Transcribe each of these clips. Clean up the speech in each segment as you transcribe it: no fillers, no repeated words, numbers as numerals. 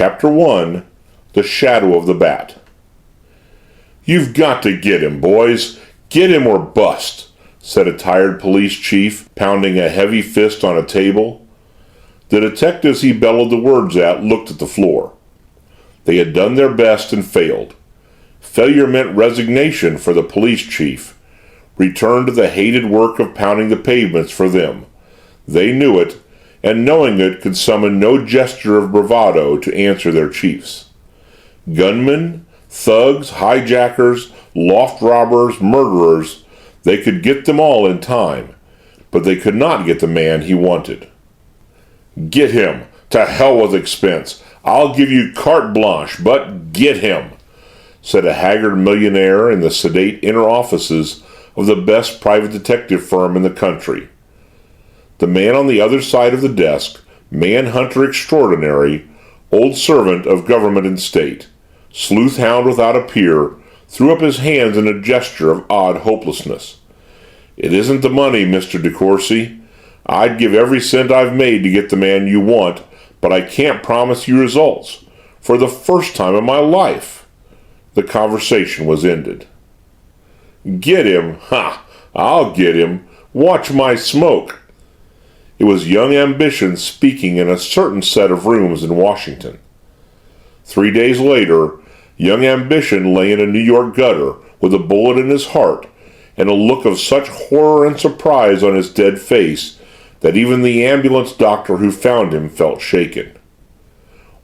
Chapter 1, The Shadow of the Bat. "You've got to get him, boys. Get him or bust," said a tired police chief, pounding a heavy fist on a table. The detectives he bellowed the words at looked at the floor. They had done their best and failed. Failure meant resignation for the police chief. Return to the hated work of pounding the pavements for them. They knew it, and knowing it could summon no gesture of bravado to answer their chiefs. Gunmen, thugs, hijackers, loft robbers, murderers, they could get them all in time, but they could not get the man he wanted. "Get him! To hell with expense! I'll give you carte blanche, but get him!" said a haggard millionaire in the sedate inner offices of the best private detective firm in the country. The man on the other side of the desk, manhunter extraordinary, old servant of government and state, sleuth-hound without a peer, threw up his hands in a gesture of odd hopelessness. "It isn't the money, Mr. De Courcy. I'd give every cent I've made to get the man you want, but I can't promise you results. For the first time in my life." The conversation was ended. "Get him? Ha! I'll get him. Watch my smoke." It was young ambition speaking in a certain set of rooms in Washington. 3 days later, young ambition lay in a New York gutter with a bullet in his heart and a look of such horror and surprise on his dead face that even the ambulance doctor who found him felt shaken.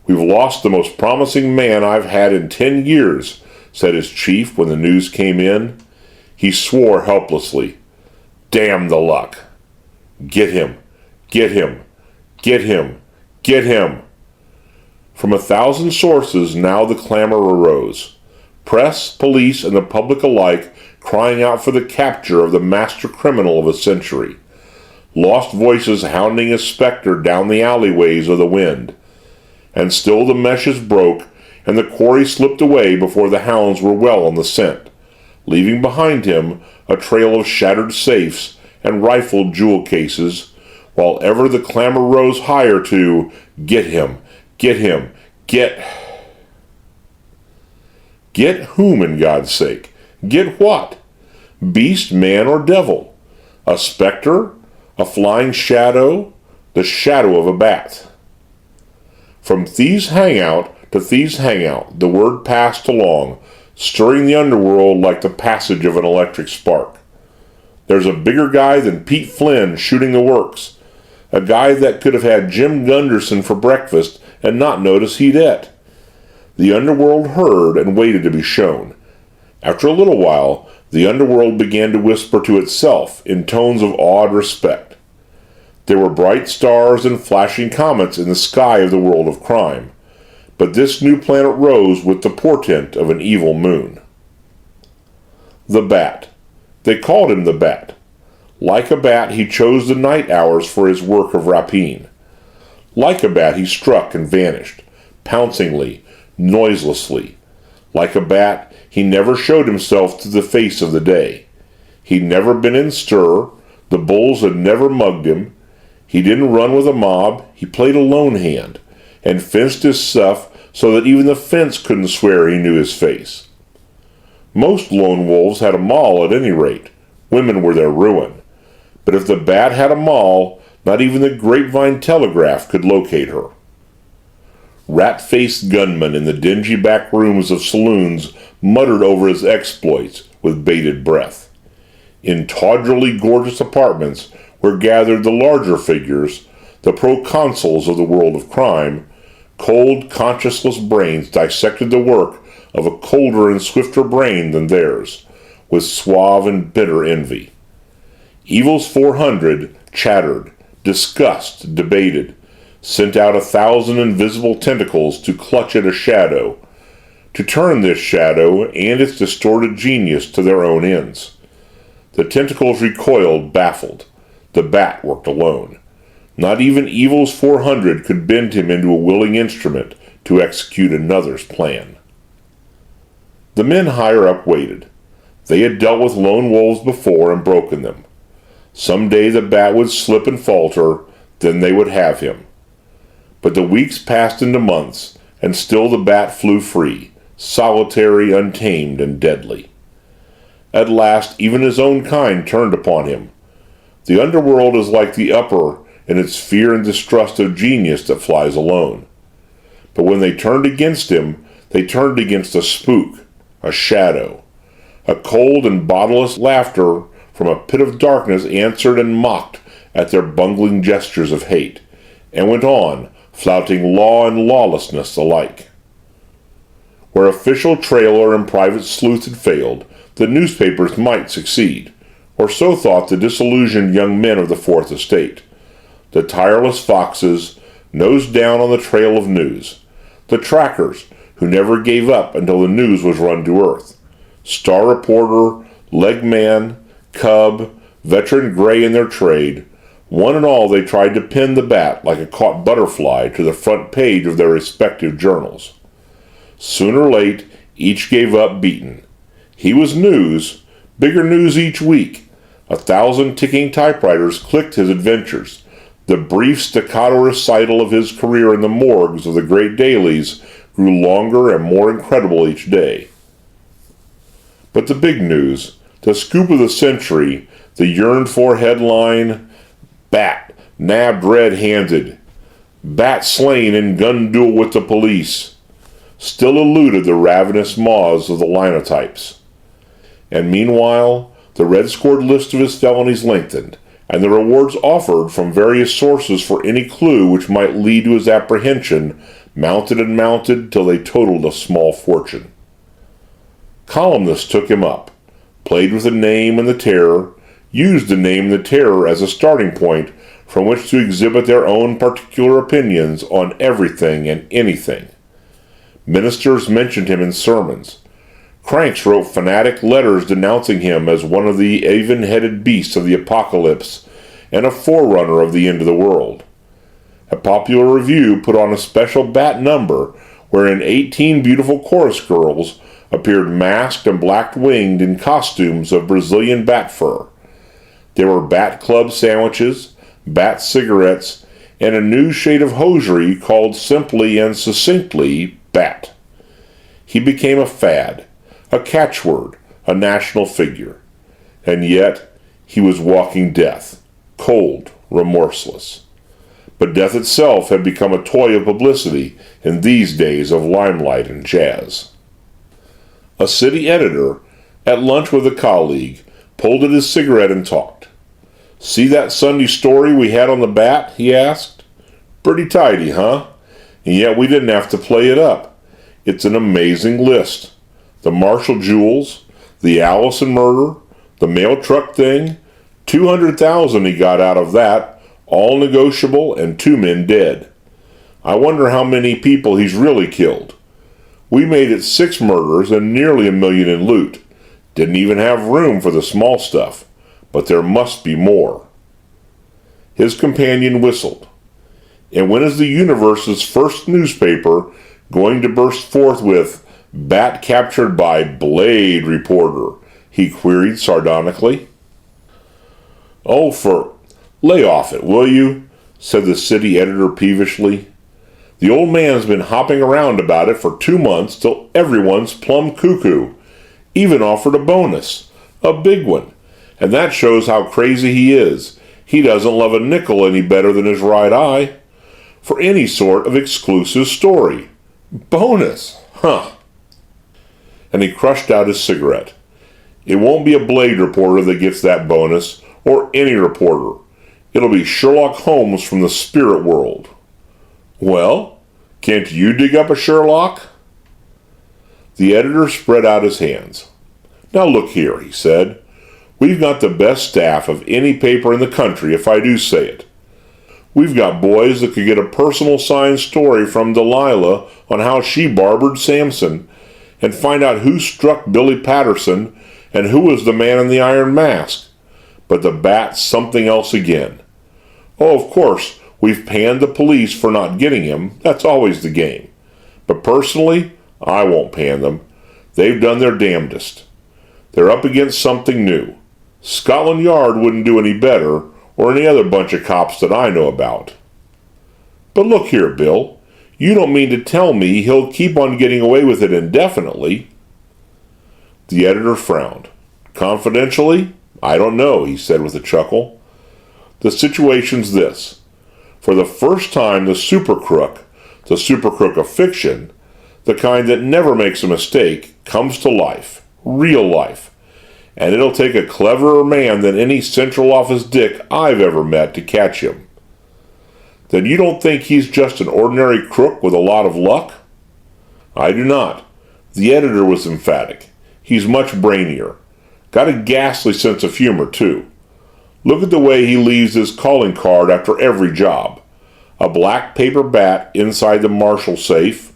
"We've lost the most promising man I've had in 10 years, said his chief when the news came in. He swore helplessly. "Damn the luck! Get him! Get him! Get him! Get him!" From 1,000 sources now the clamor arose. Press, police, and the public alike crying out for the capture of the master criminal of a century. Lost voices hounding a specter down the alleyways of the wind. And still the meshes broke, and the quarry slipped away before the hounds were well on the scent, leaving behind him a trail of shattered safes and rifled jewel cases, while ever the clamor rose higher to "Get him! Get him! Get—" Get whom, in God's sake? Get what? Beast, man, or devil? A specter? A flying shadow? The shadow of a bat? From thieves' hangout to thieves' hangout, the word passed along, stirring the underworld like the passage of an electric spark. "There's a bigger guy than Pete Flynn shooting the works. A guy that could have had Jim Gunderson for breakfast and not notice he'd et." The underworld heard and waited to be shown. After a little while, the underworld began to whisper to itself in tones of awed respect. There were bright stars and flashing comets in the sky of the world of crime, but this new planet rose with the portent of an evil moon. The Bat. They called him the Bat. Like a bat, he chose the night hours for his work of rapine. Like a bat, he struck and vanished, pouncingly, noiselessly. Like a bat, he never showed himself to the face of the day. He'd never been in stir, the bulls had never mugged him. He didn't run with a mob, he played a lone hand, and fenced his stuff so that even the fence couldn't swear he knew his face. Most lone wolves had a moll at any rate. Women were their ruin. But if the bat had a moll, not even the Grapevine Telegraph could locate her. Rat-faced gunmen in the dingy back rooms of saloons muttered over his exploits with bated breath. In tawdrily gorgeous apartments were gathered the larger figures, the proconsuls of the world of crime. Cold, conscienceless brains dissected the work of a colder and swifter brain than theirs, with suave and bitter envy. Evil's 400 chattered, discussed, debated, sent out 1,000 invisible tentacles to clutch at a shadow, to turn this shadow and its distorted genius to their own ends. The tentacles recoiled, baffled. The bat worked alone. Not even Evil's 400 could bend him into a willing instrument to execute another's plan. The men higher up waited. They had dealt with lone wolves before and broken them. Some day the bat would slip and falter, then they would have him. But the weeks passed into months, And still the bat flew free, solitary, untamed, and deadly. At last even his own kind turned upon him. The underworld is like the upper in its fear and distrust of genius that flies alone. But when they turned against him, they turned against a spook, a shadow. A cold and bodiless laughter from a pit of darkness answered and mocked at their bungling gestures of hate, and went on, flouting law and lawlessness alike. Where official trailer and private sleuth had failed, the newspapers might succeed, or so thought the disillusioned young men of the Fourth Estate. The tireless foxes, nose down on the trail of news. The trackers, who never gave up until the news was run to earth. Star reporter, leg man, cub, veteran gray in their trade, one and all they tried to pin the bat like a caught butterfly to the front page of their respective journals. Soon or late, each gave up beaten. He was news, bigger news each week. 1,000 ticking typewriters clicked his adventures. The brief staccato recital of his career in the morgues of the great dailies grew longer and more incredible each day. But the big news, the scoop of the century, the yearned-for headline, "Bat nabbed red-handed," "Bat slain in gun duel with the police," still eluded the ravenous maws of the linotypes. And meanwhile, the red-scored list of his felonies lengthened, and the rewards offered from various sources for any clue which might lead to his apprehension mounted and mounted till they totaled a small fortune. Columnists took him up, played with the name and the terror, used the name and the terror as a starting point from which to exhibit their own particular opinions on everything and anything. Ministers mentioned him in sermons. Cranks wrote fanatic letters denouncing him as one of the even-headed beasts of the apocalypse and a forerunner of the end of the world. A popular review put on a special bat number wherein 18 beautiful chorus girls appeared masked and black-winged in costumes of Brazilian bat fur. There were bat club sandwiches, bat cigarettes, and a new shade of hosiery called simply and succinctly bat. He became a fad, a catchword, a national figure. And yet he was walking death, cold, remorseless. But death itself had become a toy of publicity in these days of limelight and jazz. A city editor, at lunch with a colleague, pulled at his cigarette and talked. "See that Sunday story we had on the bat?" he asked. "Pretty tidy, huh? And yet we didn't have to play it up. It's an amazing list. The Marshall jewels, the Allison murder, the mail truck thing, 200,000 he got out of that, all negotiable, and 2 men dead. I wonder how many people he's really killed. We made it 6 murders and nearly $1 million in loot. Didn't even have room for the small stuff, but there must be more." His companion whistled. "And when is the universe's first newspaper going to burst forth with 'Bat captured by Blade reporter'?" he queried sardonically. "Oh, lay off it, will you?" said the city editor peevishly. "The old man's been hopping around about it for 2 months till everyone's plumb cuckoo. Even offered a bonus, a big one, and that shows how crazy he is. He doesn't love a nickel any better than his right eye. For any sort of exclusive story. Bonus, huh?" And he crushed out his cigarette. "It won't be a Blade reporter that gets that bonus, or any reporter. It'll be Sherlock Holmes from the spirit world." "Well, can't you dig up a Sherlock?" The editor spread out his hands. "Now look here," he said. "We've got the best staff of any paper in the country, if I do say it. We've got boys that could get a personal signed story from Delilah on how she barbered Samson, and find out who struck Billy Patterson and who was the man in the iron mask. But the bat's something else again. Oh, of course, we've panned the police for not getting him. That's always the game. But personally, I won't pan them. They've done their damnedest. They're up against something new. Scotland Yard wouldn't do any better, or any other bunch of cops that I know about. But look here, Bill. You don't mean to tell me he'll keep on getting away with it indefinitely?" The editor frowned. "Confidentially? I don't know," he said with a chuckle. "The situation's this. For the first time, the super crook of fiction, the kind that never makes a mistake, comes to life. Real life. And it'll take a cleverer man than any Central Office dick I've ever met to catch him." "Then you don't think he's just an ordinary crook with a lot of luck?" "I do not." The editor was emphatic. "He's much brainier. Got a ghastly sense of humor, too. Look at the way he leaves his calling card after every job. A black paper bat inside the Marshall safe,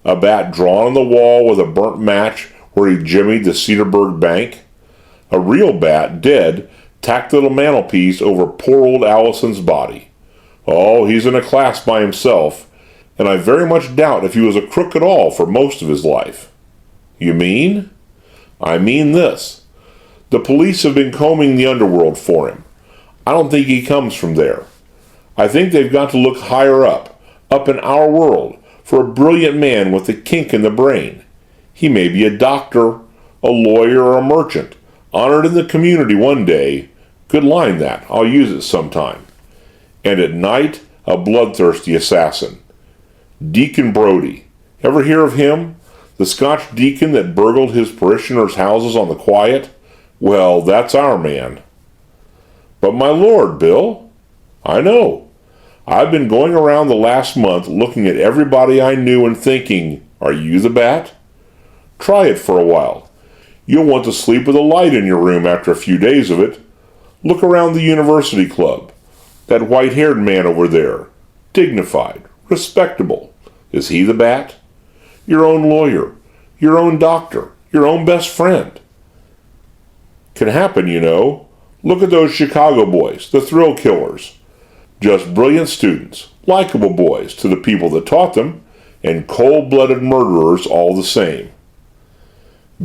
a bat drawn on the wall with a burnt match where he jimmied the Cedarburg Bank, a real bat, dead, tacked to the mantelpiece over poor old Allison's body. Oh, he's in a class by himself, and I very much doubt if he was a crook at all for most of his life." "You mean?" "I mean this. The police have been combing the underworld for him. I don't think he comes from there. I think they've got to look higher up in our world, for a brilliant man with a kink in the brain. He may be a doctor, a lawyer, or a merchant, honored in the community one day. Good line that, I'll use it sometime. And at night, a bloodthirsty assassin. Deacon Brodie. Ever hear of him? The Scotch deacon that burgled his parishioners' houses on the quiet? Well, that's our man." "But my lord, Bill." "I know. I've been going around the last month looking at everybody I knew and thinking, are you the bat? Try it for a while. You'll want to sleep with a light in your room after a few days of it. Look around the University Club. That white-haired man over there. Dignified. Respectable. Is he the bat? Your own lawyer. Your own doctor. Your own best friend. Can happen, you know. Look at those Chicago boys, the thrill killers. Just brilliant students, likable boys to the people that taught them, and cold-blooded murderers all the same."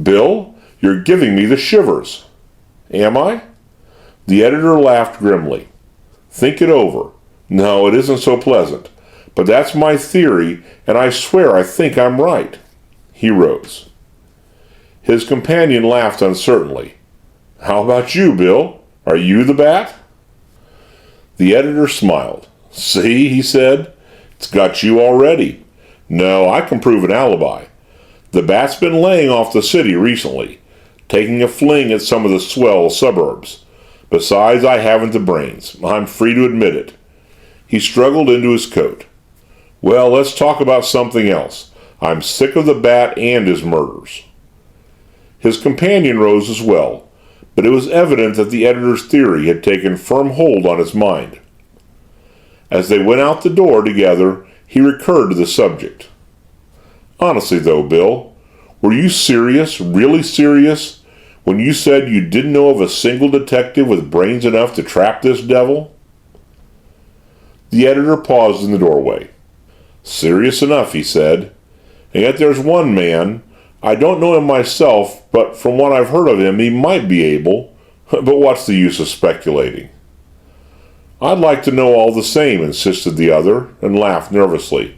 "Bill, you're giving me the shivers." "Am I?" The editor laughed grimly. "Think it over. No, it isn't so pleasant. But that's my theory, and I swear I think I'm right." He rose. His companion laughed uncertainly. "How about you, Bill? Are you the bat?" The editor smiled. "See," he said, "it's got you already. No, I can prove an alibi. The bat's been laying off the city recently, taking a fling at some of the swell suburbs. Besides, I haven't the brains. I'm free to admit it." He struggled into his coat. "Well, let's talk about something else. I'm sick of the bat and his murders." His companion rose as well, but it was evident that the editor's theory had taken firm hold on his mind. As they went out the door together, he recurred to the subject. "Honestly though, Bill, were you serious, really serious, when you said you didn't know of a single detective with brains enough to trap this devil?" The editor paused in the doorway. "Serious enough," he said. "And yet there's one man, I don't know him myself, but from what I've heard of him, he might be able. But what's the use of speculating?" "I'd like to know all the same," insisted the other, and laughed nervously.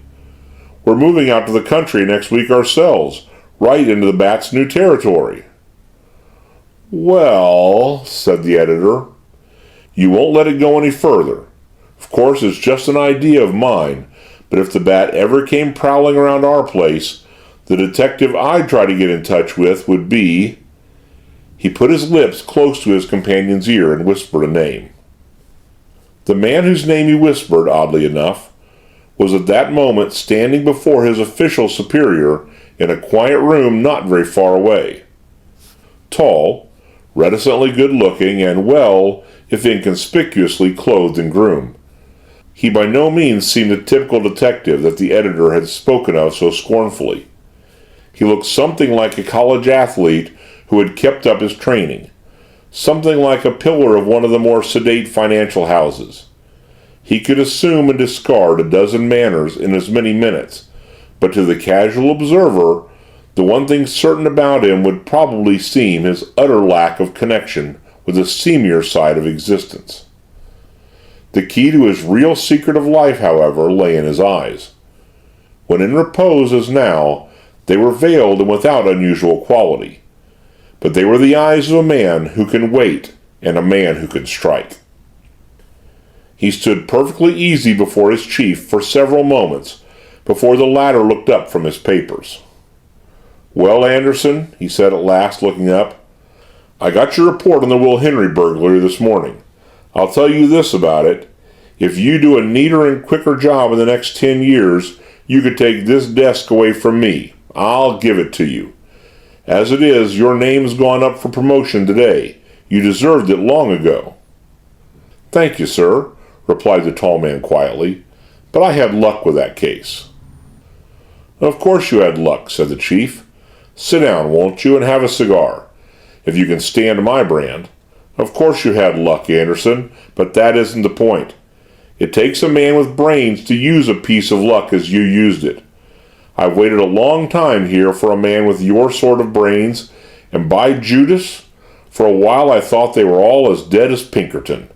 "We're moving out to the country next week ourselves, right into the bat's new territory." "Well," said the editor, "you won't let it go any further. Of course, it's just an idea of mine, but if the bat ever came prowling around our place, the detective I'd try to get in touch with would be—" He put his lips close to his companion's ear and whispered a name. The man whose name he whispered, oddly enough, was at that moment standing before his official superior in a quiet room not very far away. Tall, reticently good-looking, and well, if inconspicuously, clothed and groomed. He by no means seemed the typical detective that the editor had spoken of so scornfully. He looked something like a college athlete who had kept up his training, something like a pillar of one of the more sedate financial houses. He could assume and discard a dozen manners in as many minutes, but to the casual observer, the one thing certain about him would probably seem his utter lack of connection with the seamier side of existence. The key to his real secret of life, however, lay in his eyes. When in repose as now, they were veiled and without unusual quality. But they were the eyes of a man who can wait and a man who can strike. He stood perfectly easy before his chief for several moments before the latter looked up from his papers. "Well, Anderson," he said at last, looking up, "I got your report on the Will Henry burglary this morning. I'll tell you this about it. If you do a neater and quicker job in the next 10 years, you could take this desk away from me. I'll give it to you. As it is, your name's gone up for promotion today. You deserved it long ago." "Thank you, sir," replied the tall man quietly, "but I had luck with that case." "Of course you had luck," said the chief. "Sit down, won't you, and have a cigar, if you can stand my brand. Of course you had luck, Anderson, but that isn't the point. It takes a man with brains to use a piece of luck as you used it. I've waited a long time here for a man with your sort of brains, and by Judas, for a while I thought they were all as dead as Pinkerton.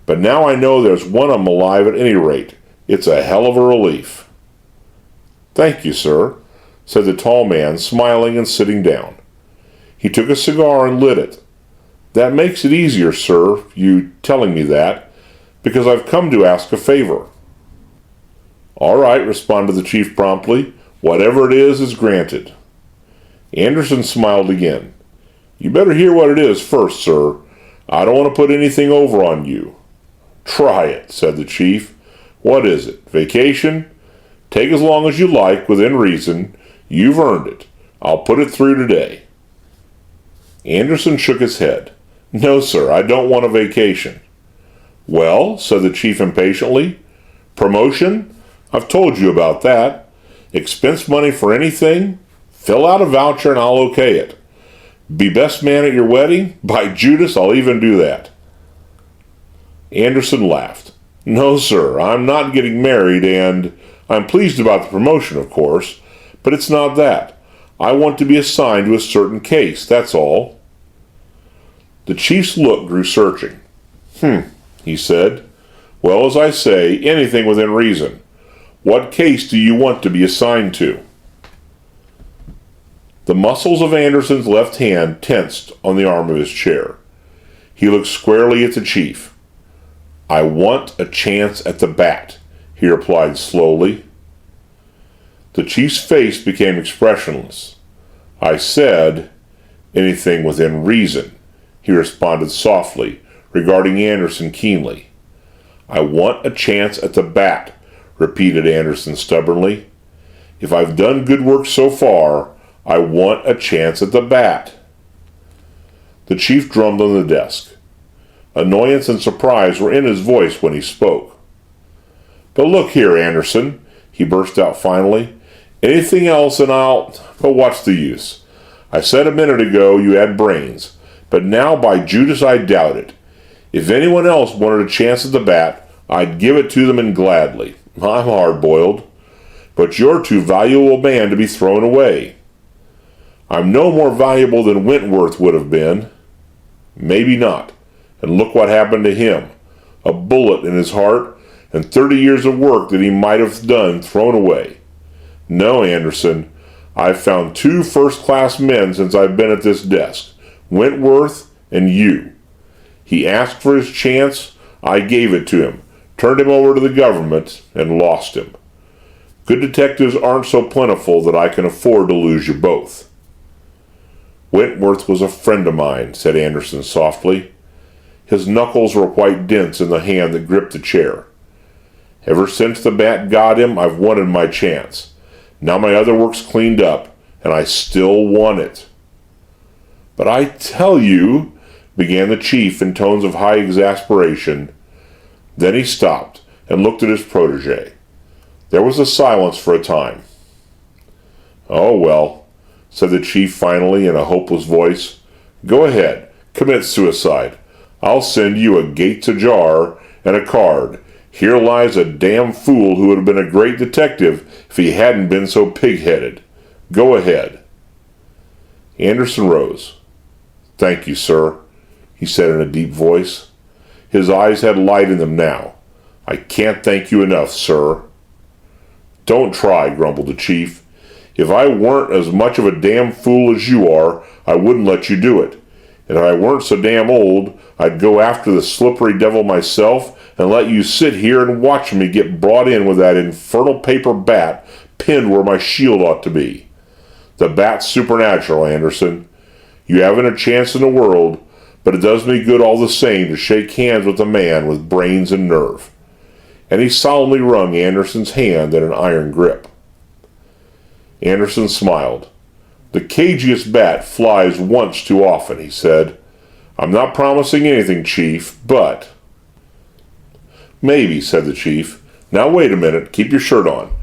But now I know there's one of 'em alive at any rate. It's a hell of a relief." "Thank you, sir," said the tall man, smiling and sitting down. He took a cigar and lit it. "That makes it easier, sir, you telling me that, because I've come to ask a favor." "All right," responded the chief promptly. "Whatever it is granted." Anderson smiled again. "You better hear what it is first, sir. I don't want to put anything over on you." "Try it," said the chief. "What is it? Vacation? Take as long as you like, within reason. You've earned it. I'll put it through today." Anderson shook his head. "No, sir, I don't want a vacation." "Well," said the chief impatiently, "promotion? I've told you about that. Expense money for anything? Fill out a voucher and I'll okay it. Be best man at your wedding? By Judas, I'll even do that." Anderson laughed. "No, sir, I'm not getting married, and I'm pleased about the promotion, of course, but it's not that. I want to be assigned to a certain case, that's all." The chief's look grew searching. He said. "Well, as I say, anything within reason. What case do you want to be assigned to?" The muscles of Anderson's left hand tensed on the arm of his chair. He looked squarely at the chief. "I want a chance at the bat," he replied slowly. The chief's face became expressionless. "I said, anything within reason," he responded softly, regarding Anderson keenly. "I want a chance at the bat," repeated Anderson stubbornly. "If I've done good work so far, I want a chance at the bat." The chief drummed on the desk. Annoyance and surprise were in his voice when he spoke. "But look here, Anderson," he burst out finally. "Anything else and but what's the use? I said a minute ago you had brains, but now by Judas I doubt it. If anyone else wanted a chance at the bat, I'd give it to them and gladly. I'm hard-boiled. But you're too valuable a man to be thrown away. I'm no more valuable than Wentworth would have been. Maybe not. And look what happened to him. A bullet in his heart and 30 years of work that he might have done thrown away. No, Anderson, I've found 2 first-class men since I've been at this desk. Wentworth and you. He asked for his chance, I gave it to him, turned him over to the government, and lost him. Good detectives aren't so plentiful that I can afford to lose you both." "Wentworth was a friend of mine," said Anderson softly. His knuckles were quite dense in the hand that gripped the chair. "Ever since the bat got him, I've wanted my chance. Now my other work's cleaned up, and I still want it." "But I tell you," began the chief in tones of high exasperation. Then he stopped and looked at his protege. There was a silence for a time. "Oh, well," said the chief finally in a hopeless voice. "Go ahead, commit suicide. I'll send you a Gates ajar and a card. Here lies a damn fool who would have been a great detective if he hadn't been so pig-headed. Go ahead." Anderson rose. "Thank you, sir," he said in a deep voice. His eyes had light in them now. "I can't thank you enough, sir." Don't try, grumbled the chief. If I weren't as much of a damn fool as you are, I wouldn't let you do it. And if I weren't so damn old, I'd go after the slippery devil myself and let you sit here and watch me get brought in with that infernal paper bat pinned where my shield ought to be. The bat's supernatural, Anderson. You haven't a chance in the world, but it does me good all the same to shake hands with a man with brains and nerve. And he solemnly wrung Anderson's hand in an iron grip. Anderson smiled. The cagiest bat flies once too often, he said. I'm not promising anything, Chief, but... Maybe, said the chief. Now wait a minute, keep your shirt on.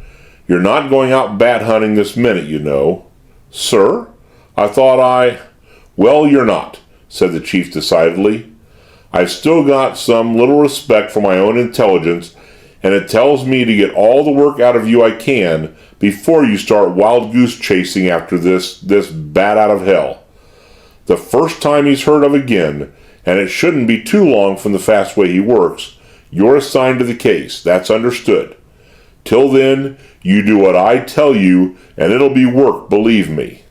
You're not going out bat hunting this minute, you know. Sir? I thought Well, you're not, said the chief decidedly. I've still got some little respect for my own intelligence, and it tells me to get all the work out of you I can before you start wild goose chasing after this bat out of hell. The first time he's heard of again, and it shouldn't be too long from the fast way he works, you're assigned to the case. That's understood. Till then, you do what I tell you, and it'll be work, believe me.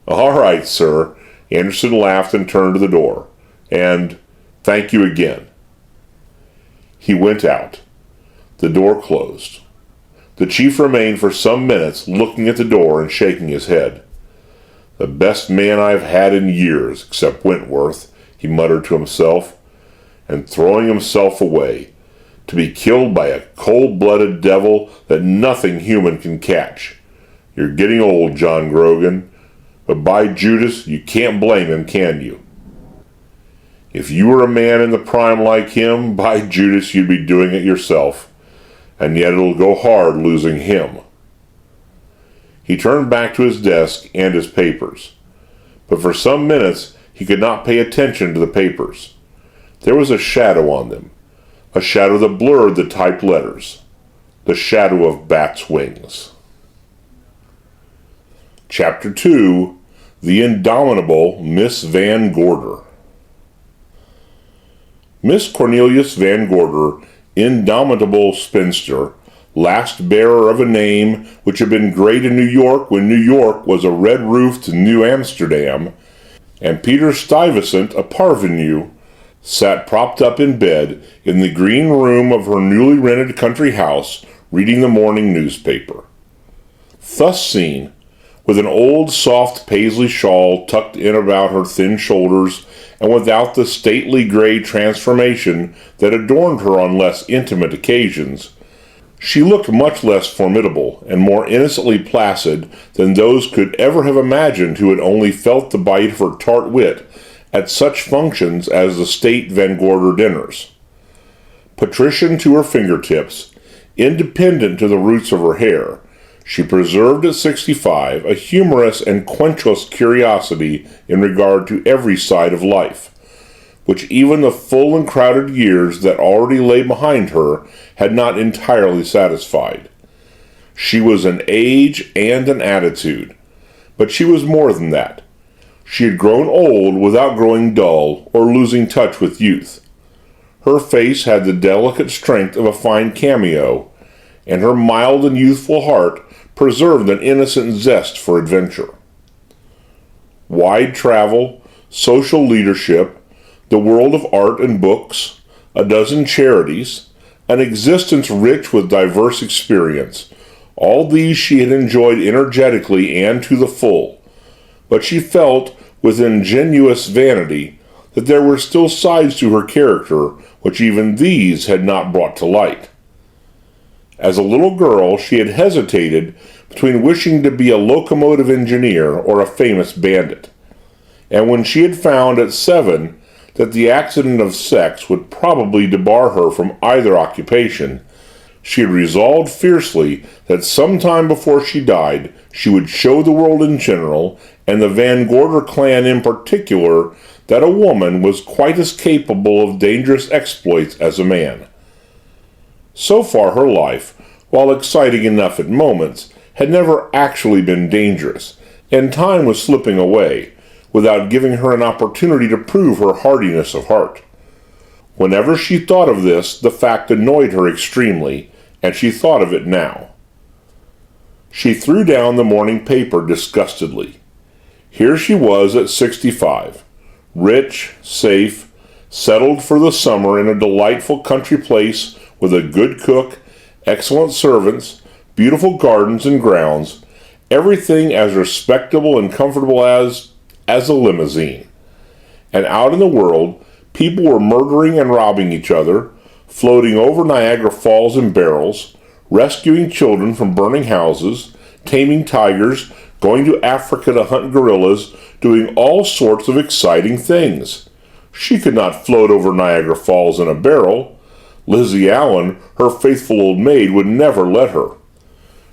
All right, sir. Anderson laughed and turned to the door. And thank you again. He went out. The door closed. The chief remained for some minutes looking at the door and shaking his head. The best man I've had in years, except Wentworth, he muttered to himself, and throwing himself away, to be killed by a cold-blooded devil that nothing human can catch. You're getting old, John Grogan, but by Judas, you can't blame him, can you? If you were a man in the prime like him, by Judas, you'd be doing it yourself, and yet it'll go hard losing him. He turned back to his desk and his papers, but for some minutes he could not pay attention to the papers. There was a shadow on them, a shadow that blurred the typed letters, the shadow of bats' wings. Chapter 2, The Indomitable Miss Van Gorder. Miss Cornelius Van Gorder, indomitable spinster, last bearer of a name which had been great in New York when New York was a red-roofed New Amsterdam, and Peter Stuyvesant, a parvenu, sat propped up in bed in the green room of her newly rented country house, reading the morning newspaper. Thus seen, with an old soft paisley shawl tucked in about her thin shoulders, and without the stately gray transformation that adorned her on less intimate occasions, she looked much less formidable and more innocently placid than those could ever have imagined who had only felt the bite of her tart wit at such functions as the state Van Gorder dinners. Patrician to her fingertips, independent to the roots of her hair, she preserved at 65 a humorous and quenchless curiosity in regard to every side of life, which even the full and crowded years that already lay behind her had not entirely satisfied. She was an age and an attitude, but she was more than that. She had grown old without growing dull or losing touch with youth. Her face had the delicate strength of a fine cameo, and her mild and youthful heart preserved an innocent zest for adventure. Wide travel, social leadership, the world of art and books, a dozen charities, an existence rich with diverse experience, all these she had enjoyed energetically and to the full, but she felt with ingenuous vanity that there were still sides to her character which even these had not brought to light. As a little girl, she had hesitated between wishing to be a locomotive engineer or a famous bandit, and when she had found at 7 that the accident of sex would probably debar her from either occupation, she had resolved fiercely that some time before she died she would show the world in general, and the Van Gorder clan in particular, that a woman was quite as capable of dangerous exploits as a man. So far her life, while exciting enough at moments, had never actually been dangerous, and time was slipping away, without giving her an opportunity to prove her hardiness of heart. Whenever she thought of this, the fact annoyed her extremely, and she thought of it now. She threw down the morning paper disgustedly. Here she was at 65, rich, safe, settled for the summer in a delightful country place with a good cook, excellent servants, beautiful gardens and grounds, everything as respectable and comfortable as a limousine. And out in the world, people were murdering and robbing each other, floating over Niagara Falls in barrels, rescuing children from burning houses, taming tigers, going to Africa to hunt gorillas, doing all sorts of exciting things. She could not float over Niagara Falls in a barrel. Lizzie Allen, her faithful old maid, would never let her.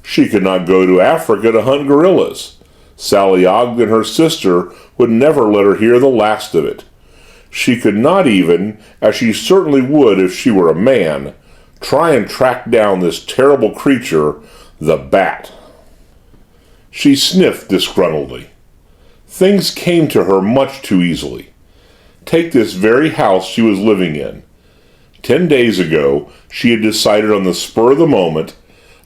She could not go to Africa to hunt gorillas. Sally Ogden, her sister, would never let her hear the last of it. She could not even, as she certainly would if she were a man, try and track down this terrible creature, the bat. She sniffed disgruntledly. Things came to her much too easily. Take this very house she was living in. 10 days ago, she had decided on the spur of the moment,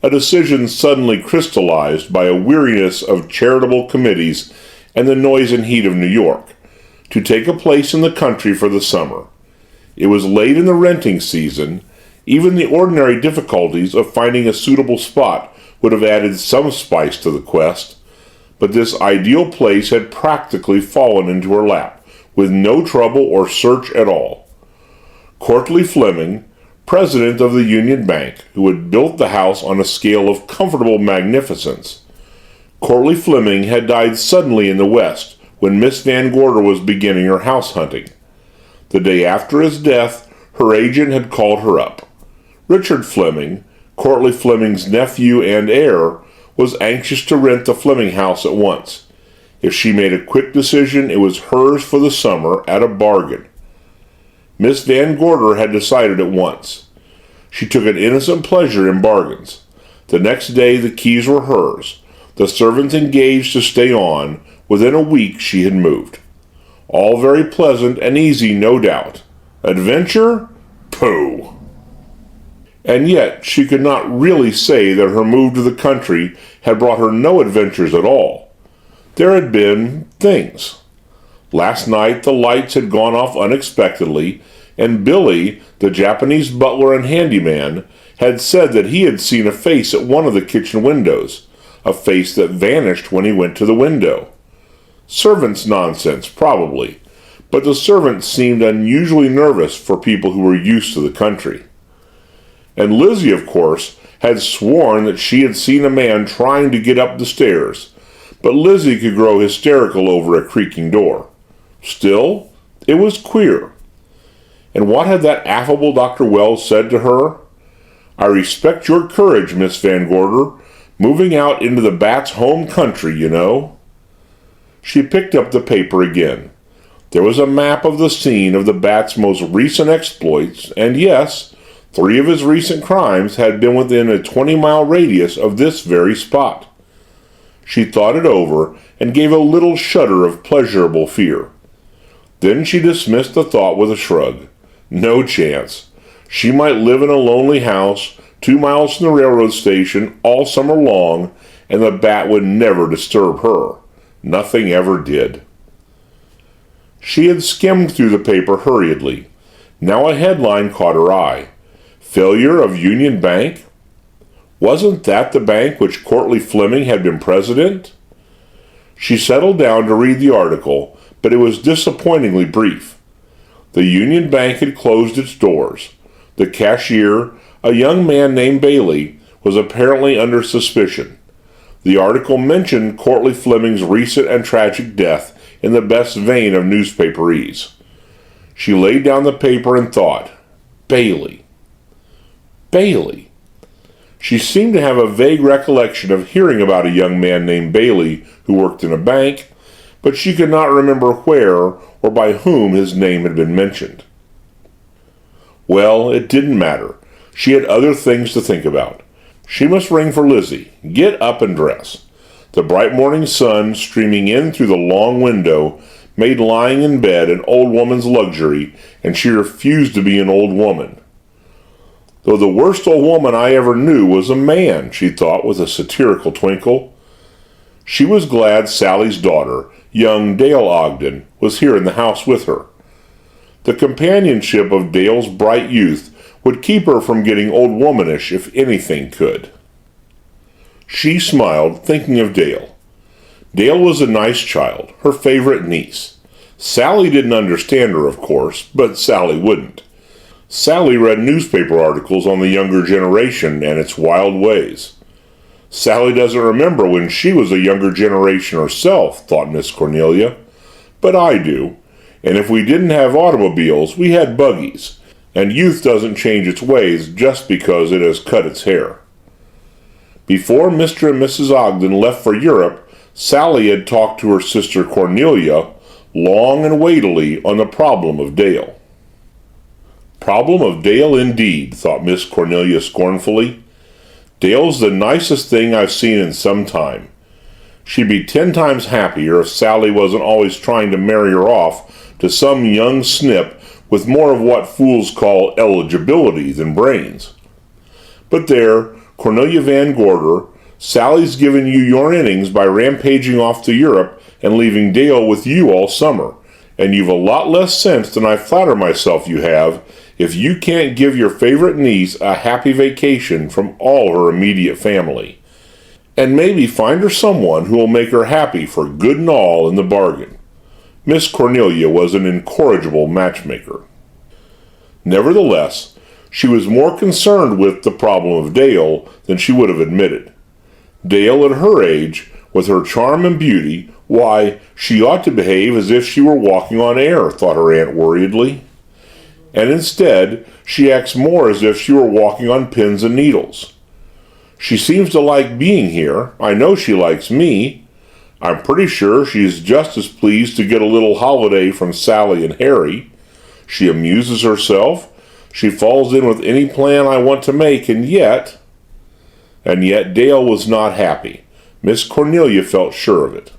a decision suddenly crystallized by a weariness of charitable committees and the noise and heat of New York, to take a place in the country for the summer. It was late in the renting season. Even the ordinary difficulties of finding a suitable spot would have added some spice to the quest, but this ideal place had practically fallen into her lap, with no trouble or search at all. Courtleigh Fleming, president of the Union Bank, who had built the house on a scale of comfortable magnificence. Courtleigh Fleming had died suddenly in the West when Miss Van Gorder was beginning her house hunting. The day after his death, her agent had called her up. Richard Fleming, Courtleigh Fleming's nephew and heir, was anxious to rent the Fleming house at once. If she made a quick decision, it was hers for the summer at a bargain. Miss Van Gorder had decided at once. She took an innocent pleasure in bargains. The next day the keys were hers. The servants engaged to stay on. Within a week she had moved. All very pleasant and easy, no doubt. Adventure? Pooh! And yet she could not really say that her move to the country had brought her no adventures at all. There had been things. Last night the lights had gone off unexpectedly, and Billy, the Japanese butler and handyman, had said that he had seen a face at one of the kitchen windows, a face that vanished when he went to the window. Servants' nonsense, probably, but the servants seemed unusually nervous for people who were used to the country. And Lizzie, of course, had sworn that she had seen a man trying to get up the stairs, but Lizzie could grow hysterical over a creaking door. Still, it was queer. And what had that affable Dr. Wells said to her? "I respect your courage, Miss Van Gorder, moving out into the bat's home country, you know." She picked up the paper again. There was a map of the scene of the bat's most recent exploits, and yes, 3 of his recent crimes had been within a 20-mile radius of this very spot. She thought it over and gave a little shudder of pleasurable fear. Then she dismissed the thought with a shrug. No chance. She might live in a lonely house 2 miles from the railroad station all summer long, and the bat would never disturb her. Nothing ever did. She had skimmed through the paper hurriedly. Now a headline caught her eye. Failure of Union Bank? Wasn't that the bank which Courtleigh Fleming had been president? She settled down to read the article, but it was disappointingly brief. The Union Bank had closed its doors. The cashier, a young man named Bailey, was apparently under suspicion. The article mentioned Courtleigh Fleming's recent and tragic death in the best vein of newspaperese. She laid down the paper and thought, Bailey. Bailey. She seemed to have a vague recollection of hearing about a young man named Bailey who worked in a bank, but she could not remember where or by whom his name had been mentioned. Well, it didn't matter. She had other things to think about. She must ring for Lizzie, get up and dress. The bright morning sun streaming in through the long window made lying in bed an old woman's luxury, and she refused to be an old woman. though the worst old woman I ever knew was a man, she thought with a satirical twinkle. She was glad Sally's daughter, young Dale Ogden, was here in the house with her. The companionship of Dale's bright youth would keep her from getting old womanish if anything could. She smiled, thinking of Dale. Dale was a nice child, her favorite niece. Sally didn't understand her, of course, but Sally wouldn't. Sally read newspaper articles on the younger generation and its wild ways. Sally doesn't remember when she was a younger generation herself, thought Miss Cornelia. But I do, and if we didn't have automobiles, we had buggies, and youth doesn't change its ways just because it has cut its hair. Before Mr. and Mrs. Ogden left for Europe, Sally had talked to her sister Cornelia long and weightily on the problem of Dale. Problem of Dale indeed, thought Miss Cornelia scornfully. Dale's the nicest thing I've seen in some time. She'd be 10 times happier if Sally wasn't always trying to marry her off to some young snip with more of what fools call eligibility than brains. But there, Cornelia Van Gorder, Sally's given you your innings by rampaging off to Europe and leaving Dale with you all summer, and you've a lot less sense than I flatter myself you have if you can't give your favorite niece a happy vacation from all her immediate family. And maybe find her someone who will make her happy for good and all in the bargain. Miss Cornelia was an incorrigible matchmaker. Nevertheless, she was more concerned with the problem of Dale than she would have admitted. Dale, at her age, with her charm and beauty, why, she ought to behave as if she were walking on air, thought her aunt worriedly. And instead, she acts more as if she were walking on pins and needles. She seems to like being here. I know she likes me. I'm pretty sure she's just as pleased to get a little holiday from Sally and Harry. She amuses herself. She falls in with any plan I want to make, and yet Dale was not happy. Miss Cornelia felt sure of it.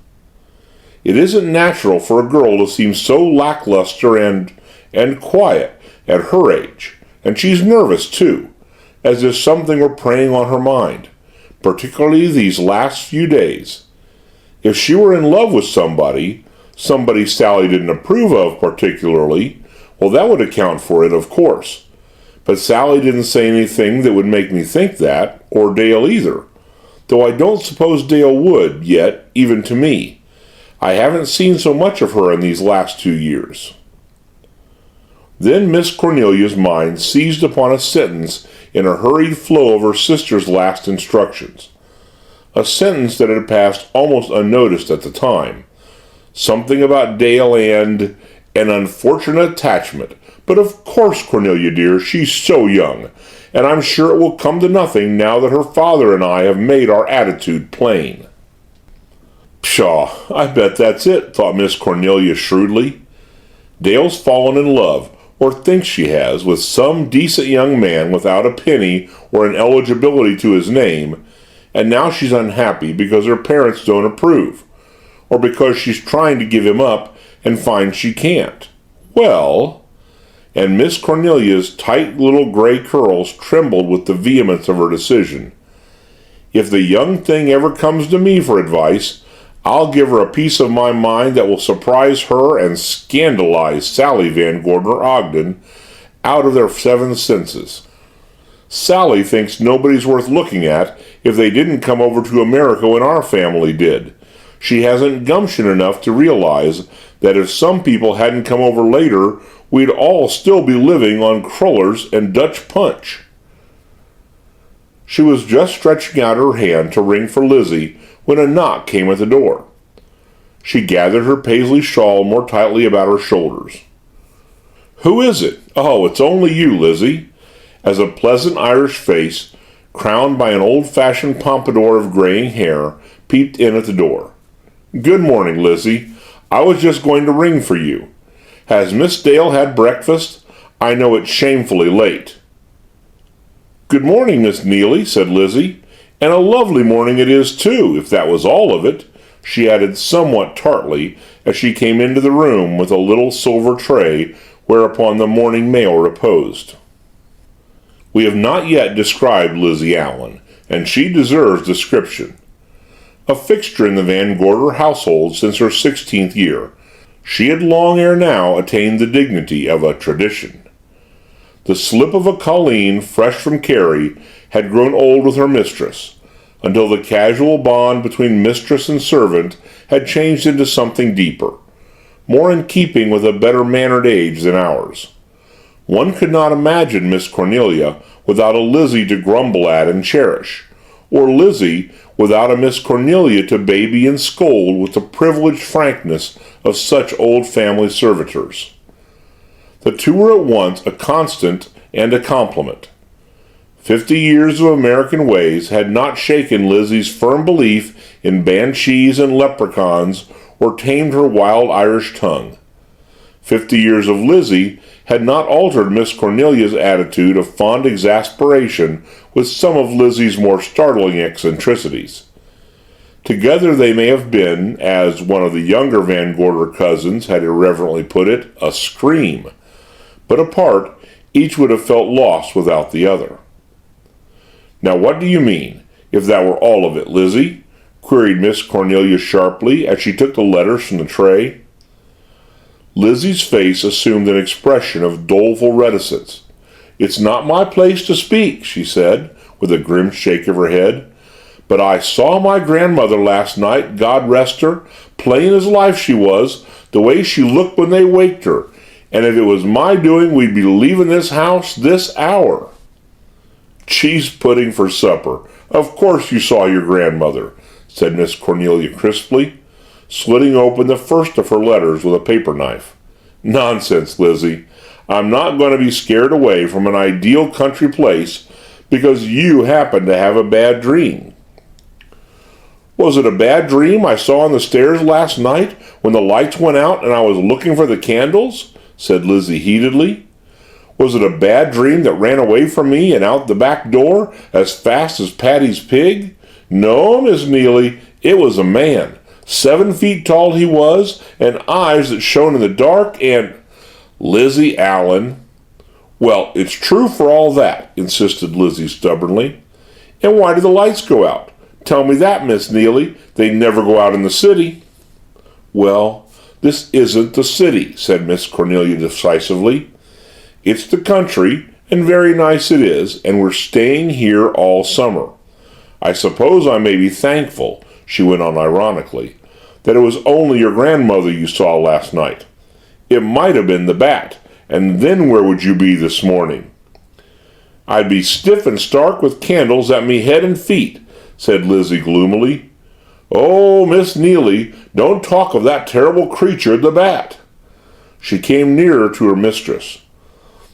It isn't natural for a girl to seem so lackluster and quiet at her age, and she's nervous too, as if something were preying on her mind, particularly these last few days. If she were in love with somebody Sally didn't approve of particularly, well, that would account for it, of course. But Sally didn't say anything that would make me think that, or Dale either, though I don't suppose Dale would, yet, even to me. I haven't seen so much of her in these last 2 years. Then Miss Cornelia's mind seized upon a sentence in a hurried flow of her sister's last instructions. A sentence that had passed almost unnoticed at the time. Something about Dale and an unfortunate attachment. But of course, Cornelia dear, she's so young, and I'm sure it will come to nothing now that her father and I have made our attitude plain. Pshaw, I bet that's it, thought Miss Cornelia shrewdly. Dale's fallen in love, or thinks she has, with some decent young man without a penny or an eligibility to his name, and now she's unhappy because her parents don't approve, or because she's trying to give him up and finds she can't. Well, and Miss Cornelia's tight little gray curls trembled with the vehemence of her decision. If the young thing ever comes to me for advice, I'll give her a piece of my mind that will surprise her and scandalize Sally Van Gorder Ogden out of their 7 senses. Sally thinks nobody's worth looking at if they didn't come over to America when our family did. She hasn't gumption enough to realize that if some people hadn't come over later, we'd all still be living on crullers and Dutch punch. She was just stretching out her hand to ring for Lizzie when a knock came at the door. She gathered her paisley shawl more tightly about her shoulders. "Who is it? Oh, it's only you, Lizzie," as a pleasant Irish face, crowned by an old-fashioned pompadour of graying hair, peeped in at the door. "Good morning, Lizzie. I was just going to ring for you. Has Miss Dale had breakfast? I know it's shamefully late." "Good morning, Miss Neely," said Lizzie. "And a lovely morning it is, too, if that was all of it," she added somewhat tartly as she came into the room with a little silver tray whereupon the morning mail reposed. We have not yet described Lizzie Allen, and she deserves description. A fixture in the Van Gorder household since her 16th year, she had long ere now attained the dignity of a tradition. The slip of a colleen fresh from Kerry had grown old with her mistress, until the casual bond between mistress and servant had changed into something deeper, more in keeping with a better-mannered age than ours. One could not imagine Miss Cornelia without a Lizzie to grumble at and cherish, or Lizzie without a Miss Cornelia to baby and scold with the privileged frankness of such old family servitors. The two were at once a constant and a complement. 50 years of American ways had not shaken Lizzie's firm belief in banshees and leprechauns or tamed her wild Irish tongue. 50 years of Lizzie had not altered Miss Cornelia's attitude of fond exasperation with some of Lizzie's more startling eccentricities. Together they may have been, as one of the younger Van Gorder cousins had irreverently put it, a scream. But apart, each would have felt lost without the other. "Now what do you mean, if that were all of it, Lizzie?" queried Miss Cornelia sharply as she took the letters from the tray. Lizzie's face assumed an expression of doleful reticence. "It's not my place to speak," she said, with a grim shake of her head. "But I saw my grandmother last night, God rest her, plain as life she was, the way she looked when they waked her, and if it was my doing we'd be leaving this house this hour." "Cheese pudding for supper. Of course you saw your grandmother," said Miss Cornelia crisply, slitting open the first of her letters with a paper knife. "Nonsense, Lizzie. I'm not going to be scared away from an ideal country place because you happen to have a bad dream." "Was it a bad dream I saw on the stairs last night when the lights went out and I was looking for the candles?" said Lizzie heatedly. "Was it a bad dream that ran away from me and out the back door as fast as Paddy's pig? No, Miss Neely, it was a man. 7 feet tall he was, and eyes that shone in the dark, and—" "Lizzie Allen." "Well, it's true for all that," insisted Lizzie stubbornly. "And why did the lights go out? Tell me that, Miss Neely. They never go out in the city." "Well, this isn't the city," said Miss Cornelia decisively. "It's the country, and very nice it is, and we're staying here all summer. I suppose I may be thankful," she went on ironically, "that it was only your grandmother you saw last night. It might have been the bat, and then where would you be this morning?" "I'd be stiff and stark with candles at me head and feet," said Lizzie gloomily. "Oh, Miss Neely, don't talk of that terrible creature, the bat." She came nearer to her mistress.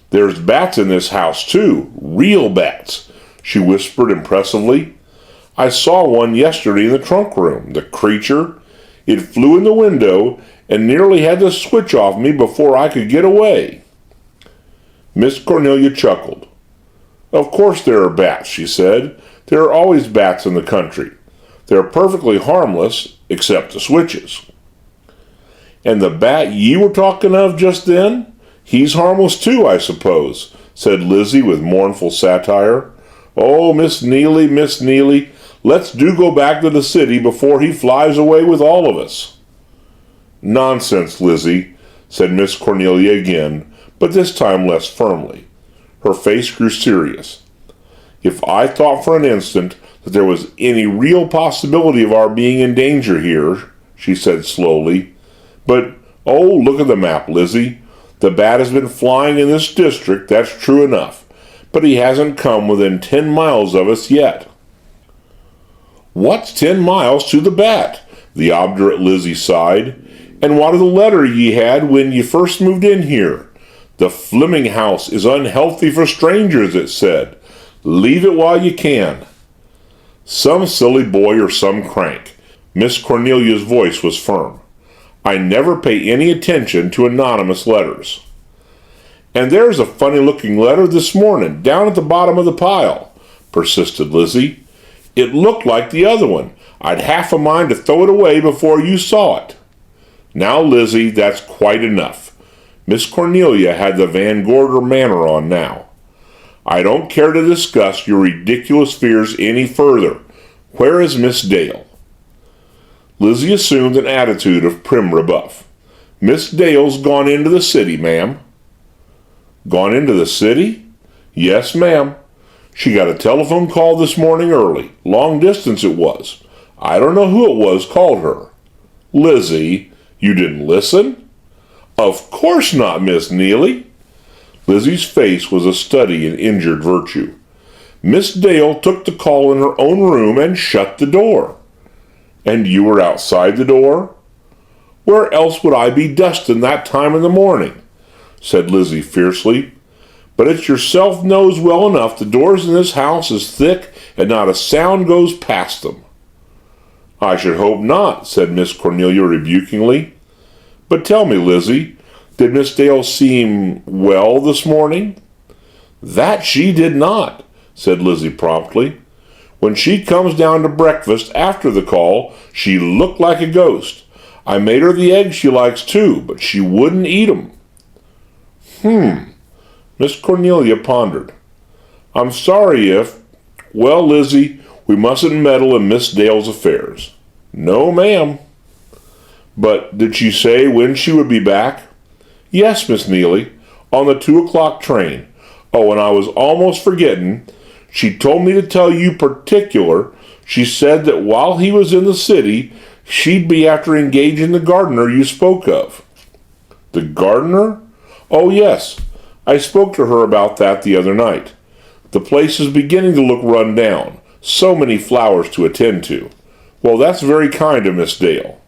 "There's bats in this house, too, real bats," she whispered impressively. "I saw one yesterday in the trunk room. The creature! It flew in the window and nearly had the switch off me before I could get away." Miss Cornelia chuckled. "Of course there are bats," she said. "There are always bats in the country. They're perfectly harmless, except the switches." "And the bat ye were talking of just then? He's harmless too, I suppose," said Lizzie with mournful satire. "Oh, Miss Neely, let's do go back to the city before he flies away with all of us." "Nonsense, Lizzie," said Miss Cornelia again, but this time less firmly. Her face grew serious. "If I thought for an instant that there was any real possibility of our being in danger here," she said slowly, "but, oh, look at the map, Lizzie. The bat has been flying in this district, that's true enough, but he hasn't come within 10 miles of us yet." "What's 10 miles to the bat?" the obdurate Lizzie sighed. "And what of the letter ye had when ye first moved in here? The Fleming house is unhealthy for strangers, it said. Leave it while you can." "Some silly boy or some crank." Miss Cornelia's voice was firm. "I never pay any attention to anonymous letters." "And there's a funny-looking letter this morning, down at the bottom of the pile," persisted Lizzie. "It looked like the other one. I'd half a mind to throw it away before you saw it." "Now, Lizzie, that's quite enough." Miss Cornelia had the Van Gorder manner on now. I don't care to discuss your ridiculous fears any further. Where is Miss Dale?" Lizzie assumed an attitude of prim rebuff. "Miss Dale's gone into the city, ma'am." "Gone into the city?" "Yes, ma'am. She got a telephone call this morning early. Long distance it was. I don't know who it was called her." "Lizzie, you didn't listen?" "Of course not, Miss Neely." Lizzie's face was a study in injured virtue. "Miss Dale took the call in her own room and shut the door." "And you were outside the door?" "Where else would I be dusting that time in the morning?" said Lizzie fiercely. "But it's yourself knows well enough the doors in this house is thick and not a sound goes past them." "I should hope not," said Miss Cornelia rebukingly. "But tell me, Lizzie, did Miss Dale seem well this morning?" "That she did not," said Lizzie promptly. "When she comes down to breakfast after the call, she looked like a ghost. I made her the eggs she likes too, but she wouldn't eat 'em." Miss Cornelia pondered. "I'm sorry if... Well, Lizzie, we mustn't meddle in Miss Dale's affairs." "No, ma'am." "But did she say when she would be back?" "Yes, Miss Neely, on the 2 o'clock train. Oh, and I was almost forgetting. She told me to tell you particular. She said that while he was in the city, she'd be after engaging the gardener you spoke of." "The gardener?" "Oh, yes. I spoke to her about that the other night. The place is beginning to look run down. So many flowers to attend to. Well, that's very kind of Miss Dale."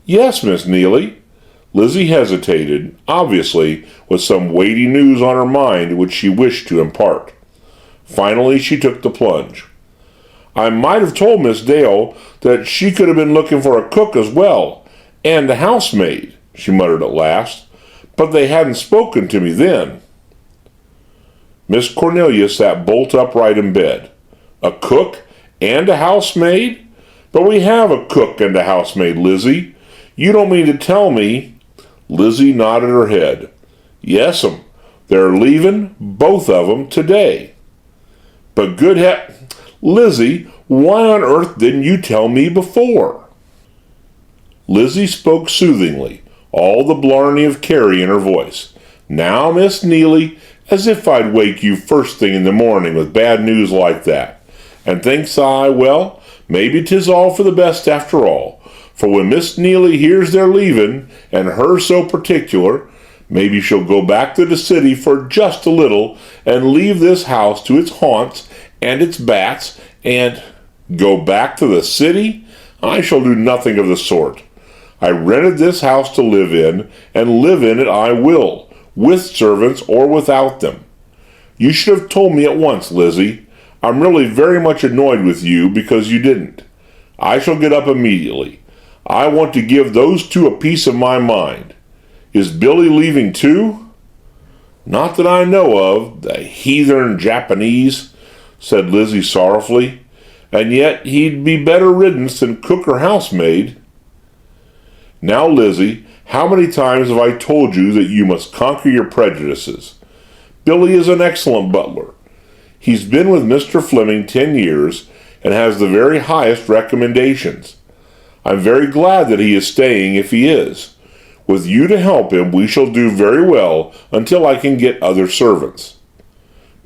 "Yes, Miss Neely." Lizzie hesitated, obviously with some weighty news on her mind which she wished to impart. Finally, she took the plunge. "I might have told Miss Dale that she could have been looking for a cook as well, and a housemaid," she muttered at last, "but they hadn't spoken to me then." Miss Cornelia sat bolt upright in bed. "A cook and a housemaid? But we have a cook and a housemaid, Lizzie. You don't mean to tell me—" Lizzie nodded her head. "Yes'm, they're leaving, both of 'em, today." "But Lizzie, why on earth didn't you tell me before?" Lizzie spoke soothingly, all the blarney of Carrie in her voice. "Now, Miss Neely, as if I'd wake you first thing in the morning with bad news like that. And thinks I, well, maybe 'tis all for the best after all. For when Miss Neely hears they're leaving, and her so particular, maybe she'll go back to the city for just a little, and leave this house to its haunts, and its bats, and—" "Go back to the city? I shall do nothing of the sort. I rented this house to live in, and live in it I will, with servants or without them. You should have told me at once, Lizzie. I'm really very much annoyed with you because you didn't. I shall get up immediately. I want to give those two a piece of my mind. Is Billy leaving too?" "Not that I know of, the heathen Japanese," said Lizzie sorrowfully. "And yet he'd be better riddance than cook or housemaid." "Now, Lizzie, how many times have I told you that you must conquer your prejudices? Billy is an excellent butler. He's been with Mr. Fleming 10 years and has the very highest recommendations. I'm very glad that he is staying if he is. With you to help him, we shall do very well until I can get other servants."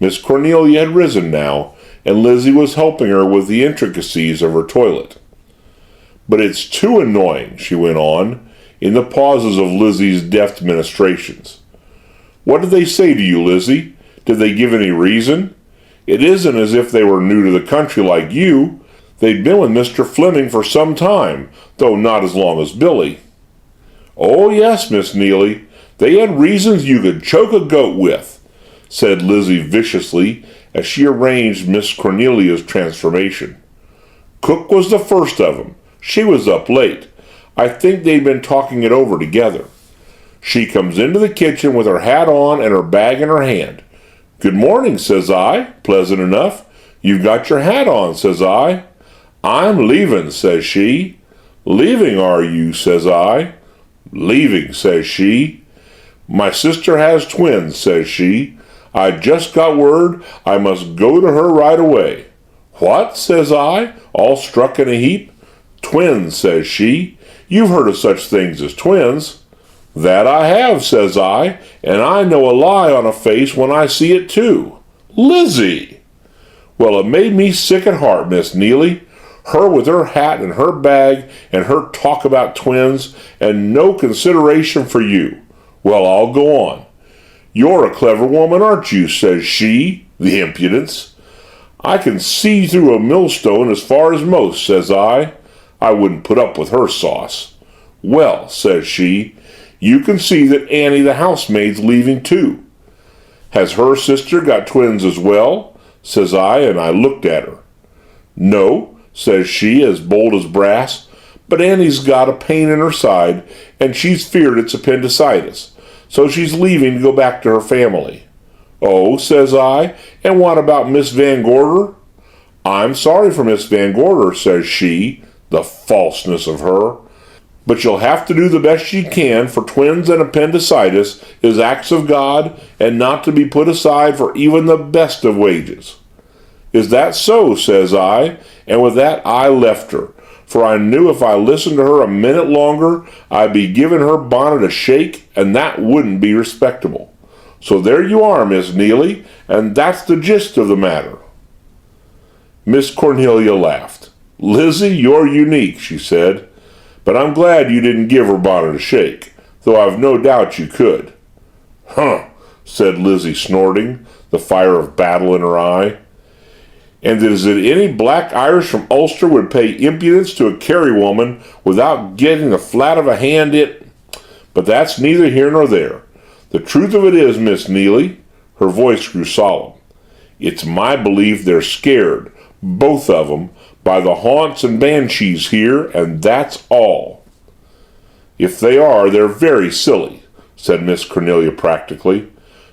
Miss Cornelia had risen now, and Lizzie was helping her with the intricacies of her toilet. "But it's too annoying," she went on, in the pauses of Lizzie's deft ministrations. "What did they say to you, Lizzie? Did they give any reason? It isn't as if they were new to the country like you. They'd been with Mr. Fleming for some time, though not as long as Billy." "Oh, yes, Miss Neely, they had reasons you could choke a goat with," said Lizzie viciously, as she arranged Miss Cornelia's transformation. "Cook was the first of 'em. She was up late. I think they'd been talking it over together. She comes into the kitchen with her hat on and her bag in her hand. 'Good morning,' says I, pleasant enough. 'You've got your hat on,' says I. 'I'm leaving,' says she. 'Leaving, are you?' says I. 'Leaving,' says she. 'My sister has twins,' says she. I just got word I must go to her right away. What, says I, all struck in a heap. Twins, says she. You've heard of such things as twins. That I have, says I, and I know a lie on a face when I see it too. Lizzie! Well, it made me sick at heart, Miss Neely. Her with her hat and her bag and her talk about twins and no consideration for you. Well, I'll go on. You're a clever woman, aren't you, says she, the impudence. I can see through a millstone as far as most, says I. I wouldn't put up with her sauce. Well, says she, you can see that Annie the housemaid's leaving too. Has her sister got twins as well? Says I, and I looked at her. No, says she, as bold as brass, but Annie's got a pain in her side, and she's feared it's appendicitis, so she's leaving to go back to her family. Oh, says I, and what about Miss Van Gorder? I'm sorry for Miss Van Gorder, says she, the falseness of her. But you'll have to do the best you can, for twins and appendicitis is acts of God and not to be put aside for even the best of wages. Is that so, says I, and with that I left her, for I knew if I listened to her a minute longer, I'd be giving her bonnet a shake, and that wouldn't be respectable. So there you are, Miss Neely, and that's the gist of the matter. Miss Cornelia laughed. Lizzie, you're unique, she said. But I'm glad you didn't give her bonnet a shake, though I've no doubt you could. Huh, said Lizzie, snorting, the fire of battle in her eye. And is it any black Irish from Ulster would pay impudence to a Kerry woman without getting the flat of a hand But that's neither here nor there. The truth of it is, Miss Neely, her voice grew solemn, it's my belief they're scared, both of 'em, by the haunts and banshees here, and that's all. If they are, they're very silly, said Miss Cornelia practically.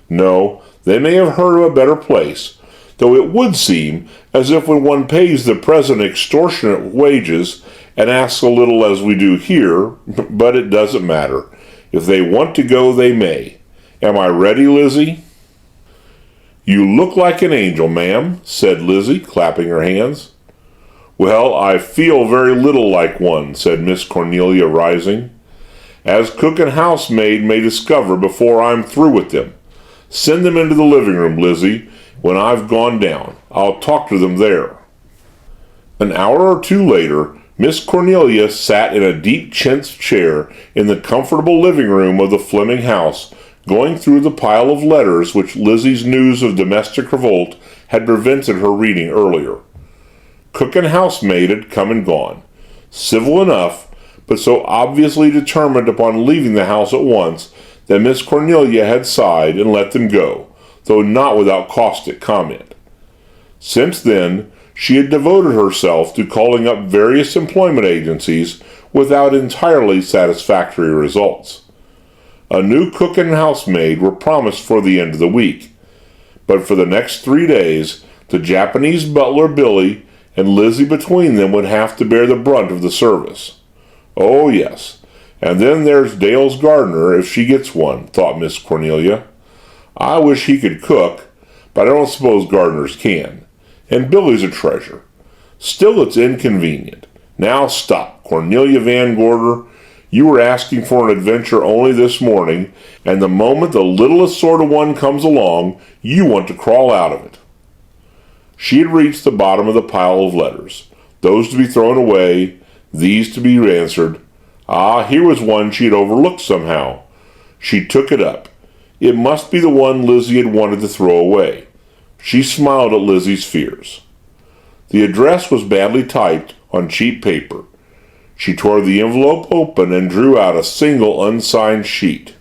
No, they may have heard of a better place, though it would seem as if when one pays the present extortionate wages and asks a little as we do here, but it doesn't matter. If they want to go, they may. Am I ready, Lizzie? You look like an angel, ma'am, said Lizzie, clapping her hands. Well, I feel very little like one, said Miss Cornelia, rising. As cook and housemaid may discover before I'm through with them. Send them into the living room, Lizzie, when I've gone down. I'll talk to them there. An hour or two later, Miss Cornelia sat in a deep chintz chair in the comfortable living room of the Fleming house, going through the pile of letters which Lizzie's news of domestic revolt had prevented her reading earlier. Cook and housemaid had come and gone, civil enough, but so obviously determined upon leaving the house at once that Miss Cornelia had sighed and let them go, though not without caustic comment. Since then, she had devoted herself to calling up various employment agencies without entirely satisfactory results. A new cook and housemaid were promised for the end of the week, but for the next 3 days, the Japanese butler Billy and Lizzie between them would have to bear the brunt of the service. Oh, yes, and then there's Dale's gardener if she gets one, thought Miss Cornelia. I wish he could cook, but I don't suppose gardeners can. And Billy's a treasure. Still, it's inconvenient. Now stop, Cornelia Van Gorder. You were asking for an adventure only this morning, and the moment the littlest sort of one comes along, you want to crawl out of it. She had reached the bottom of the pile of letters, those to be thrown away, these to be answered. Ah, here was one she had overlooked somehow. She took it up. It must be the one Lizzie had wanted to throw away. She smiled at Lizzie's fears. The address was badly typed on cheap paper. She tore the envelope open and drew out a single unsigned sheet.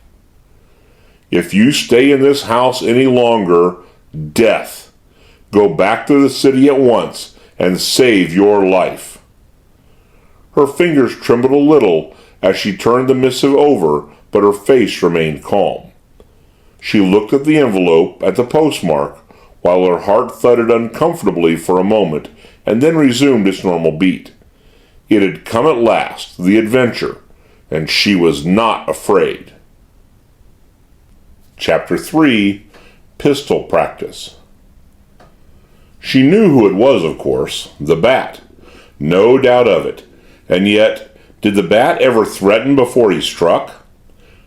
If you stay in this house any longer, death. Go back to the city at once and save your life. Her fingers trembled a little as she turned the missive over, but her face remained calm. She looked at the envelope, at the postmark, while her heart thudded uncomfortably for a moment, and then resumed its normal beat. It had come at last, the adventure, and she was not afraid. Chapter 3, pistol practice. She knew who it was, of course, the bat. No doubt of it. And yet, did the bat ever threaten before he struck?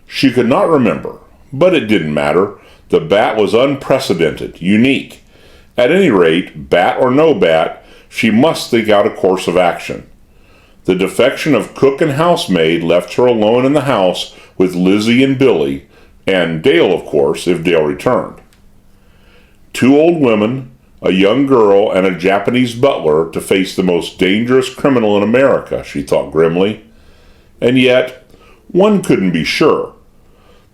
She could not remember, but it didn't matter. The bat was unprecedented, unique. At any rate, bat or no bat, she must think out a course of action. The defection of cook and housemaid left her alone in the house with Lizzie and Billy, and Dale, of course, if Dale returned. 2 old women, a young girl, and a Japanese butler to face the most dangerous criminal in America, she thought grimly. And yet, one couldn't be sure.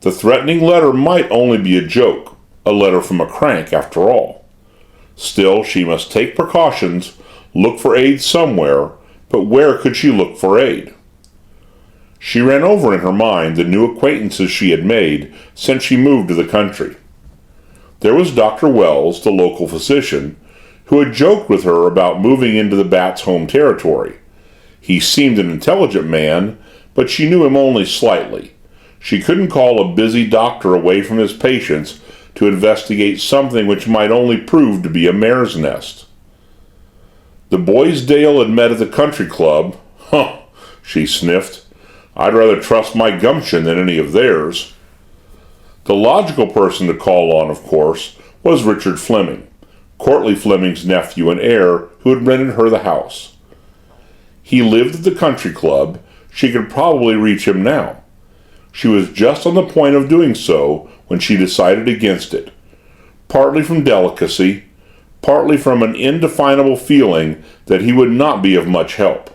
The threatening letter might only be a joke, a letter from a crank after all. Still, she must take precautions, look for aid somewhere, but where could she look for aid? She ran over in her mind the new acquaintances she had made since she moved to the country. There was Dr. Wells, the local physician, who had joked with her about moving into the bat's home territory. He seemed an intelligent man, but she knew him only slightly. She couldn't call a busy doctor away from his patients to investigate something which might only prove to be a mare's nest. The boys Dale had met at the country club, she sniffed. I'd rather trust my gumption than any of theirs. The logical person to call on, of course, was Richard Fleming, Courtleigh Fleming's nephew and heir who had rented her the house. He lived at the country club. She could probably reach him now. She was just on the point of doing so when she decided against it, partly from delicacy, partly from an indefinable feeling that he would not be of much help.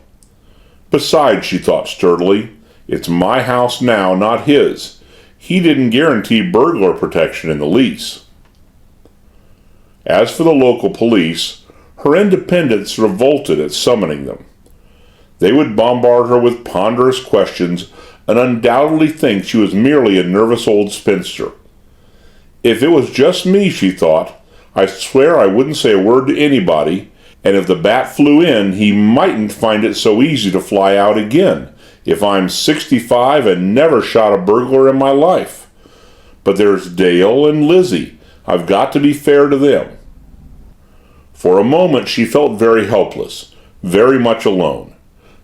Besides, she thought sturdily, it's my house now, not his. He didn't guarantee burglar protection in the lease. As for the local police, her independence revolted at summoning them. They would bombard her with ponderous questions and undoubtedly think she was merely a nervous old spinster. If it was just me, she thought, I swear I wouldn't say a word to anybody, and if the bat flew in, he mightn't find it so easy to fly out again, if I'm 65 and never shot a burglar in my life. But there's Dale and Lizzie. I've got to be fair to them. For a moment she felt very helpless, very much alone.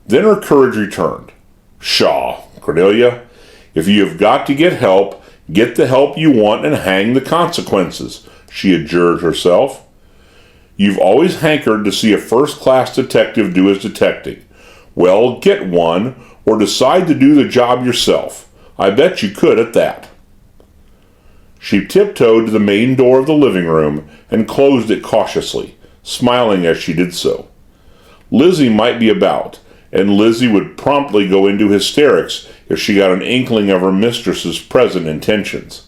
Then her courage returned. Pshaw, Cornelia. If you have got to get help, get the help you want and hang the consequences, she adjured herself. You've always hankered to see a first-class detective do his detecting. Well, get one, or decide to do the job yourself. I bet you could at that. She tiptoed to the main door of the living room and closed it cautiously, smiling as she did so. Lizzie might be about, and Lizzie would promptly go into hysterics if she got an inkling of her mistress's present intentions.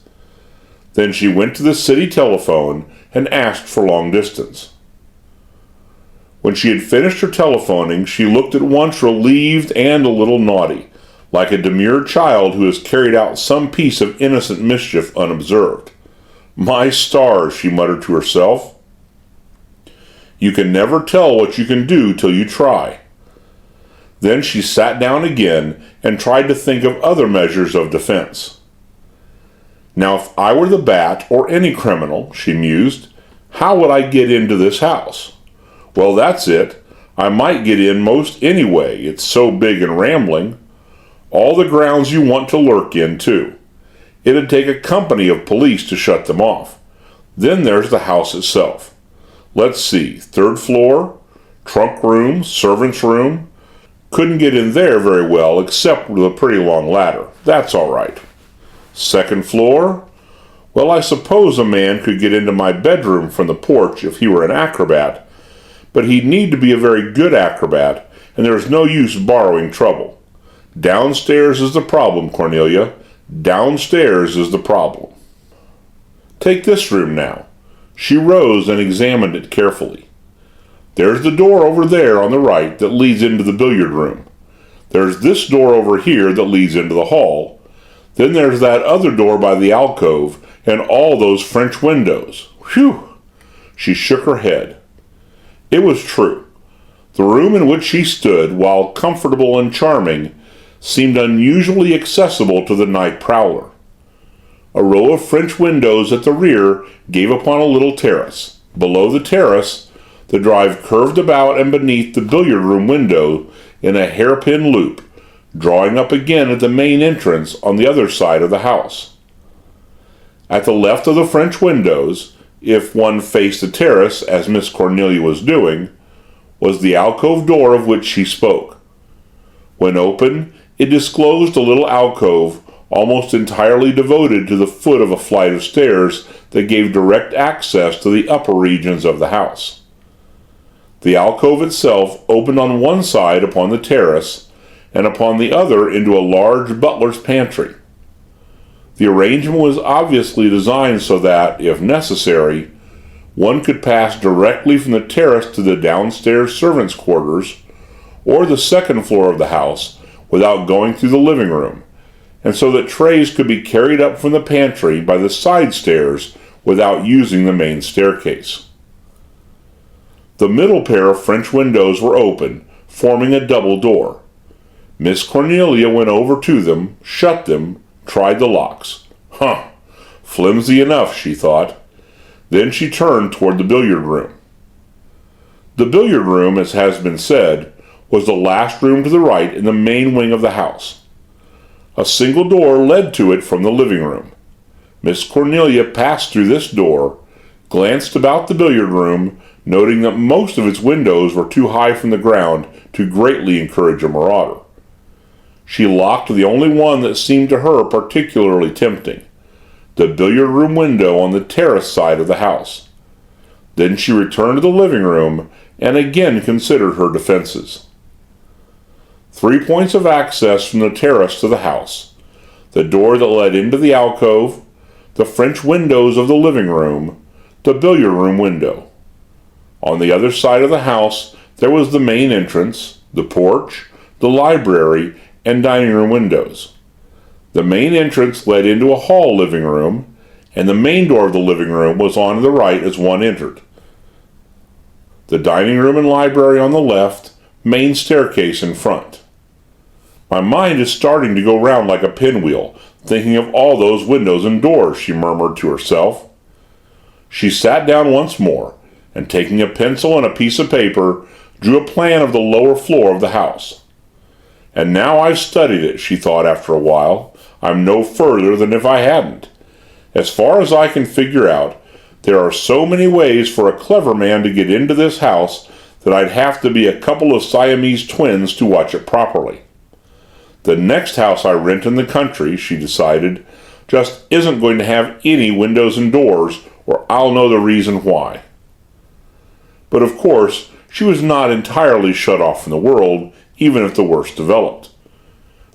Then she went to the city telephone and asked for long distance. When she had finished her telephoning, she looked at once relieved and a little naughty, like a demure child who has carried out some piece of innocent mischief unobserved. My stars, she muttered to herself. You can never tell what you can do till you try. Then she sat down again and tried to think of other measures of defense. Now, if I were the bat, or any criminal, she mused, how would I get into this house? Well, that's it. I might get in most anyway. It's so big and rambling. All the grounds you want to lurk in, too. It'd take a company of police to shut them off. Then there's the house itself. Let's see, 3rd floor, trunk room, servant's room. Couldn't get in there very well except with a pretty long ladder. That's all right. 2nd floor? Well, I suppose a man could get into my bedroom from the porch if he were an acrobat, but he'd need to be a very good acrobat, and there's no use borrowing trouble. Downstairs is the problem, Cornelia. Downstairs is the problem. Take this room now. She rose and examined it carefully. There's the door over there on the right that leads into the billiard room. There's this door over here that leads into the hall. Then there's that other door by the alcove, and all those French windows. Whew! She shook her head. It was true. The room in which she stood, while comfortable and charming, seemed unusually accessible to the night prowler. A row of French windows at the rear gave upon a little terrace. Below the terrace, the drive curved about and beneath the billiard room window in a hairpin loop, drawing up again at the main entrance on the other side of the house. At the left of the French windows, if one faced the terrace, as Miss Cornelia was doing, was the alcove door of which she spoke. When open, it disclosed a little alcove almost entirely devoted to the foot of a flight of stairs that gave direct access to the upper regions of the house. The alcove itself opened on one side upon the terrace, and upon the other into a large butler's pantry. The arrangement was obviously designed so that, if necessary, one could pass directly from the terrace to the downstairs servants' quarters, or the second floor of the house, without going through the living room, and so that trays could be carried up from the pantry by the side stairs without using the main staircase. The middle pair of French windows were open, forming a double door. Miss Cornelia went over to them, shut them, tried the locks. Flimsy enough, she thought. Then she turned toward the billiard room. The billiard room, as has been said, was the last room to the right in the main wing of the house. A single door led to it from the living room. Miss Cornelia passed through this door, glanced about the billiard room, noting that most of its windows were too high from the ground to greatly encourage a marauder. She locked the only one that seemed to her particularly tempting, the billiard room window on the terrace side of the house. Then she returned to the living room and again considered her defenses. 3 points of access from the terrace to the house: the door that led into the alcove, the French windows of the living room, the billiard room window. On the other side of the house there was the main entrance, the porch, the library, and dining room windows. The main entrance led into a hall living room, and the main door of the living room was on the right as one entered. The dining room and library on the left, main staircase in front. My mind is starting to go round like a pinwheel, thinking of all those windows and doors, she murmured to herself. She sat down once more, and taking a pencil and a piece of paper, drew a plan of the lower floor of the house. And now I've studied it, she thought after a while, I'm no further than if I hadn't. As far as I can figure out, there are so many ways for a clever man to get into this house that I'd have to be a couple of Siamese twins to watch it properly. The next house I rent in the country, she decided, just isn't going to have any windows and doors, or I'll know the reason why. But of course, she was not entirely shut off from the world, even if the worst developed.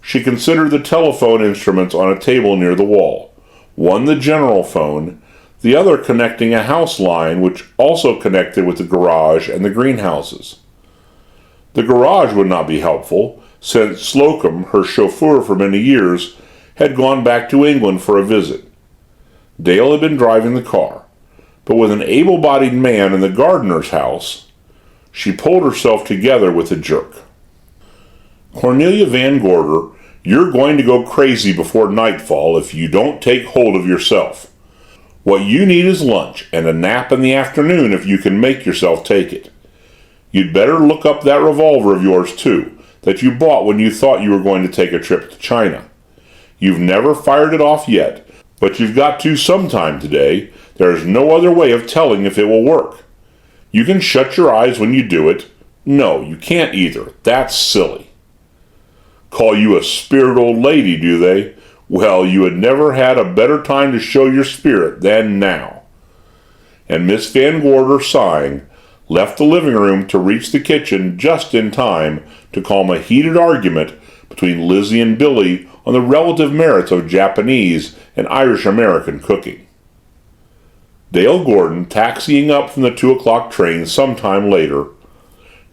She considered the telephone instruments on a table near the wall, one the general phone, the other connecting a house line which also connected with the garage and the greenhouses. The garage would not be helpful, since Slocum, her chauffeur for many years, had gone back to England for a visit. Dale had been driving the car, but with an able-bodied man in the gardener's house, she pulled herself together with a jerk. Cornelia Van Gorder, you're going to go crazy before nightfall if you don't take hold of yourself. What you need is lunch, and a nap in the afternoon if you can make yourself take it. You'd better look up that revolver of yours, too, that you bought when you thought you were going to take a trip to China. You've never fired it off yet, but you've got to sometime today. There's no other way of telling if it will work. You can shut your eyes when you do it. No, you can't either. That's silly. Call you a spirited old lady, do they? Well, you had never had a better time to show your spirit than now. And Miss Van Gorder, sighing, left the living room to reach the kitchen just in time to calm a heated argument between Lizzie and Billy on the relative merits of Japanese and Irish-American cooking. Dale Gordon, taxiing up from the 2 o'clock train some time later,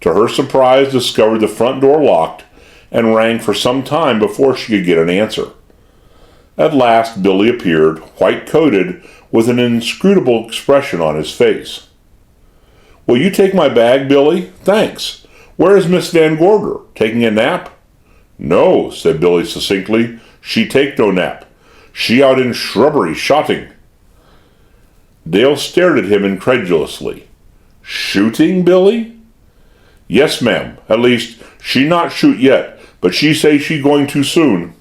to her surprise discovered the front door locked and rang for some time before she could get an answer. At last Billy appeared, white-coated, with an inscrutable expression on his face. "Will you take my bag, Billy? Thanks. Where is Miss Van Gorder? Taking a nap?" "No," said Billy succinctly. "She take no nap. She out in shrubbery shotting." Dale stared at him incredulously. "Shooting, Billy?" "Yes, ma'am. At least, she not shoot yet, but she say she going to soon."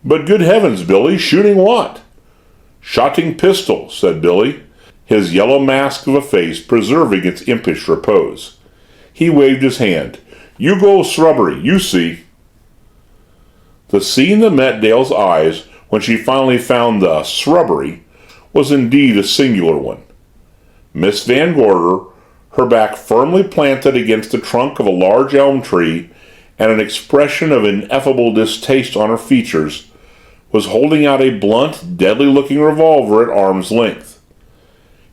"But good heavens, Billy, shooting what?" "Shotting pistol," said Billy, his yellow mask of a face preserving its impish repose. He waved his hand. "You go shrubbery, you see." The scene that met Dale's eyes when she finally found the shrubbery was indeed a singular one. Miss Van Gorder, her back firmly planted against the trunk of a large elm tree and an expression of ineffable distaste on her features, was holding out a blunt, deadly-looking revolver at arm's length.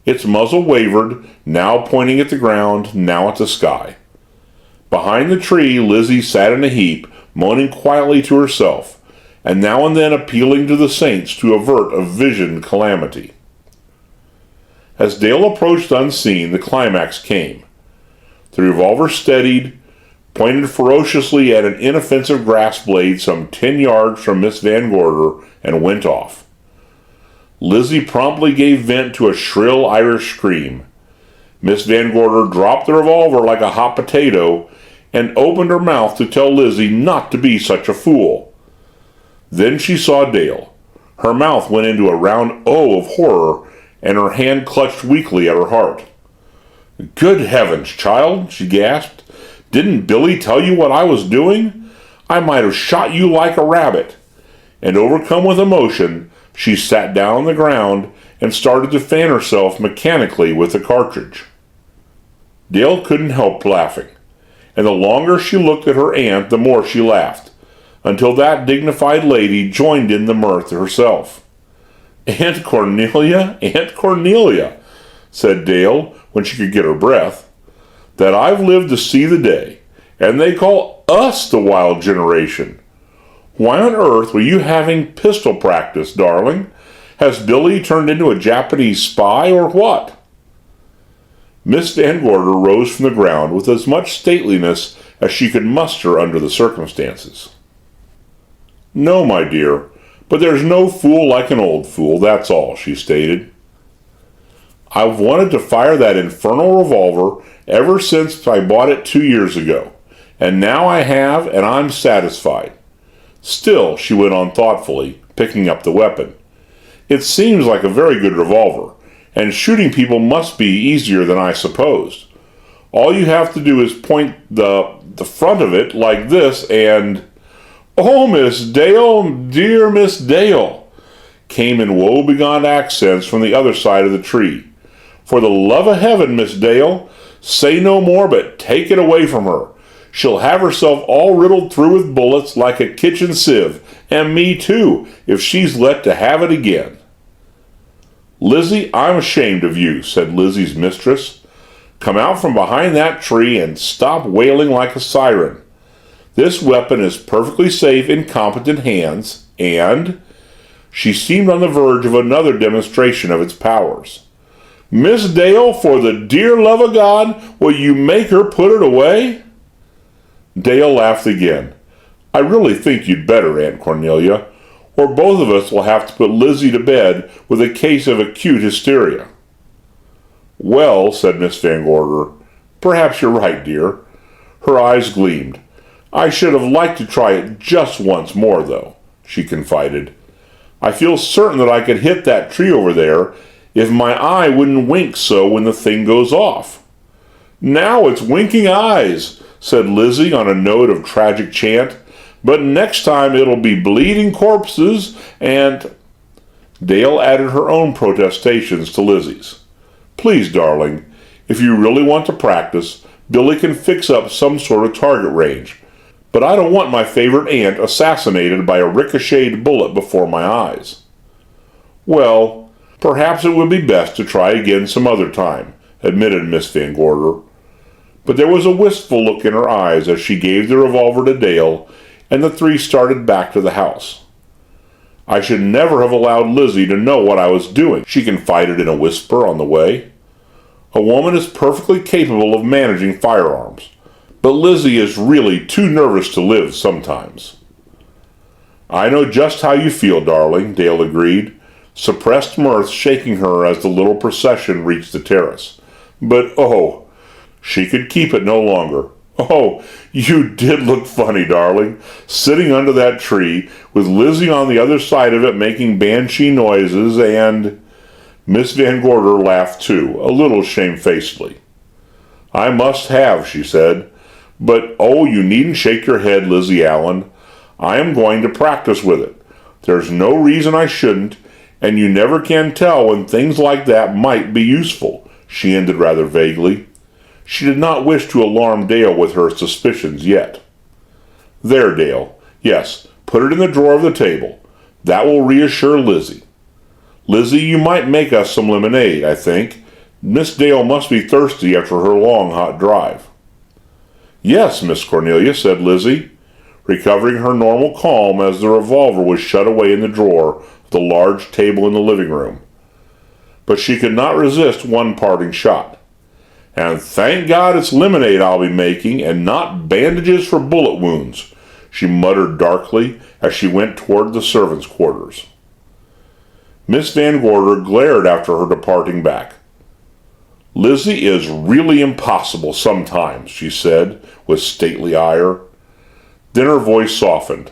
Its muzzle wavered, now pointing at the ground, now at the sky. Behind the tree, Lizzie sat in a heap, moaning quietly to herself, and now and then appealing to the saints to avert a visioned calamity. As Dale approached unseen, the climax came. The revolver steadied, pointed ferociously at an inoffensive grass blade some 10 yards from Miss Van Gorder, and went off. Lizzie promptly gave vent to a shrill Irish scream. Miss Van Gorder dropped the revolver like a hot potato and opened her mouth to tell Lizzie not to be such a fool. Then she saw Dale. Her mouth went into a round O of horror, and her hand clutched weakly at her heart. "Good heavens, child," she gasped. "Didn't Billy tell you what I was doing? I might have shot you like a rabbit." And overcome with emotion, she sat down on the ground and started to fan herself mechanically with the cartridge. Dale couldn't help laughing, and the longer she looked at her aunt, the more she laughed, until that dignified lady joined in the mirth herself. "Aunt Cornelia, Aunt Cornelia," said Dale, when she could get her breath, "that I've lived to see the day, and they call us the wild generation. Why on earth were you having pistol practice, darling? Has Billy turned into a Japanese spy, or what?" Miss Van Gorder rose from the ground with as much stateliness as she could muster under the circumstances. "No, my dear, but there's no fool like an old fool, that's all," she stated. "I've wanted to fire that infernal revolver ever since I bought it 2 years ago, and now I have, and I'm satisfied. Still," she went on thoughtfully, picking up the weapon, "it seems like a very good revolver, and shooting people must be easier than I supposed. All you have to do is point the front of it like this and—" "Oh, Miss Dale, dear Miss Dale," came in woe-begone accents from the other side of the tree. "For the love of heaven, Miss Dale, say no more, but take it away from her. She'll have herself all riddled through with bullets like a kitchen sieve, and me too, if she's let to have it again." "Lizzie, I'm ashamed of you," said Lizzie's mistress. "Come out from behind that tree and stop wailing like a siren. This weapon is perfectly safe in competent hands, and—" She seemed on the verge of another demonstration of its powers. "Miss Dale, for the dear love of God, will you make her put it away?" Dale laughed again. "I really think you'd better, Aunt Cornelia, or both of us will have to put Lizzie to bed with a case of acute hysteria." "Well," said Miss Van Gorder, "perhaps you're right, dear." Her eyes gleamed. "I should have liked to try it just once more, though," she confided. "I feel certain that I could hit that tree over there if my eye wouldn't wink so when the thing goes off." "Now it's winking eyes," said Lizzie on a note of tragic chant, "but next time it'll be bleeding corpses and—" Dale added her own protestations to Lizzie's. "Please, darling, if you really want to practice, Billy can fix up some sort of target range, but I don't want my favorite aunt assassinated by a ricocheted bullet before my eyes." "Well, perhaps it would be best to try again some other time," admitted Miss Van Gorder. But there was a wistful look in her eyes as she gave the revolver to Dale, and the three started back to the house. "I should never have allowed Lizzie to know what I was doing," she confided in a whisper on the way. "A woman is perfectly capable of managing firearms, but Lizzie is really too nervous to live sometimes." I know just how you feel, darling, Dale agreed, suppressed mirth shaking her as the little procession reached the terrace. But oh, she could keep it no longer. Oh, you did look funny, darling, sitting under that tree, with Lizzie on the other side of it making banshee noises, and... Miss Van Gorder laughed too, a little shamefacedly. I must have, she said. But, oh, you needn't shake your head, Lizzie Allen. I am going to practice with it. There's no reason I shouldn't, and you never can tell when things like that might be useful, she ended rather vaguely. She did not wish to alarm Dale with her suspicions yet. There, Dale. Yes, put it in the drawer of the table. That will reassure Lizzie. Lizzie, you might make us some lemonade, I think. Miss Dale must be thirsty after her long, hot drive. Yes, Miss Cornelia, said Lizzie, recovering her normal calm as the revolver was shut away in the drawer of the large table in the living room. But she could not resist one parting shot. And thank God it's lemonade I'll be making, and not bandages for bullet wounds, she muttered darkly as she went toward the servants' quarters. Miss Van Gorder glared after her departing back. Lizzie is really impossible sometimes, she said with stately ire. Then her voice softened.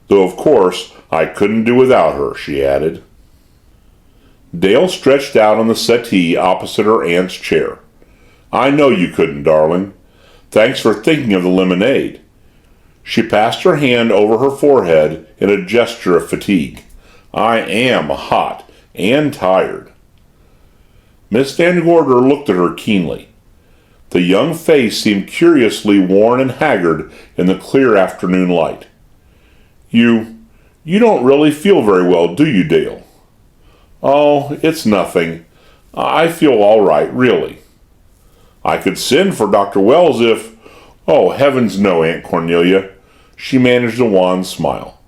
Though, of course, I couldn't do without her, she added. Dale stretched out on the settee opposite her aunt's chair. I know you couldn't, darling. Thanks for thinking of the lemonade. She passed her hand over her forehead in a gesture of fatigue. I am hot and tired. Miss Van Gorder looked at her keenly. The young face seemed curiously worn and haggard in the clear afternoon light. You don't really feel very well, do you, Dale? Oh, it's nothing. I feel all right, really. I could send for Dr. Wells if... Oh, heavens no, Aunt Cornelia. She managed a wan smile.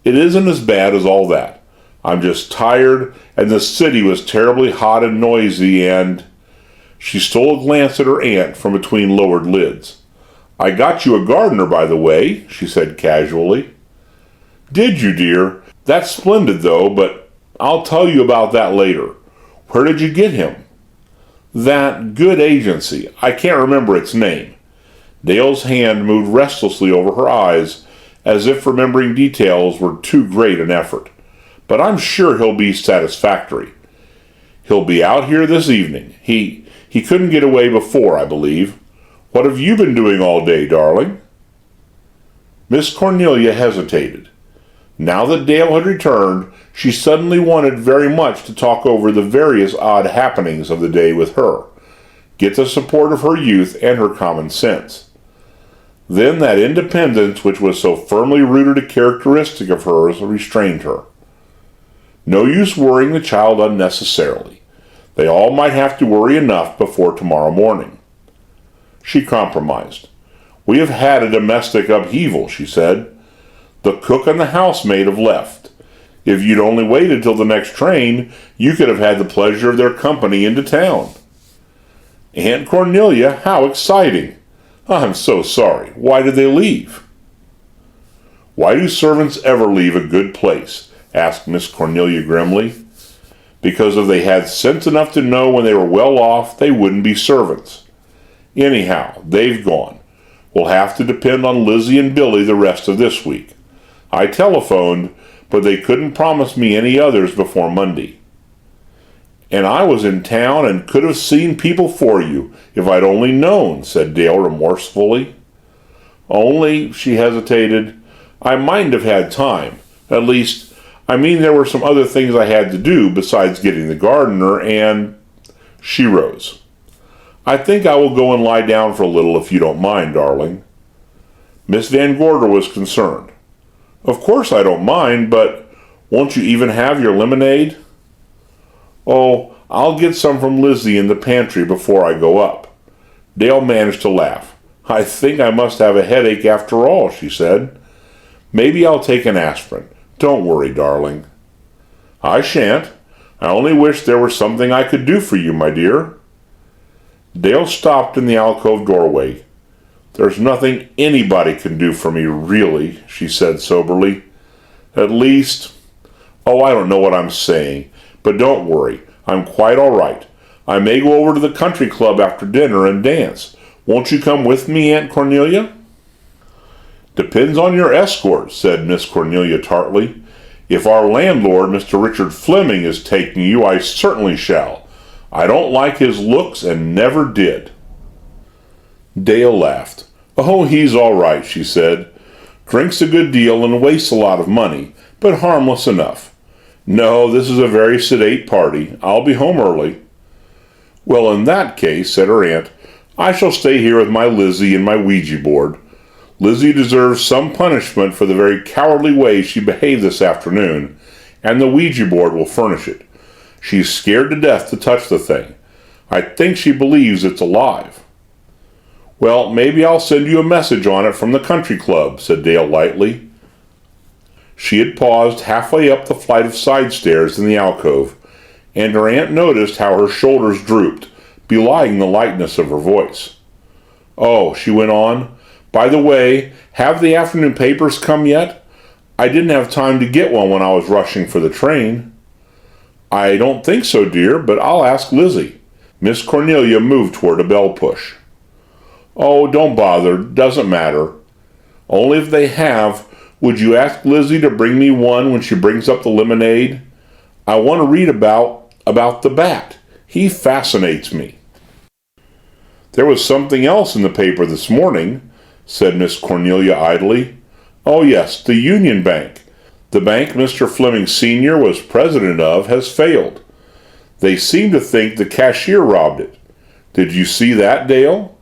It isn't as bad as all that. I'm just tired, and the city was terribly hot and noisy, and... She stole a glance at her aunt from between lowered lids. I got you a gardener, by the way, she said casually. Did you, dear? That's splendid, though, but I'll tell you about that later. Where did you get him? That good agency. I can't remember its name. Dale's hand moved restlessly over her eyes, as if remembering details were too great an effort. But I'm sure he'll be satisfactory. He'll be out here this evening. He couldn't get away before, I believe. What have you been doing all day, darling? Miss Cornelia hesitated. Now that Dale had returned, she suddenly wanted very much to talk over the various odd happenings of the day with her, get the support of her youth and her common sense. Then that independence which was so firmly rooted a characteristic of hers restrained her. No use worrying the child unnecessarily. They all might have to worry enough before tomorrow morning. She compromised. We have had a domestic upheaval, she said. The cook and the housemaid have left. If you'd only waited till the next train, you could have had the pleasure of their company into town. Aunt Cornelia, how exciting! I'm so sorry. Why did they leave? Why do servants ever leave a good place? Asked Miss Cornelia grimly. Because if they had sense enough to know when they were well off, they wouldn't be servants. Anyhow, they've gone. We'll have to depend on Lizzie and Billy the rest of this week. I telephoned, but they couldn't promise me any others before Monday. And I was in town and could have seen people for you, if I'd only known, said Dale remorsefully. Only, she hesitated, I mightn't have had time. At least, I mean there were some other things I had to do besides getting the gardener, and... She rose. I think I will go and lie down for a little if you don't mind, darling. Miss Van Gorder was concerned. Of course I don't mind, but won't you even have your lemonade? Oh, I'll get some from Lizzie in the pantry before I go up. Dale managed to laugh. I think I must have a headache after all, she said. Maybe I'll take an aspirin. Don't worry, darling. I shan't. I only wish there were something I could do for you, my dear. Dale stopped in the alcove doorway. There's nothing anybody can do for me, really, she said soberly. At least, oh, I don't know what I'm saying, but don't worry, I'm quite all right. I may go over to the country club after dinner and dance. Won't you come with me, Aunt Cornelia? Depends on your escort, said Miss Cornelia tartly. If our landlord, Mr. Richard Fleming, is taking you, I certainly shall. I don't like his looks and never did. Dale laughed. Oh, he's all right, she said. Drinks a good deal and wastes a lot of money, but harmless enough. No, this is a very sedate party. I'll be home early. Well, in that case, said her aunt, I shall stay here with my Lizzie and my Ouija board. Lizzie deserves some punishment for the very cowardly way she behaved this afternoon, and the Ouija board will furnish it. She's scared to death to touch the thing. I think she believes it's alive. Well, maybe I'll send you a message on it from the country club, said Dale lightly. She had paused halfway up the flight of side stairs in the alcove, and her aunt noticed how her shoulders drooped, belying the lightness of her voice. Oh, she went on, by the way, have the afternoon papers come yet? I didn't have time to get one when I was rushing for the train. I don't think so, dear, but I'll ask Lizzie. Miss Cornelia moved toward a bell push. Oh, don't bother, doesn't matter. Only if they have, would you ask Lizzie to bring me one when she brings up the lemonade? I want to read about the bat. He fascinates me. There was something else in the paper this morning, said Miss Cornelia idly. Oh yes, the Union Bank. The bank Mr. Fleming Sr. was president of has failed. They seem to think the cashier robbed it. Did you see that, Dale?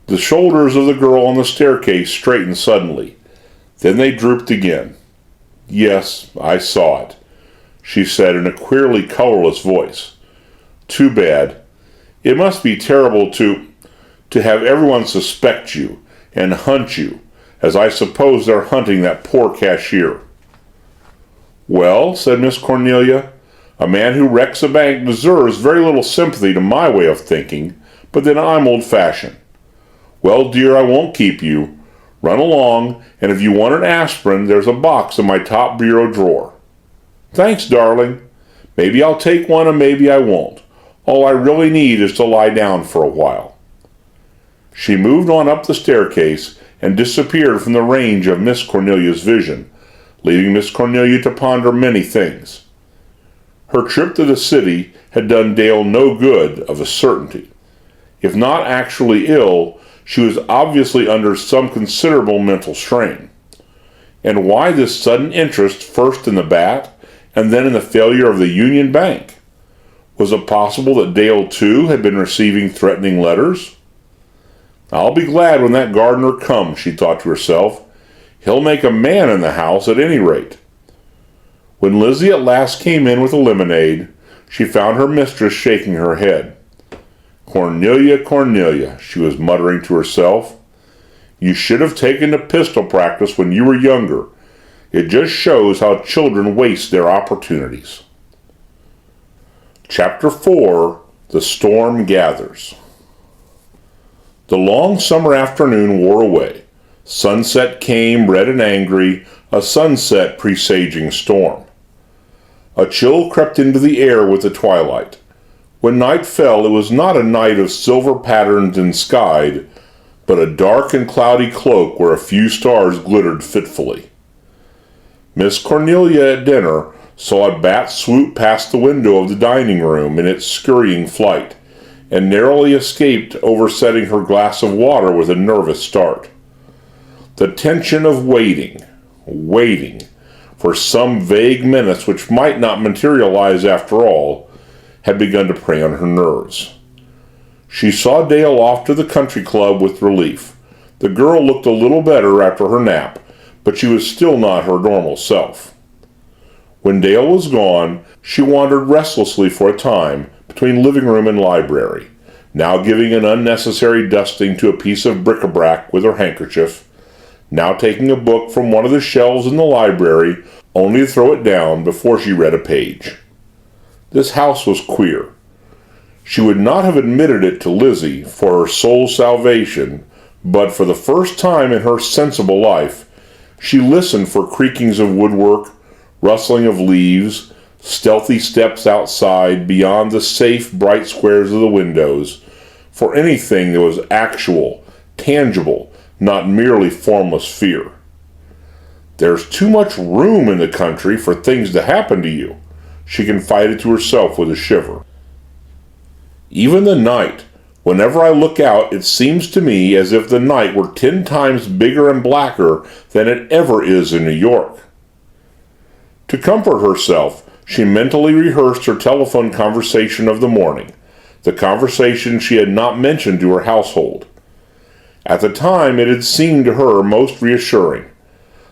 The shoulders of the girl on the staircase straightened suddenly. Then they drooped again. Yes, I saw it, she said in a queerly colorless voice. Too bad. It must be terrible to have everyone suspect you and hunt you, as I suppose they're hunting that poor cashier. Well, said Miss Cornelia, a man who wrecks a bank deserves very little sympathy to my way of thinking, but then I'm old-fashioned. Well, dear, I won't keep you. Run along, and if you want an aspirin, there's a box in my top bureau drawer. Thanks, darling. Maybe I'll take one and maybe I won't. All I really need is to lie down for a while. She moved on up the staircase and disappeared from the range of Miss Cornelia's vision, leaving Miss Cornelia to ponder many things. Her trip to the city had done Dale no good, of a certainty. If not actually ill, she was obviously under some considerable mental strain. And why this sudden interest, first in the bat, and then in the failure of the Union Bank? Was it possible that Dale, too, had been receiving threatening letters? I'll be glad when that gardener comes, she thought to herself. He'll make a man in the house at any rate. When Lizzie at last came in with the lemonade, she found her mistress shaking her head. Cornelia, Cornelia, she was muttering to herself. You should have taken to pistol practice when you were younger. It just shows how children waste their opportunities. Chapter 4. The Storm Gathers. The long summer afternoon wore away. Sunset came, red and angry, a sunset presaging storm. A chill crept into the air with the twilight. When night fell, it was not a night of silver patterned and skied, but a dark and cloudy cloak where a few stars glittered fitfully. Miss Cornelia at dinner saw a bat swoop past the window of the dining room in its scurrying flight, and narrowly escaped oversetting her glass of water with a nervous start. The tension of waiting for some vague menace which might not materialize after all, had begun to prey on her nerves. She saw Dale off to the country club with relief. The girl looked a little better after her nap, but she was still not her normal self. When Dale was gone, she wandered restlessly for a time between living room and library, now giving an unnecessary dusting to a piece of bric-a-brac with her handkerchief, now taking a book from one of the shelves in the library, only to throw it down before she read a page. This house was queer. She would not have admitted it to Lizzie for her soul's salvation, but for the first time in her sensible life, She listened for creakings of woodwork, rustling of leaves, stealthy steps outside beyond the safe, bright squares of the windows, for anything that was actual, tangible, not merely formless fear. "There's too much room in the country for things to happen to you," she confided to herself with a shiver. "Even the night, whenever I look out, it seems to me as if the night were 10 times bigger and blacker than it ever is in New York." To comfort herself, she mentally rehearsed her telephone conversation of the morning, the conversation she had not mentioned to her household. At the time, it had seemed to her most reassuring.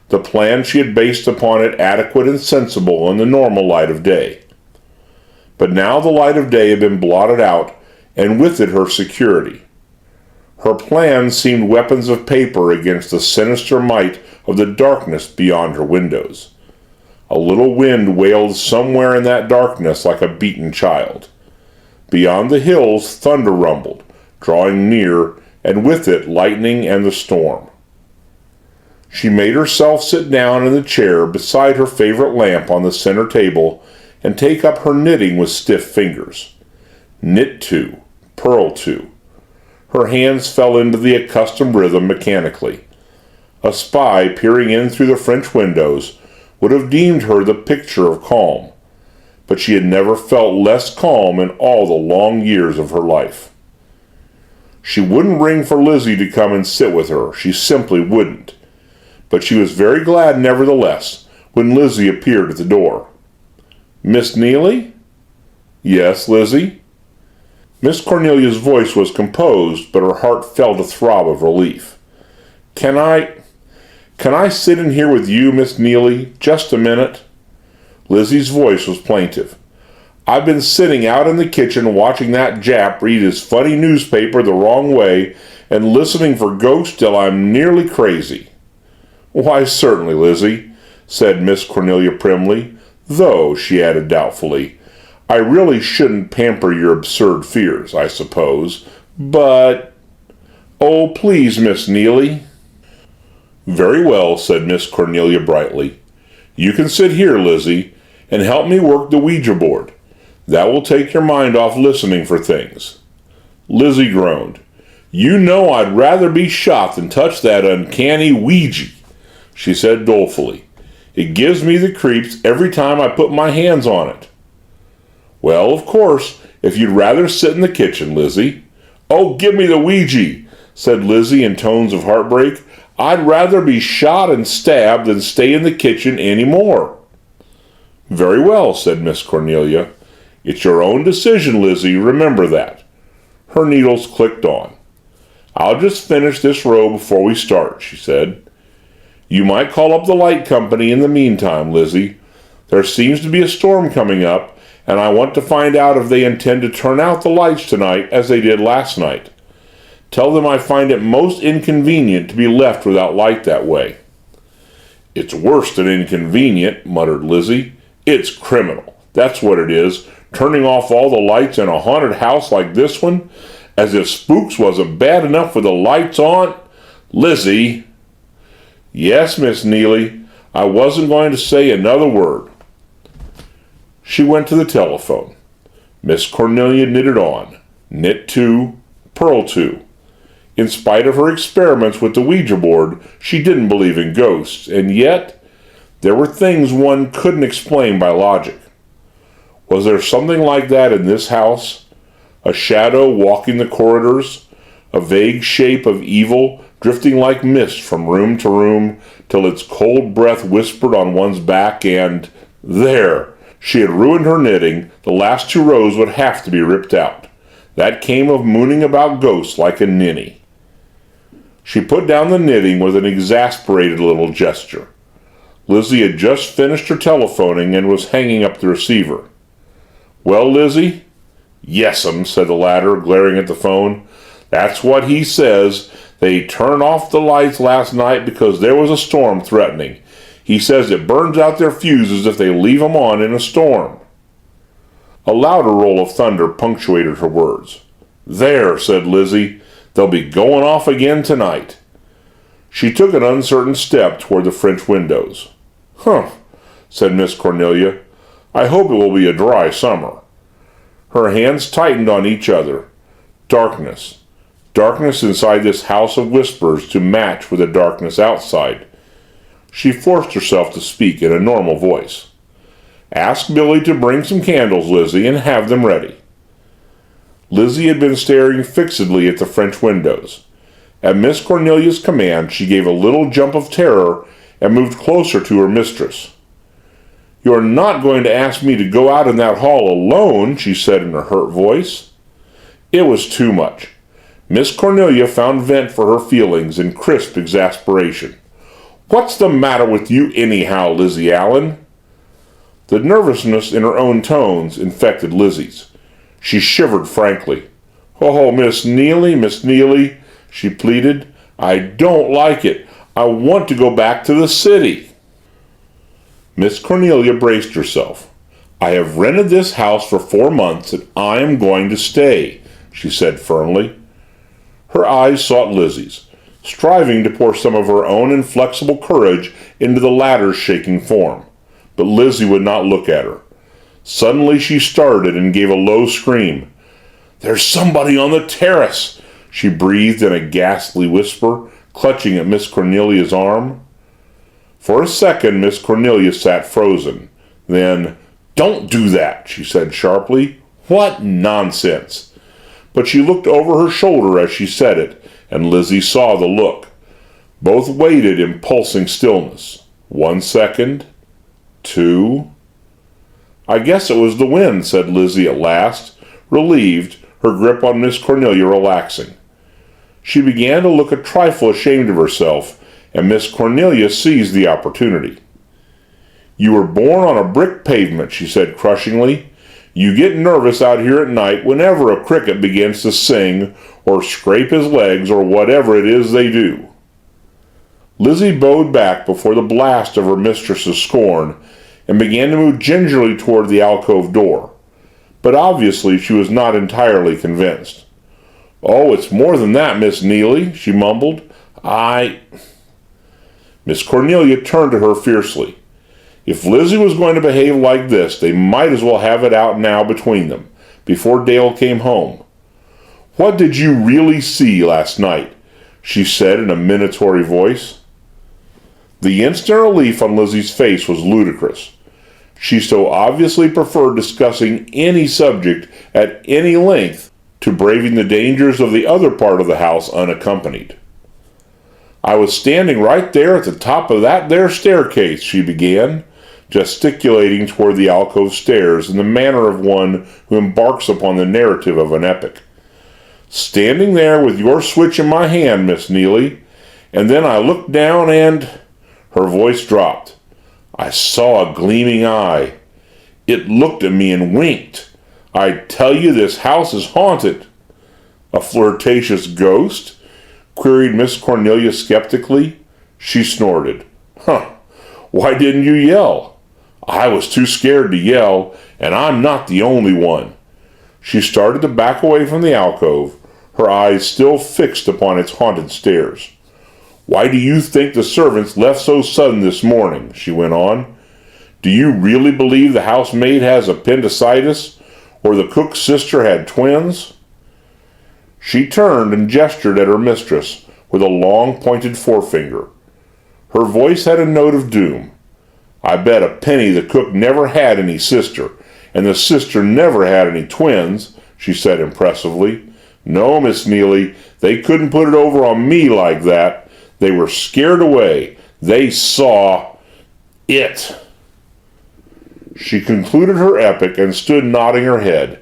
The plan she had based upon it adequate and sensible in the normal light of day. But now the light of day had been blotted out, and with it her security. Her plans seemed weapons of paper against the sinister might of the darkness beyond her windows. A little wind wailed somewhere in that darkness like a beaten child. Beyond the hills, thunder rumbled, drawing near, and with it lightning and the storm. She made herself sit down in the chair beside her favorite lamp on the center table and take up her knitting with stiff fingers. Knit 2, purl 2. Her hands fell into the accustomed rhythm mechanically. A spy peering in through the French windows would have deemed her the picture of calm, but she had never felt less calm in all the long years of her life. She wouldn't ring for Lizzie to come and sit with her, she simply wouldn't, but she was very glad nevertheless when Lizzie appeared at the door. "Miss Neely?" "Yes, Lizzie?" Miss Cornelia's voice was composed, but her heart felt a throb of relief. Can I sit in here with you, Miss Neely, just a minute?" Lizzie's voice was plaintive. "I've been sitting out in the kitchen watching that Jap read his funny newspaper the wrong way and listening for ghosts till I'm nearly crazy." "Why, certainly, Lizzie," said Miss Cornelia primly, "though," she added doubtfully, "I really shouldn't pamper your absurd fears, I suppose, but—" "Oh, please, Miss Neely." "Very well," said Miss Cornelia brightly. "You can sit here, Lizzie, and help me work the Ouija board. That will take your mind off listening for things." Lizzie groaned. "You know I'd rather be shot than touch that uncanny Ouija," she said dolefully. "It gives me the creeps every time I put my hands on it." "Well, of course, if you'd rather sit in the kitchen, Lizzie—" "Oh, give me the Ouija," said Lizzie in tones of heartbreak. "I'd rather be shot and stabbed than stay in the kitchen any more." "Very well," said Miss Cornelia. "It's your own decision, Lizzie, remember that." Her needles clicked on. "I'll just finish this row before we start," she said. "You might call up the light company in the meantime, Lizzie. There seems to be a storm coming up, and I want to find out if they intend to turn out the lights tonight as they did last night. Tell them I find it most inconvenient to be left without light that way." "It's worse than inconvenient," muttered Lizzie. "It's criminal, that's what it is, turning off all the lights in a haunted house like this one, as if spooks wasn't bad enough with the lights on. Lizzie!" "Yes, Miss Neely, I wasn't going to say another word." She went to the telephone. Miss Cornelia knitted on. Knit 2, purl 2. In spite of her experiments with the Ouija board, she didn't believe in ghosts, and yet there were things one couldn't explain by logic. Was there something like that in this house? A shadow walking the corridors? A vague shape of evil drifting like mist from room to room till its cold breath whispered on one's back and— There! She had ruined her knitting. The last 2 rows would have to be ripped out. That came of mooning about ghosts like a ninny. She put down the knitting with an exasperated little gesture. Lizzie had just finished her telephoning and was hanging up the receiver. "Well, Lizzie?" "Yes'm," said the latter, glaring at the phone. "That's what he says. They turned off the lights last night because there was a storm threatening. He says it burns out their fuses if they leave 'em on in a storm." A louder roll of thunder punctuated her words. "There," said Lizzie. "They'll be going off again tonight." She took an uncertain step toward the French windows. "Humph," said Miss Cornelia. "I hope it will be a dry summer." Her hands tightened on each other. Darkness. Darkness inside this house of whispers to match with the darkness outside. She forced herself to speak in a normal voice. "Ask Billy to bring some candles, Lizzie, and have them ready." Lizzie had been staring fixedly at the French windows. At Miss Cornelia's command, she gave a little jump of terror and moved closer to her mistress. "You are not going to ask me to go out in that hall alone," she said in a hurt voice. It was too much. Miss Cornelia found vent for her feelings in crisp exasperation. "What's the matter with you anyhow, Lizzie Allen?" The nervousness in her own tones infected Lizzie's. She shivered frankly. "Oh, Miss Neely," she pleaded. "I don't like it. I want to go back to the city." Miss Cornelia braced herself. "I have rented this house for 4 months and I am going to stay," she said firmly. Her eyes sought Lizzie's, striving to pour some of her own inflexible courage into the latter's shaking form. But Lizzie would not look at her. Suddenly she started and gave a low scream. "There's somebody on the terrace," she breathed in a ghastly whisper, clutching at Miss Cornelia's arm. For a second, Miss Cornelia sat frozen. Then, "Don't do that," she said sharply. "What nonsense!" But she looked over her shoulder as she said it, and Lizzie saw the look. Both waited in pulsing stillness. 1 second. 2. "I guess it was the wind," said Lizzie at last, relieved, her grip on Miss Cornelia relaxing. She began to look a trifle ashamed of herself, and Miss Cornelia seized the opportunity. "You were born on a brick pavement," she said crushingly. "You get nervous out here at night whenever a cricket begins to sing or scrape his legs or whatever it is they do." Lizzie bowed back before the blast of her mistress's scorn and began to move gingerly toward the alcove door. But obviously she was not entirely convinced. "Oh, it's more than that, Miss Neely," she mumbled. Miss Cornelia turned to her fiercely. If Lizzie was going to behave like this, they might as well have it out now between them, before Dale came home. "What did you really see last night?" she said in a minatory voice. The instant relief on Lizzie's face was ludicrous. She so obviously preferred discussing any subject at any length to braving the dangers of the other part of the house unaccompanied. "I was standing right there at the top of that there staircase," she began, gesticulating toward the alcove stairs in the manner of one who embarks upon the narrative of an epic. "Standing there with your switch in my hand, Miss Neely, and then I looked down and—" Her voice dropped. "I saw a gleaming eye. It looked at me and winked. I tell you, this house is haunted." "A flirtatious ghost?" queried Miss Cornelia skeptically. She snorted. "Huh. Why didn't you yell?" "I was too scared to yell, and I'm not the only one." She started to back away from the alcove, her eyes still fixed upon its haunted stairs. "Why do you think the servants left so sudden this morning?" she went on. "Do you really believe the housemaid has appendicitis, or the cook's sister had twins?" She turned and gestured at her mistress with a long pointed forefinger. Her voice had a note of doom. "I bet a penny the cook never had any sister, and the sister never had any twins," she said impressively. "No, Miss Neely, they couldn't put it over on me like that. They were scared away. They saw it." She concluded her epic and stood nodding her head,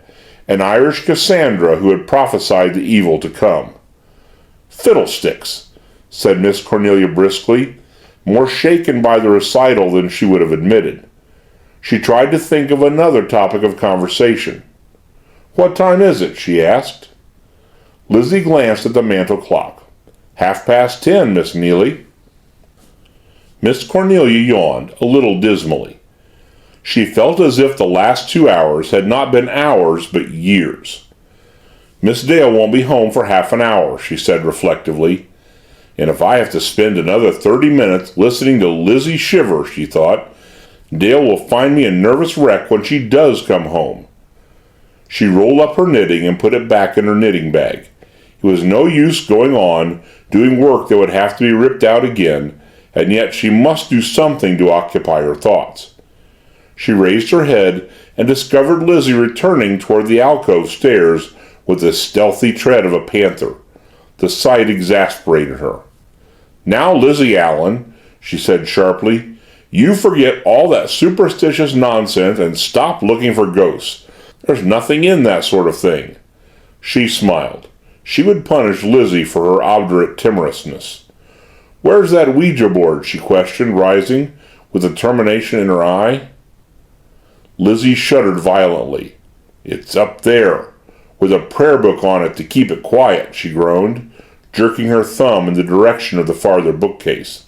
an Irish Cassandra who had prophesied the evil to come. "Fiddlesticks," said Miss Cornelia briskly, more shaken by the recital than she would have admitted. She tried to think of another topic of conversation. "What time is it?" she asked. Lizzie glanced at the mantel clock. 10:30, Miss Neely." Miss Cornelia yawned, a little dismally. She felt as if the last 2 hours had not been hours, but years. "Miss Dale won't be home for half an hour," she said reflectively, And if I have to spend another 30 minutes listening to Lizzie shiver, she thought, Dale will find me a nervous wreck when she does come home. She rolled up her knitting and put it back in her knitting bag. It was no use going on, doing work that would have to be ripped out again, and yet she must do something to occupy her thoughts. She raised her head and discovered Lizzie returning toward the alcove stairs with the stealthy tread of a panther. The sight exasperated her. "Now, Lizzie Allen," she said sharply, "you forget all that superstitious nonsense and stop looking for ghosts. There's nothing in that sort of thing." She smiled. She would punish Lizzie for her obdurate timorousness. "Where's that Ouija board?" she questioned, rising, with determination in her eye. Lizzie shuddered violently. "It's up there, with a prayer book on it to keep it quiet," she groaned, jerking her thumb in the direction of the farther bookcase.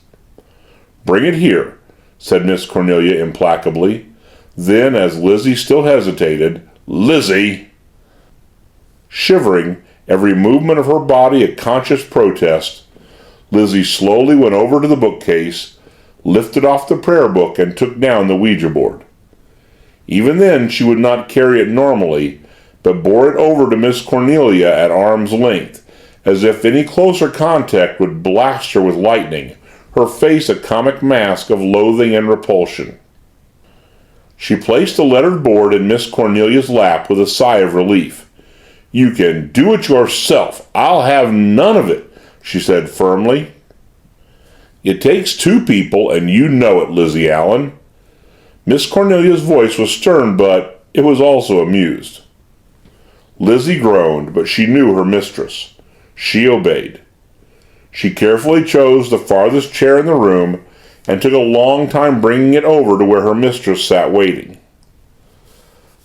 "Bring it here," said Miss Cornelia implacably. Then, as Lizzie still hesitated, "Lizzie!" Shivering, every movement of her body a conscious protest, Lizzie slowly went over to the bookcase, lifted off the prayer book, and took down the Ouija board. Even then she would not carry it normally, but bore it over to Miss Cornelia at arm's length, as if any closer contact would blast her with lightning, her face a comic mask of loathing and repulsion. She placed the lettered board in Miss Cornelia's lap with a sigh of relief. "You can do it yourself. I'll have none of it," she said firmly. "It takes two people, and you know it, Lizzie Allen." Miss Cornelia's voice was stern, but it was also amused. Lizzie groaned, but she knew her mistress. She obeyed. She carefully chose the farthest chair in the room and took a long time bringing it over to where her mistress sat waiting.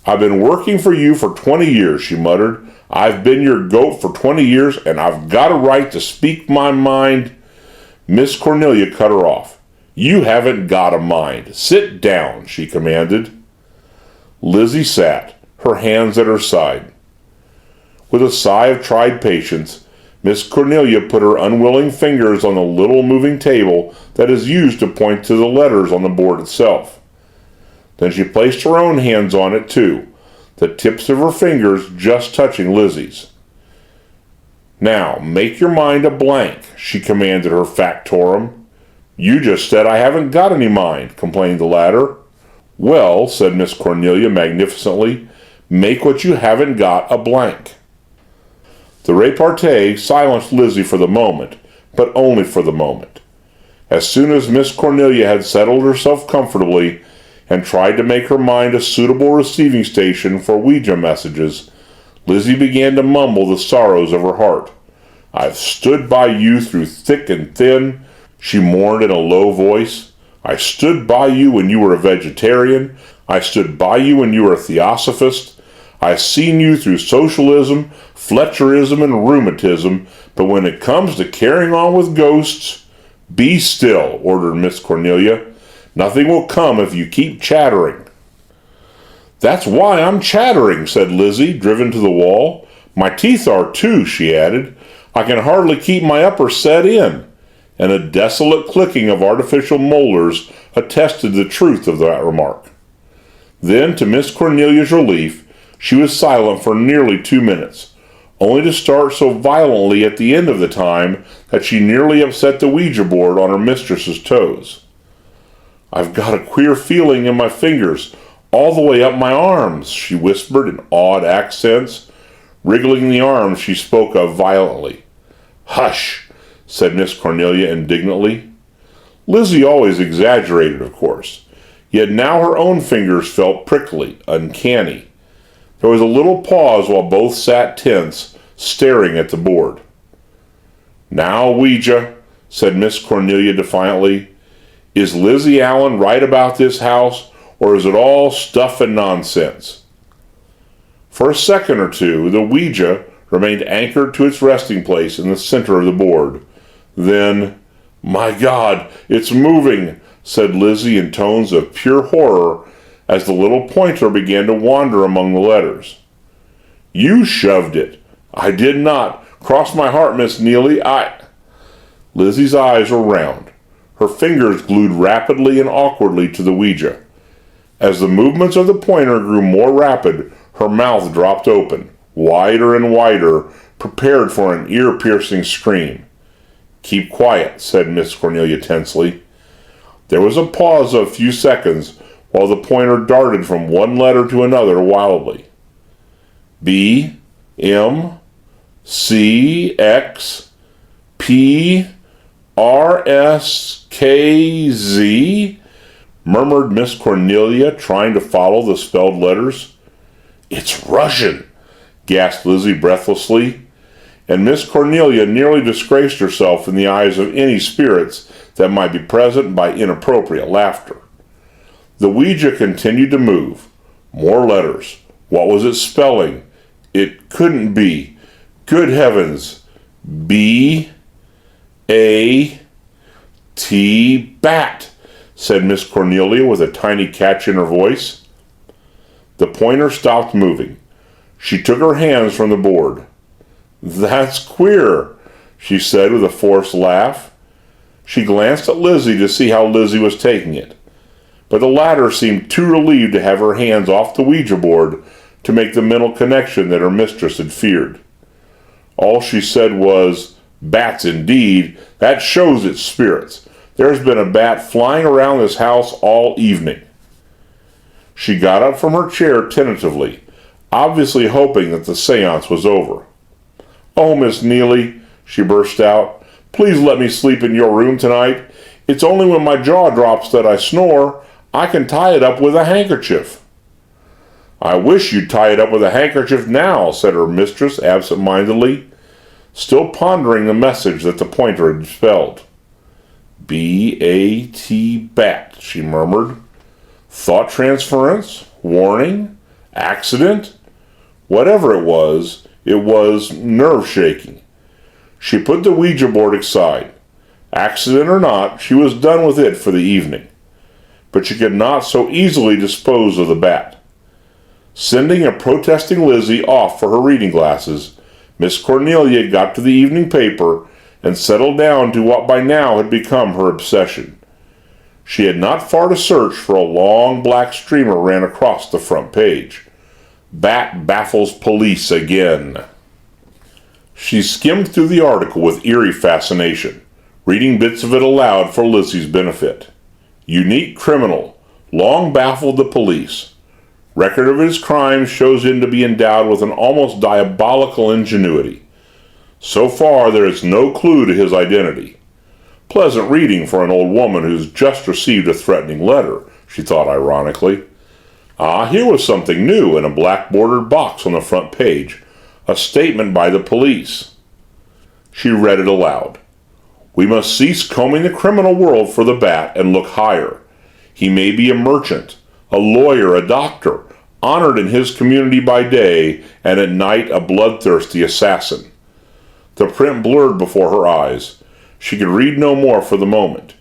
"I've been working for you for 20 years, she muttered. "I've been your goat for 20 years, and I've got a right to speak my mind." Miss Cornelia cut her off. "You haven't got a mind. Sit down," she commanded. Lizzie sat, her hands at her side. With a sigh of tried patience, Miss Cornelia put her unwilling fingers on the little moving table that is used to point to the letters on the board itself. Then she placed her own hands on it too, the tips of her fingers just touching Lizzie's. "Now, make your mind a blank," she commanded her factotum. "You just said I haven't got any mind," complained the latter. "Well," said Miss Cornelia magnificently, "make what you haven't got a blank." The repartee silenced Lizzie for the moment, but only for the moment. As soon as Miss Cornelia had settled herself comfortably and tried to make her mind a suitable receiving station for Ouija messages, Lizzie began to mumble the sorrows of her heart. "I've stood by you through thick and thin," she mourned in a low voice. "I stood by you when you were a vegetarian. I stood by you when you were a theosophist. I've seen you through socialism, Fletcherism, and rheumatism, but when it comes to carrying on with ghosts—" "Be still," ordered Miss Cornelia. "Nothing will come if you keep chattering." "That's why I'm chattering," said Lizzie, driven to the wall. "My teeth are too," she added. "I can hardly keep my upper set in." And a desolate clicking of artificial molars attested the truth of that remark. Then, to Miss Cornelia's relief, she was silent for nearly 2 minutes, only to start so violently at the end of the time that she nearly upset the Ouija board on her mistress's toes. "I've got a queer feeling in my fingers, all the way up my arms," she whispered in awed accents, wriggling the arms she spoke of violently. "Hush!" said Miss Cornelia indignantly. Lizzie always exaggerated, of course, yet now her own fingers felt prickly, uncanny. There was a little pause while both sat tense, staring at the board. "Now, Ouija," said Miss Cornelia defiantly, "is Lizzie Allen right about this house, or is it all stuff and nonsense?" For a second or two, the Ouija remained anchored to its resting place in the center of the board. Then, "My God, it's moving," said Lizzie in tones of pure horror as the little pointer began to wander among the letters. "You shoved it." "I did not. Cross my heart, Miss Neily, Lizzie's eyes were round, her fingers glued rapidly and awkwardly to the Ouija. As the movements of the pointer grew more rapid, her mouth dropped open, wider and wider, prepared for an ear-piercing scream. "Keep quiet," said Miss Cornelia tensely. There was a pause of a few seconds while the pointer darted from one letter to another wildly. B, M, C, X, P, R, S, K, Z, murmured Miss Cornelia, trying to follow the spelled letters. "It's Russian," gasped Lizzie breathlessly, and Miss Cornelia nearly disgraced herself in the eyes of any spirits that might be present by inappropriate laughter. The Ouija continued to move. More letters. What was it spelling? It couldn't be. Good heavens. B, A, T, bat, said Miss Cornelia with a tiny catch in her voice. The pointer stopped moving. She took her hands from the board. "That's queer," she said with a forced laugh. She glanced at Lizzie to see how Lizzie was taking it, but the latter seemed too relieved to have her hands off the Ouija board to make the mental connection that her mistress had feared. All she said was, "Bats indeed, that shows it's spirits. There's been a bat flying around this house all evening." She got up from her chair tentatively, obviously hoping that the seance was over. "Oh, Miss Neely," she burst out, "please let me sleep in your room tonight. It's only when my jaw drops that I snore. I can tie it up with a handkerchief." "I wish you'd tie it up with a handkerchief now," said her mistress absent-mindedly, still pondering the message that the pointer had spelled. "B-A-T, bat," she murmured. Thought transference? Warning? Accident? Whatever it was nerve-shaking. She put the Ouija board aside. Accident or not, she was done with it for the evening. But she could not so easily dispose of the bat. Sending a protesting Lizzie off for her reading glasses, Miss Cornelia got to the evening paper and settled down to what by now had become her obsession. She had not far to search for a long black streamer ran across the front page. "Bat baffles police again." She skimmed through the article with eerie fascination, reading bits of it aloud for Lizzie's benefit. "Unique criminal, long baffled the police. Record of his crimes shows him to be endowed with an almost diabolical ingenuity. So far there is no clue to his identity. Pleasant reading for an old woman who's just received a threatening letter," she thought ironically. Here was something new in a black-bordered box on the front page, a statement by the police. She read it aloud. "We must cease combing the criminal world for the bat and look higher. He may be a merchant, a lawyer, a doctor, honored in his community by day, and at night a bloodthirsty assassin." The print blurred before her eyes. She could read no more for the moment.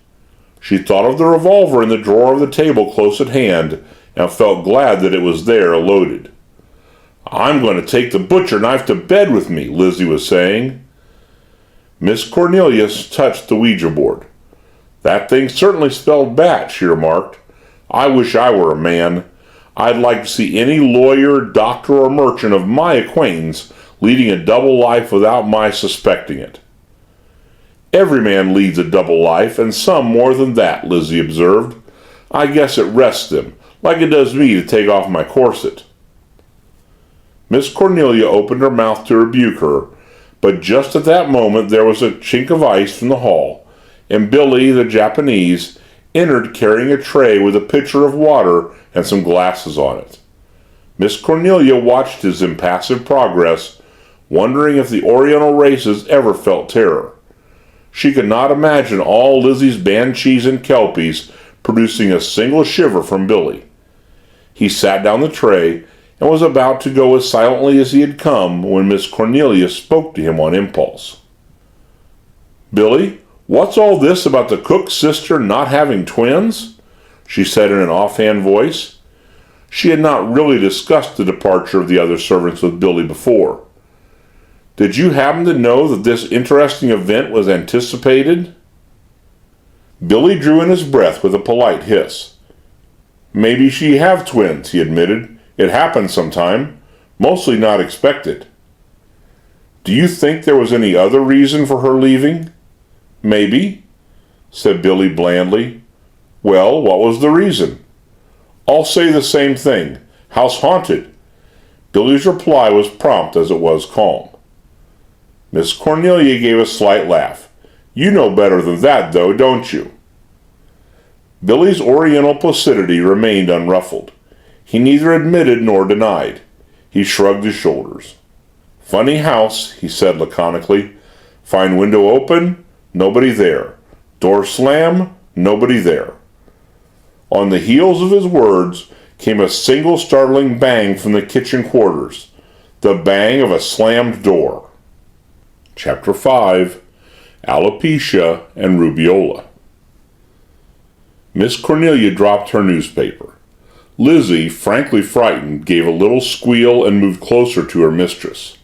She thought of the revolver in the drawer of the table close at hand and felt glad that it was there loaded. "I'm going to take the butcher knife to bed with me," Lizzie was saying. Miss Cornelia touched the Ouija board. "That thing certainly spelled bat," she remarked. "I wish I were a man. I'd like to see any lawyer, doctor, or merchant of my acquaintance leading a double life without my suspecting it." "Every man leads a double life, and some more than that," Lizzie observed. "I guess it rests them, like it does me to take off my corset." Miss Cornelia opened her mouth to rebuke her, but just at that moment there was a chink of ice from the hall, and Billy, the Japanese, entered carrying a tray with a pitcher of water and some glasses on it. Miss Cornelia watched his impassive progress, wondering if the Oriental races ever felt terror. She could not imagine all Lizzie's banshees and kelpies producing a single shiver from Billy. He sat down the tray and was about to go as silently as he had come when Miss Cornelia spoke to him on impulse. "Billy, what's all this about the cook's sister not having twins?" she said in an offhand voice. She had not really discussed the departure of the other servants with Billy before. Did you happen to know that this interesting event was anticipated?" Billy drew in his breath with a polite hiss. "Maybe she have twins," he admitted. "It happens sometime. Mostly not expected." "Do you think there was any other reason for her leaving?" "Maybe," said Billy blandly. "Well, what was the reason?" "All say the same thing. House haunted." Billy's reply was prompt as it was calm. Miss Cornelia gave a slight laugh. "You know better than that, though, don't you?" Billy's oriental placidity remained unruffled. He neither admitted nor denied. He shrugged his shoulders. "Funny house," he said laconically. "Find window open, nobody there. Door slam, nobody there." On the heels of his words came a single startling bang from the kitchen quarters. The bang of a slammed door. Chapter 5. Alopecia and Rubeola. Miss Cornelia dropped her newspaper. Lizzie, frankly frightened, gave a little squeal and moved closer to her mistress.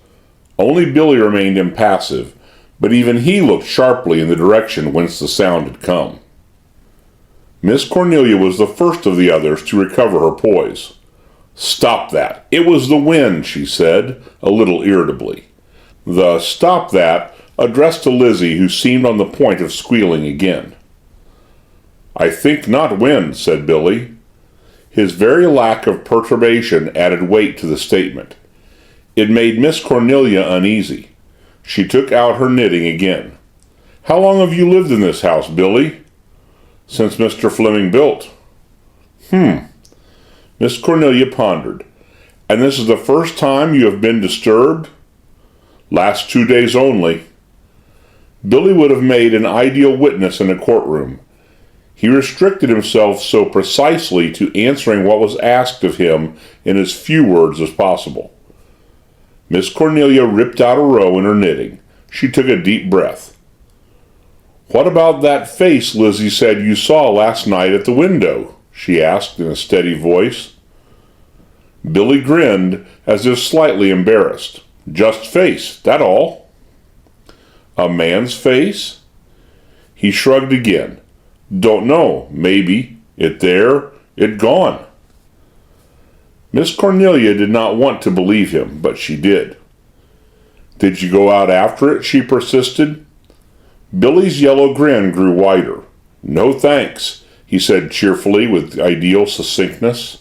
Only Billy remained impassive, but even he looked sharply in the direction whence the sound had come. Miss Cornelia was the first of the others to recover her poise. "Stop that! It was the wind," she said, a little irritably. The "stop that" addressed to Lizzie, who seemed on the point of squealing again. "I think not wind," said Billy. His very lack of perturbation added weight to the statement. It made Miss Cornelia uneasy. She took out her knitting again. "How long have you lived in this house, Billy?" "Since Mr. Fleming built." Miss Cornelia pondered. "And this is the first time you have been disturbed?" "Last 2 days only." Billy would have made an ideal witness in a courtroom. He restricted himself so precisely to answering what was asked of him in as few words as possible. Miss Cornelia ripped out a row in her knitting. She took a deep breath. "What about that face Lizzie said you saw last night at the window?" she asked in a steady voice. Billy grinned, as if slightly embarrassed. "Just face, that all." "A man's face?" He shrugged again. "Don't know, maybe. It there, it gone." Miss Cornelia did not want to believe him, but she did. "Did you go out after it?" she persisted. Billy's yellow grin grew wider. "No thanks," he said cheerfully with ideal succinctness.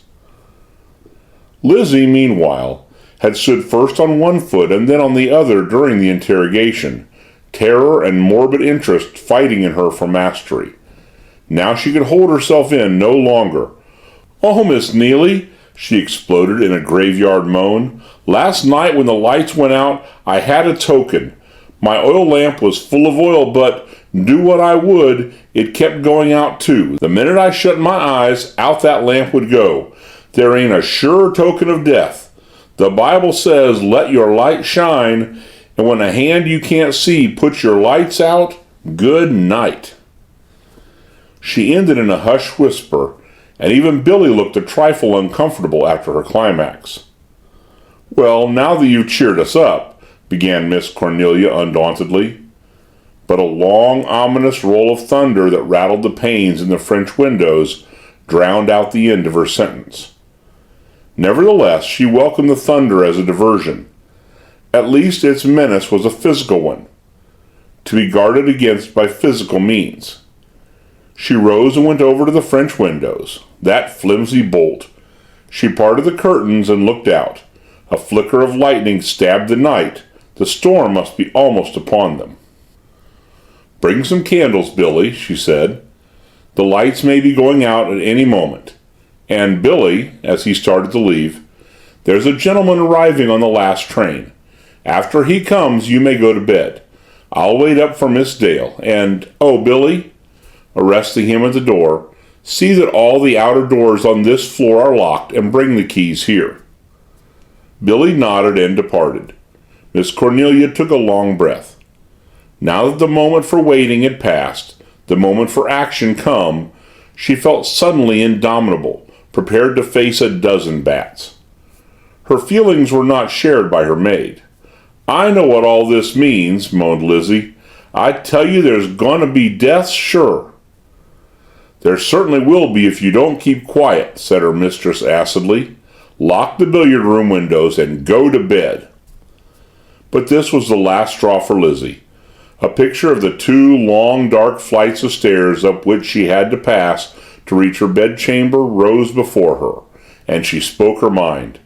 Lizzie, meanwhile, had stood first on one foot and then on the other during the interrogation, terror and morbid interest fighting in her for mastery. Now she could hold herself in no longer. "Oh, Miss Neely," she exploded in a graveyard moan. "Last night when the lights went out, I had a token. My oil lamp was full of oil, but, do what I would, it kept going out too. The minute I shut my eyes, out that lamp would go. There ain't a surer token of death. The Bible says, 'Let your light shine,' and when a hand you can't see puts your lights out, good night." She ended in a hushed whisper, and even Billy looked a trifle uncomfortable after her climax. "Well, now that you've cheered us up," began Miss Cornelia undauntedly. But a long, ominous roll of thunder that rattled the panes in the French windows drowned out the end of her sentence. Nevertheless, she welcomed the thunder as a diversion. At least its menace was a physical one, to be guarded against by physical means. She rose and went over to the French windows. That flimsy bolt. She parted the curtains and looked out. A flicker of lightning stabbed the night. The storm must be almost upon them. "Bring some candles, Billy," she said. "The lights may be going out at any moment. And, Billy," as he started to leave, "there's a gentleman arriving on the last train. After he comes, you may go to bed. I'll wait up for Miss Dale, and, oh, Billy," arresting him at the door, "see that all the outer doors on this floor are locked, and bring the keys here." Billy nodded and departed. Miss Cornelia took a long breath. Now that the moment for waiting had passed, the moment for action come, she felt suddenly indomitable, prepared to face a dozen bats. Her feelings were not shared by her maid. "I know what all this means," moaned Lizzie. "I tell you there's going to be deaths, sure." "There certainly will be if you don't keep quiet," said her mistress acidly. "Lock the billiard room windows and go to bed." But this was the last straw for Lizzie. A picture of the 2 long, dark flights of stairs up which she had to pass to reach her bedchamber rose before her, and she spoke her mind.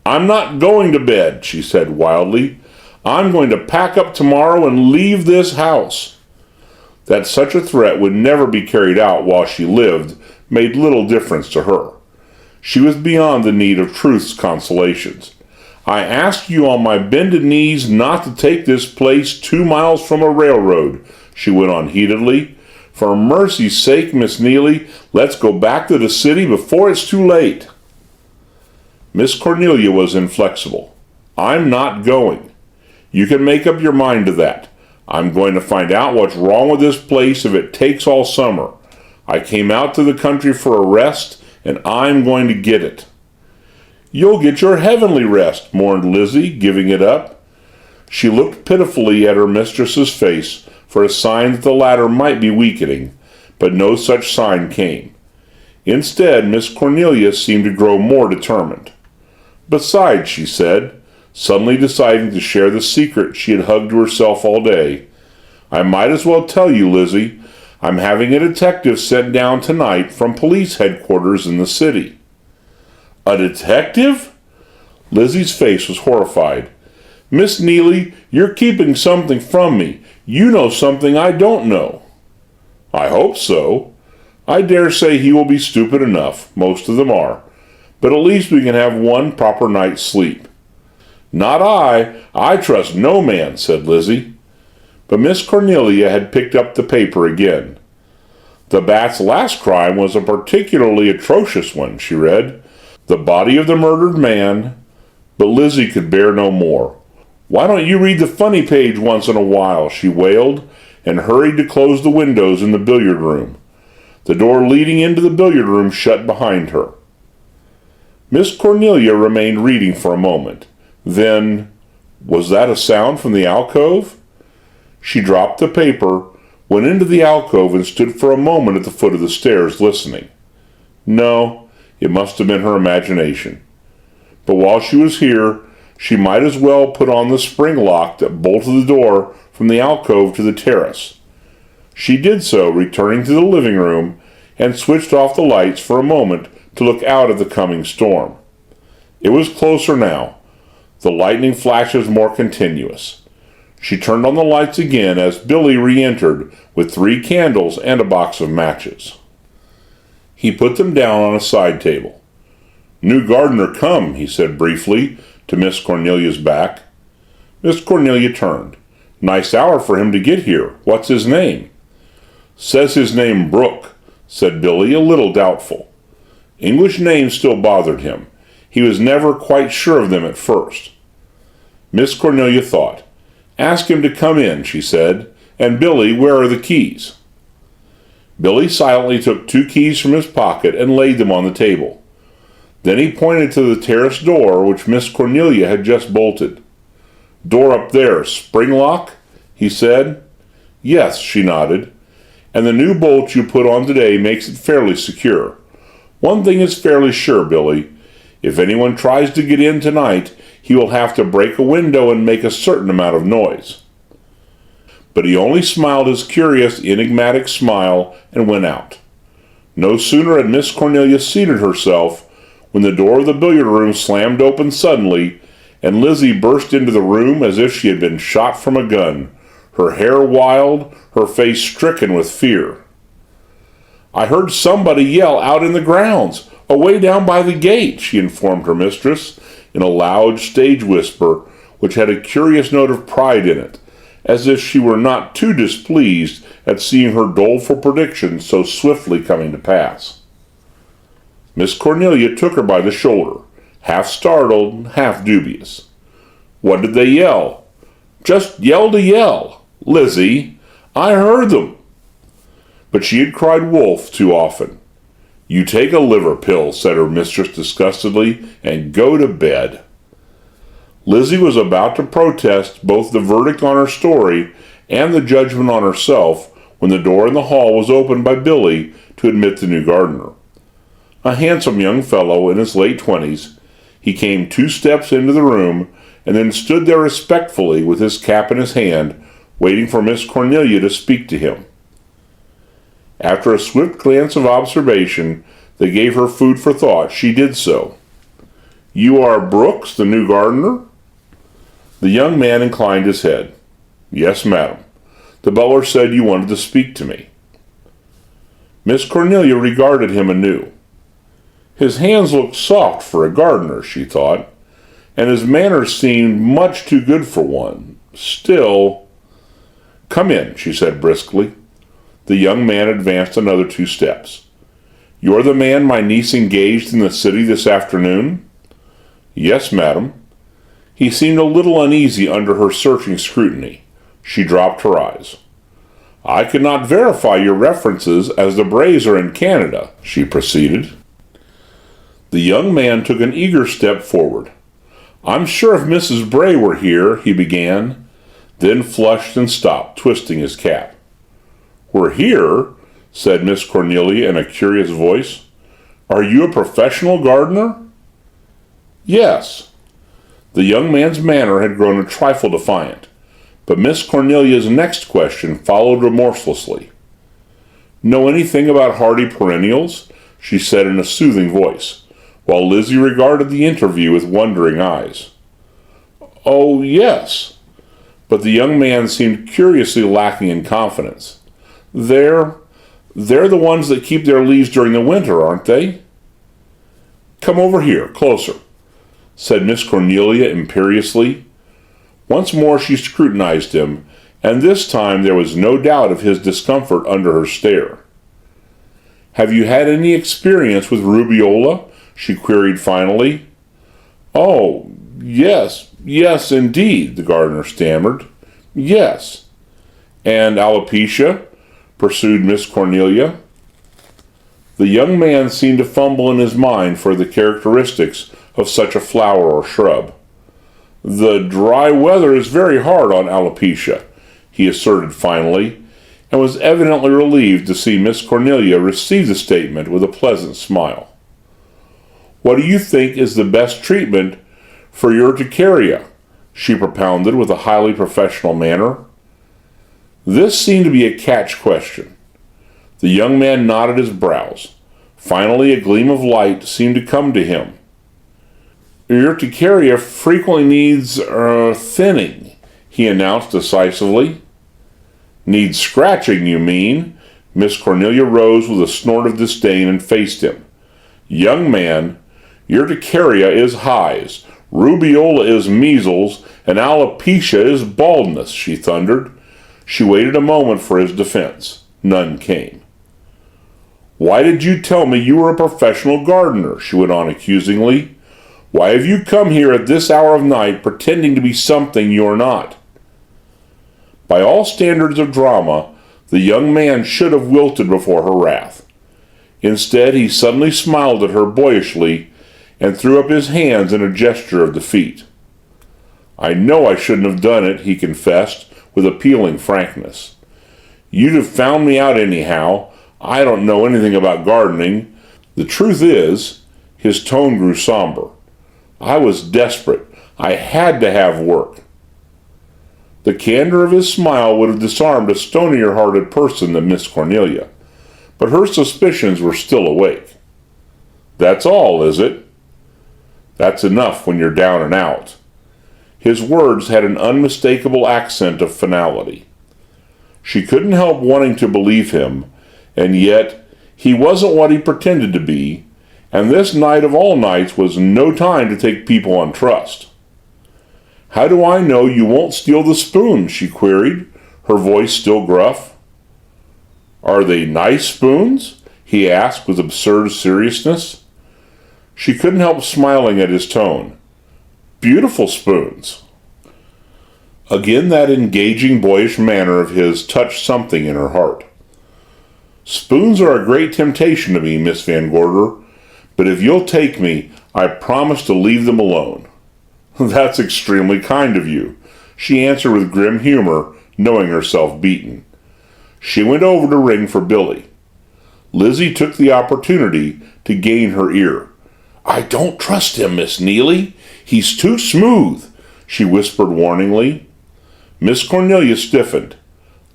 "I'm not going to bed," she said wildly. "I'm going to pack up tomorrow and leave this house." That such a threat would never be carried out while she lived made little difference to her. She was beyond the need of truth's consolations. "I ask you on my bended knees not to take this place 2 miles from a railroad," she went on heatedly. "For mercy's sake, Miss Neely, let's go back to the city before it's too late." Miss Cornelia was inflexible. "I'm not going. You can make up your mind to that. I'm going to find out what's wrong with this place if it takes all summer. I came out to the country for a rest, and I'm going to get it." "You'll get your heavenly rest," mourned Lizzie, giving it up. She looked pitifully at her mistress's face for a sign that the latter might be weakening, but no such sign came. Instead, Miss Cornelia seemed to grow more determined. "Besides," she said, suddenly deciding to share the secret she had hugged to herself all day, "I might as well tell you, Lizzie, I'm having a detective sent down tonight from police headquarters in the city." "A detective?" Lizzie's face was horrified. "Miss Neely, you're keeping something from me. You know something I don't know." "I hope so. I dare say he will be stupid enough. Most of them are. But at least we can have one proper night's sleep." "Not I. I trust no man," said Lizzie. But Miss Cornelia had picked up the paper again. "The Bat's last crime was a particularly atrocious one," she read. "The body of the murdered man—" But Lizzie could bear no more. "Why don't you read the funny page once in a while?" she wailed, and hurried to close the windows in the billiard room. The door leading into the billiard room shut behind her. Miss Cornelia remained reading for a moment. Then, was that a sound from the alcove? She dropped the paper, went into the alcove, and stood for a moment at the foot of the stairs listening. No, it must have been her imagination. But while she was here, she might as well put on the spring lock that bolted the door from the alcove to the terrace. She did so, returning to the living room, and switched off the lights for a moment to look out at the coming storm. It was closer now, the lightning flashes more continuous. She turned on the lights again as Billy re-entered with 3 candles and a box of matches. He put them down on a side table. "New gardener come," he said briefly to Miss Cornelia's back. Miss Cornelia turned. "Nice hour for him to get here. What's his name?" "Says his name Brooke," said Billy, a little doubtful. English names still bothered him. He was never quite sure of them at first. Miss Cornelia thought. "Ask him to come in," she said. "And Billy, where are the keys?" Billy silently took 2 keys from his pocket and laid them on the table. Then he pointed to the terrace door which Miss Cornelia had just bolted. "Door up there, spring lock?" he said. "Yes," she nodded. "And the new bolt you put on today makes it fairly secure. One thing is fairly sure, Billy. If anyone tries to get in tonight, he will have to break a window and make a certain amount of noise." But he only smiled his curious, enigmatic smile and went out. No sooner had Miss Cornelia seated herself when the door of the billiard room slammed open suddenly, and Lizzie burst into the room as if she had been shot from a gun, her hair wild, her face stricken with fear. "I heard somebody yell out in the grounds, away down by the gate," she informed her mistress, in a loud stage whisper which had a curious note of pride in it, as if she were not too displeased at seeing her doleful prediction so swiftly coming to pass. Miss Cornelia took her by the shoulder, half startled, half dubious. "What did they yell?" "Just yelled a yell. Lizzie, I heard them." But she had cried wolf too often. "You take a liver pill," said her mistress disgustedly, "and go to bed." Lizzie was about to protest both the verdict on her story and the judgment on herself when the door in the hall was opened by Billy to admit the new gardener. A handsome young fellow in his late 20s, he came 2 steps into the room and then stood there respectfully with his cap in his hand, waiting for Miss Cornelia to speak to him. After a swift glance of observation that gave her food for thought, she did so. "You are Brooks, the new gardener?" The young man inclined his head. "Yes, madam. The butler said you wanted to speak to me." Miss Cornelia regarded him anew. His hands looked soft for a gardener, she thought, and his manners seemed much too good for one. Still, "Come in," she said briskly. The young man advanced another 2 steps. "You're the man my niece engaged in the city this afternoon?" "Yes, madam." He seemed a little uneasy under her searching scrutiny. She dropped her eyes. "I could not verify your references as the Brays are in Canada," she proceeded. The young man took an eager step forward. "I'm sure if Mrs. Bray were here," he began, then flushed and stopped, twisting his cap. "We're here?" said Miss Cornelia in a curious voice. "Are you a professional gardener?" "Yes." The young man's manner had grown a trifle defiant, but Miss Cornelia's next question followed remorselessly. "Know anything about hardy perennials?" she said in a soothing voice, while Lizzie regarded the interview with wondering eyes. "Oh, yes." But the young man seemed curiously lacking in confidence. They're the ones that keep their leaves during the winter, aren't they?" "Come over here, closer," said Miss Cornelia imperiously. Once more she scrutinized him, and this time there was no doubt of his discomfort under her stare. "Have you had any experience with rubeola?" she queried finally. "Oh, yes, indeed," the gardener stammered. "Yes." "And alopecia?" pursued Miss Cornelia. The young man seemed to fumble in his mind for the characteristics of such a flower or shrub. "The dry weather is very hard on alopecia," he asserted finally, and was evidently relieved to see Miss Cornelia receive the statement with a pleasant smile. "What do you think is the best treatment for urticaria?" she propounded with a highly professional manner. This seemed to be a catch question. The young man knotted his brows. Finally, a gleam of light seemed to come to him. "Urticaria frequently needs thinning," he announced decisively. "Needs scratching, you mean?" Miss Cornelia rose with a snort of disdain and faced him. "Young man, urticaria is highs, rubeola is measles, and alopecia is baldness," she thundered. She waited a moment for his defense. None came. "Why did you tell me you were a professional gardener?" she went on accusingly. "Why have you come here at this hour of night pretending to be something you're not?" By all standards of drama, the young man should have wilted before her wrath. Instead, he suddenly smiled at her boyishly and threw up his hands in a gesture of defeat. "I know I shouldn't have done it," he confessed with appealing frankness. "You'd have found me out anyhow. I don't know anything about gardening. The truth is," his tone grew somber, "I was desperate. I had to have work." The candor of his smile would have disarmed a stonier-hearted person than Miss Cornelia, but her suspicions were still awake. "That's all, is it?" "That's enough when you're down and out." His words had an unmistakable accent of finality. She couldn't help wanting to believe him, and yet he wasn't what he pretended to be, and this night of all nights was no time to take people on trust. "How do I know you won't steal the spoons?" she queried, her voice still gruff. "Are they nice spoons?" he asked with absurd seriousness. She couldn't help smiling at his tone. "Beautiful spoons." Again that engaging boyish manner of his touched something in her heart. "Spoons are a great temptation to me, Miss Van Gorder, but if you'll take me, I promise to leave them alone." That's extremely kind of you, she answered with grim humor, knowing herself beaten. She went over to ring for Billy. Lizzie took the opportunity to gain her ear. "I don't trust him, Miss Neely. He's too smooth," she whispered warningly. Miss Cornelia stiffened.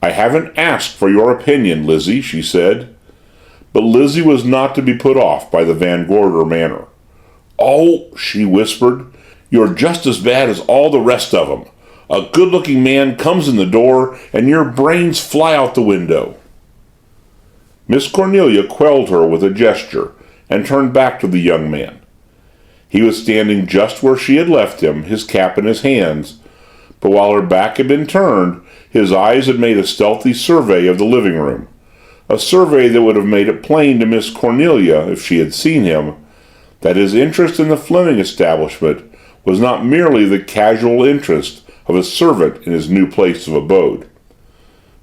"I haven't asked for your opinion, Lizzie," she said. But Lizzie was not to be put off by the Van Gorder manner. "Oh," she whispered, "you're just as bad as all the rest of 'em. A good-looking man comes in the door, and your brains fly out the window." Miss Cornelia quelled her with a gesture and turned back to the young man. He was standing just where she had left him, his cap in his hands, but while her back had been turned, his eyes had made a stealthy survey of the living room, a survey that would have made it plain to Miss Cornelia, if she had seen him, that his interest in the Fleming establishment was not merely the casual interest of a servant in his new place of abode.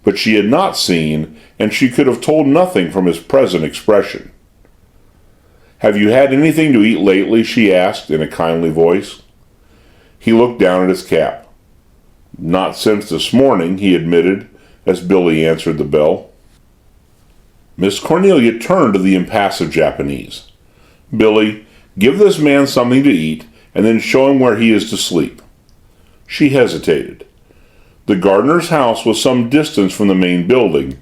But she had not seen, and she could have told nothing from his present expression. "Have you had anything to eat lately?" she asked in a kindly voice. He looked down at his cap. "Not since this morning," he admitted, as Billy answered the bell. Miss Cornelia turned to the impassive Japanese. "Billy, give this man something to eat, and then show him where he is to sleep." She hesitated. The gardener's house was some distance from the main building,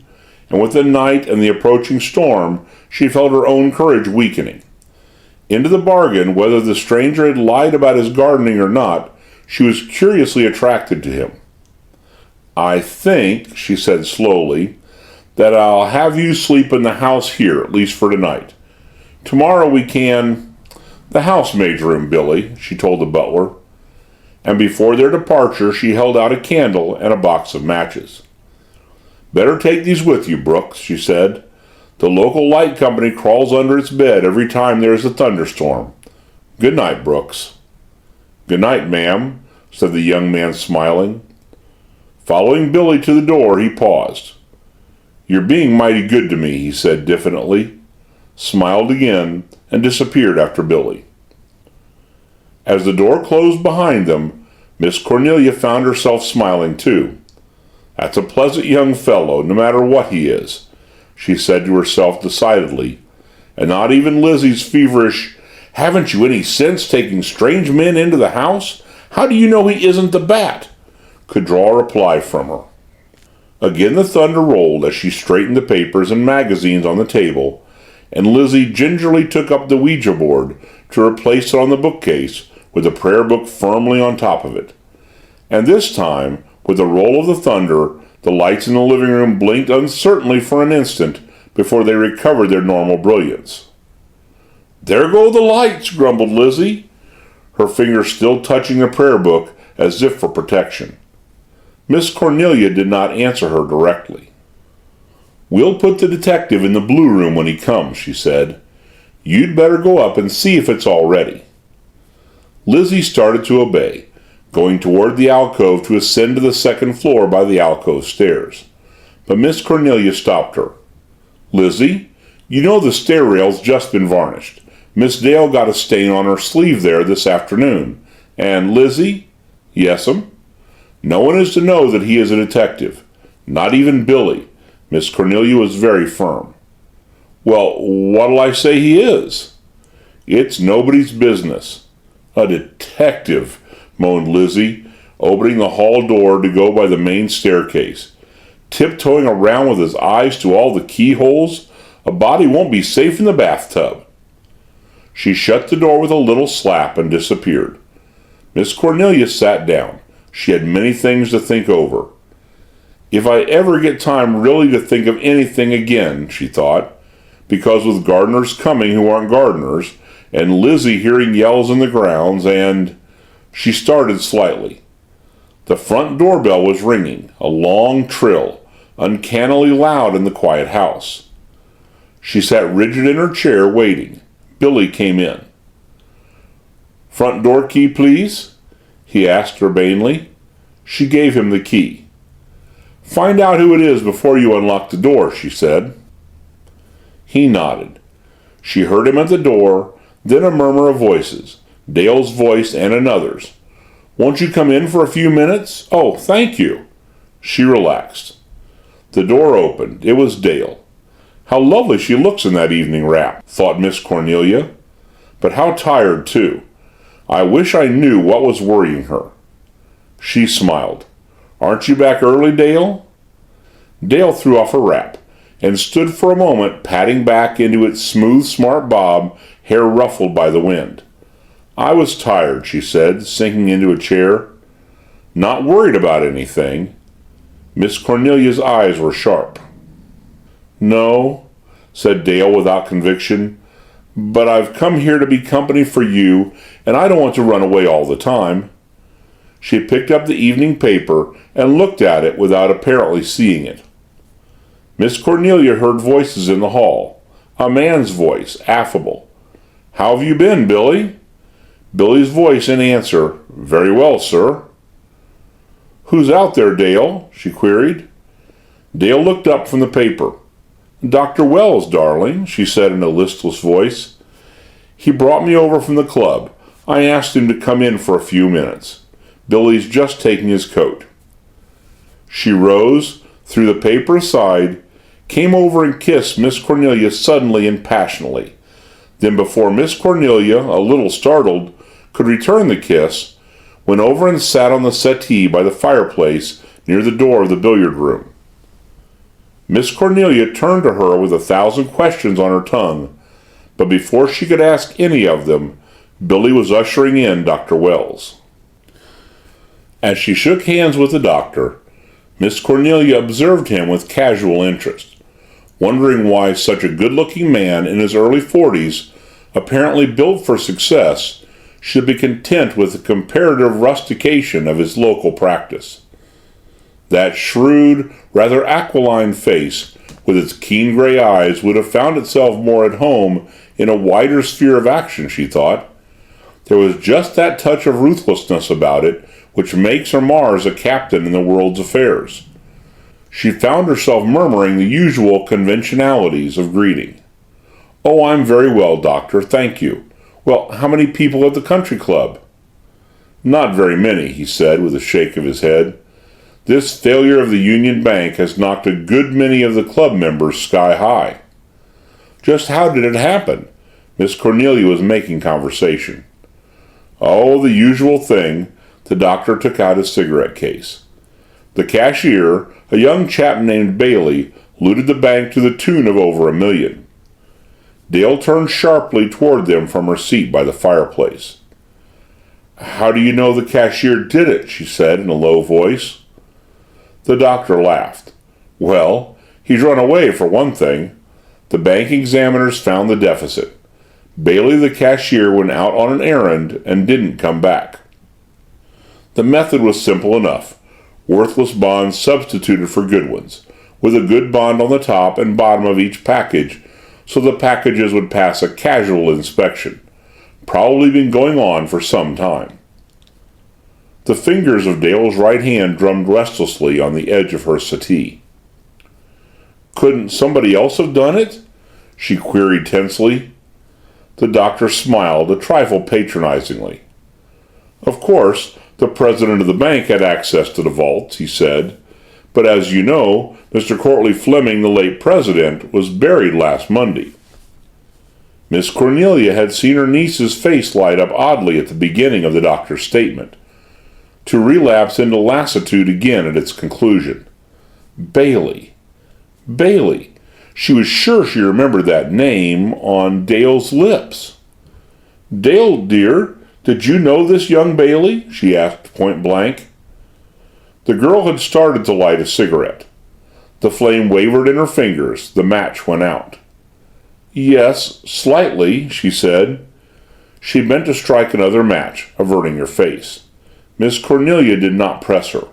and with the night and the approaching storm, she felt her own courage weakening. Into the bargain, whether the stranger had lied about his gardening or not, she was curiously attracted to him. "I think," she said slowly, "that I'll have you sleep in the house here, at least for tonight. Tomorrow we can— the housemaid's room, Billy," she told the butler. And before their departure she held out a candle and a box of matches. "Better take these with you, Brooks," she said. "The local light company crawls under its bed every time there is a thunderstorm. Good night, Brooks." "Good night, ma'am," said the young man, smiling. Following Billy to the door, he paused. "You're being mighty good to me," he said diffidently, smiled again, and disappeared after Billy. As the door closed behind them, Miss Cornelia found herself smiling too. "That's a pleasant young fellow, no matter what he is," she said to herself decidedly, and not even Lizzie's feverish, "Haven't you any sense taking strange men into the house? How do you know he isn't the Bat?" could draw a reply from her. Again the thunder rolled as she straightened the papers and magazines on the table, and Lizzie gingerly took up the Ouija board to replace it on the bookcase with the prayer book firmly on top of it. And this time, with the roll of the thunder, the lights in the living room blinked uncertainly for an instant before they recovered their normal brilliance. "There go the lights," grumbled Lizzie, her fingers still touching the prayer book as if for protection. Miss Cornelia did not answer her directly. "We'll put the detective in the blue room when he comes," she said. "You'd better go up and see if it's all ready." Lizzie started to obey, going toward the alcove to ascend to the second floor by the alcove stairs. But Miss Cornelia stopped her. "Lizzie, you know the stair rail's just been varnished. Miss Dale got a stain on her sleeve there this afternoon. And Lizzie—" "Yes'm?" "No one is to know that he is a detective. Not even Billy." Miss Cornelia was very firm. "Well, what'll I say he is?" "It's nobody's business." "A detective," moaned Lizzie, opening the hall door to go by the main staircase. "Tiptoeing around with his eyes to all the keyholes? A body won't be safe in the bathtub." She shut the door with a little slap and disappeared. Miss Cornelia sat down. She had many things to think over. "If I ever get time really to think of anything again," she thought, because with gardeners coming who aren't gardeners, and Lizzie hearing yells in the grounds, and— She started slightly. The front doorbell was ringing, a long trill, uncannily loud in the quiet house. She sat rigid in her chair, waiting. Billy came in. "Front door key, please?" he asked urbanely. She gave him the key. "Find out who it is before you unlock the door," she said. He nodded. She heard him at the door, then a murmur of voices, Dale's voice and another's. Won't you come in for a few minutes? Oh, thank you. She relaxed. The door opened. It was Dale. How lovely she looks in that evening wrap, thought Miss Cornelia. But how tired, too. I wish I knew what was worrying her. She smiled. Aren't you back early, Dale? Dale threw off her wrap and stood for a moment patting back into its smooth, smart bob, hair ruffled by the wind. I was tired, she said, sinking into a chair. Not worried about anything. Miss Cornelia's eyes were sharp. No, said Dale without conviction, but I've come here to be company for you, and I don't want to run away all the time. She picked up the evening paper and looked at it without apparently seeing it. Miss Cornelia heard voices in the hall. A man's voice, affable. How have you been, Billy? Billy's voice in answer, Very well, sir. Who's out there, Dale? She queried. Dale looked up from the paper. Dr. Wells, darling, she said in a listless voice. He brought me over from the club. I asked him to come in for a few minutes. Billy's just taking his coat. She rose, threw the paper aside, came over and kissed Miss Cornelia suddenly and passionately. Then before Miss Cornelia, a little startled, could return the kiss, went over and sat on the settee by the fireplace near the door of the billiard room. Miss Cornelia turned to her with 1,000 questions on her tongue, but before she could ask any of them, Billy was ushering in Dr. Wells. As she shook hands with the doctor, Miss Cornelia observed him with casual interest, wondering why such a good-looking man in his early 40s, apparently built for success, should be content with the comparative rustication of his local practice. That shrewd, rather aquiline face, with its keen gray eyes, would have found itself more at home in a wider sphere of action, she thought. There was just that touch of ruthlessness about it which makes or mars a captain in the world's affairs. She found herself murmuring the usual conventionalities of greeting. Oh, I'm very well, doctor, thank you. Well, how many people at the country club? Not very many, he said with a shake of his head. This failure of the Union Bank has knocked a good many of the club members sky high. Just how did it happen? Miss Cornelia was making conversation. Oh, the usual thing. The doctor took out his cigarette case. The cashier, a young chap named Bailey, looted the bank to the tune of over $1 million. Dale turned sharply toward them from her seat by the fireplace. How do you know the cashier did it? She said in a low voice. The doctor laughed. Well, he's run away for one thing. The bank examiners found the deficit. Bailey the cashier went out on an errand and didn't come back. The method was simple enough. Worthless bonds substituted for good ones, with a good bond on the top and bottom of each package, so the packages would pass a casual inspection. Probably been going on for some time. The fingers of Dale's right hand drummed restlessly on the edge of her settee. Couldn't somebody else have done it? She queried tensely. The doctor smiled, a trifle patronizingly. Of course, the president of the bank had access to the vaults, he said, but as you know, Mr. Courtleigh Fleming, the late president, was buried last Monday. Miss Cornelia had seen her niece's face light up oddly at the beginning of the doctor's statement, to relapse into lassitude again at its conclusion. Bailey. Bailey. She was sure she remembered that name on Dale's lips. Dale, dear, did you know this young Bailey? She asked point blank. The girl had started to light a cigarette. The flame wavered in her fingers. The match went out. Yes, slightly, she said. She bent to strike another match, averting her face. Miss Cornelia did not press her.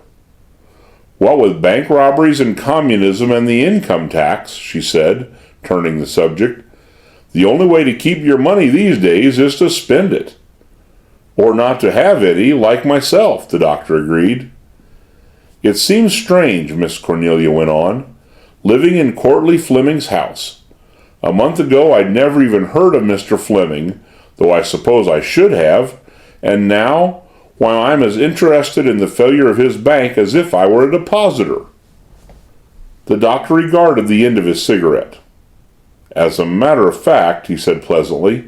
What with bank robberies and communism and the income tax, she said, turning the subject, the only way to keep your money these days is to spend it. Or not to have any, like myself, the doctor agreed. It seems strange, Miss Cornelia went on, living in Courtleigh Fleming's house. A month ago I'd never even heard of Mr. Fleming, though I suppose I should have, and now, while I'm as interested in the failure of his bank as if I were a depositor." The doctor regarded the end of his cigarette. "As a matter of fact," he said pleasantly,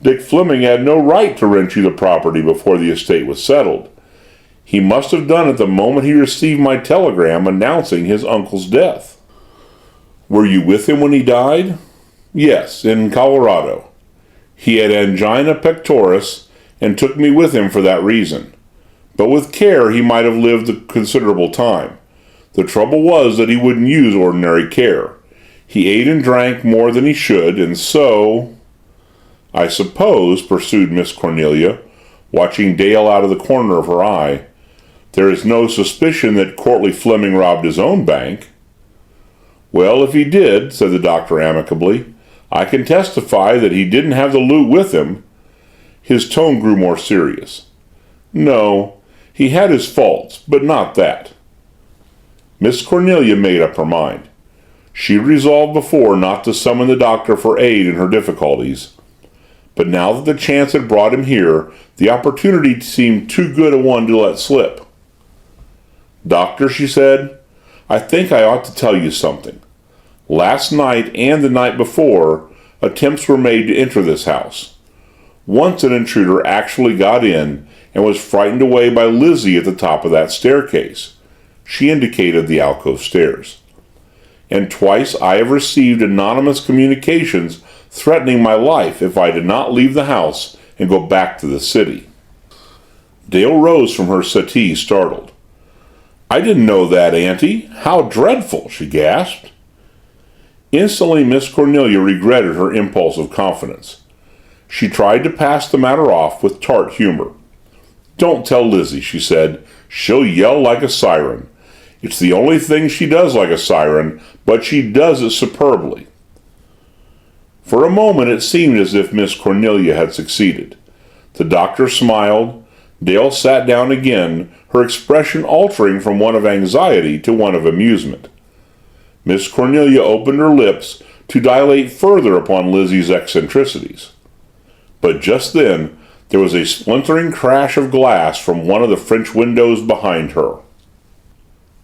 "Dick Fleming had no right to rent you the property before the estate was settled. He must have done it the moment he received my telegram announcing his uncle's death." "Were you with him when he died?" "Yes, in Colorado. He had angina pectoris and took me with him for that reason. But with care he might have lived a considerable time. The trouble was that he wouldn't use ordinary care. He ate and drank more than he should, and so—" "I suppose," pursued Miss Cornelia, watching Dale out of the corner of her eye, "there is no suspicion that Courtleigh Fleming robbed his own bank?" "Well, if he did," said the doctor amicably, "I can testify that he didn't have the loot with him." His tone grew more serious. "No, he had his faults, but not that." Miss Cornelia made up her mind. She had resolved before not to summon the doctor for aid in her difficulties, but now that the chance had brought him here, the opportunity seemed too good a one to let slip. "Doctor," she said, "I think I ought to tell you something. Last night and the night before, attempts were made to enter this house. Once an intruder actually got in and was frightened away by Lizzie at the top of that staircase." She indicated the alcove stairs. "And twice I have received anonymous communications threatening my life if I did not leave the house and go back to the city." Dale rose from her settee, startled. "I didn't know that, Auntie. How dreadful!" she gasped. Instantly Miss Cornelia regretted her impulse of confidence. She tried to pass the matter off with tart humor. "Don't tell Lizzie," she said. "She'll yell like a siren. It's the only thing she does like a siren, but she does it superbly." For a moment it seemed as if Miss Cornelia had succeeded. The doctor smiled. Dale sat down again, her expression altering from one of anxiety to one of amusement. Miss Cornelia opened her lips to dilate further upon Lizzie's eccentricities. But just then there was a splintering crash of glass from one of the French windows behind her.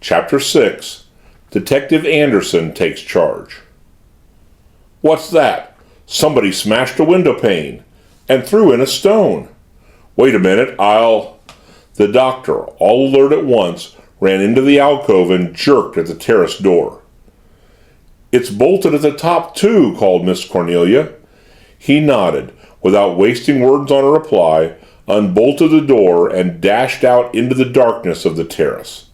Chapter 6. Detective Anderson Takes Charge. "What's that? Somebody smashed a window pane and threw in a stone. Wait a minute, The doctor, all alert at once, ran into the alcove and jerked at the terrace door. "It's bolted at the top too," called Miss Cornelia. He nodded, without wasting words on a reply, unbolted the door and dashed out into the darkness of the terrace.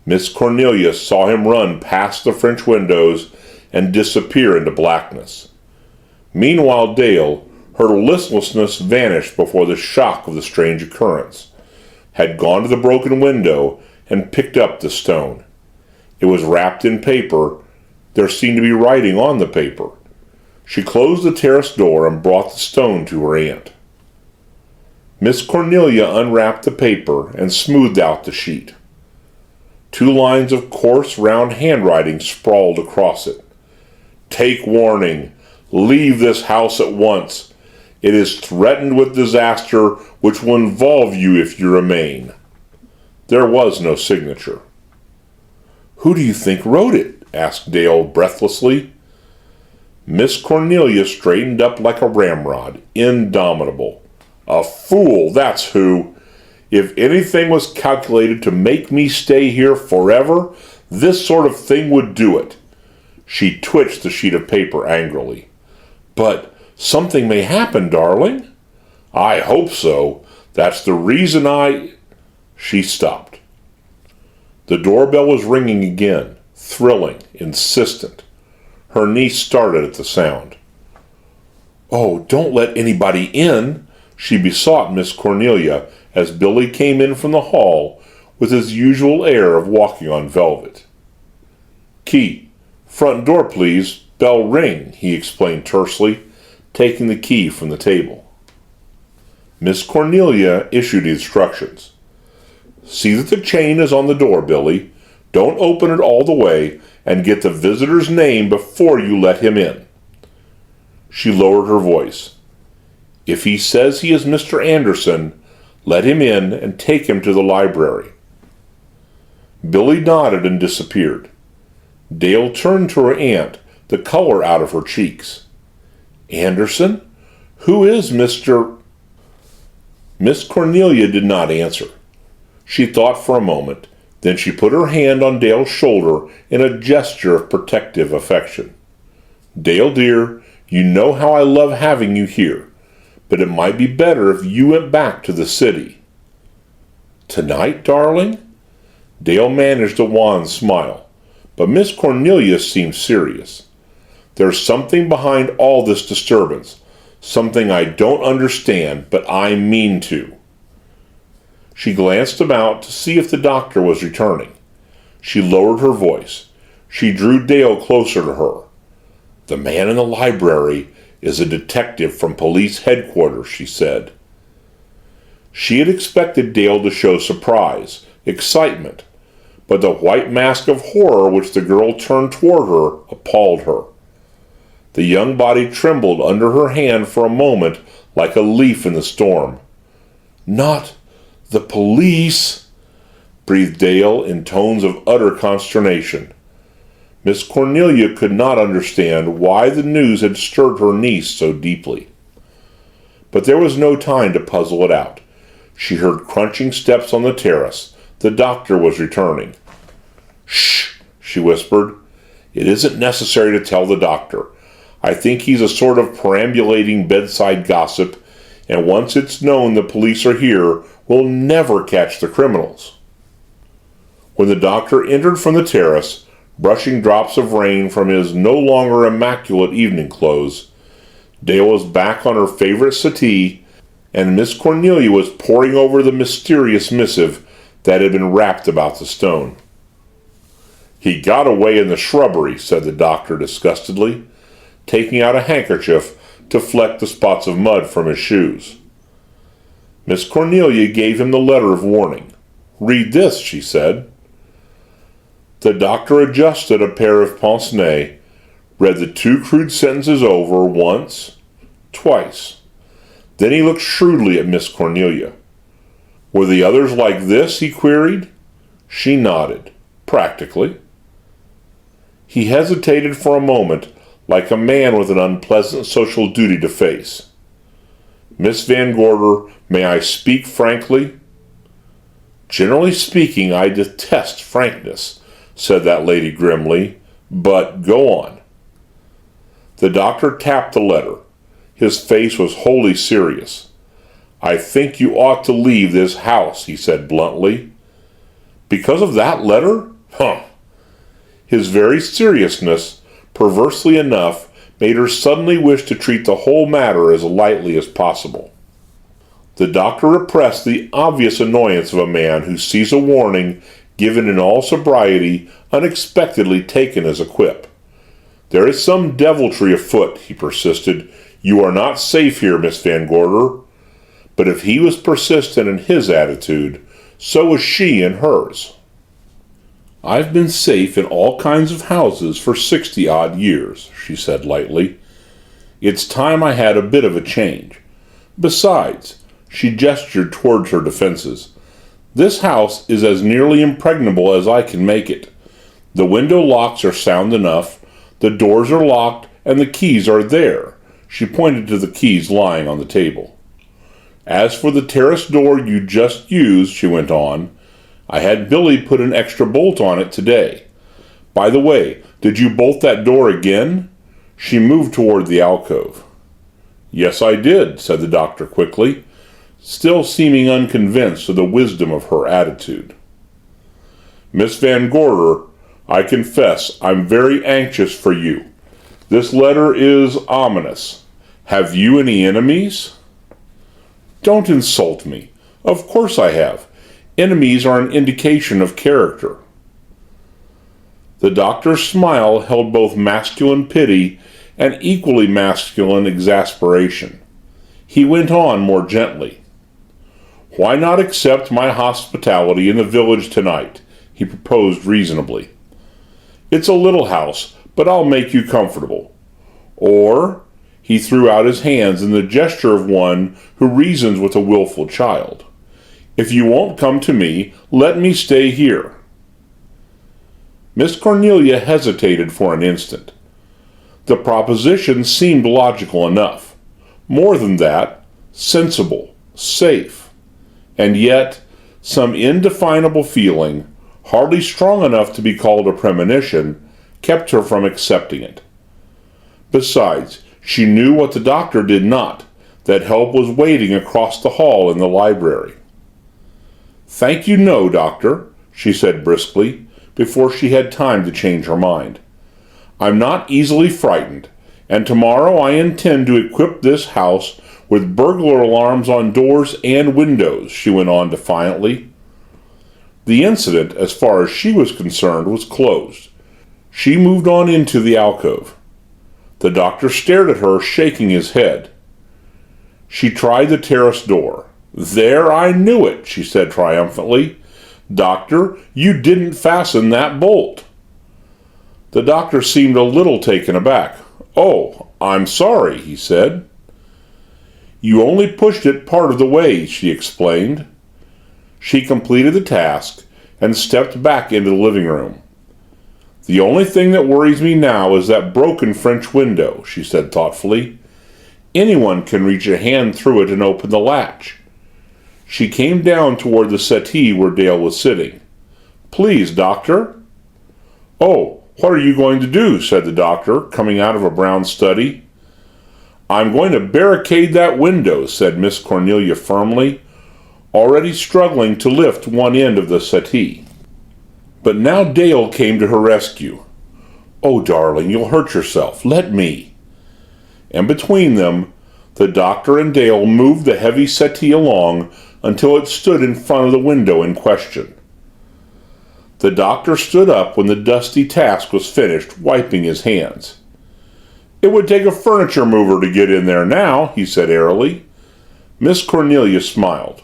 Miss Cornelia saw him run past the French windows and disappear into blackness. Meanwhile Dale, her listlessness vanished before the shock of the strange occurrence, had gone to the broken window and picked up the stone. It was wrapped in paper. There seemed to be writing on the paper. She closed the terrace door and brought the stone to her aunt. Miss Cornelia unwrapped the paper and smoothed out the sheet. 2 lines of coarse, round handwriting sprawled across it. "Take warning. Leave this house at once. It is threatened with disaster which will involve you if you remain." There was no signature. "Who do you think wrote it?" asked Dale breathlessly. Miss Cornelia straightened up like a ramrod, indomitable. "A fool, that's who! If anything was calculated to make me stay here forever, this sort of thing would do it." She twitched the sheet of paper angrily. "But something may happen, darling." "I hope so. That's the reason She stopped. The doorbell was ringing again, thrilling, insistent. Her niece started at the sound. "Oh, don't let anybody in," she besought Miss Cornelia as Billy came in from the hall with his usual air of walking on velvet. "Key. Front door, please. Bell ring," he explained tersely, taking the key from the table. Miss Cornelia issued instructions. "See that the chain is on the door, Billy. Don't open it all the way, and get the visitor's name before you let him in." She lowered her voice. "If he says he is Mr. Anderson, Let him in and take him to the library." Billy nodded and disappeared. Dale turned to her aunt, the color out of her cheeks. "Anderson? Who is Mr.?" Miss Cornelia did not answer. She thought for a moment, then she put her hand on Dale's shoulder in a gesture of protective affection. "Dale, dear, you know how I love having you here, but it might be better if you went back to the city." "Tonight, darling?" Dale managed a wan smile, but Miss Cornelia seemed serious. "There's something behind all this disturbance, something I don't understand, but I mean to." She glanced about to see if the doctor was returning. She lowered her voice. She drew Dale closer to her. "The man in the library is a detective from police headquarters," she said. She had expected Dale to show surprise, excitement, but the white mask of horror which the girl turned toward her appalled her. The young body trembled under her hand for a moment like a leaf in the storm. "Not the police?" breathed Dale in tones of utter consternation. Miss Cornelia could not understand why the news had stirred her niece so deeply. But there was no time to puzzle it out. She heard crunching steps on the terrace. The doctor was returning. "Shh," she whispered. "It isn't necessary to tell the doctor. I think he's a sort of perambulating bedside gossip, and once it's known the police are here, we'll never catch the criminals." When the doctor entered from the terrace, brushing drops of rain from his no longer immaculate evening clothes, Dale was back on her favorite settee, and Miss Cornelia was poring over the mysterious missive that had been wrapped about the stone. "He got away in the shrubbery," said the doctor disgustedly, taking out a handkerchief to fleck the spots of mud from his shoes. Miss Cornelia gave him the letter of warning. "Read this," she said. The doctor adjusted a pair of pince nez, read the two crude sentences over once, twice. Then he looked shrewdly at Miss Cornelia. "Were the others like this?" he queried. She nodded. "Practically." He hesitated for a moment, like a man with an unpleasant social duty to face. "Miss Van Gorder, may I speak frankly?" "Generally speaking, I detest frankness," said that lady grimly, "but go on." The doctor tapped the letter. His face was wholly serious. "I think you ought to leave this house," he said bluntly. "Because of that letter? Humph!" His very seriousness, perversely enough, made her suddenly wish to treat the whole matter as lightly as possible. The doctor repressed the obvious annoyance of a man who sees a warning, given in all sobriety, unexpectedly taken as a quip. "There is some deviltry afoot," he persisted. "You are not safe here, Miss Van Gorder." But if he was persistent in his attitude, so was she in hers. "I've been safe in all kinds of houses for 60-odd years," she said lightly. "It's time I had a bit of a change. Besides," she gestured towards her defenses, "this house is as nearly impregnable as I can make it. The window locks are sound enough, the doors are locked, and the keys are there." She pointed to the keys lying on the table. "As for the terrace door you just used," she went on, "I had Billy put an extra bolt on it today. By the way, did you bolt that door again?" She moved toward the alcove. "Yes, I did," said the doctor quickly, still seeming unconvinced of the wisdom of her attitude. "Miss Van Gorder, I confess I'm very anxious for you. This letter is ominous. Have you any enemies?" "Don't insult me. Of course I have. Enemies are an indication of character." The doctor's smile held both masculine pity and equally masculine exasperation. He went on more gently. "Why not accept my hospitality in the village tonight?" he proposed reasonably. "It's a little house, but I'll make you comfortable. Or," he threw out his hands in the gesture of one who reasons with a willful child, If you won't come to me, let me stay here." Miss Cornelia hesitated for an instant. The proposition seemed logical enough. More than that, sensible, safe. And yet, some indefinable feeling, hardly strong enough to be called a premonition, kept her from accepting it. Besides, she knew what the doctor did not, that help was waiting across the hall in the library. "Thank you, no, doctor," she said briskly, before she had time to change her mind. "I'm not easily frightened, and tomorrow I intend to equip this house with burglar alarms on doors and windows," she went on defiantly. The incident, as far as she was concerned, was closed. She moved on into the alcove. The doctor stared at her, shaking his head. She tried the terrace door. "There, I knew it," she said triumphantly. "Doctor, you didn't fasten that bolt." The doctor seemed a little taken aback. "Oh, I'm sorry," he said. "You only pushed it part of the way," she explained. She completed the task and stepped back into the living room. "The only thing that worries me now is that broken French window," she said thoughtfully. "Anyone can reach a hand through it and open the latch." She came down toward the settee where Dale was sitting. "Please, doctor." "Oh, what are you going to do?" said the doctor, coming out of a brown study. "I'm going to barricade that window," said Miss Cornelia firmly, already struggling to lift one end of the settee. But now Dale came to her rescue. "Oh, darling, you'll hurt yourself. Let me." And between them, the doctor and Dale moved the heavy settee along until it stood in front of the window in question. The doctor stood up when the dusty task was finished, wiping his hands. "It would take a furniture mover to get in there now," he said airily. Miss Cornelia smiled.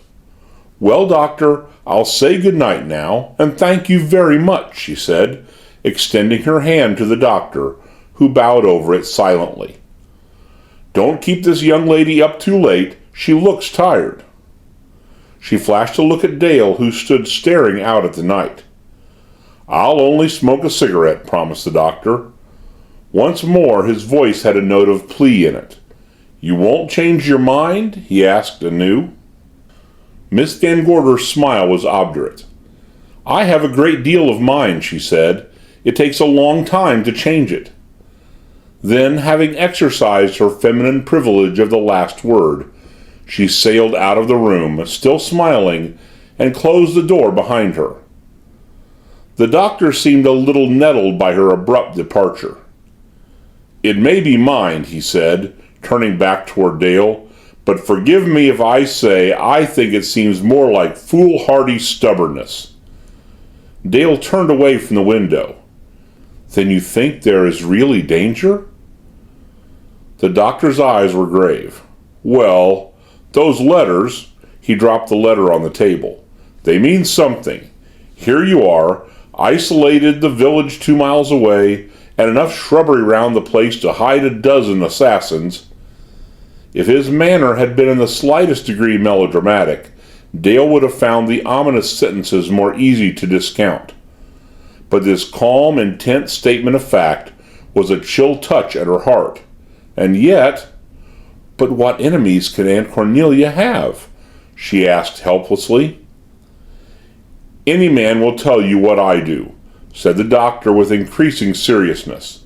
"Well, doctor, I'll say good night now, and thank you very much," she said, extending her hand to the doctor, who bowed over it silently. "Don't keep this young lady up too late. She looks tired." She flashed a look at Dale, who stood staring out at the night. "I'll only smoke a cigarette," promised the doctor. Once more his voice had a note of plea in it. "You won't change your mind?" he asked anew. Miss Van Gorder's smile was obdurate. "I have a great deal of mind," she said. "It takes a long time to change it." Then, having exercised her feminine privilege of the last word, she sailed out of the room, still smiling, and closed the door behind her. The doctor seemed a little nettled by her abrupt departure. "It may be mind," he said, turning back toward Dale, "but forgive me if I say I think it seems more like foolhardy stubbornness." Dale turned away from the window. "Then you think there is really danger?" The doctor's eyes were grave. "Well, those letters," he dropped the letter on the table, "they mean something. Here you are, isolated, the village 2 miles away, and enough shrubbery round the place to hide a dozen assassins." If his manner had been in the slightest degree melodramatic, Dale would have found the ominous sentences more easy to discount. But this calm, intent statement of fact was a chill touch at her heart. And yet, but what enemies can Aunt Cornelia have? She asked helplessly. "Any man will tell you what I do," said the doctor with increasing seriousness.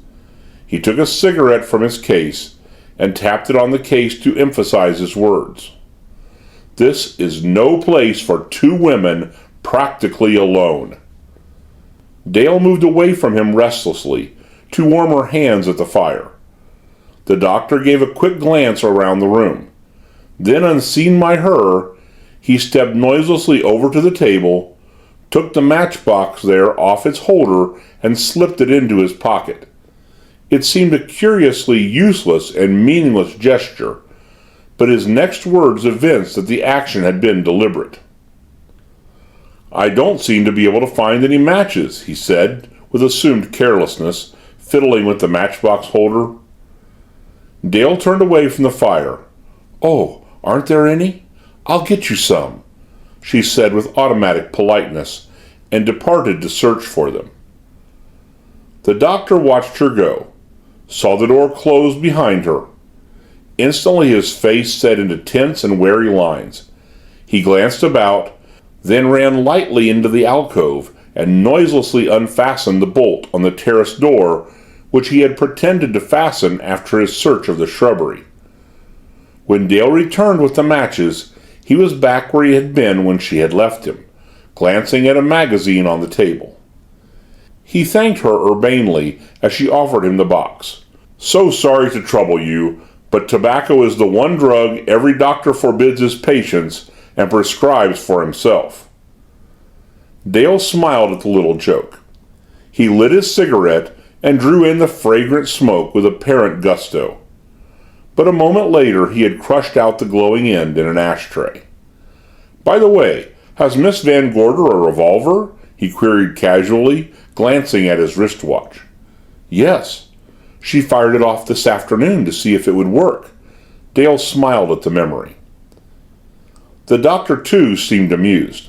He took a cigarette from his case and tapped it on the case to emphasize his words. "This is no place for 2 women practically alone." Dale moved away from him restlessly to warm her hands at the fire. The doctor gave a quick glance around the room. Then, unseen by her, he stepped noiselessly over to the table, took the matchbox there off its holder, and slipped it into his pocket. It seemed a curiously useless and meaningless gesture, but his next words evinced that the action had been deliberate. "I don't seem to be able to find any matches," he said, with assumed carelessness, fiddling with the matchbox holder. Dale turned away from the fire. "Oh, aren't there any? I'll get you some." she said with automatic politeness, and departed to search for them. The doctor watched her go, saw the door close behind her. Instantly his face set into tense and wary lines. He glanced about, then ran lightly into the alcove and noiselessly unfastened the bolt on the terrace door, which he had pretended to fasten after his search of the shrubbery. When Dale returned with the matches, he was back where he had been when she had left him, glancing at a magazine on the table. He thanked her urbanely as she offered him the box. "So sorry to trouble you, but tobacco is the one drug every doctor forbids his patients and prescribes for himself." Dale smiled at the little joke. He lit his cigarette and drew in the fragrant smoke with apparent gusto. But a moment later he had crushed out the glowing end in an ashtray. "By the way, has Miss Van Gorder a revolver?" he queried casually, glancing at his wristwatch. "Yes. She fired it off this afternoon to see if it would work." Dale smiled at the memory. The doctor, too, seemed amused.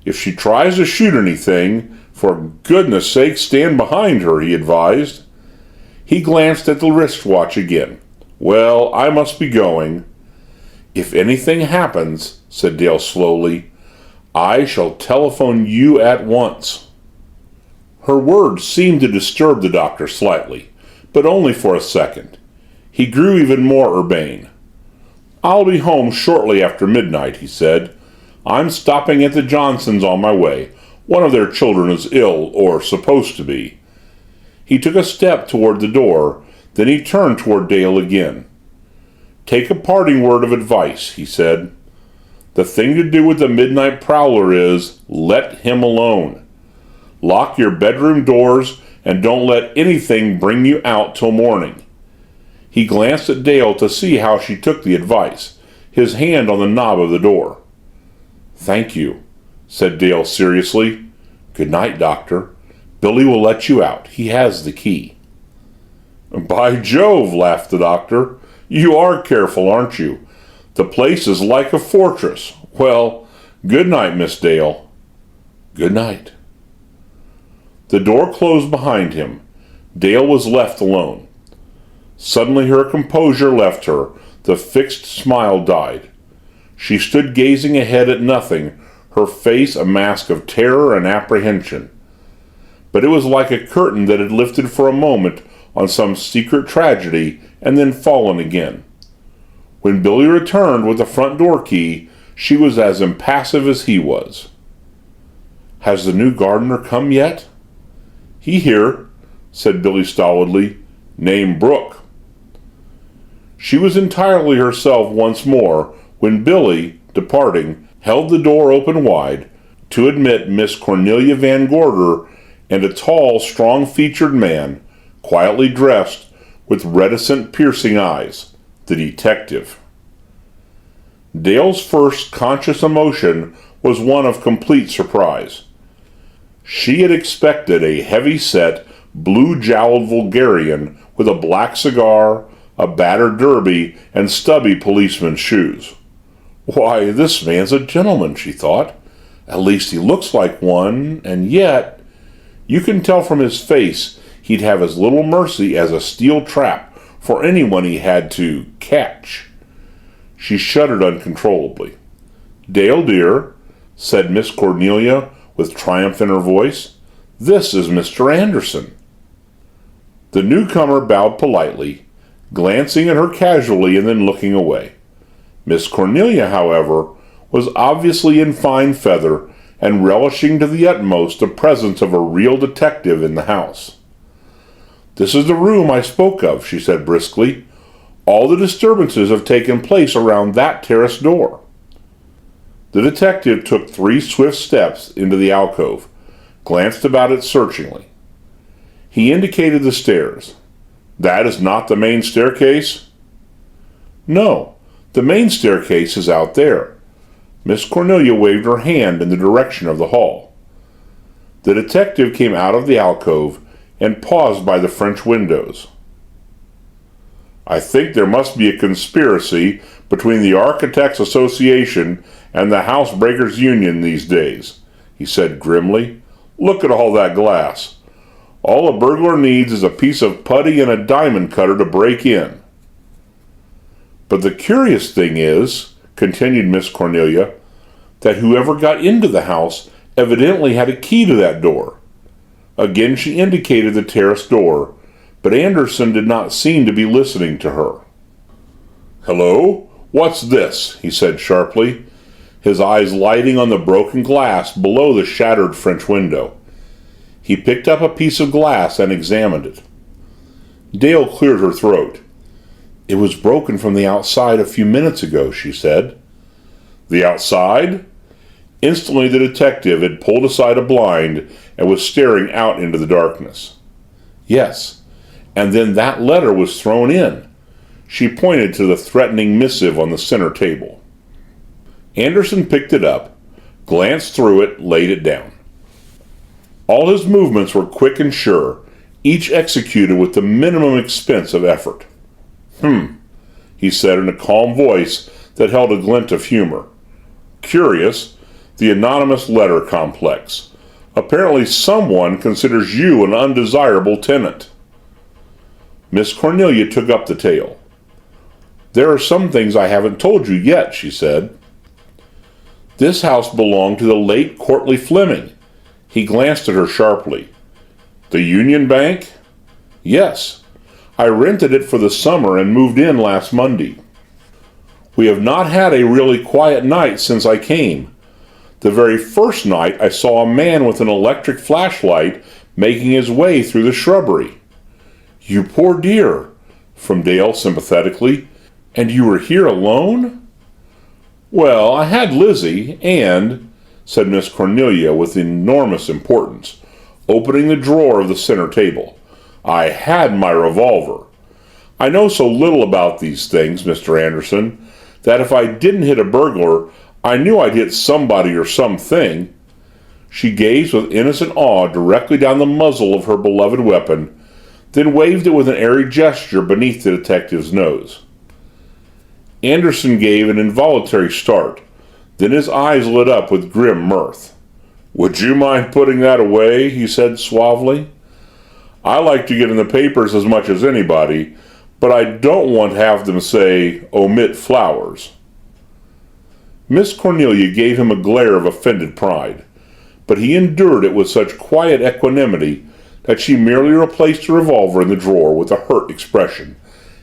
"If she tries to shoot anything, for goodness sake stand behind her," he advised. He glanced at the wristwatch again. "Well, I must be going." "If anything happens," said Dale slowly, "I shall telephone you at once." Her words seemed to disturb the doctor slightly, but only for a second. He grew even more urbane. "I'll be home shortly after midnight," he said. "I'm stopping at the Johnsons' on my way. One of their children is ill, or supposed to be." He took a step toward the door, then he turned toward Dale again. "Take a parting word of advice," he said. "The thing to do with the midnight prowler is, let him alone. Lock your bedroom doors and don't let anything bring you out till morning." He glanced at Dale to see how she took the advice, his hand on the knob of the door. "Thank you," said Dale seriously. "Good night, Doctor. Billy will let you out. He has the key." "By Jove," laughed the doctor. "You are careful, aren't you? The place is like a fortress. Well, good night, Miss Dale." "Good night." The door closed behind him. Dale was left alone. Suddenly her composure left her. The fixed smile died. She stood gazing ahead at nothing, her face a mask of terror and apprehension. But it was like a curtain that had lifted for a moment on some secret tragedy and then fallen again. When Billy returned with the front door key, she was as impassive as he was. "Has the new gardener come yet?" "He here," said Billy stolidly. "Name Brooke." She was entirely herself once more when Billy, departing, held the door open wide to admit Miss Cornelia Van Gorder and a tall, strong-featured man, quietly dressed, with reticent, piercing eyes, the detective. Dale's first conscious emotion was one of complete surprise. She had expected a heavy-set, blue-jowled vulgarian with a black cigar, a battered derby, and stubby policeman's shoes. "Why, this man's a gentleman," she thought. "At least he looks like one, and yet, you can tell from his face he'd have as little mercy as a steel trap for anyone he had to catch." She shuddered uncontrollably. "Dale, dear," said Miss Cornelia with triumph in her voice, "this is Mr. Anderson." The newcomer bowed politely, glancing at her casually and then looking away. Miss Cornelia, however, was obviously in fine feather and relishing to the utmost the presence of a real detective in the house. "This is the room I spoke of," she said briskly. "All the disturbances have taken place around that terrace door." The detective took 3 swift steps into the alcove, glanced about it searchingly. He indicated the stairs. "That is not the main staircase?" "No, the main staircase is out there." Miss Cornelia waved her hand in the direction of the hall. The detective came out of the alcove and paused by the French windows. "I think there must be a conspiracy between the Architects' Association and the housebreakers union these days," he said grimly. "Look at all that glass. All a burglar needs is a piece of putty and a diamond cutter to break in." "But the curious thing is," continued Miss Cornelia, "that whoever got into the house evidently had a key to that door." Again she indicated the terrace door, but Anderson did not seem to be listening to her. "Hello? What's this?" he said sharply, his eyes lighting on the broken glass below the shattered French window. He picked up a piece of glass and examined it. Dale cleared her throat. "It was broken from the outside a few minutes ago," she said. "The outside?" Instantly the detective had pulled aside a blind and was staring out into the darkness. "Yes, and then that letter was thrown in." She pointed to the threatening missive on the center table. Anderson picked it up, glanced through it, laid it down. All his movements were quick and sure, each executed with the minimum expense of effort. He said in a calm voice that held a glint of humor. "Curious, the anonymous letter complex. Apparently someone considers you an undesirable tenant." Miss Cornelia took up the tale. "There are some things I haven't told you yet," she said. "This house belonged to the late Courtleigh Fleming." He glanced at her sharply. "The Union Bank?" "Yes. I rented it for the summer and moved in last Monday. We have not had a really quiet night since I came. The very first night I saw a man with an electric flashlight making his way through the shrubbery." "You poor dear," from Dale sympathetically. "And you were here alone?" "Well, I had Lizzie and," said Miss Cornelia with enormous importance, opening the drawer of the center table, "I had my revolver. I know so little about these things, Mr. Anderson, that if I didn't hit a burglar, I knew I'd hit somebody or something." She gazed with innocent awe directly down the muzzle of her beloved weapon, then waved it with an airy gesture beneath the detective's nose. Anderson gave an involuntary start, then his eyes lit up with grim mirth. "Would you mind putting that away?" he said suavely. "I like to get in the papers as much as anybody, but I don't want to have them say, 'omit flowers.'" Miss Cornelia gave him a glare of offended pride, but he endured it with such quiet equanimity that she merely replaced the revolver in the drawer with a hurt expression,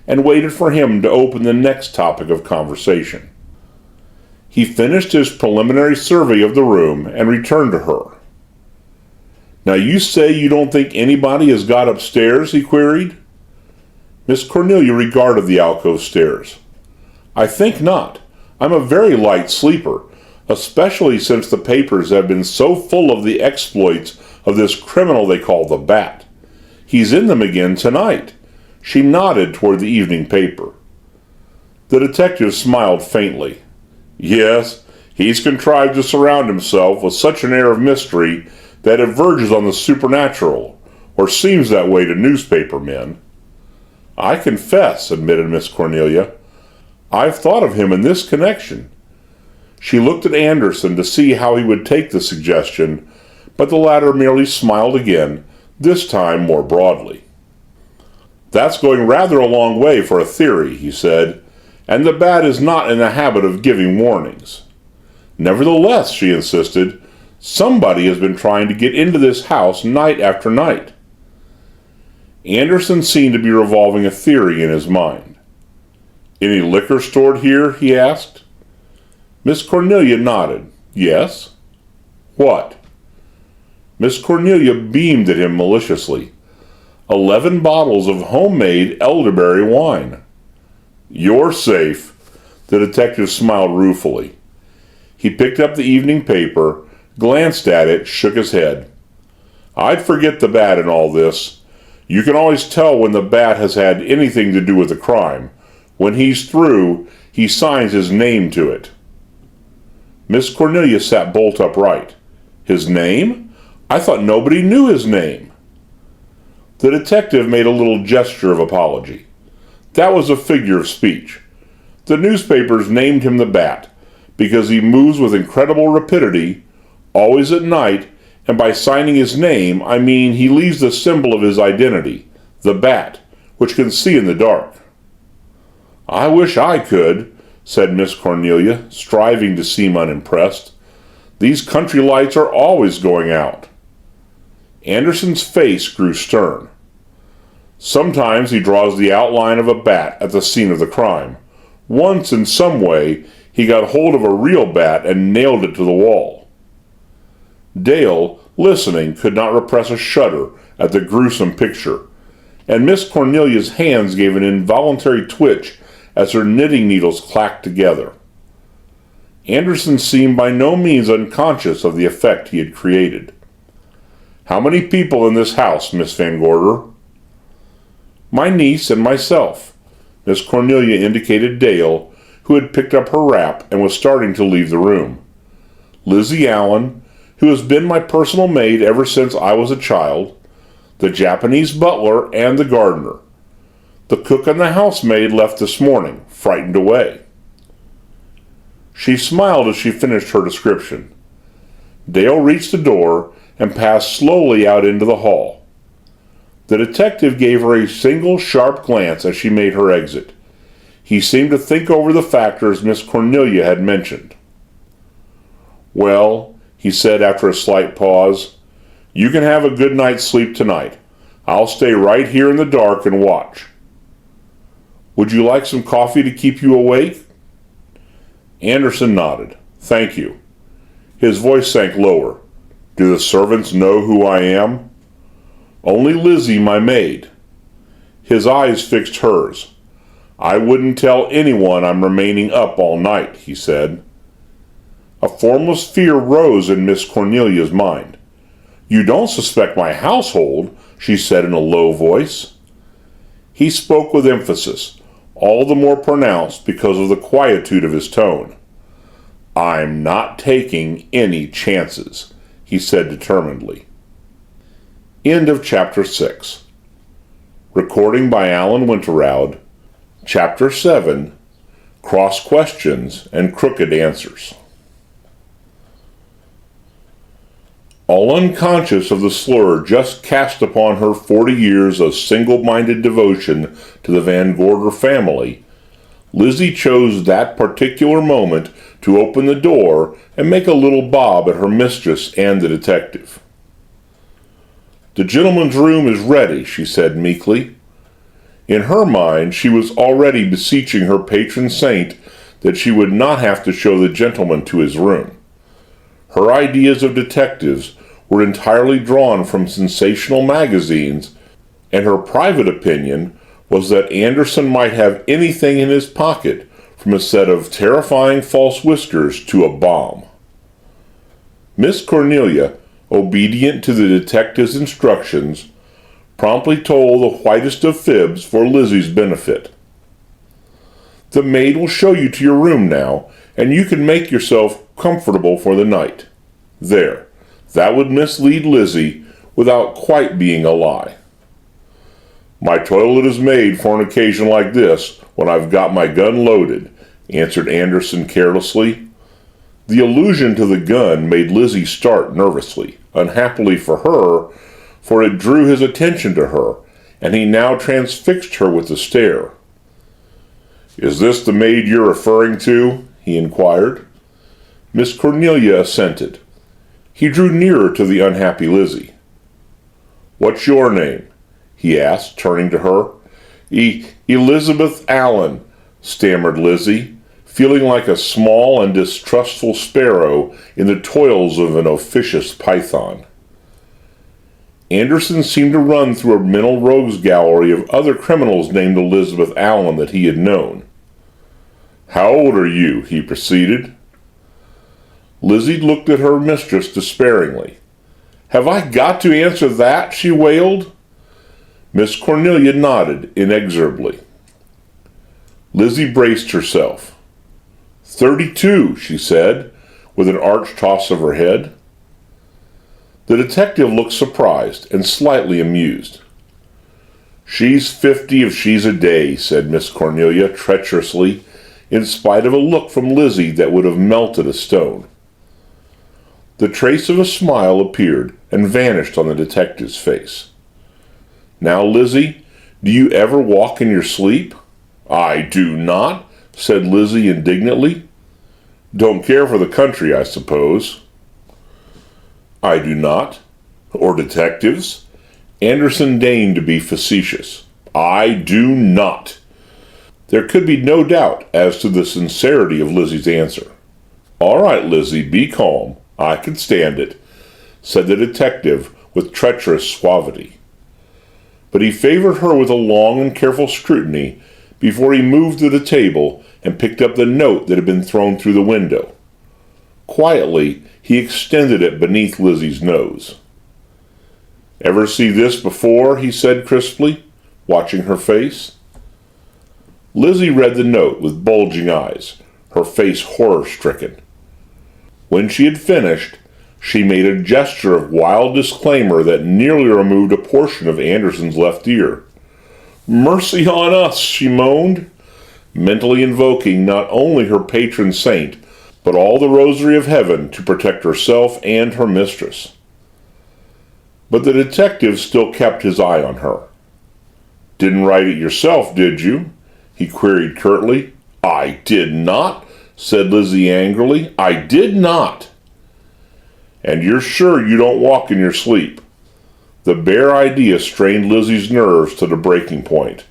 and waited for him to open the next topic of conversation. He finished his preliminary survey of the room and returned to her. "Now you say you don't think anybody has got upstairs?" he queried. Miss Cornelia regarded the alcove stairs. "I think not. I'm a very light sleeper, especially since the papers have been so full of the exploits of this criminal they call the Bat. He's in them again tonight." She nodded toward the evening paper. The detective smiled faintly. "Yes, he's contrived to surround himself with such an air of mystery that it verges on the supernatural, or seems that way to newspaper men." "I confess," admitted Miss Cornelia, "I've thought of him in this connection." She looked at Anderson to see how he would take the suggestion, but the latter merely smiled again, this time more broadly. "That's going rather a long way for a theory," he said, "and the Bat is not in the habit of giving warnings." "Nevertheless," she insisted, "somebody has been trying to get into this house night after night." Anderson seemed to be revolving a theory in his mind. "Any liquor stored here?" he asked. Miss Cornelia nodded. "Yes." "What?" Miss Cornelia beamed at him maliciously. 11 bottles of homemade elderberry wine." "You're safe." The detective smiled ruefully. He picked up the evening paper, glanced at it, shook his head. "I'd forget the Bat in all this. You can always tell when the Bat has had anything to do with the crime. When he's through, he signs his name to it." Miss Cornelia sat bolt upright. "His name? I thought nobody knew his name." The detective made a little gesture of apology. "That was a figure of speech. The newspapers named him the Bat, because he moves with incredible rapidity, always at night, and by signing his name, I mean he leaves the symbol of his identity, the bat, which can see in the dark." "I wish I could," said Miss Cornelia, striving to seem unimpressed. "These country lights are always going out." Anderson's face grew stern. "Sometimes he draws the outline of a bat at the scene of the crime. Once, in some way, he got hold of a real bat and nailed it to the wall." Dale, listening, could not repress a shudder at the gruesome picture, and Miss Cornelia's hands gave an involuntary twitch as her knitting needles clacked together. Anderson seemed by no means unconscious of the effect he had created. "How many people in this house, Miss Van Gorder?" "My niece and myself." Miss Cornelia indicated Dale, who had picked up her wrap and was starting to leave the room. "Lizzie Allen, who has been my personal maid ever since I was a child, the Japanese butler, and the gardener. The cook and the housemaid left this morning, frightened away." She smiled as she finished her description. Dale reached the door and passed slowly out into the hall. The detective gave her a single sharp glance as she made her exit. He seemed to think over the factors Miss Cornelia had mentioned. "Well," he said after a slight pause, "you can have a good night's sleep tonight. I'll stay right here in the dark and watch." "Would you like some coffee to keep you awake?" Anderson nodded. "Thank you." His voice sank lower. "Do the servants know who I am?" "Only Lizzie, my maid." His eyes fixed hers. "I wouldn't tell anyone I'm remaining up all night," he said. A formless fear rose in Miss Cornelia's mind. "You don't suspect my household?" she said in a low voice. He spoke with emphasis, all the more pronounced because of the quietude of his tone. "I'm not taking any chances," he said determinedly. End of Chapter 6. Recording by Alan Winterroud. Chapter 7. Cross Questions and Crooked Answers. All unconscious of the slur just cast upon her 40 years of single-minded devotion to the Van Gorder family, Lizzie chose that particular moment to open the door and make a little bob at her mistress and the detective. "The gentleman's room is ready," she said meekly. In her mind, she was already beseeching her patron saint that she would not have to show the gentleman to his room. Her ideas of detectives were entirely drawn from sensational magazines, and her private opinion was that Anderson might have anything in his pocket, from a set of terrifying false whiskers to a bomb. Miss Cornelia, obedient to the detective's instructions, promptly told the whitest of fibs for Lizzie's benefit. "The maid will show you to your room now, and you can make yourself comfortable for the night. There, that would mislead Lizzie without quite being a lie." "My toilet is made for an occasion like this, when I've got my gun loaded," answered Anderson carelessly. The allusion to the gun made Lizzie start nervously, unhappily for her, for it drew his attention to her, and he now transfixed her with a stare. "Is this the maid you're referring to?" he inquired. Miss Cornelia assented. He drew nearer to the unhappy Lizzie. "What's your name?" he asked, turning to her. Elizabeth Allen," stammered Lizzie, feeling like a small and distrustful sparrow in the toils of an officious python. Anderson seemed to run through a mental rogues gallery of other criminals named Elizabeth Allen that he had known. "How old are you?" he proceeded. Lizzie looked at her mistress despairingly. "Have I got to answer that?" she wailed. Miss Cornelia nodded inexorably. Lizzie braced herself. 32, she said, with an arch toss of her head. The detective looked surprised and slightly amused. "She's 50 if she's a day," said Miss Cornelia treacherously, in spite of a look from Lizzie that would have melted a stone. The trace of a smile appeared and vanished on the detective's face. "Now, Lizzie, do you ever walk in your sleep?" "I do not," said Lizzie indignantly. "Don't care for the country, I suppose?" "I do not." "Or detectives?" Anderson deigned to be facetious. "I do not." There could be no doubt as to the sincerity of Lizzie's answer. "All right, Lizzie, be calm. I can stand it," said the detective with treacherous suavity. But he favored her with a long and careful scrutiny before he moved to the table and picked up the note that had been thrown through the window. Quietly, he extended it beneath Lizzie's nose. "Ever see this before?" he said crisply, watching her face. Lizzie read the note with bulging eyes, her face horror-stricken. When she had finished, she made a gesture of wild disclaimer that nearly removed a portion of Anderson's left ear. "Mercy on us," she moaned, mentally invoking not only her patron saint, but all the rosary of heaven to protect herself and her mistress. But the detective still kept his eye on her. "Didn't write it yourself, did you?" he queried curtly. "I did not," said Lizzie angrily. "I did not." "And you're sure you don't walk in your sleep?" The bare idea strained Lizzie's nerves to the breaking point.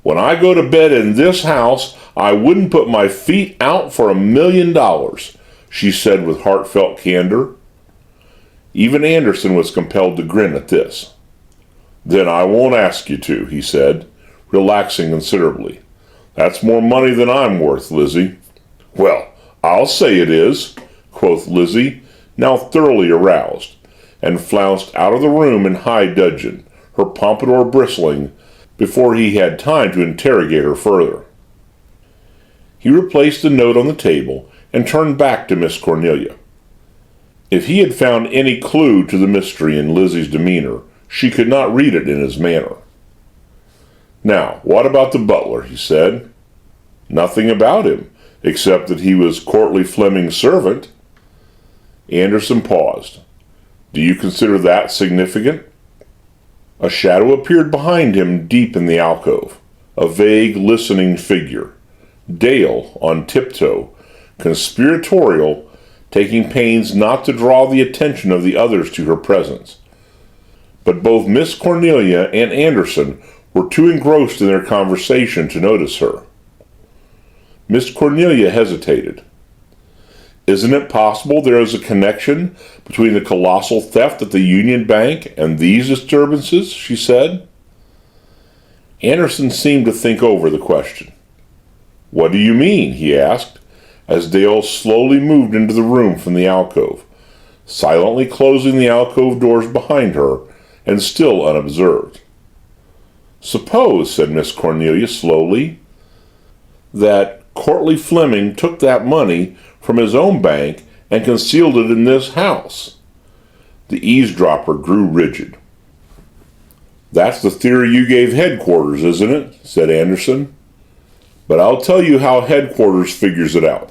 "When I go to bed in this house, I wouldn't put my feet out for $1,000,000, she said with heartfelt candor. Even Anderson was compelled to grin at this. "Then I won't ask you to," he said, relaxing considerably. "That's more money than I'm worth, Lizzie." "Well, I'll say it is," quoth Lizzie, now thoroughly aroused, and flounced out of the room in high dudgeon, her pompadour bristling, before he had time to interrogate her further. He replaced the note on the table and turned back to Miss Cornelia. If he had found any clue to the mystery in Lizzie's demeanor, she could not read it in his manner. "Now, what about the butler?" he said. "Nothing about him, except that he was Courtleigh Fleming's servant." Anderson paused. "Do you consider that significant?" A shadow appeared behind him deep in the alcove, a vague, listening figure. Dale, on tiptoe, conspiratorial, taking pains not to draw the attention of the others to her presence. But both Miss Cornelia and Anderson were too engrossed in their conversation to notice her. Miss Cornelia hesitated. "Isn't it possible there is a connection between the colossal theft at the Union Bank and these disturbances?" she said. Anderson seemed to think over the question. "What do you mean?" he asked, as Dale slowly moved into the room from the alcove, silently closing the alcove doors behind her, and still unobserved. "Suppose," said Miss Cornelia slowly, "that Courtleigh Fleming took that money from his own bank and concealed it in this house." The eavesdropper grew rigid. "That's the theory you gave headquarters, isn't it?" said Anderson. "But I'll tell you how headquarters figures it out.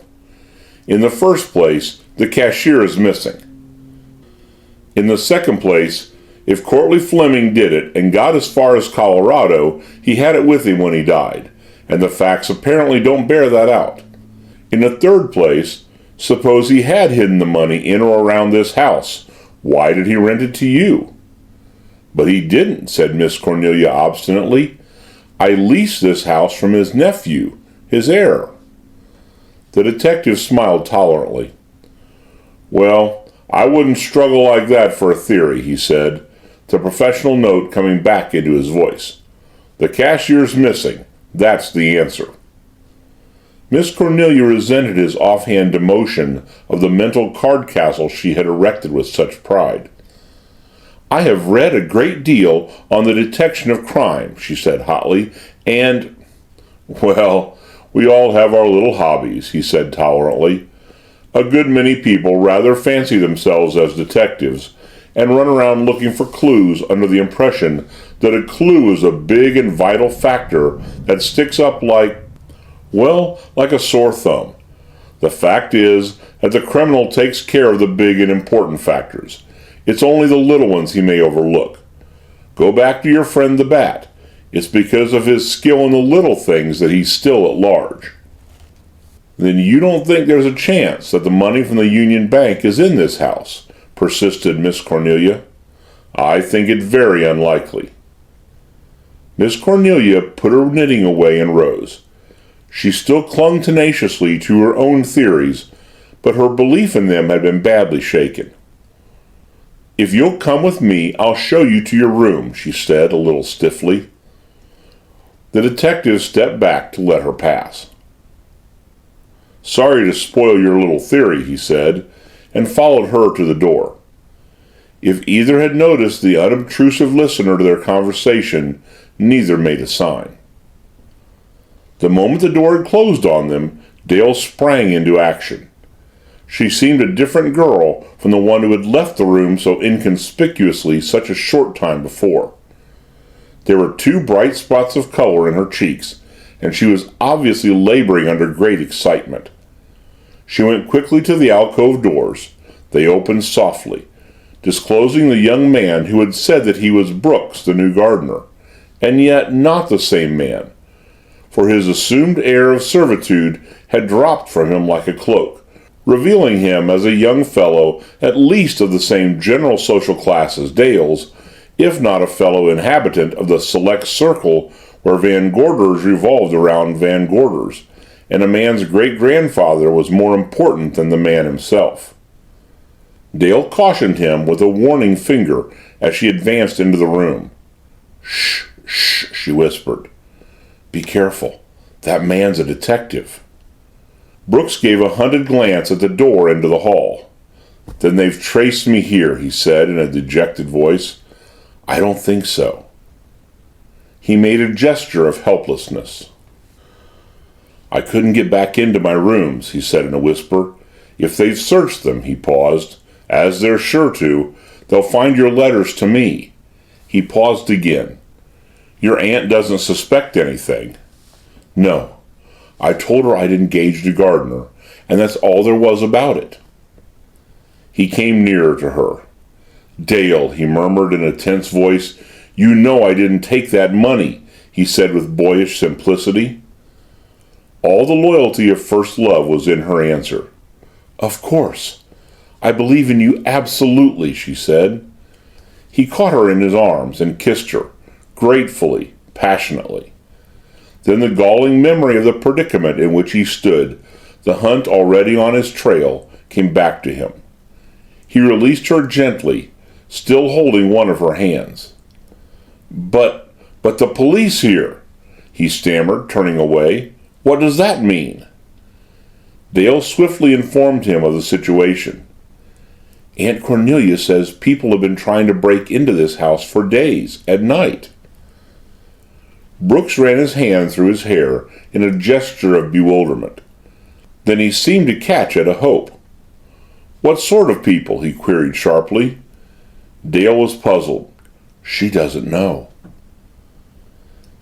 In the first place, the cashier is missing. In the second place, if Courtleigh Fleming did it and got as far as Colorado, he had it with him when he died, and the facts apparently don't bear that out. In the third place, suppose he had hidden the money in or around this house. Why did he rent it to you?" "But he didn't," said Miss Cornelia obstinately. "I leased this house from his nephew, his heir." The detective smiled tolerantly. "Well, I wouldn't struggle like that for a theory," he said, the professional note coming back into his voice. "The cashier's missing. That's the answer." Miss Cornelia resented his offhand demotion of the mental card castle she had erected with such pride. "I have read a great deal on the detection of crime," she said hotly, "and—" "Well, we all have our little hobbies," he said tolerantly. "A good many people rather fancy themselves as detectives and run around looking for clues under the impression that a clue is a big and vital factor that sticks up like, Well, like a sore thumb. The fact is that the criminal takes care of the big and important factors. It's only the little ones he may overlook. Go back to your friend the Bat. It's because of his skill in the little things that he's still at large. Then you don't think there's a chance that the money from the Union Bank is in this house, persisted Miss Cornelia. I think it very unlikely. Miss Cornelia put her knitting away and rose. She still clung tenaciously to her own theories, but her belief in them had been badly shaken. If you'll come with me, I'll show you to your room, she said a little stiffly. The detective stepped back to let her pass. Sorry to spoil your little theory, he said, and followed her to the door. If either had noticed the unobtrusive listener to their conversation, neither made a sign. The moment the door had closed on them, Dale sprang into action. She seemed a different girl from the one who had left the room so inconspicuously such a short time before. There were 2 bright spots of color in her cheeks, and she was obviously laboring under great excitement. She went quickly to the alcove doors. They opened softly, disclosing the young man who had said that he was Brooks, the new gardener, and yet not the same man, for his assumed air of servitude had dropped from him like a cloak, revealing him as a young fellow at least of the same general social class as Dale's, if not a fellow inhabitant of the select circle where Van Gorders revolved around Van Gorders, and a man's great-grandfather was more important than the man himself. Dale cautioned him with a warning finger as she advanced into the room. "Shh, shh," she whispered. "Be careful. That man's a detective." Brooks gave a hunted glance at the door into the hall. "Then they've traced me here," he said in a dejected voice. "I don't think so." He made a gesture of helplessness. "I couldn't get back into my rooms," he said in a whisper. "If they've searched them," he paused, "as they're sure to, they'll find your letters to me." He paused again. "Your aunt doesn't suspect anything?" "No. I told her I'd engaged a gardener, and that's all there was about it." He came nearer to her. "Dale," he murmured in a tense voice, "you know I didn't take that money," he said with boyish simplicity. All the loyalty of first love was in her answer. "Of course. I believe in you absolutely," she said. He caught her in his arms and kissed her, gratefully, passionately. Then the galling memory of the predicament in which he stood, the hunt already on his trail, came back to him. He released her gently, still holding one of her hands. But the police here," he stammered, turning away. "What does that mean?" Dale swiftly informed him of the situation. "Aunt Cornelia says people have been trying to break into this house for days, at night." Brooks ran his hand through his hair in a gesture of bewilderment. Then he seemed to catch at a hope. "What sort of people?" he queried sharply. Dale was puzzled. "She doesn't know."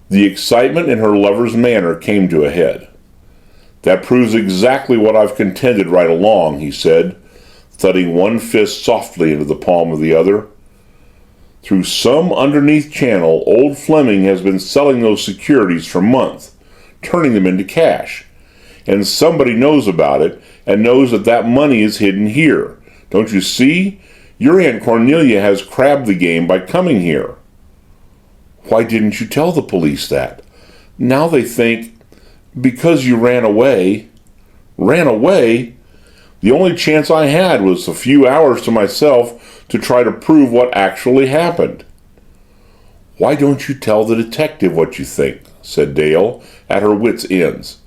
The excitement in her lover's manner came to a head. "That proves exactly what I've contended right along," he said, thudding one fist softly into the palm of the other. "Through some underneath channel, old Fleming has been selling those securities for months, turning them into cash. And somebody knows about it, and knows that that money is hidden here. Don't you see? Your Aunt Cornelia has crabbed the game by coming here." "Why didn't you tell the police that? Now they think—" "Because you ran away." "Ran away? The only chance I had was a few hours to myself to try to prove what actually happened." "Why don't you tell the detective what you think?" said Dale, at her wits' ends.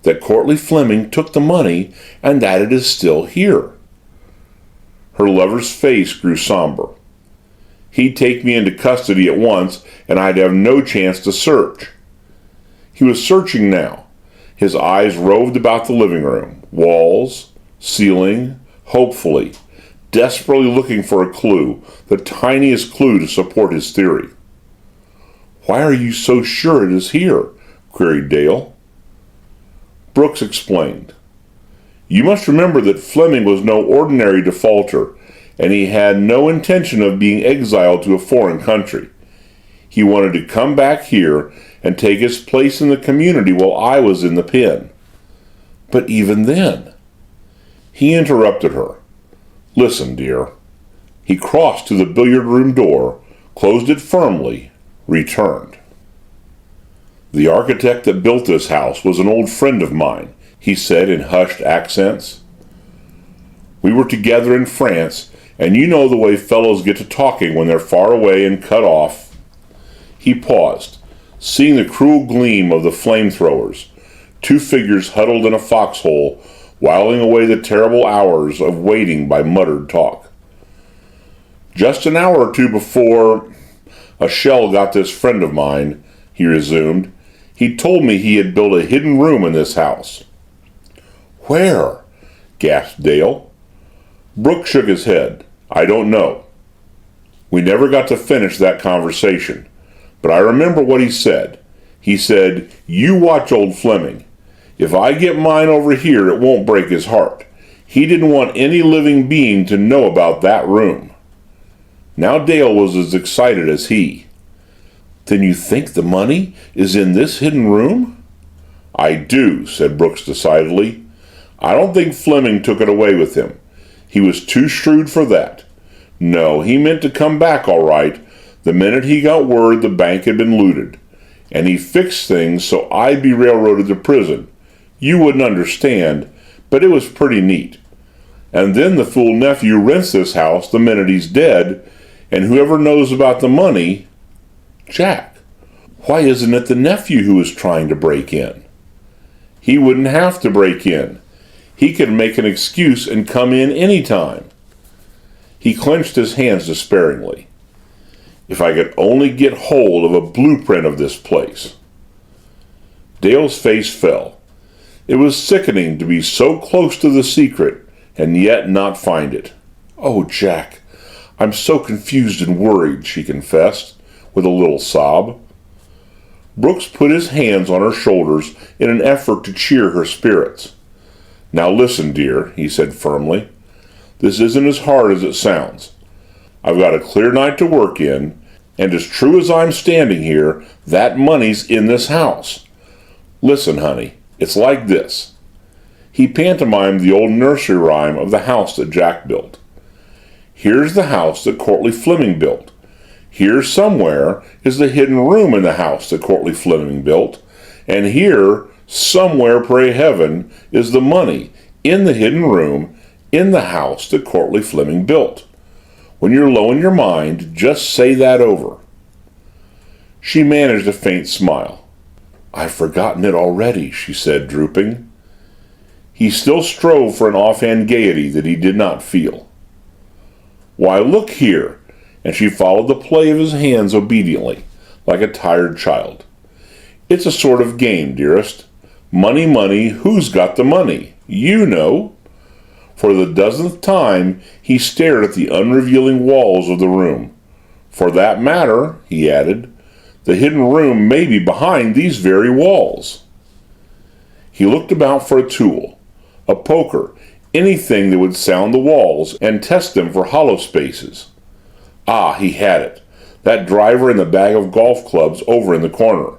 "That Courtleigh Fleming took the money, and that it is still here." Her lover's face grew somber. "He'd take me into custody at once, and I'd have no chance to search." He was searching now. His eyes roved about the living room, walls, ceiling, hopefully, desperately looking for a clue, the tiniest clue to support his theory. "Why are you so sure it is here?" queried Dale. Brooks explained. You must remember that Fleming was no ordinary defaulter, and he had no intention of being exiled to a foreign country. He wanted to come back here and take his place in the community while I was in the pen. But even then... He interrupted her. Listen, dear. He crossed to the billiard room door, closed it firmly, returned. The architect that built this house was an old friend of mine, he said in hushed accents. We were together in France, and you know the way fellows get to talking when they're far away and cut off. He paused, seeing the cruel gleam of the flamethrowers, two figures huddled in a foxhole, whiling away the terrible hours of waiting by muttered talk. Just an hour or two before a shell got this friend of mine, he resumed, he told me he had built a hidden room in this house. Where? Gasped Dale. Brooks shook his head. I don't know. We never got to finish that conversation, but I remember what he said. He said, you watch old Fleming. If I get mine over here, it won't break his heart. He didn't want any living being to know about that room. Now Dale was as excited as he. Then you think the money is in this hidden room? I do, said Brooks decidedly. I don't think Fleming took it away with him. He was too shrewd for that. No, he meant to come back all right the minute he got word the bank had been looted. And he fixed things so I'd be railroaded to prison. You wouldn't understand, but it was pretty neat. And then the fool nephew rents this house the minute he's dead, and whoever knows about the money... Jack, why isn't it the nephew who is trying to break in? He wouldn't have to break in. He could make an excuse and come in any time. He clenched his hands despairingly. If I could only get hold of a blueprint of this place. Dale's face fell. It was sickening to be so close to the secret and yet not find it. Oh, Jack, I'm so confused and worried, she confessed, with a little sob. Brooks put his hands on her shoulders in an effort to cheer her spirits. Now listen, dear, he said firmly. This isn't as hard as it sounds. I've got a clear night to work in, and as true as I'm standing here, that money's in this house. Listen, honey, it's like this. He pantomimed the old nursery rhyme of the house that Jack built. Here's the house that Courtleigh Fleming built. Here somewhere is the hidden room in the house that Courtleigh Fleming built, and here, somewhere, pray heaven, is the money in the hidden room in the house that Courtleigh Fleming built. When you're low in your mind, just say that over. She managed a faint smile. I've forgotten it already, she said, drooping. He still strove for an offhand gaiety that he did not feel. Why, look here, and she followed the play of his hands obediently, like a tired child. It's a sort of game, dearest. Money, money, who's got the money? You know. For the dozenth time, he stared at the unrevealing walls of the room. For that matter, he added, the hidden room may be behind these very walls. He looked about for a tool, a poker, anything that would sound the walls and test them for hollow spaces. Ah, he had it, that driver and the bag of golf clubs over in the corner.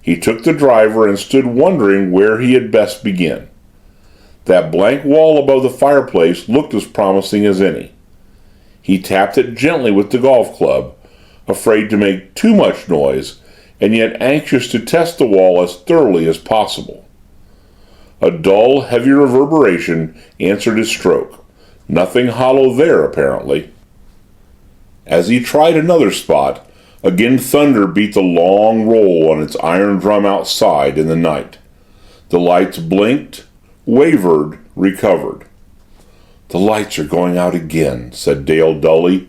He took the driver and stood wondering where he had best begin. That blank wall above the fireplace looked as promising as any. He tapped it gently with the golf club, afraid to make too much noise, and yet anxious to test the wall as thoroughly as possible. A dull, heavy reverberation answered his stroke. Nothing hollow there, apparently. As he tried another spot, again thunder beat the long roll on its iron drum outside in the night. The lights blinked, wavered, recovered. The lights are going out again, said Dale dully.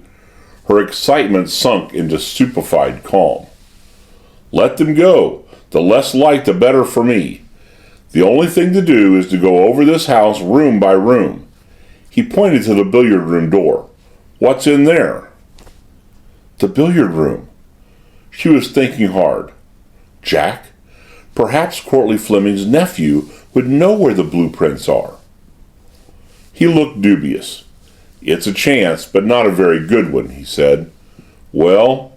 Her excitement sunk into stupefied calm. Let them go. The less light, the better for me. The only thing to do is to go over this house room by room. He pointed to the billiard room door. What's in there? The billiard room. She was thinking hard. Jack, Perhaps Courtleigh Fleming's nephew would know where the blueprints are. He looked dubious. "It's a chance, but not a very good one," he said. "Well,"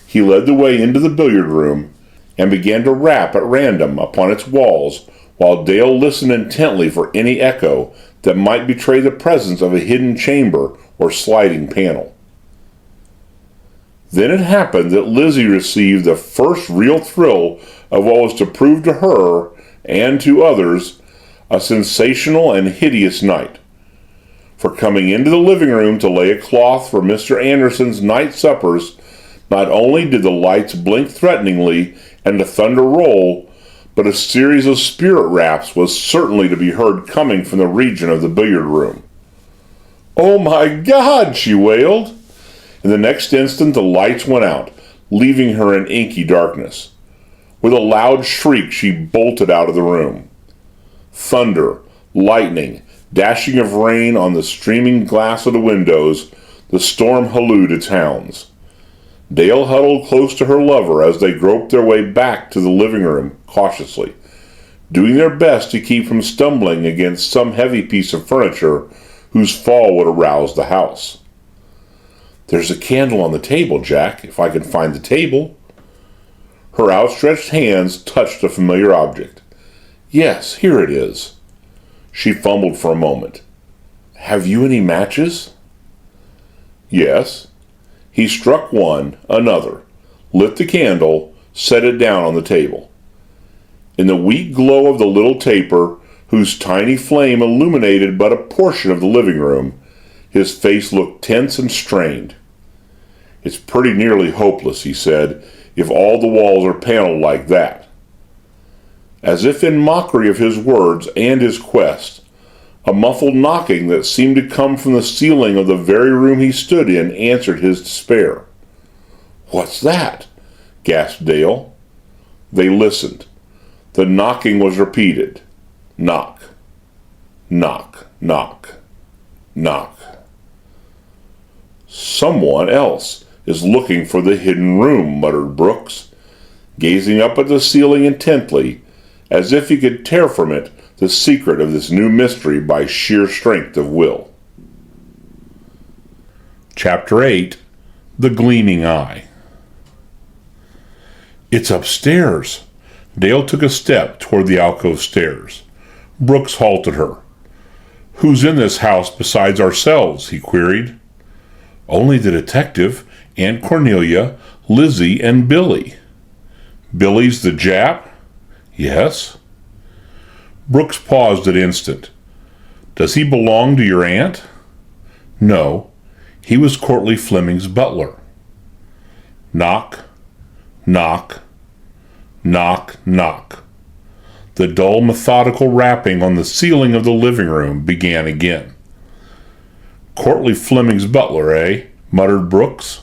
he led the way into the billiard room and began to rap at random upon its walls while Dale listened intently for any echo that might betray the presence of a hidden chamber or sliding panel. Then it happened that Lizzie received the first real thrill of what was to prove to her, and to others, a sensational and hideous night. For coming into the living room to lay a cloth for Mr. Anderson's night suppers, not only did the lights blink threateningly and the thunder roll, but a series of spirit raps was certainly to be heard coming from the region of the billiard room. "Oh my God!" she wailed. In the next instant the lights went out, leaving her in inky darkness. With a loud shriek she bolted out of the room. Thunder, lightning, dashing of rain on the streaming glass of the windows, the storm hallooed its hounds. Dale huddled close to her lover as they groped their way back to the living room cautiously, doing their best to keep from stumbling against some heavy piece of furniture whose fall would arouse the house. "There's a candle on the table, Jack, if I can find the table." Her outstretched hands touched a familiar object. "Yes, here it is." She fumbled for a moment. "Have you any matches?" "Yes." He struck one, another, lit the candle, set it down on the table. In the weak glow of the little taper, whose tiny flame illuminated but a portion of the living room, his face looked tense and strained. "It's pretty nearly hopeless," he said, "if all the walls are paneled like that." As if in mockery of his words and his quest, a muffled knocking that seemed to come from the ceiling of the very room he stood in answered his despair. "What's that?" gasped Dale. They listened. The knocking was repeated. Knock. Knock. Knock. Knock. "Someone else is looking for the hidden room," muttered Brooks, gazing up at the ceiling intently, as if he could tear from it the secret of this new mystery by sheer strength of will. Chapter 8. The Gleaming Eye. "It's upstairs." Dale took a step toward the alcove stairs. Brooks halted her. "Who's in this house besides ourselves?" he queried. "Only the detective, Aunt Cornelia, Lizzie, and Billy." "Billy's the Jap?" "Yes." Brooks paused an instant. "Does he belong to your aunt?" "No. He was Courtleigh Fleming's butler." Knock. Knock. Knock. Knock. The dull, methodical rapping on the ceiling of the living room began again. "Courtleigh Fleming's butler, eh?" muttered Brooks.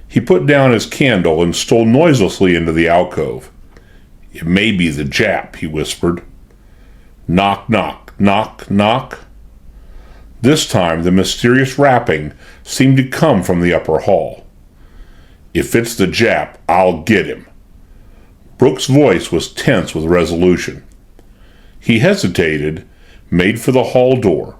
He put down his candle and stole noiselessly into the alcove. "It may be the Jap," he whispered. Knock, knock, knock, knock. This time the mysterious rapping seemed to come from the upper hall. "If it's the Jap, I'll get him." Brooks' voice was tense with resolution. He hesitated, made for the hall door,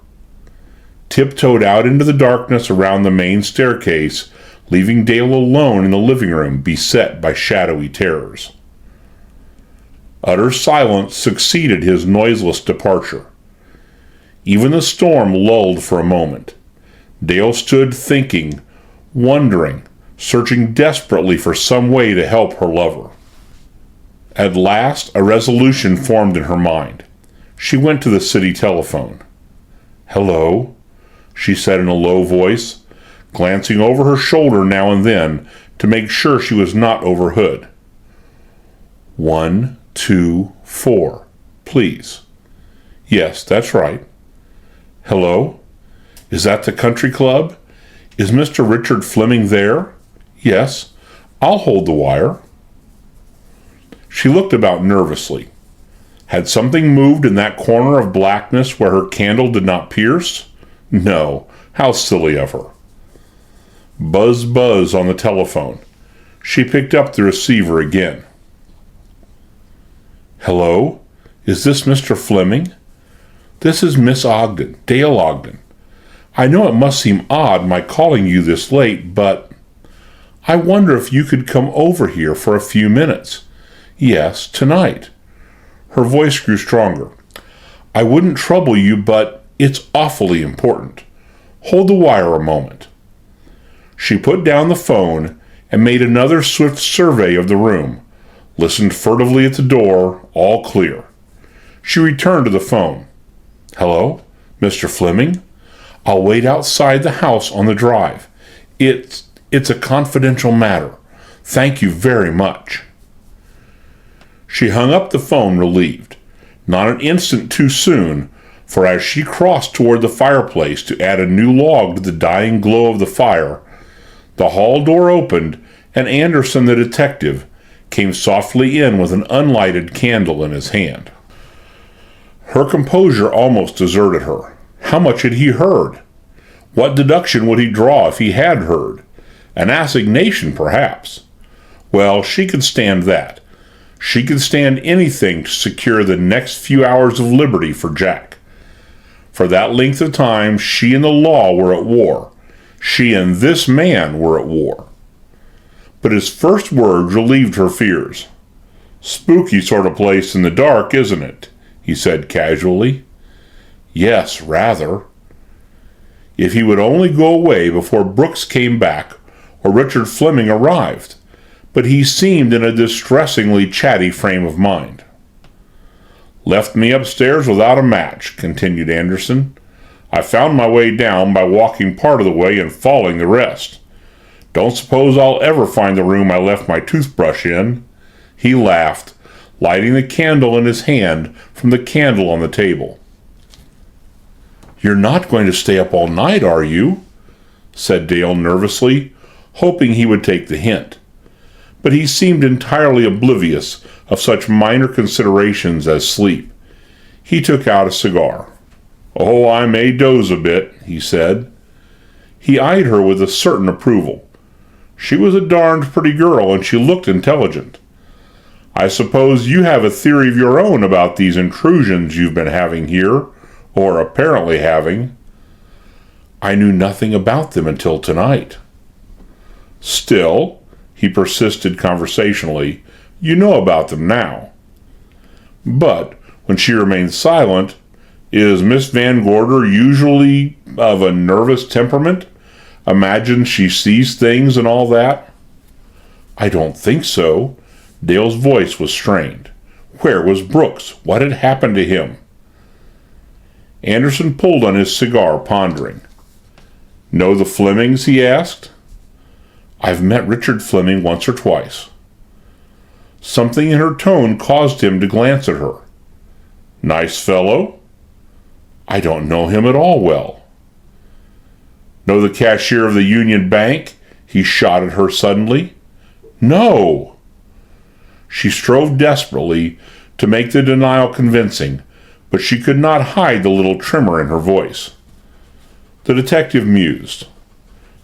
tiptoed out into the darkness around the main staircase, leaving Dale alone in the living room beset by shadowy terrors. Utter silence succeeded his noiseless departure. Even the storm lulled for a moment. Dale stood thinking, wondering, searching desperately for some way to help her lover. At last, a resolution formed in her mind. She went to the city telephone. "Hello," she said in a low voice, glancing over her shoulder now and then to make sure she was not overheard. 1, 2, 4, please. "Yes, that's right." "Hello? Is that the country club? Is Mr. Richard Fleming there?" "Yes, I'll hold the wire." She looked about nervously. Had something moved in that corner of blackness where her candle did not pierce? No, how silly of her. Buzz, buzz on the telephone. She picked up the receiver again. Hello? Is this Mr. Fleming? This is Miss Ogden, Dale Ogden. I know it must seem odd my calling you this late, but I wonder if you could come over here for a few minutes. Yes, tonight. Her voice grew stronger. I wouldn't trouble you, but it's awfully important. Hold the wire a moment. She put down the phone and made another swift survey of the room, listened furtively at the door, all clear. She returned to the phone. Hello, Mr. Fleming? I'll wait outside the house on the drive. It's a confidential matter. Thank you very much. She hung up the phone relieved. Not an instant too soon, for as she crossed toward the fireplace to add a new log to the dying glow of the fire, the hall door opened and Anderson the detective came softly in with an unlighted candle in his hand. Her composure almost deserted her. How much had he heard? What deduction would he draw if he had heard? An assignation, perhaps. Well, she could stand that. She could stand anything to secure the next few hours of liberty for Jack. For that length of time, she and the law were at war. She and this man were at war. But his first words relieved her fears. Spooky sort of place in the dark, isn't it? He said casually. Yes, rather. If he would only go away before Brooks came back or Richard Fleming arrived, but he seemed in a distressingly chatty frame of mind. Left me upstairs without a match, continued Anderson. I found my way down by walking part of the way and falling the rest. Don't suppose I'll ever find the room I left my toothbrush in. He laughed, lighting the candle in his hand from the candle on the table. You're not going to stay up all night, are you? Said Dale nervously, hoping he would take the hint. But he seemed entirely oblivious of such minor considerations as sleep. He took out a cigar. Oh, I may doze a bit, he said. He eyed her with a certain approval. She was a darned pretty girl, and she looked intelligent. I suppose you have a theory of your own about these intrusions you've been having here, or apparently having. I knew nothing about them until tonight. Still, he persisted conversationally, you know about them now. But, when she remained silent, is Miss Van Gorder usually of a nervous temperament? Imagine she sees things and all that? I don't think so. Dale's voice was strained. Where was Brooks? What had happened to him? Anderson pulled on his cigar, pondering. Know the Flemings? He asked. I've met Richard Fleming once or twice. Something in her tone caused him to glance at her. Nice fellow? I don't know him at all well. Know the cashier of the Union Bank? He shot at her suddenly. No! She strove desperately to make the denial convincing, but she could not hide the little tremor in her voice. The detective mused.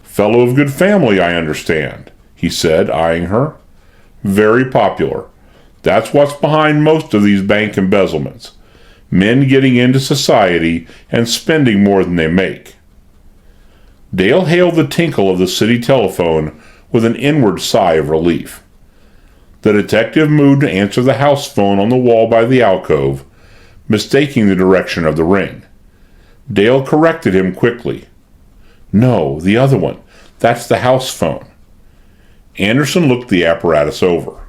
Fellow of good family, I understand, he said, eyeing her. Very popular. That's what's behind most of these bank embezzlements. Men getting into society and spending more than they make. Dale hailed the tinkle of the city telephone with an inward sigh of relief. The detective moved to answer the house phone on the wall by the alcove, mistaking the direction of the ring. Dale corrected him quickly. No, the other one. That's the house phone. Anderson looked the apparatus over.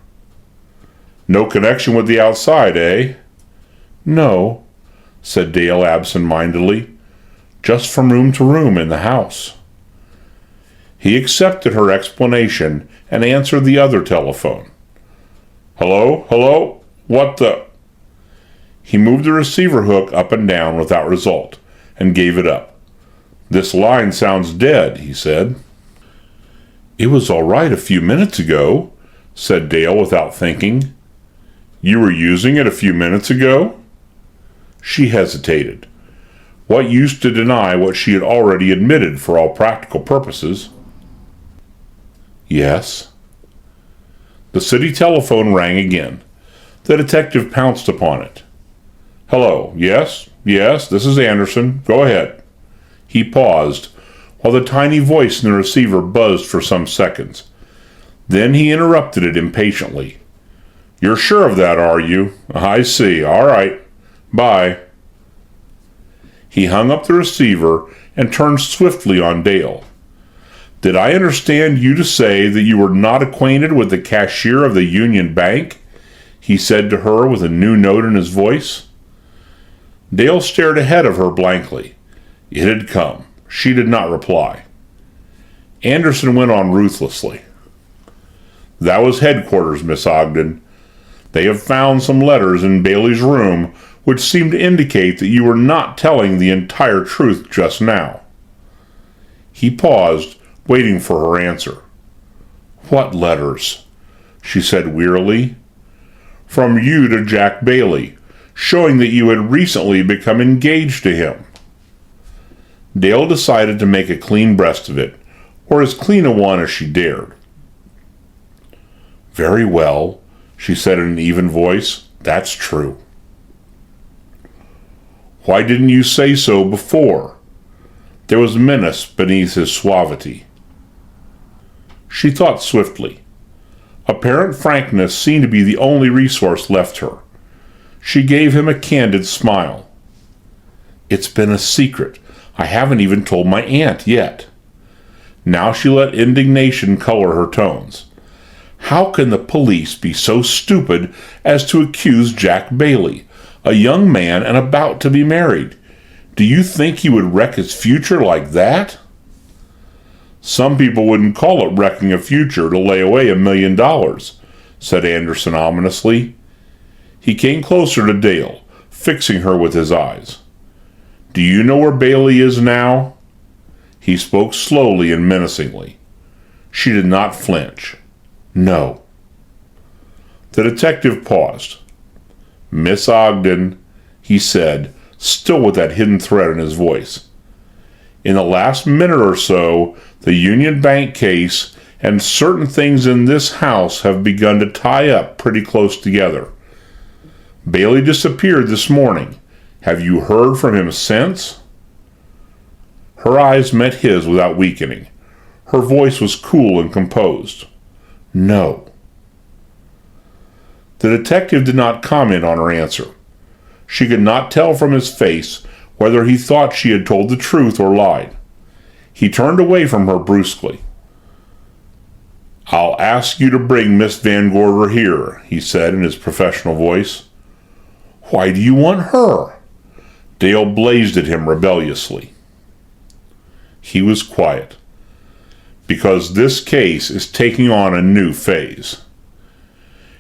No connection with the outside, eh? No, said Dale absent-mindedly. Just from room to room in the house. He accepted her explanation and answered the other telephone. Hello? Hello? What the? He moved the receiver hook up and down without result, and gave it up. This line sounds dead, he said. It was all right a few minutes ago, said Dale without thinking. You were using it a few minutes ago? She hesitated. What use to deny what she had already admitted for all practical purposes? Yes. The city telephone rang again. The detective pounced upon it. "Hello, yes, this is Anderson. Go ahead." He paused, while the tiny voice in the receiver buzzed for some seconds. Then he interrupted it impatiently. "You're sure of that, are you? I see. All right. Bye." He hung up the receiver and turned swiftly on Dale. "Did I understand you to say that you were not acquainted with the cashier of the Union Bank?" he said to her with a new note in his voice. Dale stared ahead of her blankly. It had come. She did not reply. Anderson went on ruthlessly. "That was headquarters, Miss Ogden. They have found some letters in Bailey's room which seem to indicate that you were not telling the entire truth just now." He paused, waiting for her answer. "What letters?" she said wearily. "From you to Jack Bailey, showing that you had recently become engaged to him." Dale decided to make a clean breast of it, or as clean a one as she dared. "Very well," she said in an even voice. "That's true." "Why didn't you say so before?" There was menace beneath his suavity. She thought swiftly. Apparent frankness seemed to be the only resource left her. She gave him a candid smile. "It's been a secret. I haven't even told my aunt yet." Now she let indignation color her tones. "How can the police be so stupid as to accuse Jack Bailey, a young man and about to be married? Do you think he would wreck his future like that?" "Some people wouldn't call it wrecking a future to lay away $1 million, said Anderson ominously. He came closer to Dale, fixing her with his eyes. "Do you know where Bailey is now?" He spoke slowly and menacingly. She did not flinch. "No." The detective paused. "Miss Ogden," he said, still with that hidden threat in his voice. "In the last minute or so, the Union Bank case and certain things in this house have begun to tie up pretty close together. Bailey disappeared this morning. Have you heard from him since?" Her eyes met his without weakening. Her voice was cool and composed. "No." The detective did not comment on her answer. She could not tell from his face whether he thought she had told the truth or lied. He turned away from her brusquely. "I'll ask you to bring Miss Van Gorder here," he said in his professional voice. "Why do you want her?" Dale blazed at him rebelliously. He was quiet. "Because this case is taking on a new phase."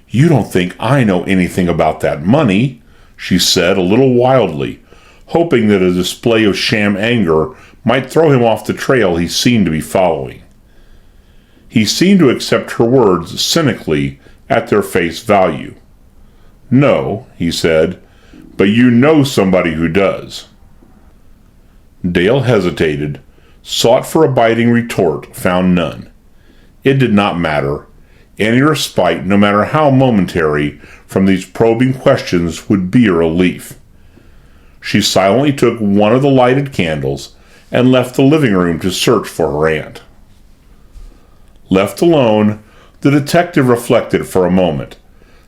"You don't think I know anything about that money?" she said a little wildly, hoping that a display of sham anger might throw him off the trail he seemed to be following. He seemed to accept her words cynically at their face value. "No," he said, "but you know somebody who does." Dale hesitated, sought for a biting retort, found none. It did not matter. Any respite, no matter how momentary, from these probing questions would be a relief. She silently took one of the lighted candles and left the living room to search for her aunt. Left alone, the detective reflected for a moment,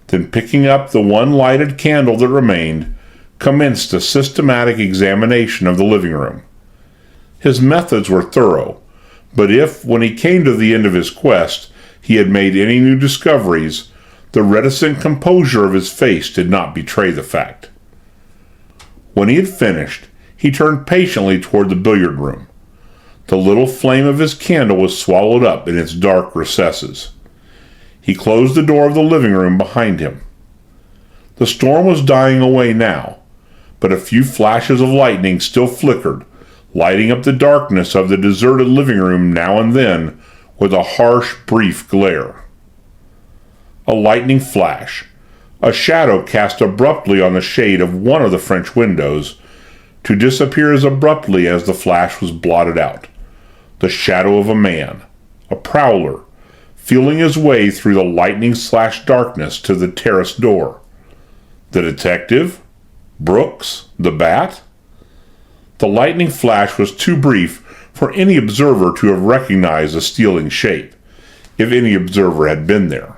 then picking up the one lighted candle that remained, commenced a systematic examination of the living room. His methods were thorough, but if, when he came to the end of his quest, he had made any new discoveries, the reticent composure of his face did not betray the fact. When he had finished, he turned patiently toward the billiard room. The little flame of his candle was swallowed up in its dark recesses. He closed the door of the living room behind him. The storm was dying away now, but a few flashes of lightning still flickered, lighting up the darkness of the deserted living room now and then with a harsh, brief glare. A lightning flash, a shadow cast abruptly on the shade of one of the French windows, to disappear as abruptly as the flash was blotted out. The shadow of a man, a prowler, feeling his way through the lightning-slashed darkness to the terrace door. The detective? Brooks? The bat? The lightning flash was too brief for any observer to have recognized the stealing shape, if any observer had been there.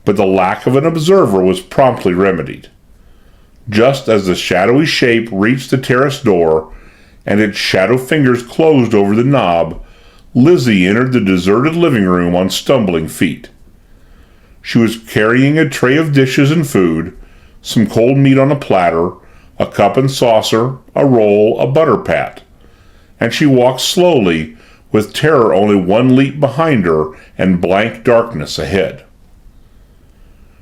But the lack of an observer was promptly remedied. Just as the shadowy shape reached the terrace door, and its shadow fingers closed over the knob, Lizzie entered the deserted living room on stumbling feet. She was carrying a tray of dishes and food, some cold meat on a platter, a cup and saucer, a roll, a butter pat, and she walked slowly, with terror only one leap behind her and blank darkness ahead.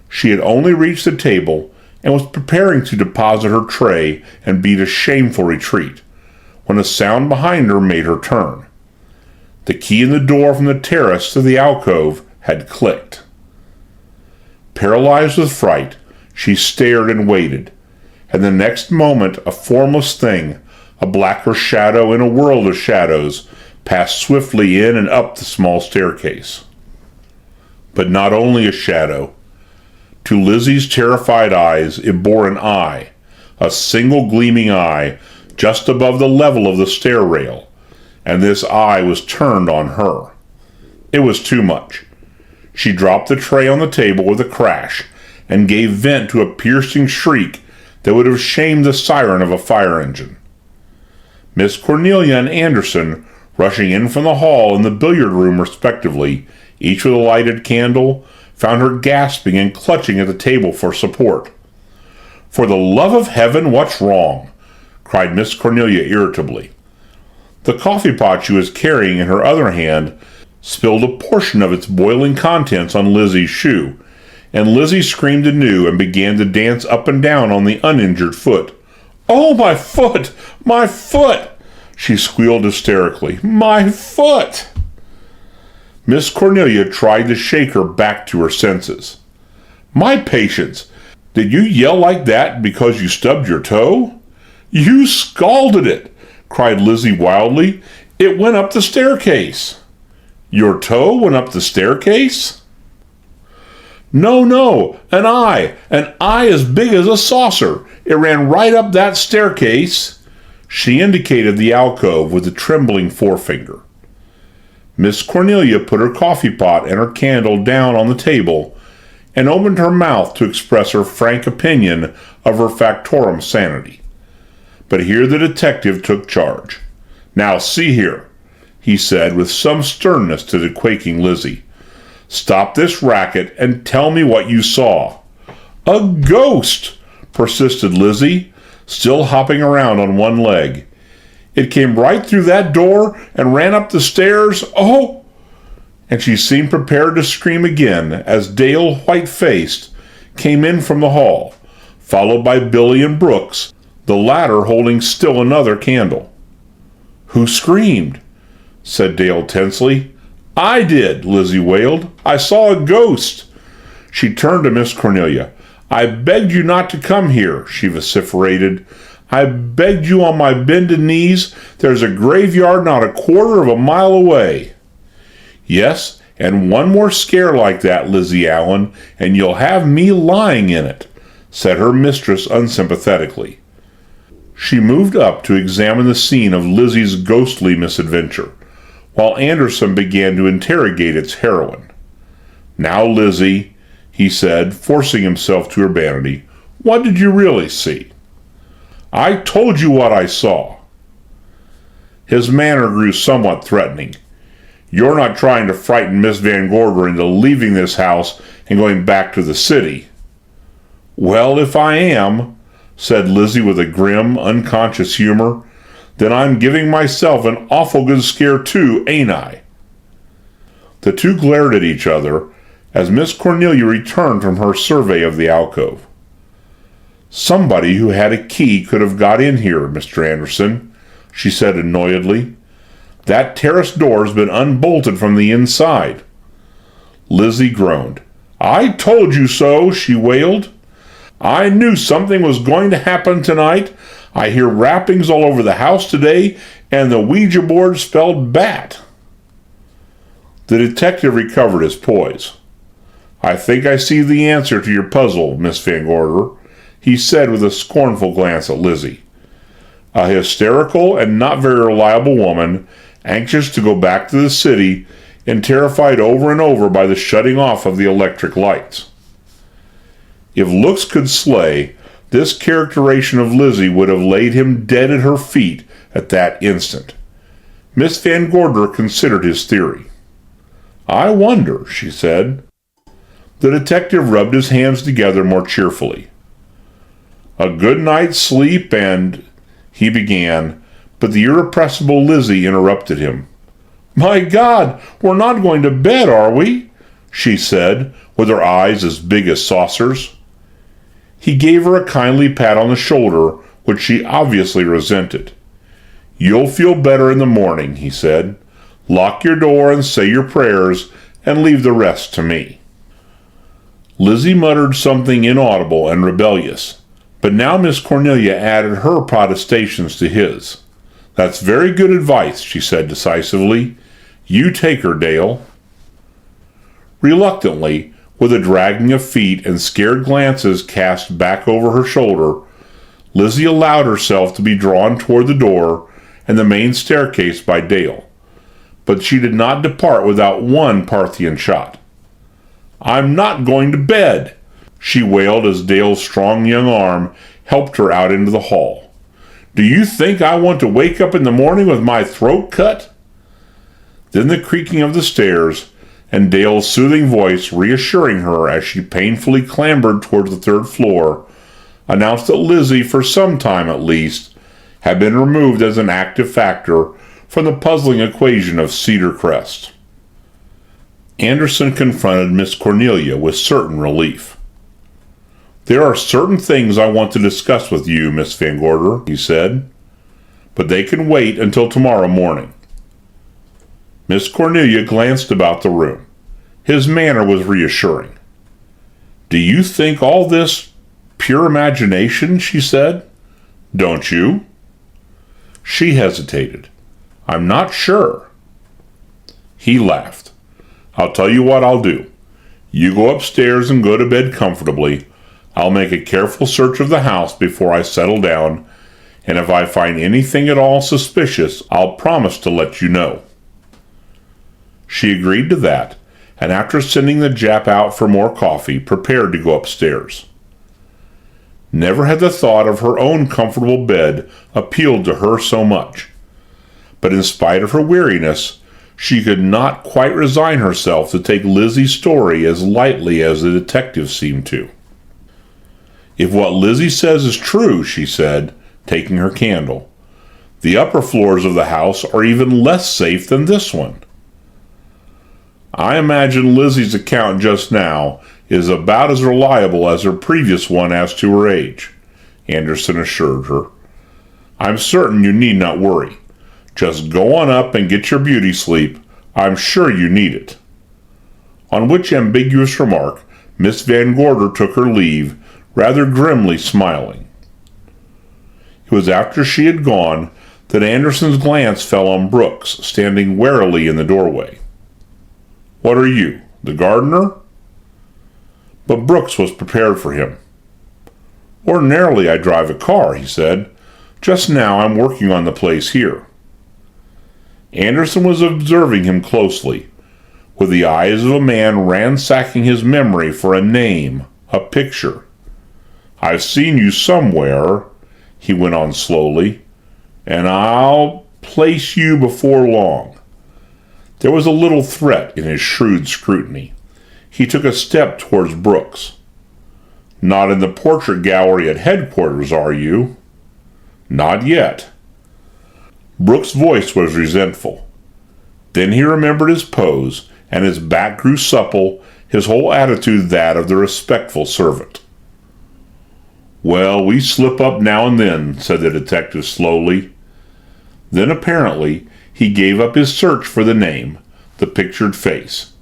She had only reached the table and was preparing to deposit her tray and beat a shameful retreat, when a sound behind her made her turn. The key in the door from the terrace to the alcove had clicked. Paralyzed with fright, she stared and waited, and the next moment a formless thing, a blacker shadow in a world of shadows, passed swiftly in and up the small staircase. But not only a shadow. To Lizzie's terrified eyes it bore an eye, a single gleaming eye, just above the level of the stair rail, and this eye was turned on her. It was too much. She dropped the tray on the table with a crash, and gave vent to a piercing shriek that would have shamed the siren of a fire engine. Miss Cornelia and Anderson, rushing in from the hall and the billiard room respectively, each with a lighted candle, found her gasping and clutching at the table for support. "For the love of heaven, what's wrong?" cried Miss Cornelia irritably. The coffee pot she was carrying in her other hand spilled a portion of its boiling contents on Lizzie's shoe, and Lizzie screamed anew and began to dance up and down on the uninjured foot. "Oh, my foot! My foot!" she squealed hysterically. "My foot!" Miss Cornelia tried to shake her back to her senses. "My patience! Did you yell like that because you stubbed your toe?" "You scalded it!" cried Lizzie wildly. "It went up the staircase." "Your toe went up the staircase?" No, an eye as big as a saucer. It ran right up that staircase." She indicated the alcove with a trembling forefinger. Miss Cornelia put her coffee pot and her candle down on the table and opened her mouth to express her frank opinion of her factorum's sanity. But here the detective took charge. "Now see here," he said with some sternness to the quaking Lizzie. "Stop this racket and tell me what you saw." "A ghost!" persisted Lizzie, still hopping around on one leg. "It came right through that door and ran up the stairs. Oh!" And she seemed prepared to scream again as Dale, white-faced, came in from the hall, followed by Billy and Brooks, the latter holding still another candle. "Who screamed?" said Dale tensely. "I did," Lizzie wailed. "I saw a ghost." She turned to Miss Cornelia. "I begged you not to come here," she vociferated. "I begged you on my bended knees. There's a graveyard not a quarter of a mile away." "Yes, and one more scare like that, Lizzie Allen, and you'll have me lying in it," said her mistress unsympathetically. She moved up to examine the scene of Lizzie's ghostly misadventure, while Anderson began to interrogate its heroine. "Now, Lizzie," he said, forcing himself to urbanity, "what did you really see?" "I told you what I saw." His manner grew somewhat threatening. "You're not trying to frighten Miss Van Gorder into leaving this house and going back to the city?" "Well, if I am," said Lizzie with a grim, unconscious humor, "then I'm giving myself an awful good scare too, ain't I?" The two glared at each other as Miss Cornelia returned from her survey of the alcove. "Somebody who had a key could have got in here, Mr. Anderson," she said annoyedly. "That terrace door's been unbolted from the inside." Lizzie groaned. "I told you so," she wailed. "I knew something was going to happen tonight. I hear rappings all over the house today, and the Ouija board spelled bat." The detective recovered his poise. "I think I see the answer to your puzzle, Miss Van Gorder," he said with a scornful glance at Lizzie. "A hysterical and not very reliable woman, anxious to go back to the city and terrified over and over by the shutting off of the electric lights." If looks could slay, this characterization of Lizzie would have laid him dead at her feet at that instant. Miss Van Gorder considered his theory. "I wonder," she said. The detective rubbed his hands together more cheerfully. "A good night's sleep and—" he began, but the irrepressible Lizzie interrupted him. "My God, we're not going to bed, are we?" she said, with her eyes as big as saucers. He gave her a kindly pat on the shoulder, which she obviously resented. "You'll feel better in the morning," he said. "Lock your door and say your prayers, and leave the rest to me." Lizzie muttered something inaudible and rebellious, but now Miss Cornelia added her protestations to his. "That's very good advice," she said decisively. "You take her, Dale." Reluctantly, with a dragging of feet and scared glances cast back over her shoulder, Lizzie allowed herself to be drawn toward the door and the main staircase by Dale, but she did not depart without one Parthian shot. "I'm not going to bed!" she wailed as Dale's strong young arm helped her out into the hall. "Do you think I want to wake up in the morning with my throat cut?" Then the creaking of the stairs, and Dale's soothing voice reassuring her as she painfully clambered towards the third floor, announced that Lizzie, for some time at least, had been removed as an active factor from the puzzling equation of Cedar Crest. Anderson confronted Miss Cornelia with certain relief. "There are certain things I want to discuss with you, Miss Van Gorder," he said, "but they can wait until tomorrow morning." Miss Cornelia glanced about the room. His manner was reassuring. "Do you think all this pure imagination?" she said. "Don't you?" She hesitated. "I'm not sure." He laughed. "I'll tell you what I'll do. You go upstairs and go to bed comfortably. I'll make a careful search of the house before I settle down, and if I find anything at all suspicious, I'll promise to let you know." She agreed to that, and after sending the Jap out for more coffee, prepared to go upstairs. Never had the thought of her own comfortable bed appealed to her so much, but in spite of her weariness, she could not quite resign herself to take Lizzie's story as lightly as the detective seemed to. "If what Lizzie says is true," she said, taking her candle, "the upper floors of the house are even less safe than this one." "I imagine Lizzie's account just now is about as reliable as her previous one as to her age," Anderson assured her. "I'm certain you need not worry. Just go on up and get your beauty sleep. I'm sure you need it." On which ambiguous remark, Miss Van Gorder took her leave, rather grimly smiling. It was after she had gone that Anderson's glance fell on Brooks, standing warily in the doorway. "What are you, the gardener?" But Brooks was prepared for him. "Ordinarily I drive a car," he said. "Just now I'm working on the place here." Anderson was observing him closely, with the eyes of a man ransacking his memory for a name, a picture. "I've seen you somewhere," he went on slowly, "and I'll place you before long." There was a little threat in his shrewd scrutiny. He took a step towards Brooks. "Not in the portrait gallery at headquarters, are you?" "Not yet." Brooks' voice was resentful. Then he remembered his pose, and his back grew supple, his whole attitude that of the respectful servant. "Well, we slip up now and then," said the detective slowly. Then apparently he gave up his search for the name, the pictured face,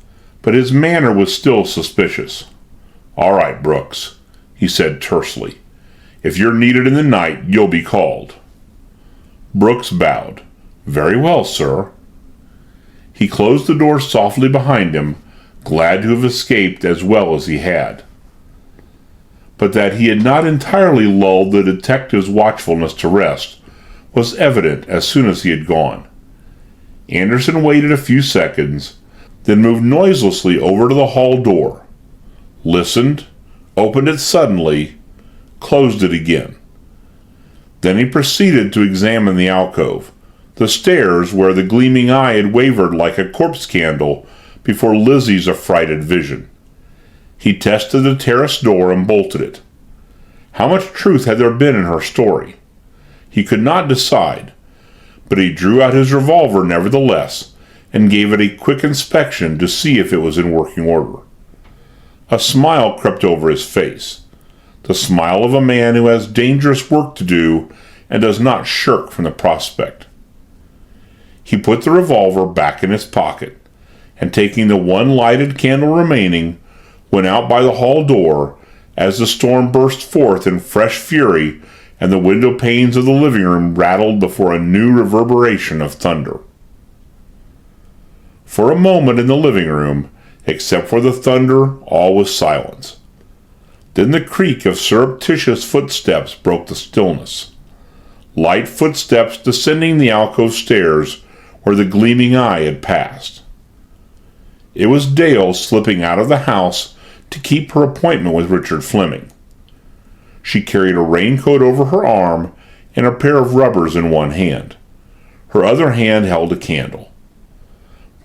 but his manner was still suspicious. "All right, Brooks," he said tersely. "If you're needed in the night, you'll be called." Brooks bowed. "Very well, sir." He closed the door softly behind him, glad to have escaped as well as he had. But that he had not entirely lulled the detective's watchfulness to rest was evident as soon as he had gone. Anderson waited a few seconds, then moved noiselessly over to the hall door, listened, opened it suddenly, closed it again. Then he proceeded to examine the alcove, the stairs where the gleaming eye had wavered like a corpse candle before Lizzie's affrighted vision. He tested the terrace door and bolted it. How much truth had there been in her story? He could not decide, but he drew out his revolver nevertheless and gave it a quick inspection to see if it was in working order. A smile crept over his face, the smile of a man who has dangerous work to do and does not shirk from the prospect. He put the revolver back in his pocket, and taking the one lighted candle remaining, went out by the hall door as the storm burst forth in fresh fury and the window panes of the living room rattled before a new reverberation of thunder. For a moment in the living room, except for the thunder, all was silence. Then the creak of surreptitious footsteps broke the stillness. Light footsteps descending the alcove stairs where the gleaming eye had passed. It was Dale slipping out of the house to keep her appointment with Richard Fleming. She carried a raincoat over her arm and a pair of rubbers in one hand. Her other hand held a candle.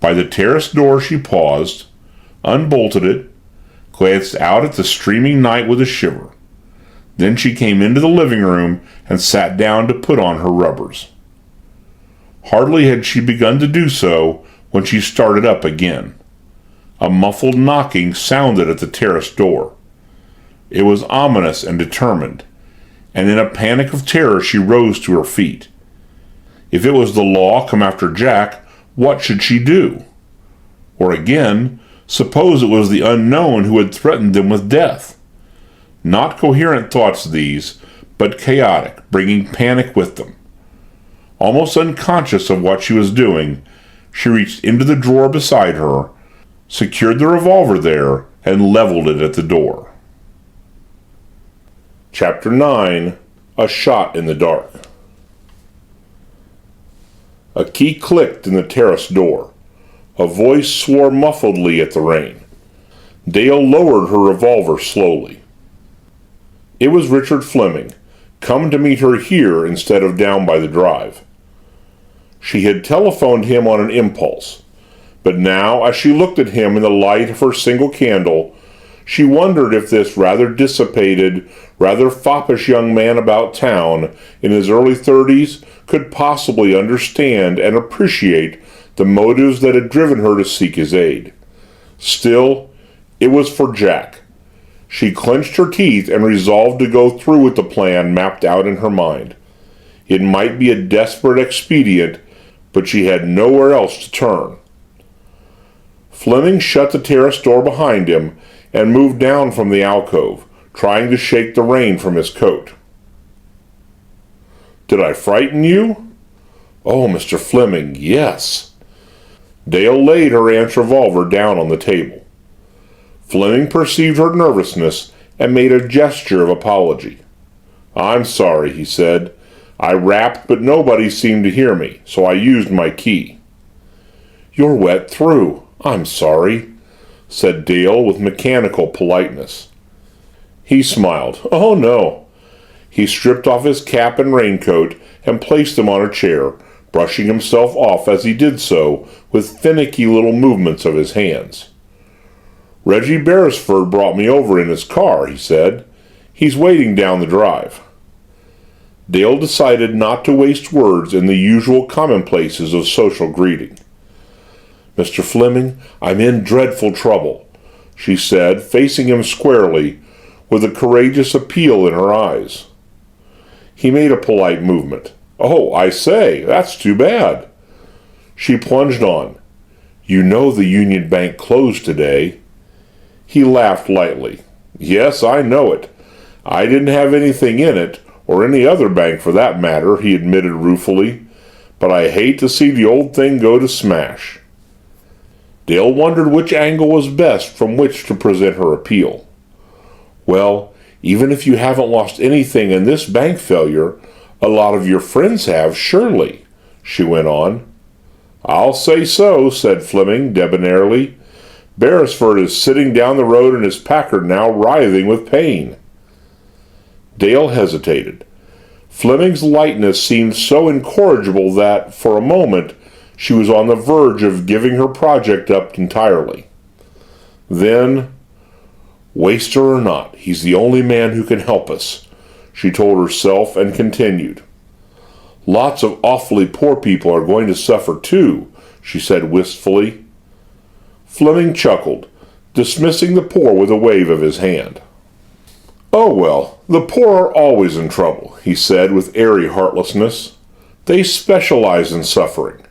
By the terrace door she paused, unbolted it, glanced out at the streaming night with a shiver. Then she came into the living room and sat down to put on her rubbers. Hardly had she begun to do so when she started up again. A muffled knocking sounded at the terrace door. It was ominous and determined, and in a panic of terror she rose to her feet. If it was the law come after Jack, what should she do? Or again, suppose it was the unknown who had threatened them with death. Not coherent thoughts these, but chaotic, bringing panic with them. Almost unconscious of what she was doing, she reached into the drawer beside her, secured the revolver there, and leveled it at the door. Chapter 9. A Shot in the Dark. A key clicked in the terrace door. A voice swore muffledly at the rain. Dale lowered her revolver slowly. It was Richard Fleming, come to meet her here instead of down by the drive. She had telephoned him on an impulse, but now, as she looked at him in the light of her single candle, she wondered if this rather dissipated, rather foppish young man about town, in his early 30s, could possibly understand and appreciate the motives that had driven her to seek his aid. Still, it was for Jack. She clenched her teeth and resolved to go through with the plan mapped out in her mind. It might be a desperate expedient, but she had nowhere else to turn. Fleming shut the terrace door behind him and moved down from the alcove, trying to shake the rain from his coat. "Did I frighten you?" "Oh, Mr. Fleming, yes." Dale laid her aunt's revolver down on the table. Fleming perceived her nervousness and made a gesture of apology. "I'm sorry," he said. "I rapped, but nobody seemed to hear me, so I used my key." "You're wet through. I'm sorry," said Dale with mechanical politeness. He smiled. "Oh, no." He stripped off his cap and raincoat and placed them on a chair, brushing himself off as he did so with finicky little movements of his hands. "Reggie Beresford brought me over in his car," he said. "He's waiting down the drive." Dale decided not to waste words in the usual commonplaces of social greeting. "Mr. Fleming, I'm in dreadful trouble," she said, facing him squarely, with a courageous appeal in her eyes. He made a polite movement. "Oh, I say, that's too bad." She plunged on. "You know the Union Bank closed today." He laughed lightly. "Yes, I know it. I didn't have anything in it, or any other bank for that matter," he admitted ruefully, "but I hate to see the old thing go to smash." Dale wondered which angle was best from which to present her appeal. Well, even if you haven't lost anything in this bank failure, a lot of your friends have, surely, she went on. I'll say so, said Fleming debonairly. Beresford is sitting down the road in his Packard now, writhing with pain. Dale hesitated. Fleming's lightness seemed so incorrigible that, for a moment, she was on the verge of giving her project up entirely. Then, waster or not, he's the only man who can help us, she told herself and continued. Lots of awfully poor people are going to suffer too, she said wistfully. Fleming chuckled, dismissing the poor with a wave of his hand. Oh well, the poor are always in trouble, he said with airy heartlessness. They specialize in suffering.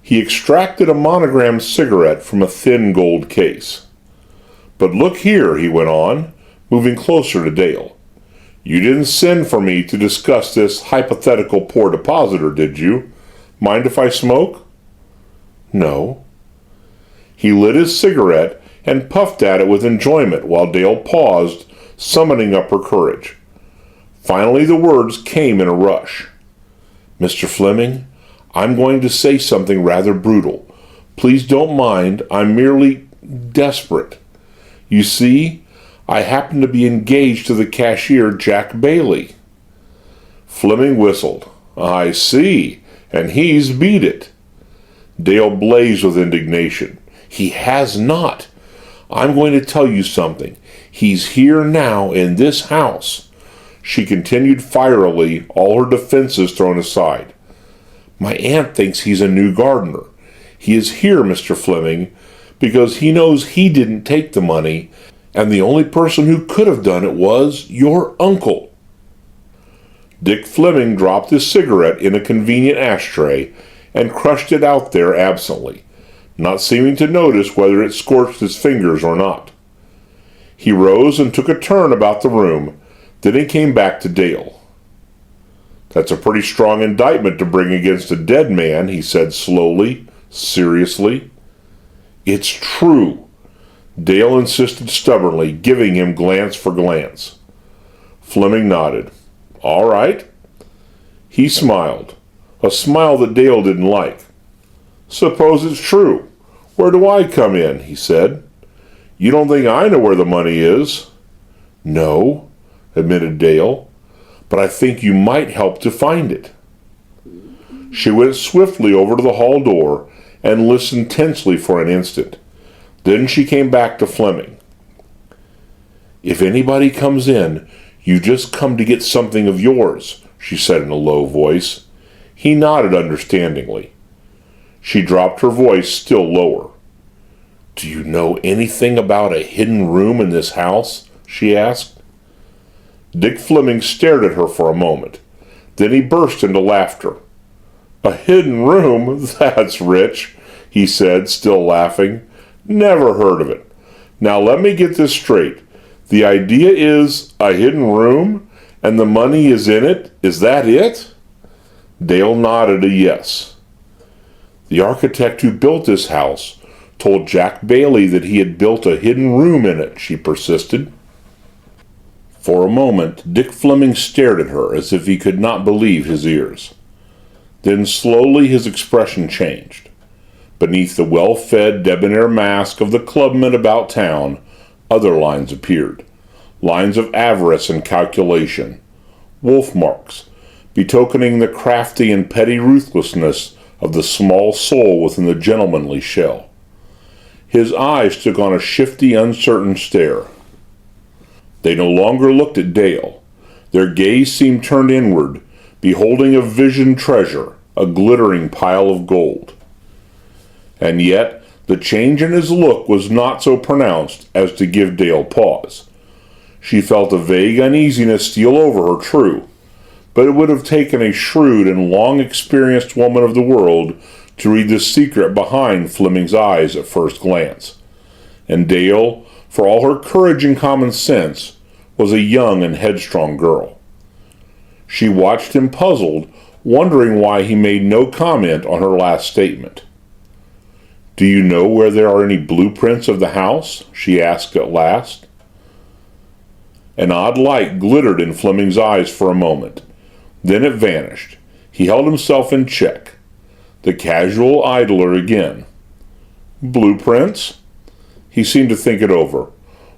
He extracted a monogrammed cigarette from a thin gold case. But look here, he went on, moving closer to Dale. You didn't send for me to discuss this hypothetical poor depositor, did you? Mind if I smoke? No. He lit his cigarette and puffed at it with enjoyment while Dale paused, summoning up her courage. Finally the words came in a rush. Mr. Fleming, I'm going to say something rather brutal. Please don't mind, I'm merely desperate. You see, I happen to be engaged to the cashier, Jack Bailey. Fleming whistled. I see, and he's beat it. Dale blazed with indignation. He has not. I'm going to tell you something. He's here now in this house. She continued fierily, all her defenses thrown aside. My aunt thinks he's a new gardener. He is here, Mr. Fleming, because he knows he didn't take the money, and the only person who could have done it was your uncle. Dick Fleming dropped his cigarette in a convenient ashtray and crushed it out there absently, not seeming to notice whether it scorched his fingers or not. He rose and took a turn about the room, then he came back to Dale. That's a pretty strong indictment to bring against a dead man, he said slowly, seriously. It's true, Dale insisted stubbornly, giving him glance for glance. Fleming nodded. All right. He smiled, a smile that Dale didn't like. Suppose it's true. Where do I come in? He said. You don't think I know where the money is? No, admitted Dale, but I think you might help to find it. She went swiftly over to the hall door and listened tensely for an instant. Then she came back to Fleming. If anybody comes in, you just come to get something of yours, she said in a low voice. He nodded understandingly. She dropped her voice still lower. Do you know anything about a hidden room in this house? She asked. Dick Fleming stared at her for a moment. Then he burst into laughter. A hidden room? That's rich, he said, still laughing. Never heard of it. Now let me get this straight. The idea is a hidden room, and the money is in it? Is that it? Dale nodded a yes. The architect who built this house told Jack Bailey that he had built a hidden room in it, she persisted. For a moment, Dick Fleming stared at her as if he could not believe his ears. Then slowly his expression changed. Beneath the well-fed, debonair mask of the clubman about town, other lines appeared. Lines of avarice and calculation. Wolf marks, betokening the crafty and petty ruthlessness of the small soul within the gentlemanly shell. His eyes took on a shifty, uncertain stare. They no longer looked at Dale. Their gaze seemed turned inward, beholding a visioned treasure, a glittering pile of gold. And yet, the change in his look was not so pronounced as to give Dale pause. She felt a vague uneasiness steal over her, true, but it would have taken a shrewd and long-experienced woman of the world to read the secret behind Fleming's eyes at first glance. And Dale, for all her courage and common sense, was a young and headstrong girl. She watched him puzzled, wondering why he made no comment on her last statement. "Do you know where there are any blueprints of the house?" she asked at last. An odd light glittered in Fleming's eyes for a moment. Then it vanished. He held himself in check. The casual idler again. "Blueprints?" He seemed to think it over.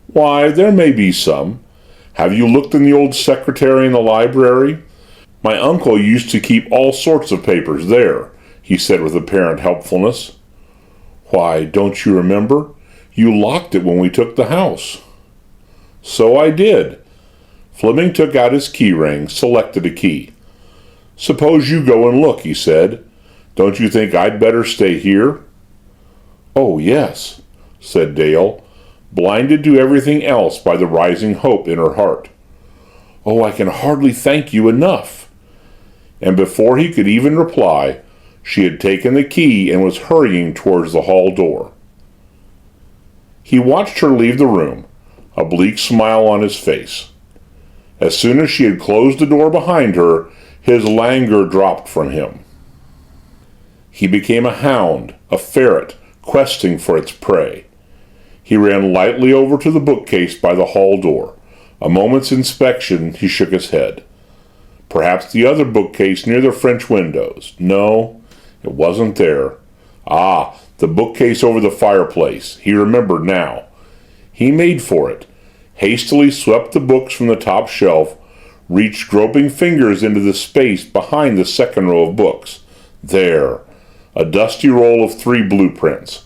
"Why, there may be some. Have you looked in the old secretary in the library? My uncle used to keep all sorts of papers there," he said with apparent helpfulness. "Why, don't you remember? You locked it when we took the house." "So I did." Fleming took out his key ring, selected a key. "Suppose you go and look," he said. "Don't you think I'd better stay here?" "Oh, yes," said Dale, blinded to everything else by the rising hope in her heart. "Oh, I can hardly thank you enough." And before he could even reply, she had taken the key and was hurrying towards the hall door. He watched her leave the room, a bleak smile on his face. As soon as she had closed the door behind her, his languor dropped from him. He became a hound, a ferret, questing for its prey. He ran lightly over to the bookcase by the hall door. A moment's inspection, he shook his head. Perhaps the other bookcase near the French windows. No, it wasn't there. Ah, the bookcase over the fireplace. He remembered now. He made for it, hastily swept the books from the top shelf, reached groping fingers into the space behind the second row of books. There, a dusty roll of 3 blueprints.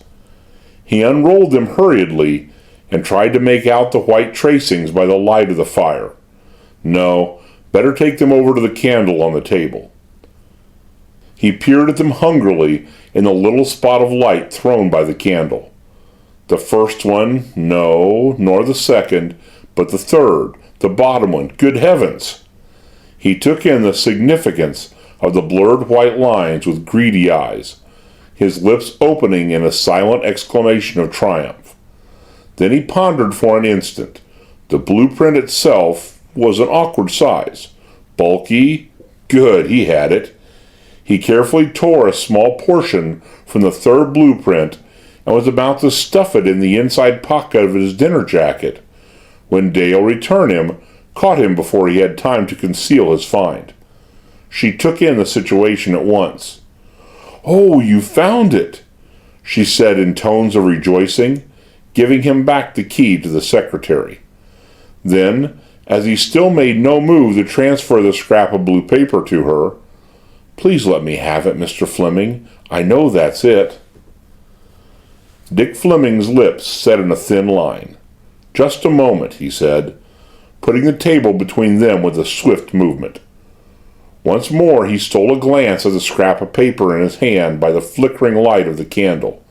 He unrolled them hurriedly and tried to make out the white tracings by the light of the fire. No, better take them over to the candle on the table. He peered at them hungrily in the little spot of light thrown by the candle. The first one, no, nor the second, but the third, the bottom one. Good heavens! He took in the significance of the blurred white lines with greedy eyes, his lips opening in a silent exclamation of triumph. Then he pondered for an instant. The blueprint itself was an awkward size. Bulky? Good, he had it. He carefully tore a small portion from the third blueprint and was about to stuff it in the inside pocket of his dinner jacket, when Dale caught him before he had time to conceal his find. She took in the situation at once. "Oh, you found it," she said in tones of rejoicing, giving him back the key to the secretary. Then, as he still made no move to transfer the scrap of blue paper to her, "Please let me have it, Mr. Fleming. I know that's it." Dick Fleming's lips set in a thin line. "Just a moment," he said, putting the table between them with a swift movement. Once more he stole a glance at the scrap of paper in his hand by the flickering light of the candle.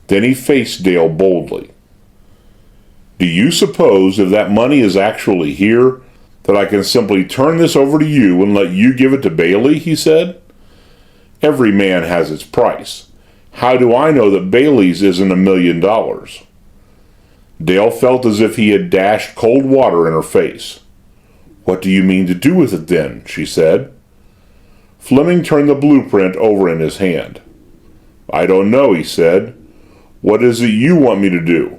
Then he faced Dale boldly. "Do you suppose, if that money is actually here, that I can simply turn this over to you and let you give it to Bailey?" he said. "Every man has its price. How do I know that Bailey's isn't $1 million? Dale felt as if he had dashed cold water in her face. "What do you mean to do with it then?" she said. Fleming turned the blueprint over in his hand. "I don't know," he said. "What is it you want me to do?"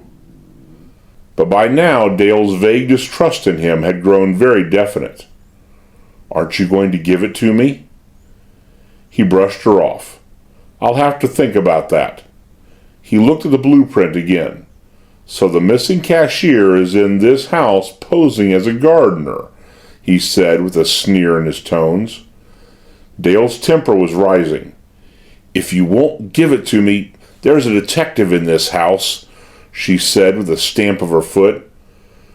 But by now Dale's vague distrust in him had grown very definite. "Aren't you going to give it to me?" He brushed her off. "I'll have to think about that." He looked at the blueprint again. "So the missing cashier is in this house posing as a gardener," he said with a sneer in his tones. Dale's temper was rising. "If you won't give it to me, there's a detective in this house," she said with a stamp of her foot.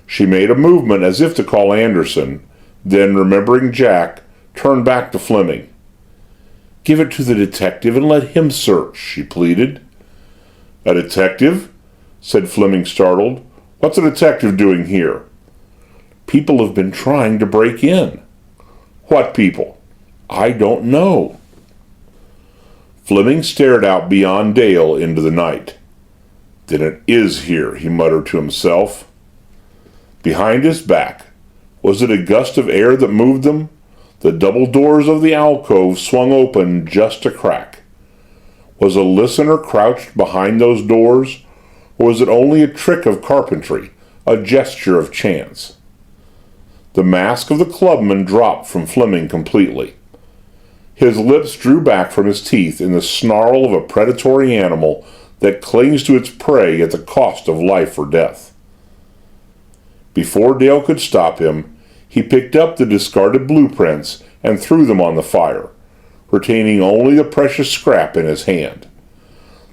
She made a movement as if to call Anderson, then, remembering Jack, turned back to Fleming. "Give it to the detective and let him search," she pleaded. "A detective?" said Fleming, startled. "What's a detective doing here?" "People have been trying to break in." "What people?" "I don't know." Fleming stared out beyond Dale into the night. "Then it is here," he muttered to himself. Behind his back, was it a gust of air that moved them? The double doors of the alcove swung open just a crack. Was a listener crouched behind those doors, or was it only a trick of carpentry, a gesture of chance? The mask of the clubman dropped from Fleming completely. His lips drew back from his teeth in the snarl of a predatory animal that clings to its prey at the cost of life or death. Before Dale could stop him, he picked up the discarded blueprints and threw them on the fire, retaining only the precious scrap in his hand.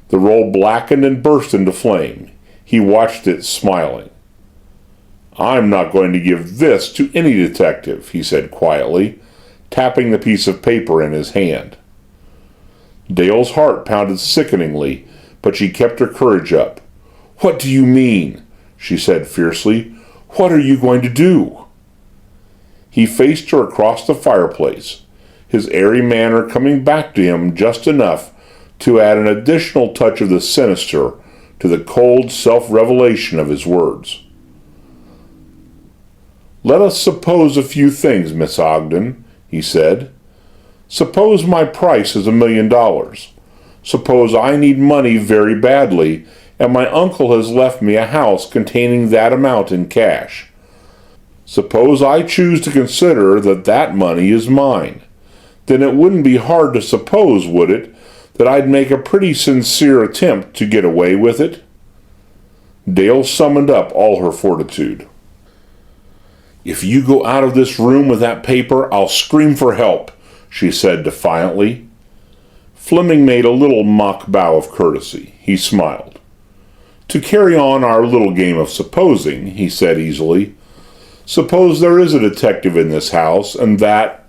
The roll blackened and burst into flame. He watched it, smiling. "I'm not going to give this to any detective," he said quietly, tapping the piece of paper in his hand. Dale's heart pounded sickeningly, but she kept her courage up. "What do you mean?" she said fiercely. "What are you going to do?" He faced her across the fireplace, his airy manner coming back to him just enough to add an additional touch of the sinister to the cold self-revelation of his words. "Let us suppose a few things, Miss Ogden," he said. "Suppose my price is $1 million. Suppose I need money very badly, and my uncle has left me a house containing that amount in cash. Suppose I choose to consider that that money is mine. Then it wouldn't be hard to suppose, would it, that I'd make a pretty sincere attempt to get away with it?" Dale summoned up all her fortitude. "If you go out of this room with that paper, I'll scream for help," she said defiantly. Fleming made a little mock bow of courtesy. He smiled. "To carry on our little game of supposing," he said easily, "suppose there is a detective in this house, and that,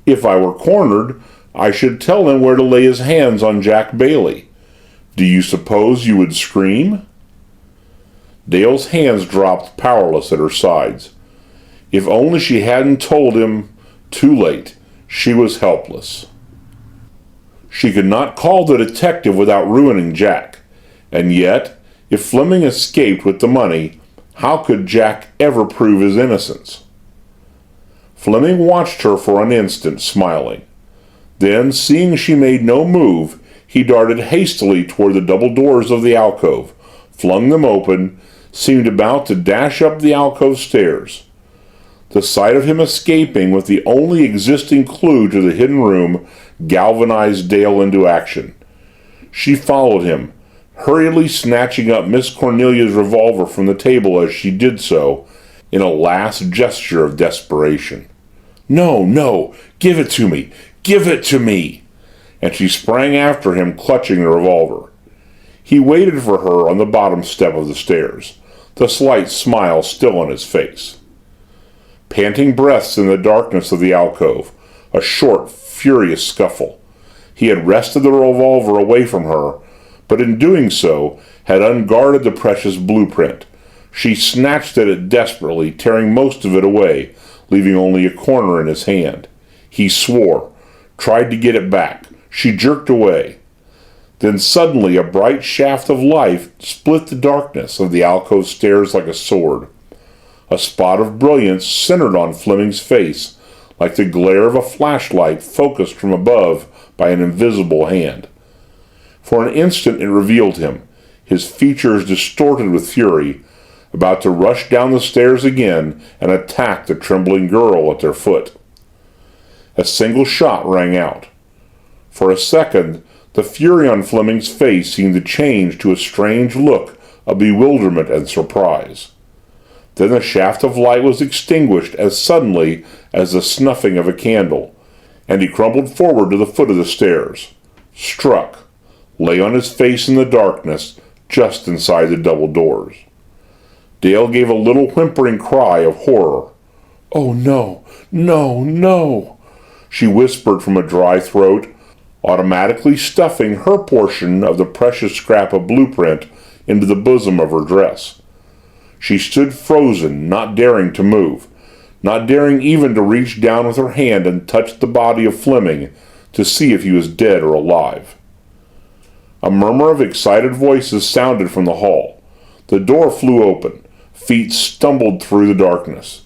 if I were cornered, I should tell him where to lay his hands on Jack Bailey. Do you suppose you would scream?" Dale's hands dropped powerless at her sides. If only she hadn't told him. Too late. She was helpless. She could not call the detective without ruining Jack. And yet, if Fleming escaped with the money, how could Jack ever prove his innocence? Fleming watched her for an instant, smiling. Then, seeing she made no move, he darted hastily toward the double doors of the alcove, flung them open, seemed about to dash up the alcove stairs. The sight of him escaping with the only existing clue to the hidden room galvanized Dale into action. She followed him, hurriedly snatching up Miss Cornelia's revolver from the table as she did so, in a last gesture of desperation. "No, no! Give it to me! Give it to me!" And she sprang after him, clutching the revolver. He waited for her on the bottom step of the stairs, the slight smile still on his face. Panting breaths in the darkness of the alcove, a short, furious scuffle. He had wrested the revolver away from her, but in doing so had unguarded the precious blueprint. She snatched at it desperately, tearing most of it away, leaving only a corner in his hand. He swore, tried to get it back. She jerked away. Then suddenly a bright shaft of light split the darkness of the alcove stairs like a sword. A spot of brilliance centered on Fleming's face, like the glare of a flashlight focused from above by an invisible hand. For an instant it revealed him, his features distorted with fury, about to rush down the stairs again and attack the trembling girl at their foot. A single shot rang out. For a second, the fury on Fleming's face seemed to change to a strange look of bewilderment and surprise. Then the shaft of light was extinguished as suddenly as the snuffing of a candle, and he crumpled forward to the foot of the stairs, struck, lay on his face in the darkness just inside the double doors. Dale gave a little whimpering cry of horror. "Oh, no, no, no," she whispered from a dry throat, automatically stuffing her portion of the precious scrap of blueprint into the bosom of her dress. She stood frozen, not daring to move, not daring even to reach down with her hand and touch the body of Fleming to see if he was dead or alive. A murmur of excited voices sounded from the hall. The door flew open. Feet stumbled through the darkness.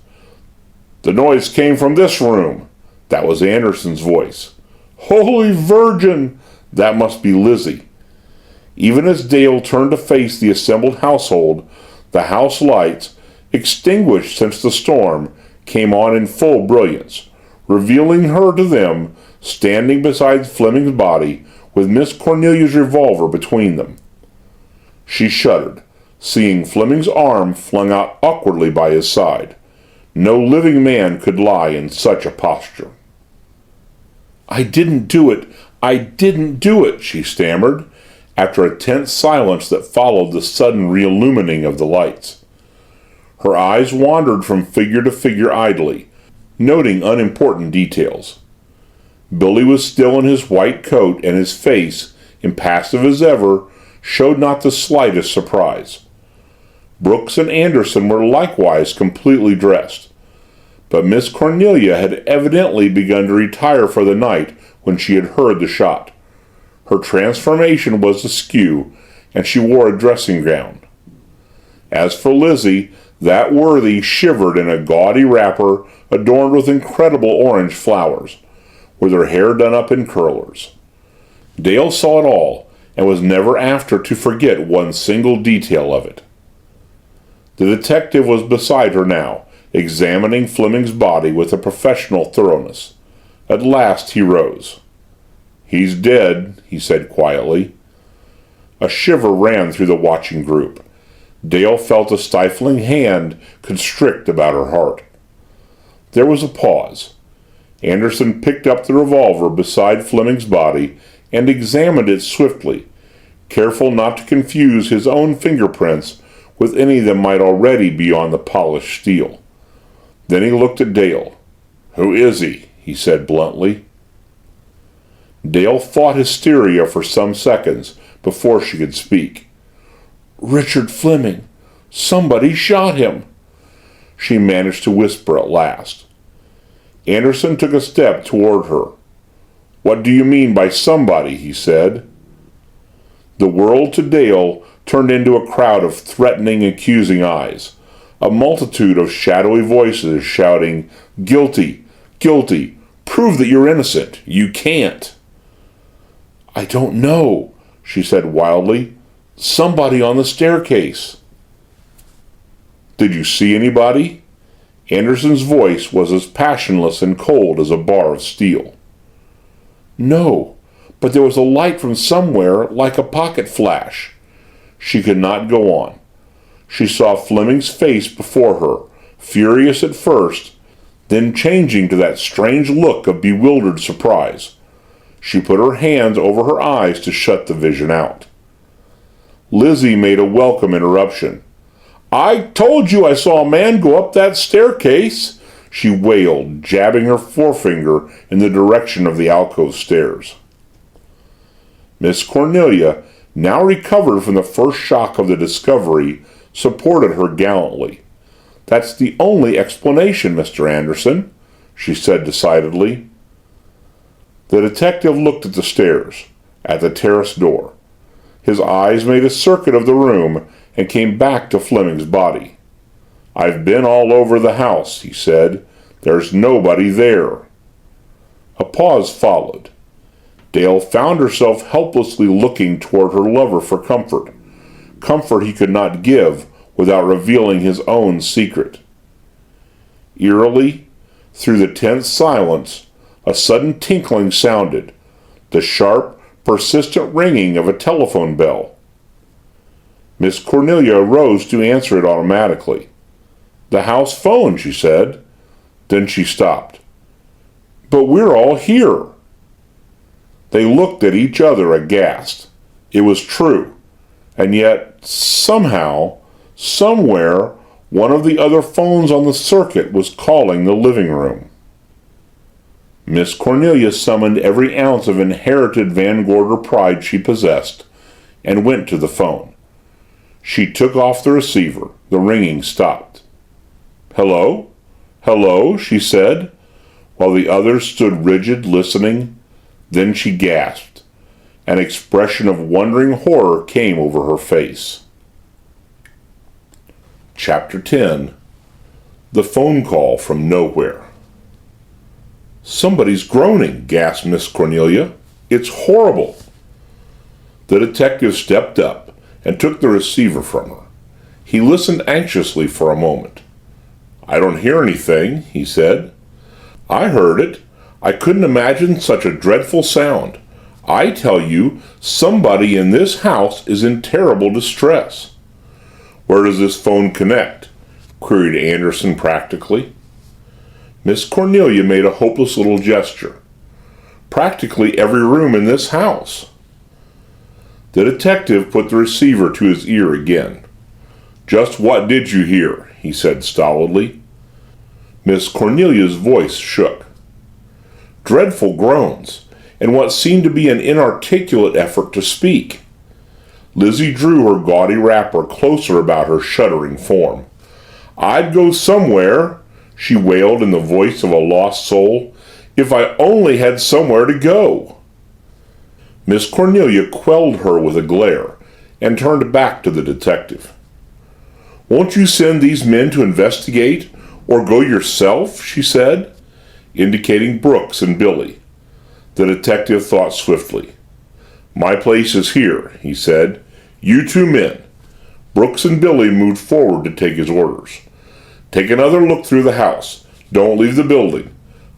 "The noise came from this room." That was Anderson's voice. "Holy Virgin!" That must be Lizzie. Even as Dale turned to face the assembled household, the house lights, extinguished since the storm, came on in full brilliance, revealing her to them standing beside Fleming's body with Miss Cornelia's revolver between them. She shuddered, seeing Fleming's arm flung out awkwardly by his side. No living man could lie in such a posture. "I didn't do it! I didn't do it!" she stammered, after a tense silence that followed the sudden reillumining of the lights. Her eyes wandered from figure to figure idly, noting unimportant details. Billy was still in his white coat, and his face, impassive as ever, showed not the slightest surprise. Brooks and Anderson were likewise completely dressed, but Miss Cornelia had evidently begun to retire for the night when she had heard the shot. Her transformation was askew, and she wore a dressing gown. As for Lizzie, that worthy shivered in a gaudy wrapper adorned with incredible orange flowers, with her hair done up in curlers. Dale saw it all, and was never after to forget one single detail of it. The detective was beside her now, examining Fleming's body with a professional thoroughness. At last he rose. "He's dead," he said quietly. A shiver ran through the watching group. Dale felt a stifling hand constrict about her heart. There was a pause. Anderson picked up the revolver beside Fleming's body and examined it swiftly, careful not to confuse his own fingerprints with any that might already be on the polished steel. Then he looked at Dale. "Who is he?" he said bluntly. Dale fought hysteria for some seconds before she could speak. "Richard Fleming. Somebody shot him," she managed to whisper at last. Anderson took a step toward her. "What do you mean by somebody?" he said. The world to Dale turned into a crowd of threatening, accusing eyes, a multitude of shadowy voices shouting, "Guilty! Guilty! Prove that you're innocent! You can't!" "I don't know," she said wildly. "Somebody on the staircase." "Did you see anybody?" Anderson's voice was as passionless and cold as a bar of steel. "No, but there was a light from somewhere, like a pocket flash." She could not go on. She saw Fleming's face before her, furious at first, then changing to that strange look of bewildered surprise. She put her hands over her eyes to shut the vision out. Lizzie made a welcome interruption. "I told you I saw a man go up that staircase," she wailed, jabbing her forefinger in the direction of the alcove stairs. Miss Cornelia, now recovered from the first shock of the discovery, supported her gallantly. "That's the only explanation, Mr. Anderson," she said decidedly. The detective looked at the stairs, at the terrace door. His eyes made a circuit of the room and came back to Fleming's body. "I've been all over the house," he said. "There's nobody there." A pause followed. Dale found herself helplessly looking toward her lover for comfort he could not give without revealing his own secret. Eerily, through the tense silence, a sudden tinkling sounded, the sharp, persistent ringing of a telephone bell. Miss Cornelia rose to answer it automatically. "The house phone," she said. Then she stopped. "But we're all here." They looked at each other aghast. It was true. And yet, somehow, somewhere, one of the other phones on the circuit was calling the living room. Miss Cornelia summoned every ounce of inherited Van Gorder pride she possessed and went to the phone. She took off the receiver. The ringing stopped. "Hello? Hello?" she said, while the others stood rigid, listening. Then she gasped. An expression of wondering horror came over her face. Chapter 10. The phone call from nowhere. "Somebody's groaning," gasped Miss Cornelia. "It's horrible." The detective stepped up and took the receiver from her. He listened anxiously for a moment. "I don't hear anything," he said. "I heard it. I couldn't imagine such a dreadful sound. I tell you, somebody in this house is in terrible distress." "Where does this phone connect?" queried Anderson practically. Miss Cornelia made a hopeless little gesture. "Practically every room in this house." The detective put the receiver to his ear again. "Just what did you hear?" he said stolidly. Miss Cornelia's voice shook. Dreadful groans, and what seemed to be an inarticulate effort to speak. Lizzie drew her gaudy wrapper closer about her shuddering form. "I'd go somewhere," she wailed in the voice of a lost soul, "if I only had somewhere to go." Miss Cornelia quelled her with a glare and turned back to the detective. "Won't you send these men to investigate, or go yourself?" she said, indicating Brooks and Billy. The detective thought swiftly. "My place is here," he said. "You two men." Brooks and Billy moved forward to take his orders. "Take another look through the house. Don't leave the building.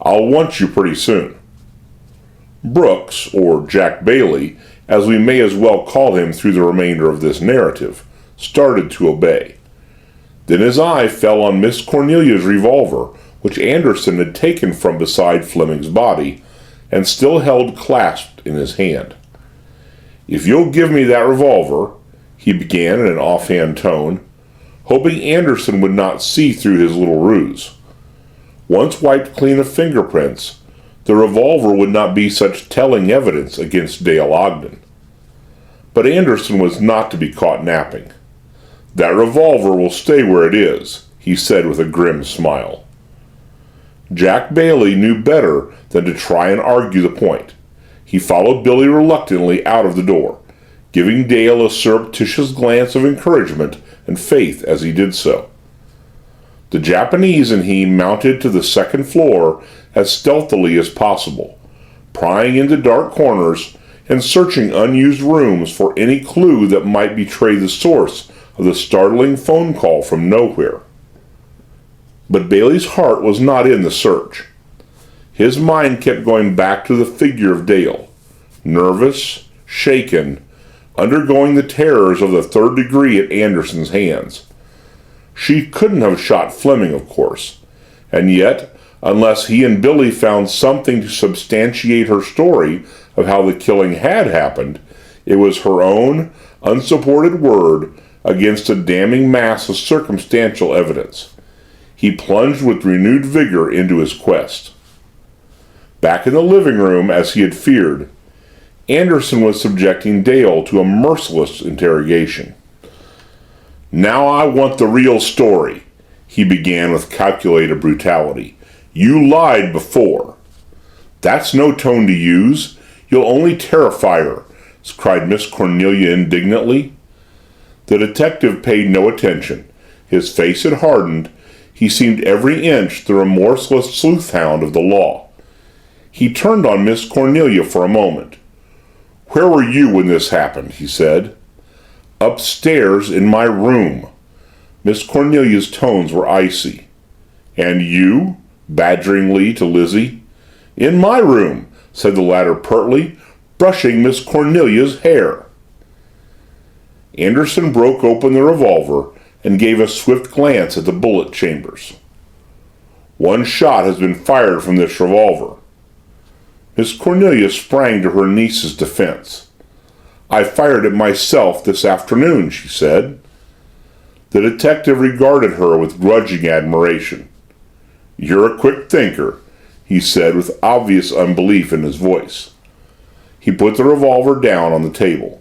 I'll want you pretty soon." Brooks, or Jack Bailey, as we may as well call him through the remainder of this narrative, started to obey. Then his eye fell on Miss Cornelia's revolver, which Anderson had taken from beside Fleming's body, and still held clasped in his hand. "If you'll give me that revolver," he began in an offhand tone, hoping Anderson would not see through his little ruse. Once wiped clean of fingerprints, the revolver would not be such telling evidence against Dale Ogden. But Anderson was not to be caught napping. "That revolver will stay where it is," he said with a grim smile. Jack Bailey knew better than to try and argue the point. He followed Billy reluctantly out of the door, giving Dale a surreptitious glance of encouragement and faith as he did so. The Japanese and he mounted to the second floor as stealthily as possible, prying into dark corners and searching unused rooms for any clue that might betray the source of the startling phone call from nowhere. But Bailey's heart was not in the search. His mind kept going back to the figure of Dale, nervous, shaken, undergoing the terrors of the third degree at Anderson's hands. She couldn't have shot Fleming, of course, and yet, unless he and Billy found something to substantiate her story of how the killing had happened, it was her own unsupported word against a damning mass of circumstantial evidence. He plunged with renewed vigor into his quest. Back in the living room, as he had feared, Anderson was subjecting Dale to a merciless interrogation. "Now I want the real story," he began with calculated brutality. "You lied before." "That's no tone to use. You'll only terrify her," cried Miss Cornelia indignantly. The detective paid no attention. His face had hardened. He seemed every inch the remorseless sleuth-hound of the law. He turned on Miss Cornelia for a moment. "Where were you when this happened?" he said. "Upstairs in my room." Miss Cornelia's tones were icy. "And you?" badgeringly to Lizzie. "In my room," said the latter pertly, brushing Miss Cornelia's hair. Anderson broke open the revolver and gave a swift glance at the bullet chambers. "One shot has been fired from this revolver." Miss Cornelia sprang to her niece's defense. "I fired it myself this afternoon," she said. The detective regarded her with grudging admiration. "You're a quick thinker," he said with obvious unbelief in his voice. He put the revolver down on the table.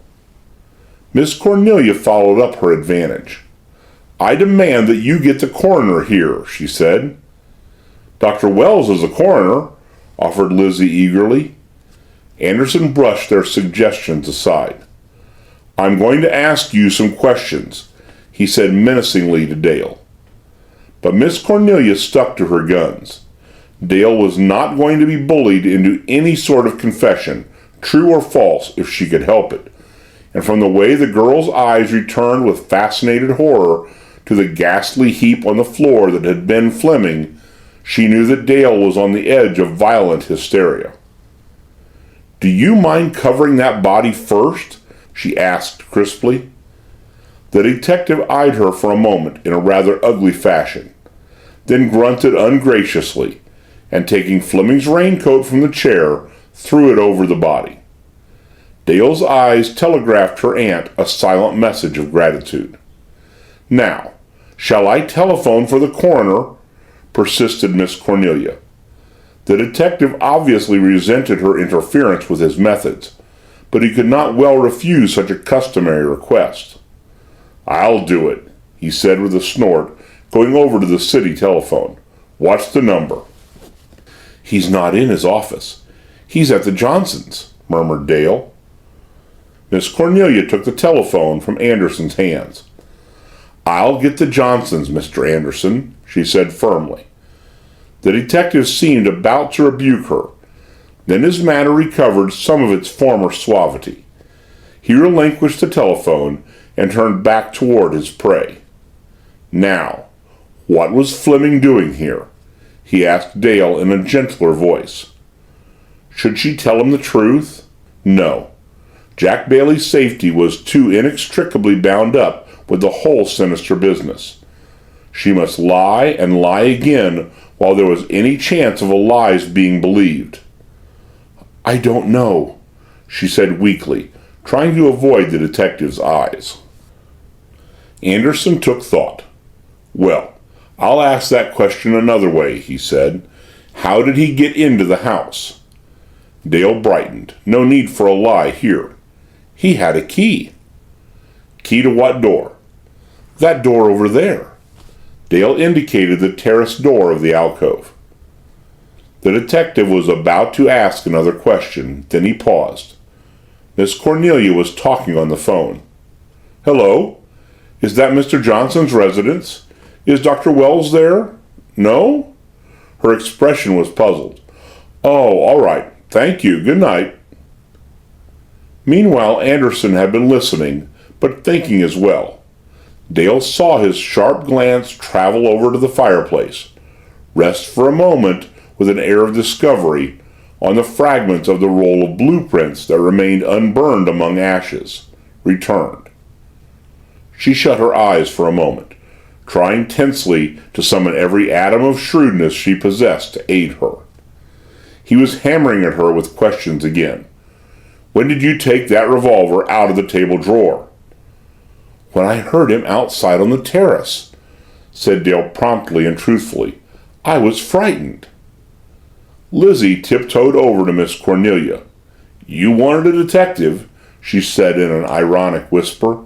Miss Cornelia followed up her advantage. "I demand that you get the coroner here," she said. "Dr. Wells is the coroner," offered Lizzie eagerly. Anderson brushed their suggestions aside. "I'm going to ask you some questions," he said menacingly to Dale. But Miss Cornelia stuck to her guns. Dale was not going to be bullied into any sort of confession, true or false, if she could help it. and from the way the girl's eyes returned with fascinated horror to the ghastly heap on the floor that had been Fleming, she knew that Dale was on the edge of violent hysteria. "Do you mind covering that body first?" she asked crisply. The detective eyed her for a moment in a rather ugly fashion, then grunted ungraciously, and taking Fleming's raincoat from the chair, threw it over the body. Dale's eyes telegraphed her aunt a silent message of gratitude. "Now, shall I telephone for the coroner?" persisted Miss Cornelia. The detective obviously resented her interference with his methods, but he could not well refuse such a customary request. "I'll do it," he said with a snort, going over to the city telephone. "What's the number?" "He's not in his office. He's at the Johnsons'," murmured Dale. Miss Cornelia took the telephone from Anderson's hands. "I'll get the Johnsons, Mr. Anderson," she said firmly. The detective seemed about to rebuke her. Then his manner recovered some of its former suavity. He relinquished the telephone and turned back toward his prey. "Now, what was Fleming doing here?" he asked Dale in a gentler voice. Should she tell him the truth? No. Jack Bailey's safety was too inextricably bound up with the whole sinister business. She must lie and lie again while there was any chance of a lie's being believed. "I don't know," she said weakly, trying to avoid the detective's eyes. Anderson took thought. "Well, I'll ask that question another way," he said. "How did he get into the house?" Dale brightened. No need for a lie here. "He had a key." "Key to what door?" "That door over there." Dale indicated the terrace door of the alcove. The detective was about to ask another question, then he paused. Miss Cornelia was talking on the phone. "Hello? Is that Mr. Johnson's residence? Is Dr. Wells there? No?" Her expression was puzzled. "Oh, all right. Thank you. Good night." Meanwhile, Anderson had been listening, but thinking as well. Dale saw his sharp glance travel over to the fireplace, rest for a moment with an air of discovery on the fragments of the roll of blueprints that remained unburned among ashes, returned. She shut her eyes for a moment, trying tensely to summon every atom of shrewdness she possessed to aid her. He was hammering at her with questions again. "When did you take that revolver out of the table drawer?" "When I heard him outside on the terrace," said Dale promptly and truthfully. "I was frightened." Lizzie tiptoed over to Miss Cornelia. "You wanted a detective," she said in an ironic whisper.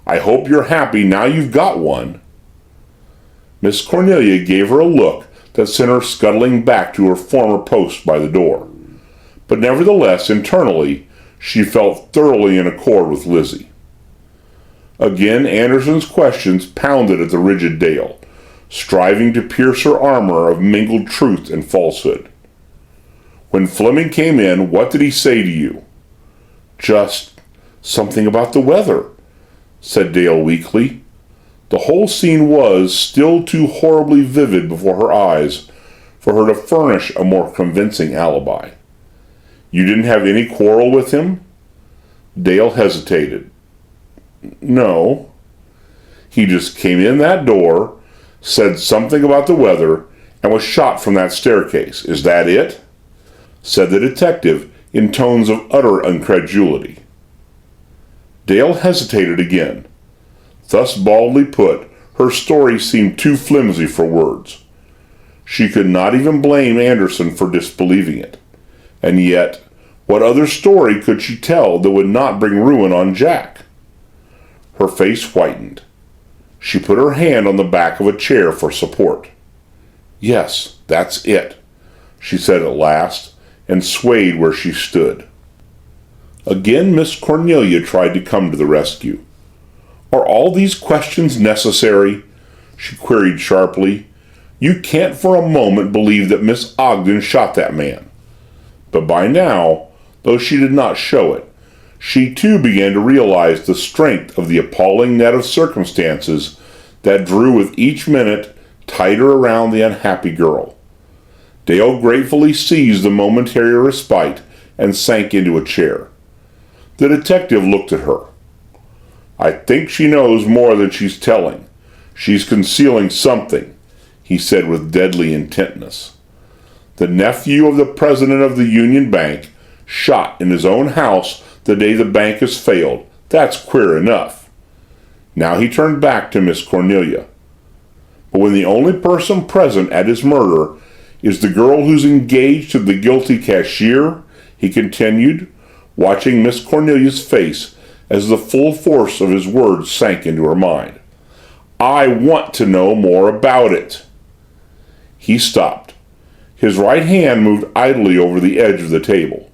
"I hope you're happy now you've got one." Miss Cornelia gave her a look that sent her scuttling back to her former post by the door. But nevertheless, internally, she felt thoroughly in accord with Lizzie. Again, Anderson's questions pounded at the rigid Dale, striving to pierce her armor of mingled truth and falsehood. "When Fleming came in, what did he say to you?" "Just something about the weather," said Dale weakly. The whole scene was still too horribly vivid before her eyes for her to furnish a more convincing alibi. "You didn't have any quarrel with him?" Dale hesitated. "No." "He just came in that door, said something about the weather, and was shot from that staircase. Is that it?" said the detective in tones of utter incredulity. Dale hesitated again. Thus baldly put, her story seemed too flimsy for words. She could not even blame Anderson for disbelieving it. And yet, what other story could she tell that would not bring ruin on Jack? Her face whitened. She put her hand on the back of a chair for support. "Yes, that's it," she said at last, and swayed where she stood. Again Miss Cornelia tried to come to the rescue. "Are all these questions necessary?" she queried sharply. "You can't for a moment believe that Miss Ogden shot that man." But by now, though she did not show it, She too began to realize the strength of the appalling net of circumstances that drew with each minute tighter around the unhappy girl. Dale gratefully seized the momentary respite and sank into a chair. The detective looked at her. "I think she knows more than she's telling. She's concealing something," he said with deadly intentness. The nephew of the president of the Union Bank shot in his own house the day the bank has failed. That's queer enough. Now he turned back to Miss Cornelia. But when the only person present at his murder is the girl who's engaged to the guilty cashier, he continued, watching Miss Cornelia's face as the full force of his words sank into her mind. "I want to know more about it." He stopped. His right hand moved idly over the edge of the table,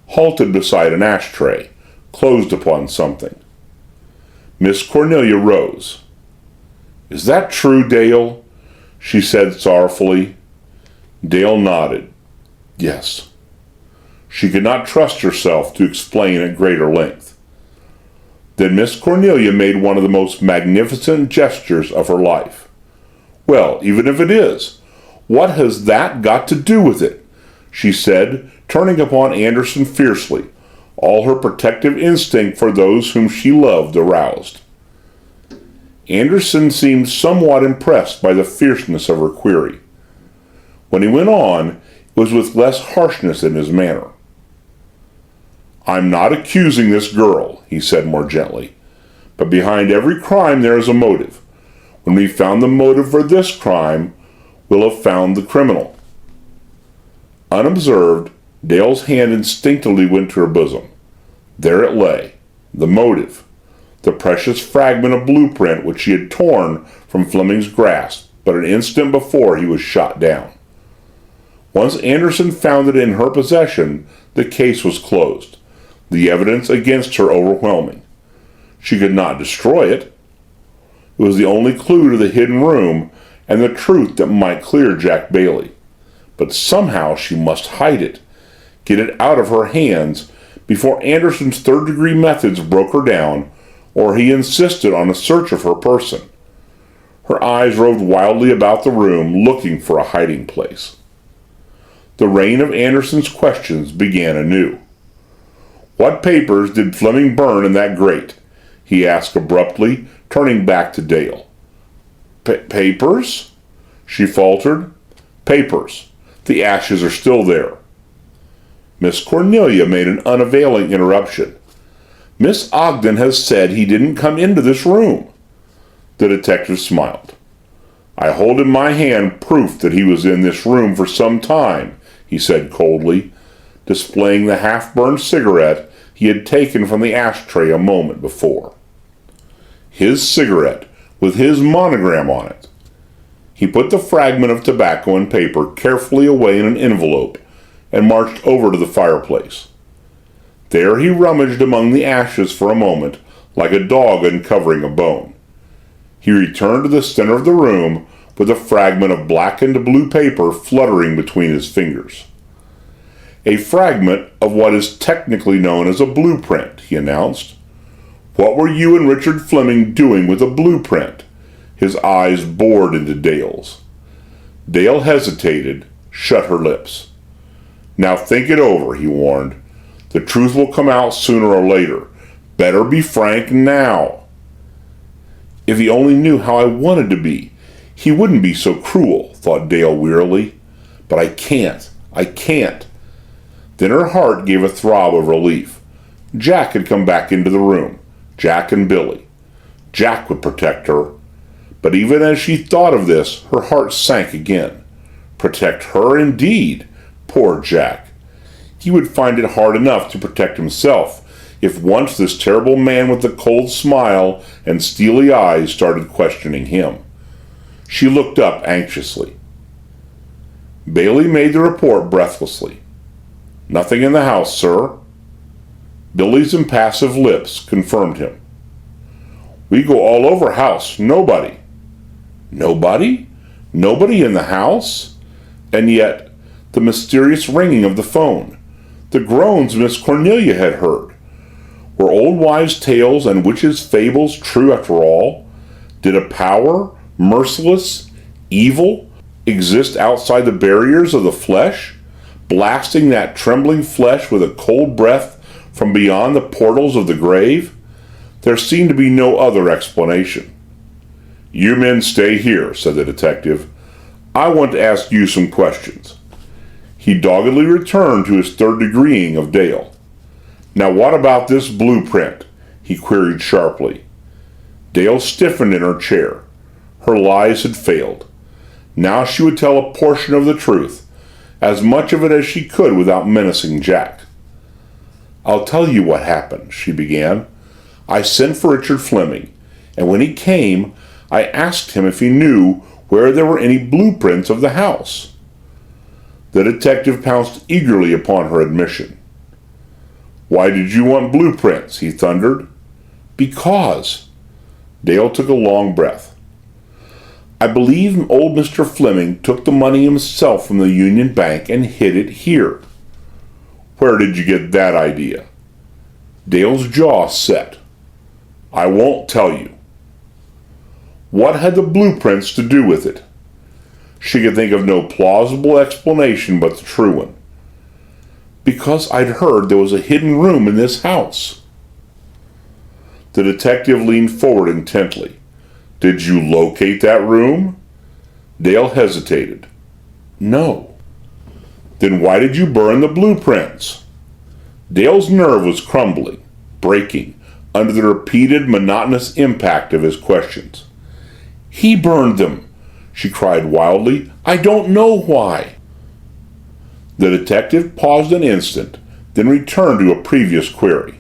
halted beside an ashtray, closed upon something. Miss Cornelia rose. "Is that true, Dale?" she said sorrowfully. Dale nodded. Yes. She could not trust herself to explain at greater length. Then Miss Cornelia made one of the most magnificent gestures of her life. "Well, even if it is, what has that got to do with it?" she said, turning upon Anderson fiercely, all her protective instinct for those whom she loved aroused. Anderson seemed somewhat impressed by the fierceness of her query. When he went on, it was with less harshness in his manner. "I'm not accusing this girl," he said more gently, "but behind every crime there is a motive. When we've found the motive for this crime, we'll have found the criminal." Unobserved, Dale's hand instinctively went to her bosom. There it lay, the motive, the precious fragment of blueprint which she had torn from Fleming's grasp but an instant before he was shot down. Once Anderson found it in her possession, the case was closed, the evidence against her overwhelming. She could not destroy it. It was the only clue to the hidden room and the truth that might clear Jack Bailey. But somehow she must hide it, get it out of her hands before Anderson's third-degree methods broke her down, or he insisted on a search of her person. Her eyes roved wildly about the room, looking for a hiding place. The rain of Anderson's questions began anew. "What papers did Fleming burn in that grate?" he asked abruptly, turning back to Dale. Papers?" she faltered. "Papers. The ashes are still there." Miss Cornelia made an unavailing interruption. "Miss Ogden has said he didn't come into this room." The detective smiled. "I hold in my hand proof that he was in this room for some time," he said coldly, displaying the half-burned cigarette he had taken from the ashtray a moment before. His cigarette, with his monogram on it. He put the fragment of tobacco and paper carefully away in an envelope and marched over to the fireplace. There he rummaged among the ashes for a moment, like a dog uncovering a bone. He returned to the center of the room with a fragment of blackened blue paper fluttering between his fingers. "A fragment of what is technically known as a blueprint," he announced. "What were you and Richard Fleming doing with a blueprint?" His eyes bored into Dale's. Dale hesitated, shut her lips. "Now think it over," he warned. "The truth will come out sooner or later. Better be frank now." If he only knew how I wanted to be, he wouldn't be so cruel, thought Dale wearily. But I can't. Then her heart gave a throb of relief. Jack had come back into the room. Jack and Billy. Jack would protect her. But even as she thought of this, her heart sank again. Protect her indeed. Poor Jack. He would find it hard enough to protect himself if once this terrible man with the cold smile and steely eyes started questioning him. She looked up anxiously. Bailey made the report breathlessly. "Nothing in the house, sir." Billy's impassive lips confirmed him. "We go all over house. Nobody." Nobody? Nobody in the house? And yet, the mysterious ringing of the phone. The groans Miss Cornelia had heard. Were old wives' tales and witches' fables true after all? Did a power, merciless, evil, exist outside the barriers of the flesh, blasting that trembling flesh with a cold breath from beyond the portals of the grave? There seemed to be no other explanation. "You men stay here," said the detective. "I want to ask you some questions." He doggedly returned to his third-degreeing of Dale. "Now what about this blueprint?" he queried sharply. Dale stiffened in her chair. Her lies had failed. Now she would tell a portion of the truth, as much of it as she could without menacing Jack. "I'll tell you what happened," she began. "I sent for Richard Fleming, and when he came, I asked him if he knew where there were any blueprints of the house." The detective pounced eagerly upon her admission. "Why did you want blueprints?" he thundered. "Because." Dale took a long breath. "I believe old Mr. Fleming took the money himself from the Union Bank and hid it here." "Where did you get that idea?" Dale's jaw set. "I won't tell you." What had the blueprints to do with it? She could think of no plausible explanation but the true one. "Because I'd heard there was a hidden room in this house." The detective leaned forward intently. "Did you locate that room?" Dale hesitated. "No." "Then why did you burn the blueprints?" Dale's nerve was crumbling, breaking, under the repeated, monotonous impact of his questions. "He burned them!" she cried wildly. "I don't know why." The detective paused an instant, then returned to a previous query.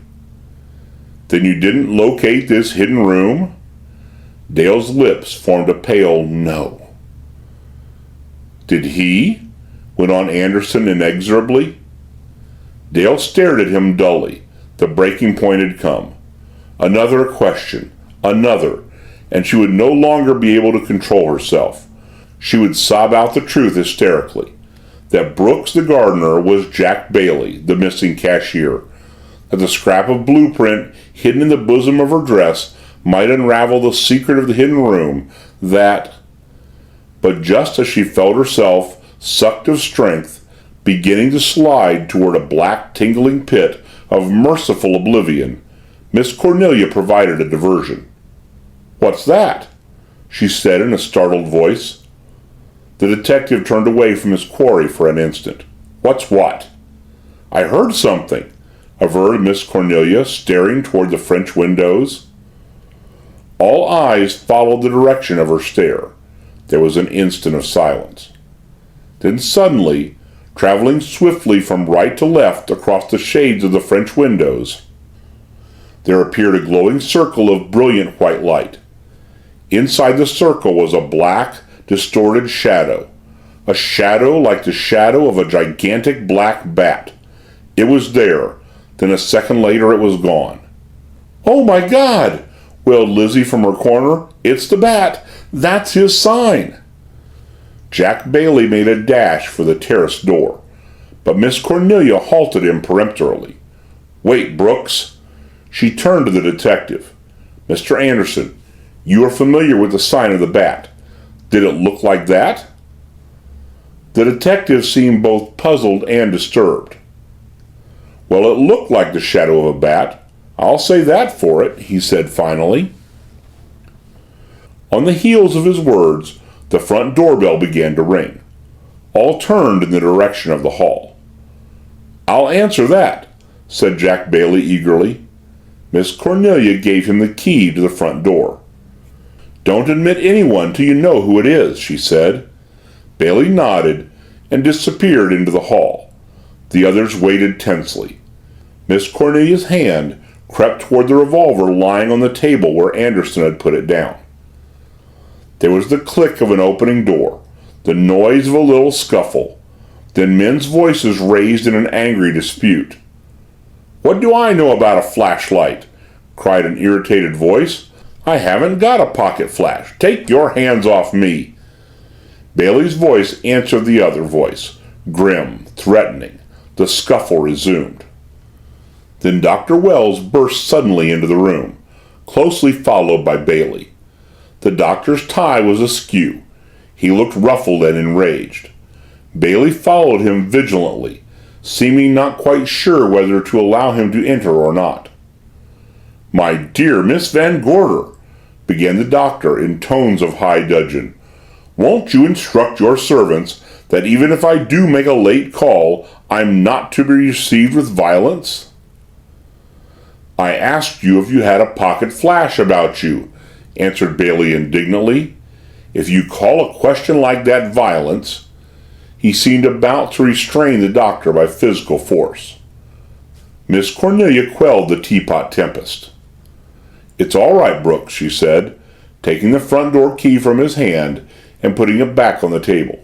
"Then you didn't locate this hidden room?" Dale's lips formed a pale no. "Did he?" went on Anderson inexorably. Dale stared at him dully. The breaking point had come. Another question, another, and she would no longer be able to control herself. She would sob out the truth hysterically. That Brooks the gardener was Jack Bailey, the missing cashier. That the scrap of blueprint hidden in the bosom of her dress might unravel the secret of the hidden room. But just as she felt herself, sucked of strength, beginning to slide toward a black tingling pit of merciful oblivion, Miss Cornelia provided a diversion. "What's that?" she said in a startled voice. The detective turned away from his quarry for an instant. "What's what?" "I heard something," averred Miss Cornelia, staring toward the French windows. All eyes followed the direction of her stare. There was an instant of silence. Then suddenly, traveling swiftly from right to left across the shades of the French windows, there appeared a glowing circle of brilliant white light. Inside the circle was a black, distorted shadow. A shadow like the shadow of a gigantic black bat. It was there, then a second later it was gone. "Oh my God!" wailed Lizzie from her corner. "It's the bat! That's his sign!" Jack Bailey made a dash for the terrace door, but Miss Cornelia halted him peremptorily. "Wait, Brooks!" She turned to the detective. "Mr. Anderson, you are familiar with the sign of the bat. Did it look like that?" The detective seemed both puzzled and disturbed. "Well, it looked like the shadow of a bat. I'll say that for it," he said finally. On the heels of his words, the front doorbell began to ring. All turned in the direction of the hall. "I'll answer that," said Jack Bailey eagerly. Miss Cornelia gave him the key to the front door. "Don't admit anyone till you know who it is," she said. Bailey nodded and disappeared into the hall. The others waited tensely. Miss Cornelia's hand crept toward the revolver lying on the table where Anderson had put it down. There was the click of an opening door, the noise of a little scuffle, then men's voices raised in an angry dispute. "What do I know about a flashlight?" cried an irritated voice. "I haven't got a pocket flash. Take your hands off me." Bailey's voice answered the other voice, grim, threatening. The scuffle resumed. Then Dr. Wells burst suddenly into the room, closely followed by Bailey. The doctor's tie was askew. He looked ruffled and enraged. Bailey followed him vigilantly, seeming not quite sure whether to allow him to enter or not. "My dear Miss Van Gorder," began the doctor in tones of high dudgeon, "won't you instruct your servants that even if I do make a late call, I'm not to be received with violence?" "I asked you if you had a pocket flash about you," answered Bailey indignantly. "If you call a question like that violence—" He seemed about to restrain the doctor by physical force. Miss Cornelia quelled the teapot tempest. "It's all right, Brooks," she said, taking the front door key from his hand and putting it back on the table.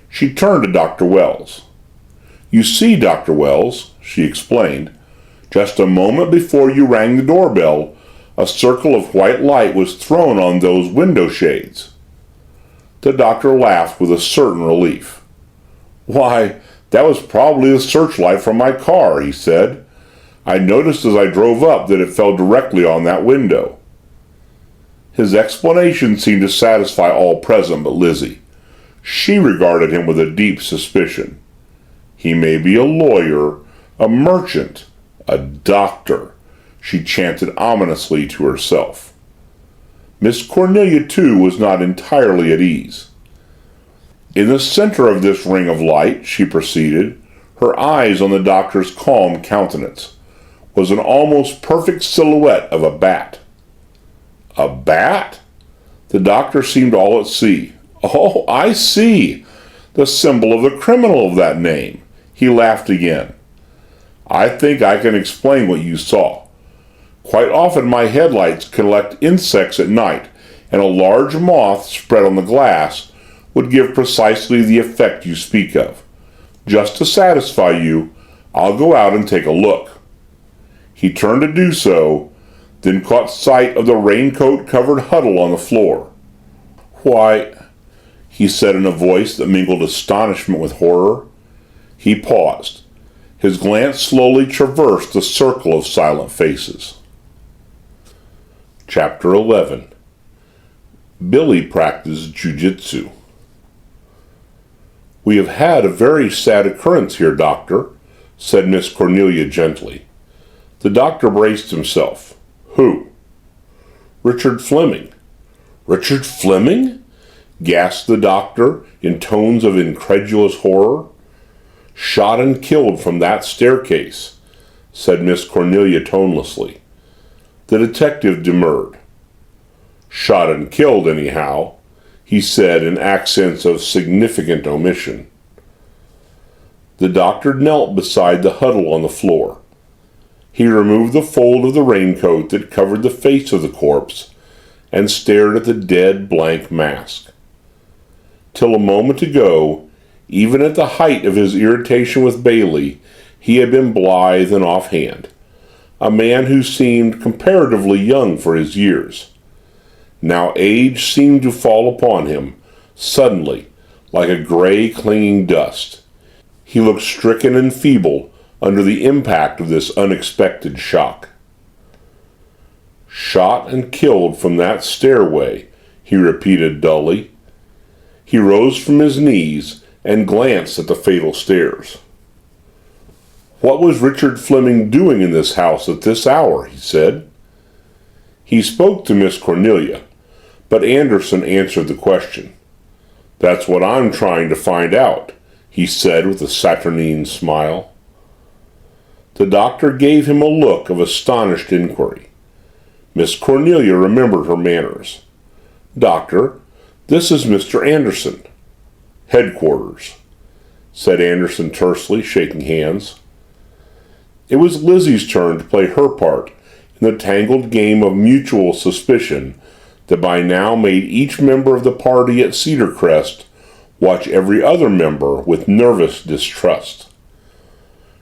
She turned to Dr. Wells. "You see, Dr. Wells," she explained, "just a moment before you rang the doorbell, a circle of white light was thrown on those window shades." The doctor laughed with a certain relief. "Why, that was probably the searchlight from my car," he said. "I noticed as I drove up that it fell directly on that window." His explanation seemed to satisfy all present but Lizzie. She regarded him with a deep suspicion. He may be a lawyer, a merchant, a doctor, she chanted ominously to herself. Miss Cornelia, too, was not entirely at ease. "In the center of this ring of light," she proceeded, her eyes on the doctor's calm countenance, was an almost perfect silhouette of a bat. "A bat?" The doctor seemed all at sea. "Oh, I see! The symbol of the criminal of that name." He laughed again. "I think I can explain what you saw. Quite often my headlights collect insects at night, and a large moth spread on the glass would give precisely the effect you speak of. Just to satisfy you, I'll go out and take a look." He turned to do so, then caught sight of the raincoat-covered huddle on the floor. "Why," he said in a voice that mingled astonishment with horror. He paused. His glance slowly traversed the circle of silent faces. Chapter 11. Billy practiced jujitsu. "We have had a very sad occurrence here, Doctor," said Miss Cornelia gently. The doctor braced himself. "Who?" "Richard Fleming." "Richard Fleming?" gasped the doctor in tones of incredulous horror. "Shot and killed from that staircase," said Miss Cornelia tonelessly. The detective demurred. "Shot and killed, anyhow," he said in accents of significant omission. The doctor knelt beside the huddle on the floor. He removed the fold of the raincoat that covered the face of the corpse and stared at the dead, blank mask. Till a moment ago, even at the height of his irritation with Bailey, he had been blithe and offhand, a man who seemed comparatively young for his years. Now age seemed to fall upon him, suddenly, like a gray, clinging dust. He looked stricken and feeble under the impact of this unexpected shock. "Shot and killed from that stairway," he repeated dully. He rose from his knees and glanced at the fatal stairs. "What was Richard Fleming doing in this house at this hour?" he said. He spoke to Miss Cornelia, but Anderson answered the question. "That's what I'm trying to find out," he said with a saturnine smile. The doctor gave him a look of astonished inquiry. Miss Cornelia remembered her manners. "Doctor, this is Mr. Anderson." "Headquarters," said Anderson tersely, shaking hands. It was Lizzie's turn to play her part in the tangled game of mutual suspicion that by now made each member of the party at Cedar Crest watch every other member with nervous distrust.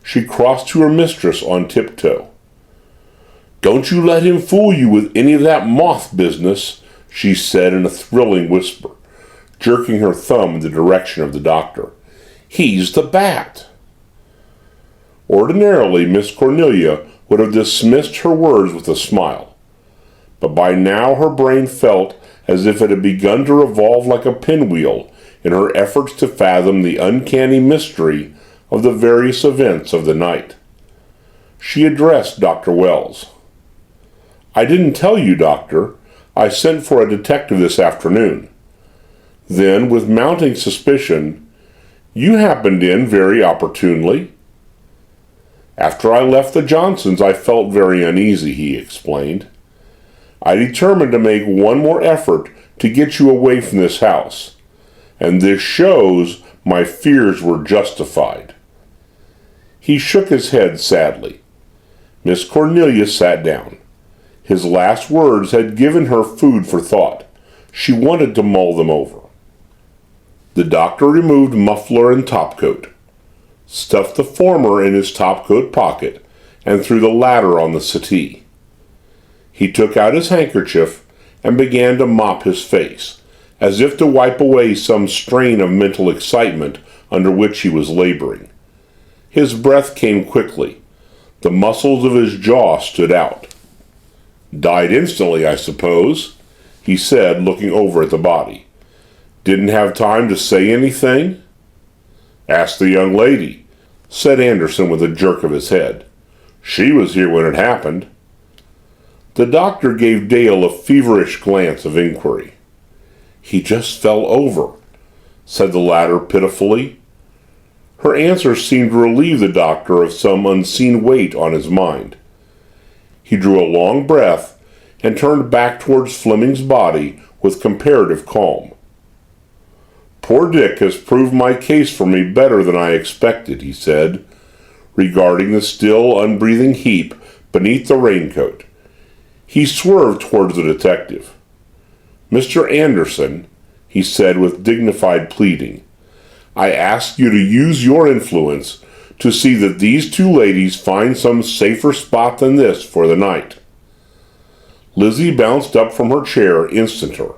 She crossed to her mistress on tiptoe. "Don't you let him fool you with any of that moth business," she said in a thrilling whisper, jerking her thumb in the direction of the doctor. "He's the bat." Ordinarily, Miss Cornelia would have dismissed her words with a smile. But by now her brain felt as if it had begun to revolve like a pinwheel in her efforts to fathom the uncanny mystery of the various events of the night. She addressed Dr. Wells. "I didn't tell you, Doctor. I sent for a detective this afternoon." Then, with mounting suspicion, "You happened in very opportunely." "After I left the Johnsons, I felt very uneasy," he explained. "I determined to make one more effort to get you away from this house, and this shows my fears were justified." He shook his head sadly. Miss Cornelia sat down. His last words had given her food for thought. She wanted to mull them over. The doctor removed muffler and topcoat, stuffed the former in his topcoat pocket, and threw the latter on the settee. He took out his handkerchief and began to mop his face, as if to wipe away some strain of mental excitement under which he was laboring. His breath came quickly. The muscles of his jaw stood out. "Died instantly, I suppose," he said, looking over at the body. "Didn't have time to say anything?" "Ask the young lady," said Anderson with a jerk of his head. "She was here when it happened." The doctor gave Dale a feverish glance of inquiry. "He just fell over," said the latter pitifully. Her answer seemed to relieve the doctor of some unseen weight on his mind. He drew a long breath and turned back towards Fleming's body with comparative calm. "Poor Dick has proved my case for me better than I expected," he said, regarding the still unbreathing heap beneath the raincoat. He swerved towards the detective. "Mr. Anderson," he said with dignified pleading, "I ask you to use your influence to see that these two ladies find some safer spot than this for the night." Lizzie bounced up from her chair instanter.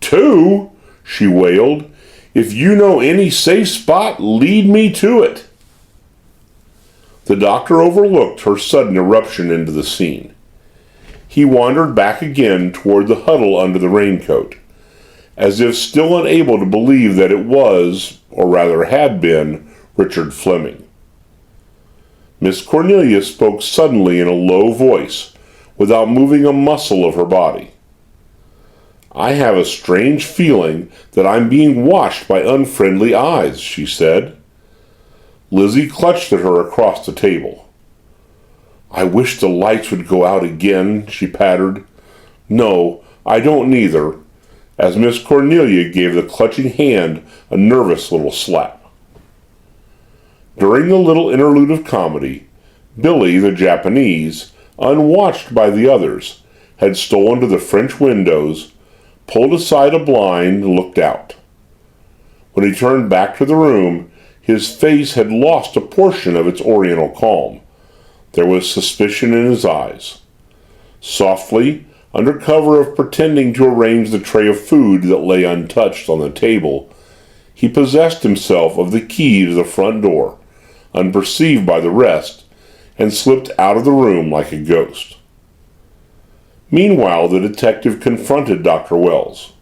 "Two?" she wailed. "If you know any safe spot, lead me to it." The doctor overlooked her sudden eruption into the scene. He wandered back again toward the huddle under the raincoat, as if still unable to believe that it was, or rather had been, Richard Fleming. Miss Cornelia spoke suddenly in a low voice, without moving a muscle of her body. "I have a strange feeling that I'm being watched by unfriendly eyes," she said. Lizzie clutched at her across the table. "I wish the lights would go out again," she pattered. "No, I don't neither," as Miss Cornelia gave the clutching hand a nervous little slap. During the little interlude of comedy, Billy, the Japanese, unwatched by the others, had stolen to the French windows, pulled aside a blind, and looked out. When he turned back to the room, his face had lost a portion of its oriental calm. There was suspicion in his eyes. Softly, under cover of pretending to arrange the tray of food that lay untouched on the table, he possessed himself of the key to the front door, unperceived by the rest, and slipped out of the room like a ghost. Meanwhile, the detective confronted Dr. Wells.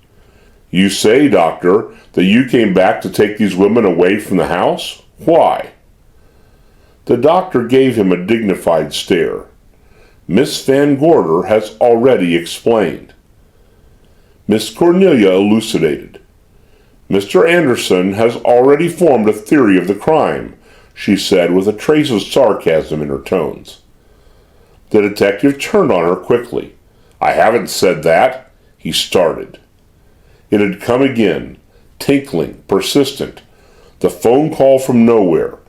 "You say, Doctor, that you came back to take these women away from the house? Why?" The doctor gave him a dignified stare. "Miss Van Gorder has already explained." Miss Cornelia elucidated. "Mr. Anderson has already formed a theory of the crime," she said with a trace of sarcasm in her tones. The detective turned on her quickly. "I haven't said that," he started. It had come again, tinkling, persistent. The phone call from nowhere.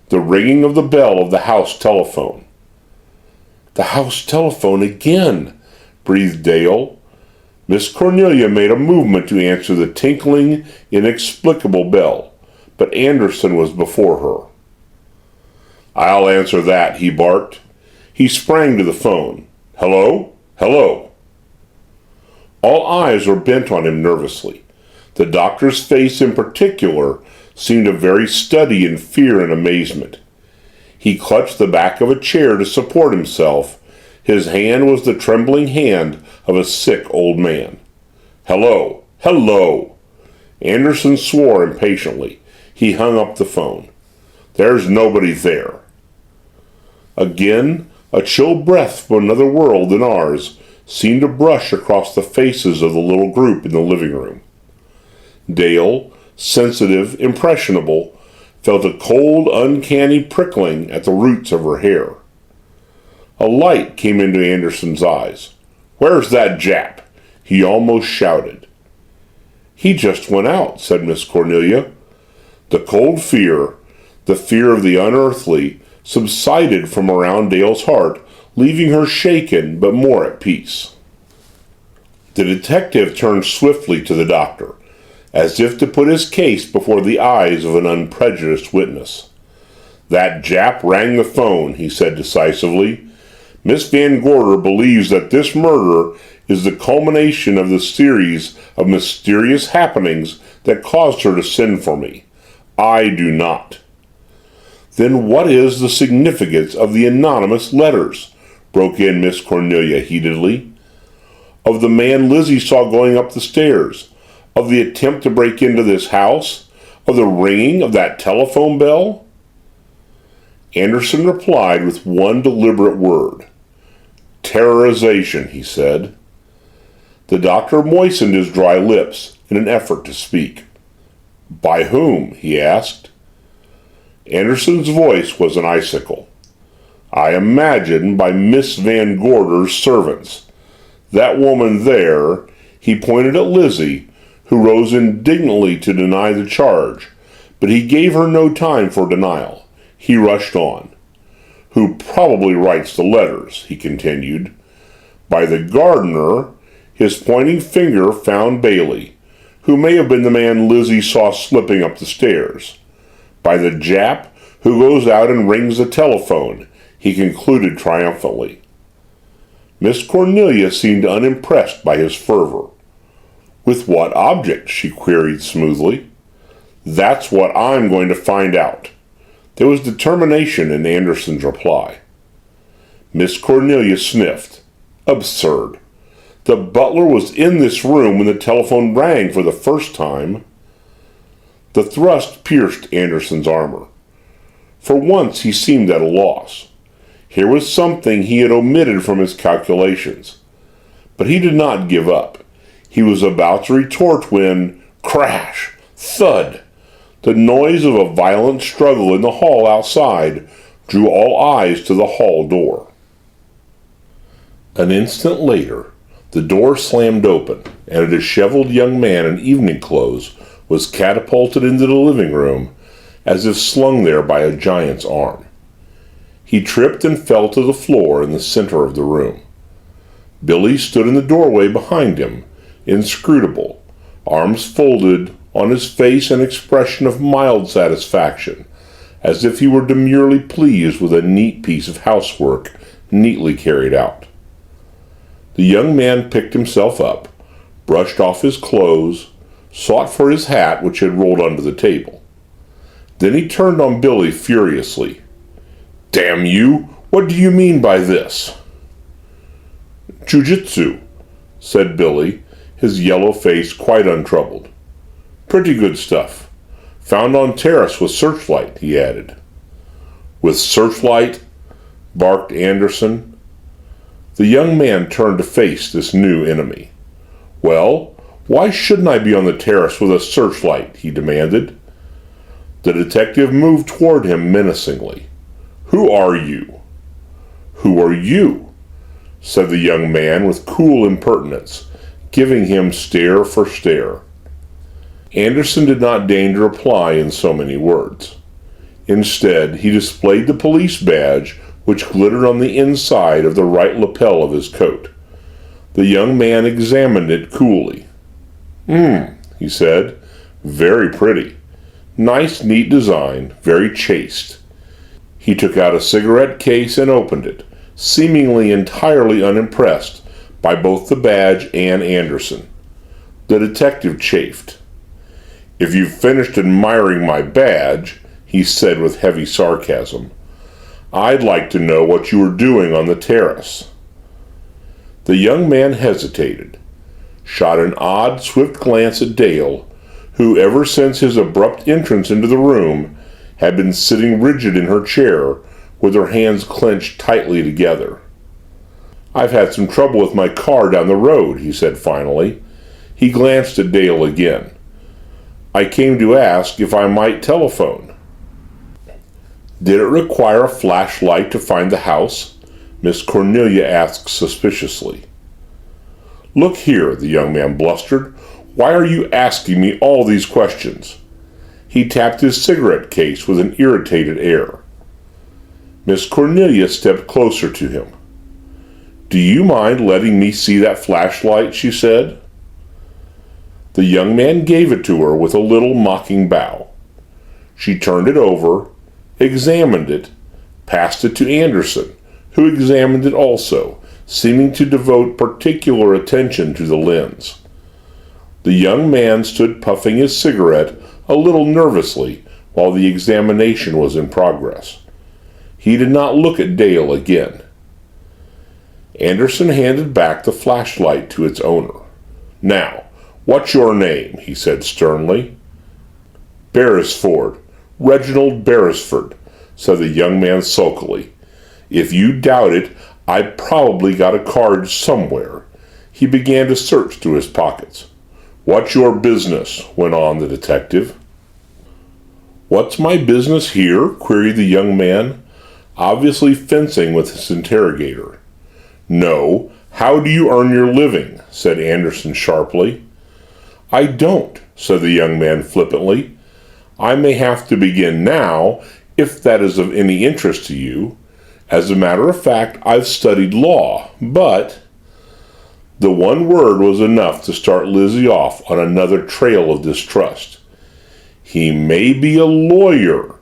The ringing of the bell of the house telephone. "The house telephone again," breathed Dale. Miss Cornelia made a movement to answer the tinkling, inexplicable bell, but Anderson was before her. "I'll answer that," he barked. He sprang to the phone. "Hello? Hello?" All eyes were bent on him nervously. The doctor's face in particular seemed a very study in fear and amazement. He clutched the back of a chair to support himself. His hand was the trembling hand of a sick old man. "Hello! Hello!" Anderson swore impatiently. He hung up the phone. "There's nobody there." Again, a chill breath from another world than ours seemed to brush across the faces of the little group in the living room. Dale, sensitive, impressionable, felt a cold, uncanny prickling at the roots of her hair. A light came into Anderson's eyes. "Where's that Jap?" he almost shouted. "He just went out," said Miss Cornelia. The cold fear, the fear of the unearthly, subsided from around Dale's heart, leaving her shaken but more at peace. The detective turned swiftly to the doctor, as if to put his case before the eyes of an unprejudiced witness. "That Jap rang the phone," he said decisively. "Miss Van Gorder believes that this murder is the culmination of the series of mysterious happenings that caused her to send for me. I do not." "Then what is the significance of the anonymous letters?" broke in Miss Cornelia heatedly. "Of the man Lizzie saw going up the stairs? Of the attempt to break into this house? Of the ringing of that telephone bell?" Anderson replied with one deliberate word. "Terrorization," he said. The doctor moistened his dry lips in an effort to speak. "By whom?" he asked. Anderson's voice was an icicle. "I imagine by Miss Van Gorder's servants. That woman there," he pointed at Lizzie, who rose indignantly to deny the charge, but he gave her no time for denial. He rushed on. "Who probably writes the letters," he continued. "By the gardener," his pointing finger found Bailey, who may have been the man Lizzie saw slipping up the stairs. "By the Jap who goes out and rings the telephone," he concluded triumphantly. Miss Cornelia seemed unimpressed by his fervor. "With what object?" she queried smoothly. "That's what I'm going to find out." There was determination in Anderson's reply. Miss Cornelia sniffed. Absurd. The butler was in this room when the telephone rang for the first time. The thrust pierced Anderson's armor. For once he seemed at a loss. Here was something he had omitted from his calculations. But he did not give up. He was about to retort when, crash, thud, the noise of a violent struggle in the hall outside drew all eyes to the hall door. An instant later, the door slammed open, and a disheveled young man in evening clothes was catapulted into the living room as if slung there by a giant's arm. He tripped and fell to the floor in the center of the room. Billy stood in the doorway behind him, inscrutable, arms folded, on his face an expression of mild satisfaction, as if he were demurely pleased with a neat piece of housework neatly carried out. The young man picked himself up, brushed off his clothes, sought for his hat which had rolled under the table. Then he turned on Billy furiously. "Damn you, what do you mean by this?" "Jiu-jitsu," said Billy, his yellow face quite untroubled. "Pretty good stuff. Found on terrace with searchlight," he added. "With searchlight?" barked Anderson. The young man turned to face this new enemy. "Well, why shouldn't I be on the terrace with a searchlight?" he demanded. The detective moved toward him menacingly. "Who are you?" "Who are you?" said the young man with cool impertinence, giving him stare for stare. Anderson did not deign to reply in so many words. Instead, he displayed the police badge which glittered on the inside of the right lapel of his coat. The young man examined it coolly. He said. "Very pretty. Nice, neat design, very chaste." He took out a cigarette case and opened it, seemingly entirely unimpressed by both the badge and Anderson. The detective chafed. "If you've finished admiring my badge," he said with heavy sarcasm, I'd like to know what you were doing on the terrace." The young man hesitated, shot an odd, swift glance at Dale, who, ever since his abrupt entrance into the room, had been sitting rigid in her chair with her hands clenched tightly together. "I've had some trouble with my car down the road," he said finally. He glanced at Dale again. "I came to ask if I might telephone." "Did it require a flashlight to find the house?" Miss Cornelia asked suspiciously. "Look here," the young man blustered. "Why are you asking me all these questions?" He tapped his cigarette case with an irritated air. Miss Cornelia stepped closer to him. "Do you mind letting me see that flashlight?" she said. The young man gave it to her with a little mocking bow. She turned it over, examined it, passed it to Anderson, who examined it also, seeming to devote particular attention to the lens. The young man stood puffing his cigarette a little nervously while the examination was in progress. He did not look at Dale again. Anderson handed back the flashlight to its owner. "Now, what's your name?" he said sternly. "Beresford, Reginald Beresford," said the young man sulkily. "If you doubt it, I probably got a card somewhere." He began to search through his pockets. "What's your business?" went on the detective. "What's my business here?" queried the young man, obviously fencing with his interrogator. "No, how do you earn your living?" said Anderson sharply. "I don't," said the young man flippantly. "I may have to begin now, if that is of any interest to you. As a matter of fact, I've studied law, but—" The one word was enough to start Lizzie off on another trail of distrust. "He may be a lawyer,"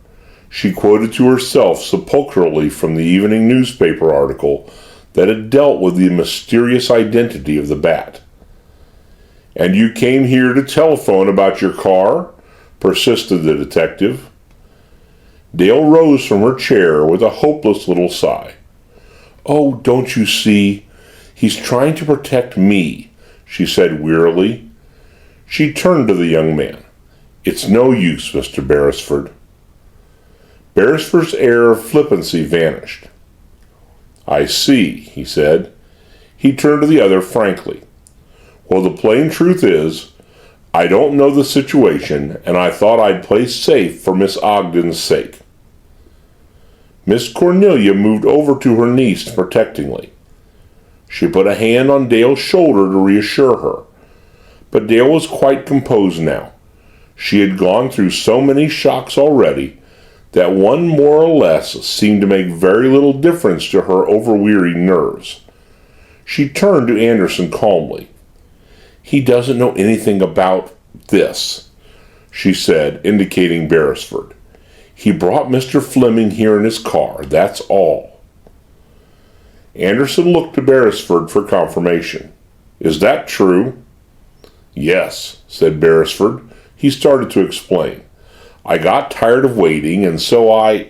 she quoted to herself sepulchrally from the evening newspaper article that had dealt with the mysterious identity of the bat. "And you came here to telephone about your car?" persisted the detective. Dale rose from her chair with a hopeless little sigh. "Oh, don't you see? He's trying to protect me," she said wearily. She turned to the young man. "It's no use, Mr. Beresford." Beresford's air of flippancy vanished. "I see," he said. He turned to the other frankly. "Well, the plain truth is, I don't know the situation, and I thought I'd play safe for Miss Ogden's sake." Miss Cornelia moved over to her niece protectingly. She put a hand on Dale's shoulder to reassure her, but Dale was quite composed now. She had gone through so many shocks already that one more or less seemed to make very little difference to her overwearied nerves. She turned to Anderson calmly. "He doesn't know anything about this," she said, indicating Beresford. "He brought Mr. Fleming here in his car, that's all." Anderson looked to Beresford for confirmation. "Is that true?" "Yes," said Beresford. He started to explain. "I got tired of waiting, and so I—"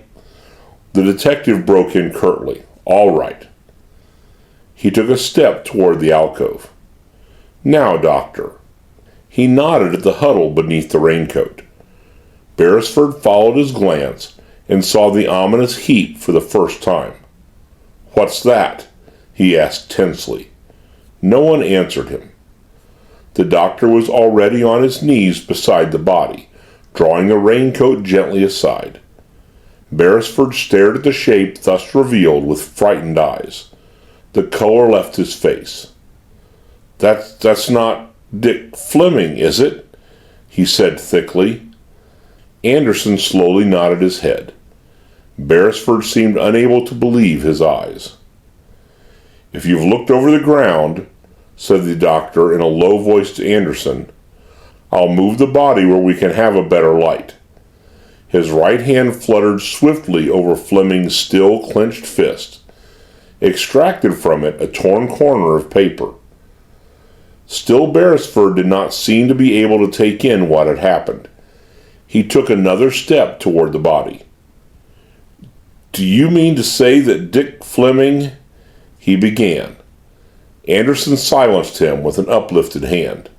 The detective broke in curtly. "All right." He took a step toward the alcove. "Now, Doctor." He nodded at the huddle beneath the raincoat. Beresford followed his glance and saw the ominous heap for the first time. "What's that?" he asked tensely. No one answered him. The doctor was already on his knees beside the body, drawing the raincoat gently aside. Beresford stared at the shape thus revealed with frightened eyes. The color left his face. That's not Dick Fleming, is it?" he said thickly. Anderson slowly nodded his head. Beresford seemed unable to believe his eyes. "If you've looked over the ground," said the doctor in a low voice to Anderson, "I'll move the body where we can have a better light." His right hand fluttered swiftly over Fleming's still clenched fist, extracted from it a torn corner of paper. Still Beresford did not seem to be able to take in what had happened. He took another step toward the body. "Do you mean to say that Dick Fleming—" he began. Anderson silenced him with an uplifted hand.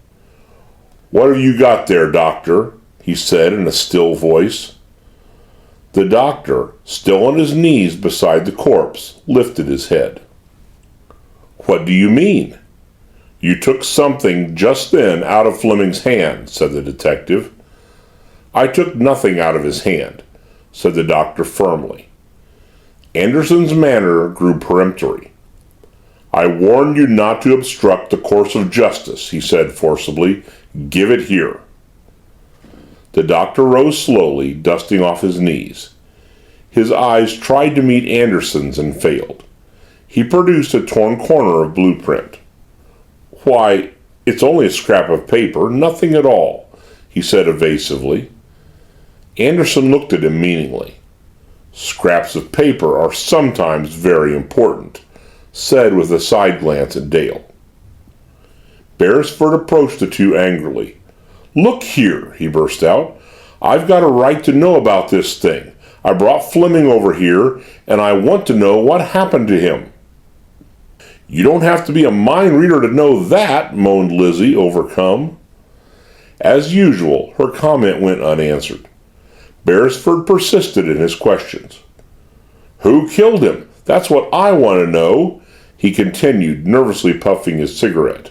"What have you got there, Doctor?" he said in a still voice. The doctor, still on his knees beside the corpse, lifted his head. "What do you mean?" "You took something just then out of Fleming's hand," said the detective. "I took nothing out of his hand," said the doctor firmly. Anderson's manner grew peremptory. "I warned you not to obstruct the course of justice," he said forcibly. "Give it here." The doctor rose slowly, dusting off his knees. His eyes tried to meet Anderson's and failed. He produced a torn corner of blueprint. "Why, it's only a scrap of paper, nothing at all," he said evasively. Anderson looked at him meaningly. "Scraps of paper are sometimes very important," said with a side glance at Dale. Beresford approached the two angrily. "Look here," he burst out. "I've got a right to know about this thing. I brought Fleming over here, and I want to know what happened to him." "You don't have to be a mind reader to know that," moaned Lizzie, overcome. As usual, her comment went unanswered. Beresford persisted in his questions. "Who killed him? That's what I want to know," he continued, nervously puffing his cigarette.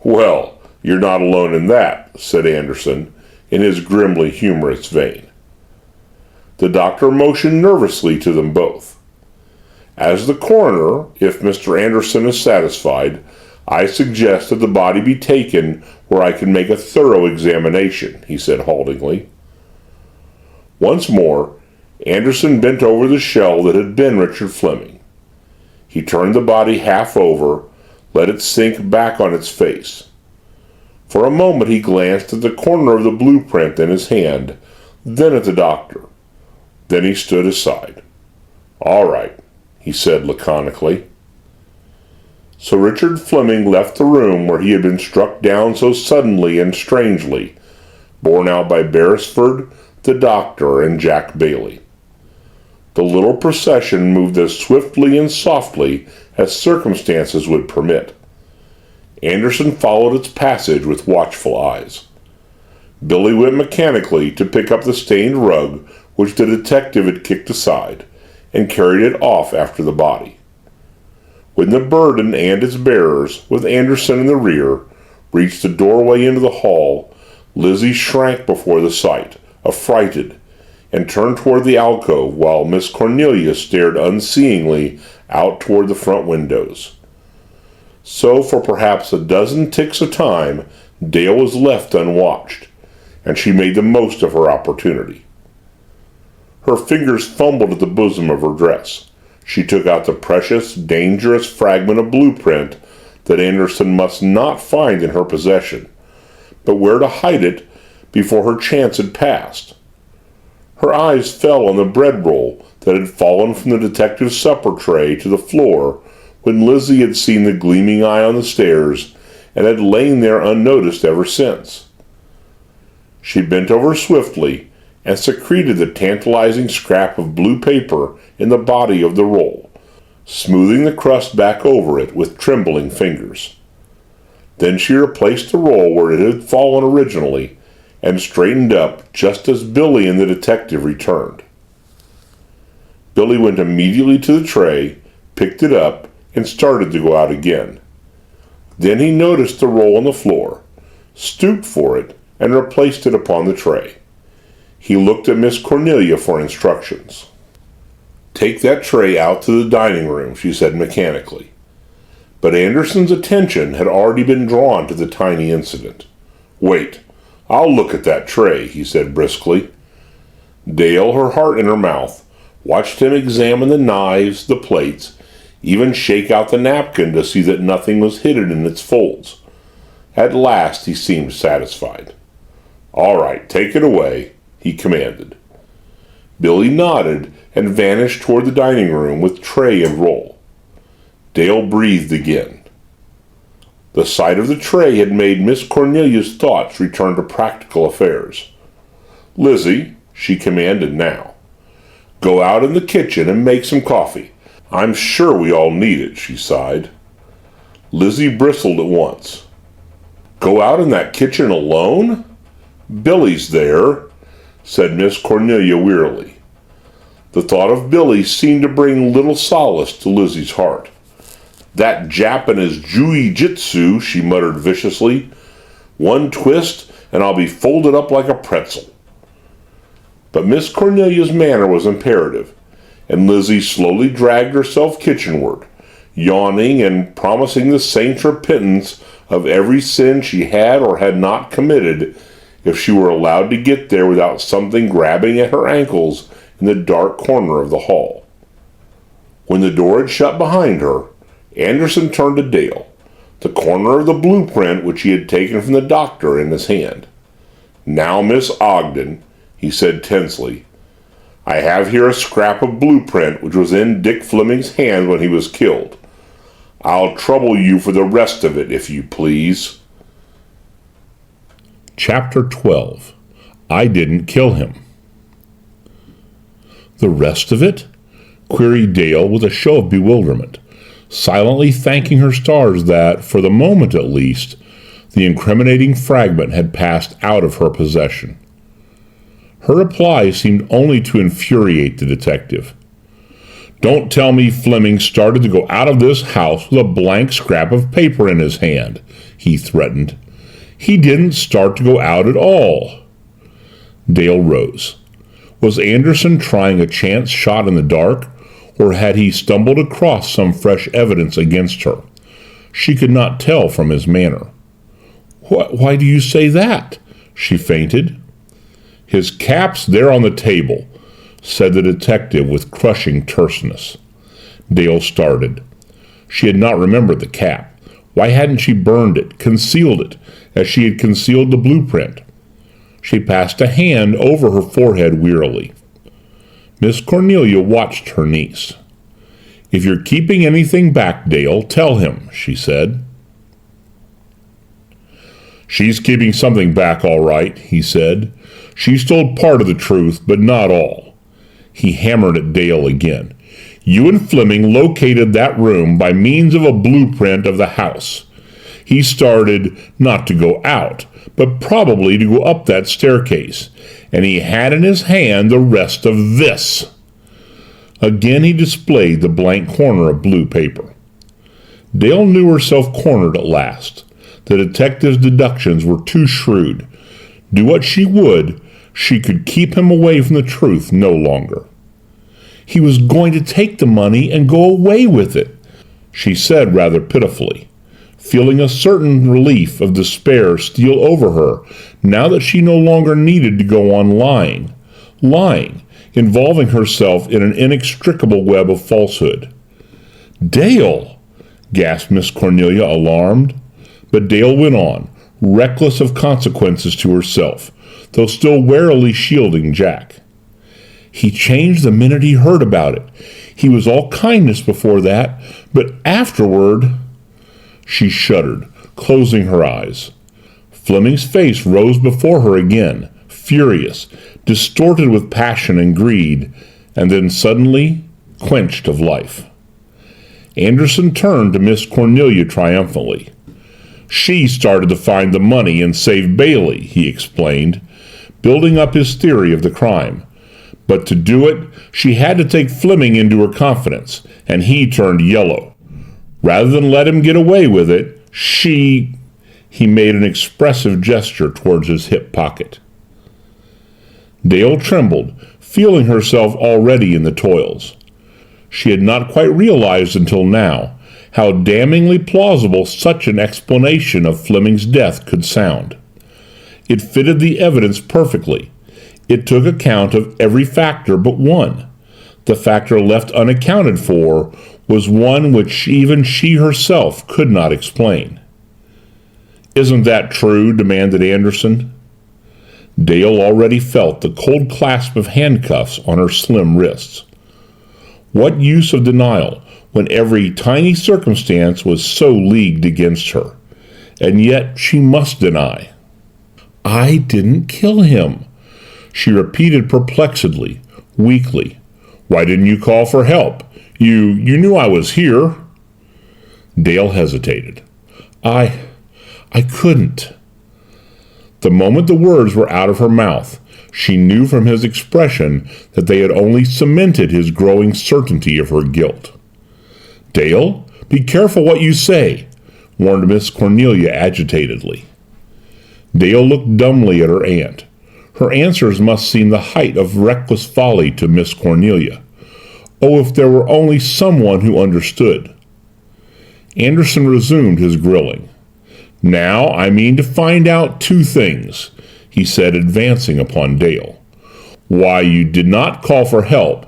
"Well, you're not alone in that," said Anderson, in his grimly humorous vein. The doctor motioned nervously to them both. "As the coroner, if Mr. Anderson is satisfied, I suggest that the body be taken where I can make a thorough examination," he said haltingly. Once more, Anderson bent over the shell that had been Richard Fleming. He turned the body half over, let it sink back on its face. For a moment he glanced at the corner of the blueprint in his hand, then at the doctor. Then he stood aside. "All right," he said laconically. So Richard Fleming left the room where he had been struck down so suddenly and strangely, borne out by Beresford, the doctor, and Jack Bailey. The little procession moved as swiftly and softly as circumstances would permit. Anderson followed its passage with watchful eyes. Billy went mechanically to pick up the stained rug which the detective had kicked aside, and carried it off after the body. When the burden and its bearers, with Anderson in the rear, reached the doorway into the hall, Lizzie shrank before the sight, affrighted, and turned toward the alcove while Miss Cornelia stared unseeingly out toward the front windows. So for perhaps a dozen ticks of time, Dale was left unwatched, and she made the most of her opportunity. Her fingers fumbled at the bosom of her dress. She took out the precious, dangerous fragment of blueprint that Anderson must not find in her possession, but where to hide it before her chance had passed. Her eyes fell on the bread roll that had fallen from the detective's supper tray to the floor when Lizzie had seen the gleaming eye on the stairs and had lain there unnoticed ever since. She bent over swiftly and secreted the tantalizing scrap of blue paper in the body of the roll, smoothing the crust back over it with trembling fingers. Then she replaced the roll where it had fallen originally and straightened up just as Billy and the detective returned. Billy went immediately to the tray, picked it up, and started to go out again. Then he noticed the roll on the floor, stooped for it, and replaced it upon the tray. He looked at Miss Cornelia for instructions. "Take that tray out to the dining room," she said mechanically. But Anderson's attention had already been drawn to the tiny incident. "Wait, I'll look at that tray," he said briskly. Dale, her heart in her mouth, watched him examine the knives, the plates, even shake out the napkin to see that nothing was hidden in its folds. At last he seemed satisfied. "All right, take it away," he commanded. Billy nodded and vanished toward the dining room with tray and roll. Dale breathed again. The sight of the tray had made Miss Cornelia's thoughts return to practical affairs. "Lizzie," she commanded now. Go out in the kitchen and make some coffee. I'm sure we all need it, she sighed. Lizzie bristled at once. Go out in that kitchen alone? Billy's there, said Miss Cornelia wearily. The thought of Billy seemed to bring little solace to Lizzie's heart. That Jap and his jiu-jitsu, she muttered viciously. One twist, and I'll be folded up like a pretzel. But Miss Cornelia's manner was imperative, and Lizzie slowly dragged herself kitchenward, yawning and promising the saint's repentance of every sin she had or had not committed if she were allowed to get there without something grabbing at her ankles in the dark corner of the hall. When the door had shut behind her, Anderson turned to Dale, the corner of the blueprint which he had taken from the doctor in his hand. Now, Miss Ogden, he said tensely, I have here a scrap of blueprint which was in Dick Fleming's hand when he was killed. I'll trouble you for the rest of it, if you please. Chapter 12. I Didn't Kill Him. The rest of it? Queried Dale with a show of bewilderment, silently thanking her stars that, for the moment at least, the incriminating fragment had passed out of her possession. Her reply seemed only to infuriate the detective. Don't tell me Fleming started to go out of this house with a blank scrap of paper in his hand, he threatened. He didn't start to go out at all. Dale rose. Was Anderson trying a chance shot in the dark, or had he stumbled across some fresh evidence against her? She could not tell from his manner. Why do you say that? She fainted. His cap's there on the table, said the detective with crushing terseness. Dale started. She had not remembered the cap. Why hadn't she burned it, concealed it, as she had concealed the blueprint? She passed a hand over her forehead wearily. Miss Cornelia watched her niece. If you're keeping anything back, Dale, tell him, she said. She's keeping something back, all right, he said. She's told part of the truth, but not all. He hammered at Dale again. You and Fleming located that room by means of a blueprint of the house. He started not to go out, but probably to go up that staircase, and he had in his hand the rest of this. Again he displayed the blank corner of blue paper. Dale knew herself cornered at last. The detective's deductions were too shrewd. Do what she would, she could keep him away from the truth no longer. He was going to take the money and go away with it, she said rather pitifully, feeling a certain relief of despair steal over her now that she no longer needed to go on lying, involving herself in an inextricable web of falsehood. Dale! Gasped Miss Cornelia, alarmed. But Dale went on, reckless of consequences to herself, though still warily shielding Jack. He changed the minute he heard about it. He was all kindness before that, but afterward... She shuddered, closing her eyes. Fleming's face rose before her again, furious, distorted with passion and greed, and then suddenly quenched of life. Anderson turned to Miss Cornelia triumphantly. She started to find the money and save Bailey, he explained, building up his theory of the crime. But to do it, she had to take Fleming into her confidence, and he turned yellow. Rather than let him get away with it, he made an expressive gesture towards his hip pocket. Dale trembled, feeling herself already in the toils. She had not quite realized until now how damningly plausible such an explanation of Fleming's death could sound. It fitted the evidence perfectly. It took account of every factor but one. The factor left unaccounted for was one which even she herself could not explain. Isn't that true? Demanded Anderson. Dale already felt the cold clasp of handcuffs on her slim wrists. What use of denial when every tiny circumstance was so leagued against her? And yet she must deny. I didn't kill him, she repeated perplexedly, weakly. Why didn't you call for help? You knew I was here." Dale hesitated. I couldn't." The moment the words were out of her mouth, she knew from his expression that they had only cemented his growing certainty of her guilt. "Dale, be careful what you say," warned Miss Cornelia agitatedly. Dale looked dumbly at her aunt. Her answers must seem the height of reckless folly to Miss Cornelia. Oh, if there were only someone who understood. Anderson resumed his grilling. "Now I mean to find out two things," he said, advancing upon Dale. "Why you did not call for help,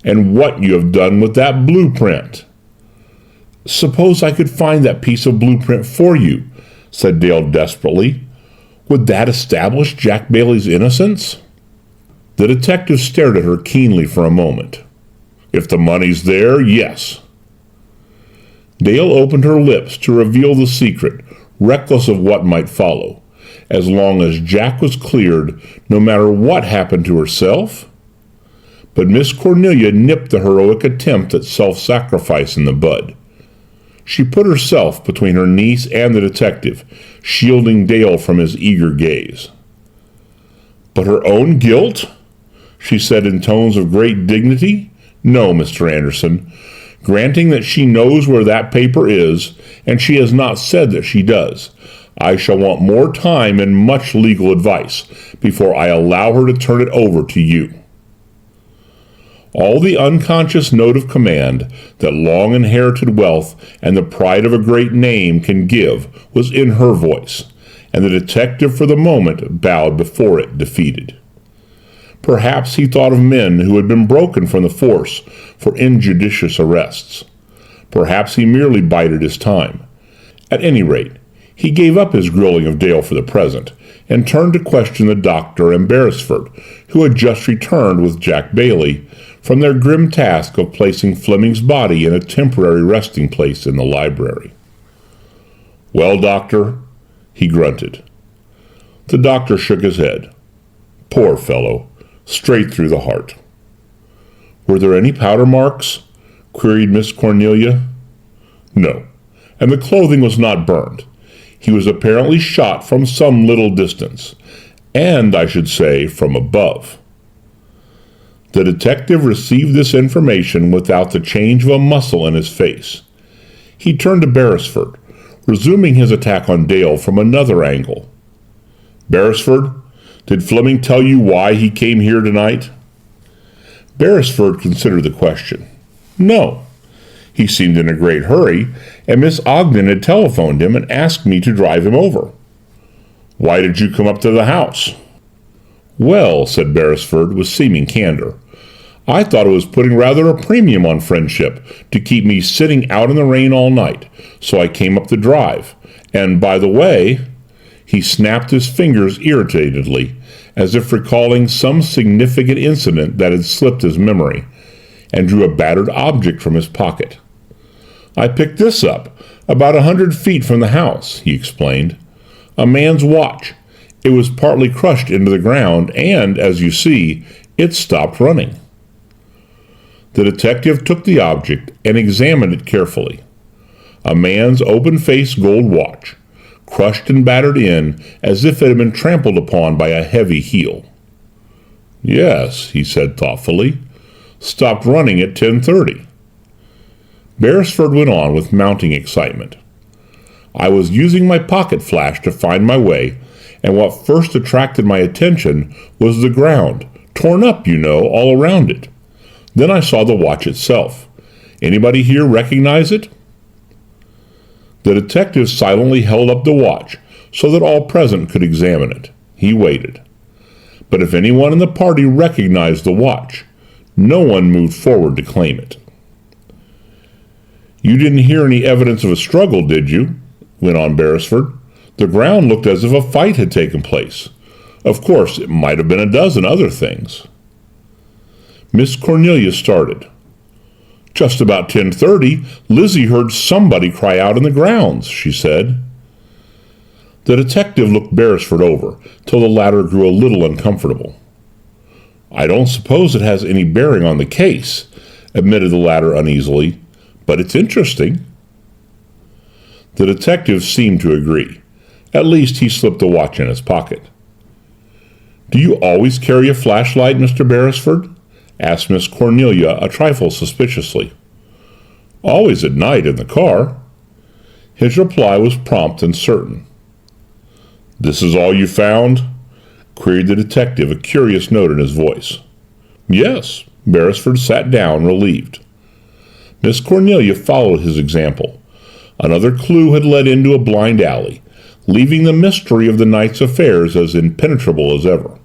and what you have done with that blueprint." "Suppose I could find that piece of blueprint for you," said Dale desperately. "Would that establish Jack Bailey's innocence?" The detective stared at her keenly for a moment. "If the money's there, yes." Dale opened her lips to reveal the secret, reckless of what might follow. As long as Jack was cleared, no matter what happened to herself? But Miss Cornelia nipped the heroic attempt at self-sacrifice in the bud. She put herself between her niece and the detective, shielding Dale from his eager gaze. "But her own guilt?" she said in tones of great dignity. "No, Mr. Anderson. Granting that she knows where that paper is, and she has not said that she does, I shall want more time and much legal advice before I allow her to turn it over to you." All the unconscious note of command that long inherited wealth and the pride of a great name can give was in her voice, and the detective for the moment bowed before it, defeated. Perhaps he thought of men who had been broken from the force for injudicious arrests. Perhaps he merely bided his time. At any rate, he gave up his grilling of Dale for the present, and turned to question the doctor and Beresford, who had just returned with Jack Bailey from their grim task of placing Fleming's body in a temporary resting place in the library. "Well, doctor?" he grunted. The doctor shook his head. "Poor fellow. Straight through the heart." "Were there any powder marks?" queried Miss Cornelia. "No, and the clothing was not burned. He was apparently shot from some little distance, and, I should say, from above." The detective received this information without the change of a muscle in his face. He turned to Beresford, resuming his attack on Dale from another angle. "Beresford, did Fleming tell you why he came here tonight?" Beresford considered the question. "No. He seemed in a great hurry, and Miss Ogden had telephoned him and asked me to drive him over." "Why did you come up to the house?" "Well," said Beresford with seeming candor, "I thought it was putting rather a premium on friendship to keep me sitting out in the rain all night, so I came up the drive. And by the way," he snapped his fingers irritatedly, as if recalling some significant incident that had slipped his memory, and drew a battered object from his pocket. "I picked this up, about 100 feet from the house," he explained. "A man's watch. It was partly crushed into the ground, and, as you see, it stopped running." The detective took the object and examined it carefully. A man's open-faced gold watch, crushed and battered in as if it had been trampled upon by a heavy heel. "Yes," he said thoughtfully. "Stopped running at 10:30. Beresford went on with mounting excitement. "I was using my pocket flash to find my way, and what first attracted my attention was the ground, torn up, you know, all around it. Then I saw the watch itself. Anybody here recognize it?" The detective silently held up the watch so that all present could examine it. He waited. But if anyone in the party recognized the watch, no one moved forward to claim it. "You didn't hear any evidence of a struggle, did you?" went on Beresford. "The ground looked as if a fight had taken place. Of course, it might have been a dozen other things." Miss Cornelia started. "Just about 10:30, Lizzie heard somebody cry out in the grounds," she said. The detective looked Beresford over, till the latter grew a little uncomfortable. I don't suppose it has any bearing on the case, admitted the latter uneasily, but it's interesting. The detective seemed to agree. At least he slipped the watch in his pocket. Do you always carry a flashlight, Mr. Beresford? Asked Miss Cornelia a trifle suspiciously. Always at night in the car. His reply was prompt and certain. This is all you found? Queried the detective, a curious note in his voice. Yes. Beresford sat down, relieved. Miss Cornelia followed his example. Another clue had led into a blind alley, leaving the mystery of the night's affairs as impenetrable as ever.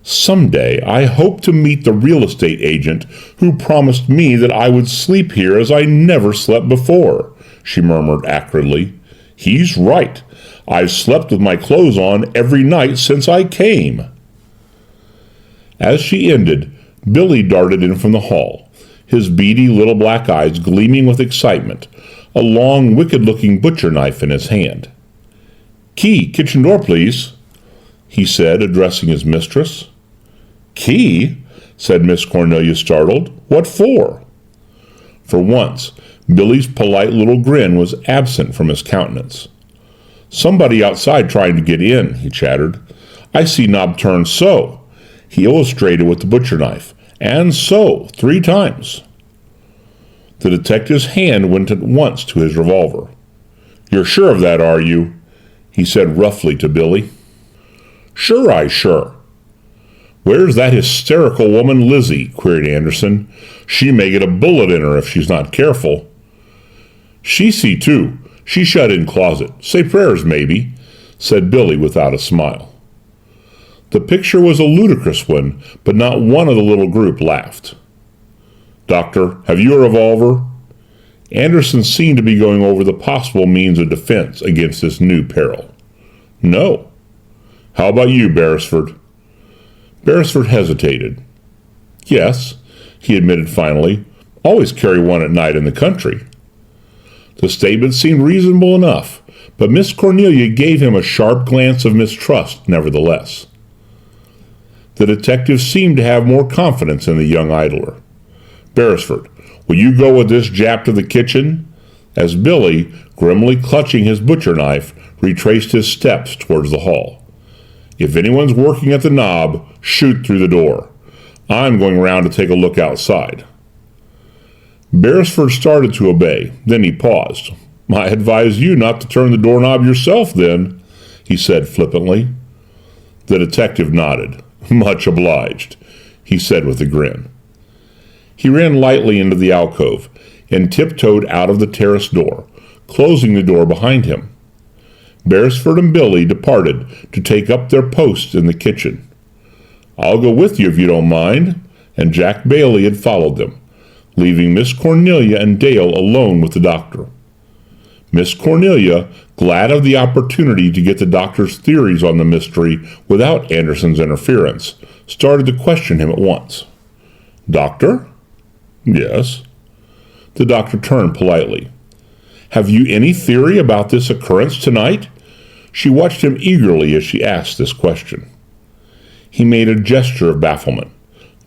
Someday I hope to meet the real estate agent who promised me that I would sleep here as I never slept before, she murmured acridly. He's right. I've slept with my clothes on every night since I came. As she ended, Billy darted in from the hall, his beady little black eyes gleaming with excitement, a long, wicked-looking butcher knife in his hand. Key, kitchen door, please, he said, addressing his mistress. Key? Said Miss Cornelia, startled. What for? For once, Billy's polite little grin was absent from his countenance. Somebody outside trying to get in, he chattered. I see knob turn so. He illustrated with the butcher knife. And so, 3 times. The detective's hand went at once to his revolver. You're sure of that, are you? He said roughly to Billy. Sure. Where's that hysterical woman Lizzie? Queried Anderson. She may get a bullet in her if she's not careful. She see too. She shut in closet. Say prayers, maybe, said Billy without a smile. The picture was a ludicrous one, but not one of the little group laughed. Doctor, have you a revolver? Anderson seemed to be going over the possible means of defense against this new peril. No. How about you, Beresford? Beresford hesitated. Yes, he admitted finally. Always carry one at night in the country. The statement seemed reasonable enough, but Miss Cornelia gave him a sharp glance of mistrust nevertheless. The detective seemed to have more confidence in the young idler. Beresford, will you go with this Jap to the kitchen? As Billy, grimly clutching his butcher knife, retraced his steps towards the hall. If anyone's working at the knob, shoot through the door. I'm going round to take a look outside. Beresford started to obey, then he paused. I advise you not to turn the doorknob yourself, then, he said flippantly. The detective nodded. Much obliged, he said with a grin. He ran lightly into the alcove and tiptoed out of the terrace door, closing the door behind him. Beresford and Billy departed to take up their posts in the kitchen. I'll go with you if you don't mind, and Jack Bailey had followed them, leaving Miss Cornelia and Dale alone with the doctor. Miss Cornelia, glad of the opportunity to get the doctor's theories on the mystery without Anderson's interference, started to question him at once. Doctor? Yes. The doctor turned politely. Have you any theory about this occurrence tonight? She watched him eagerly as she asked this question. He made a gesture of bafflement.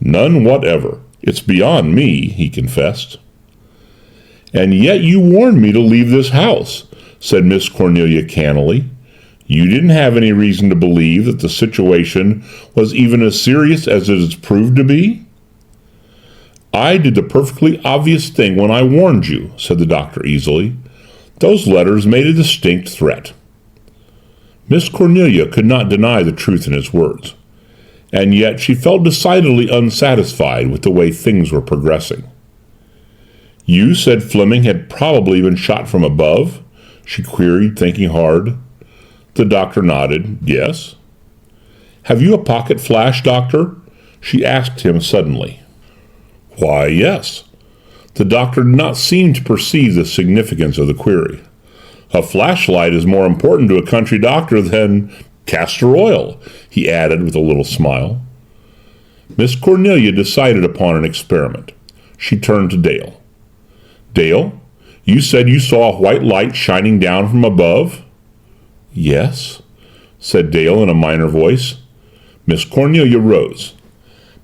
None whatever. It's beyond me, he confessed. And yet you warned me to leave this house, said Miss Cornelia cannily. You didn't have any reason to believe that the situation was even as serious as it has proved to be? I did the perfectly obvious thing when I warned you, said the doctor easily. Those letters made a distinct threat. Miss Cornelia could not deny the truth in his words, and yet she felt decidedly unsatisfied with the way things were progressing. You said Fleming had probably been shot from above? She queried, thinking hard. The doctor nodded. Yes. Have you a pocket flash, doctor? She asked him suddenly. Why, yes. The doctor did not seem to perceive the significance of the query. A flashlight is more important to a country doctor than castor oil, he added with a little smile. Miss Cornelia decided upon an experiment. She turned to Dale. Dale, you said you saw a white light shining down from above? Yes, said Dale in a minor voice. Miss Cornelia rose.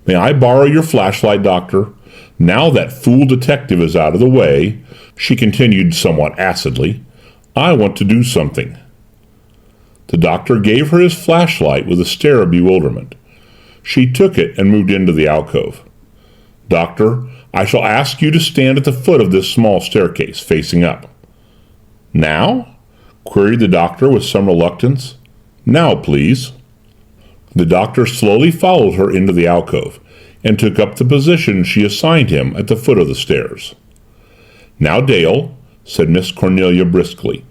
May I borrow your flashlight, Doctor? Now that fool detective is out of the way, she continued somewhat acidly, I want to do something. The doctor gave her his flashlight with a stare of bewilderment. She took it and moved into the alcove. Doctor, I shall ask you to stand at the foot of this small staircase, facing up. Now? Queried the doctor with some reluctance. Now, please. The doctor slowly followed her into the alcove and took up the position she assigned him at the foot of the stairs. Now, Dale, said Miss Cornelia briskly,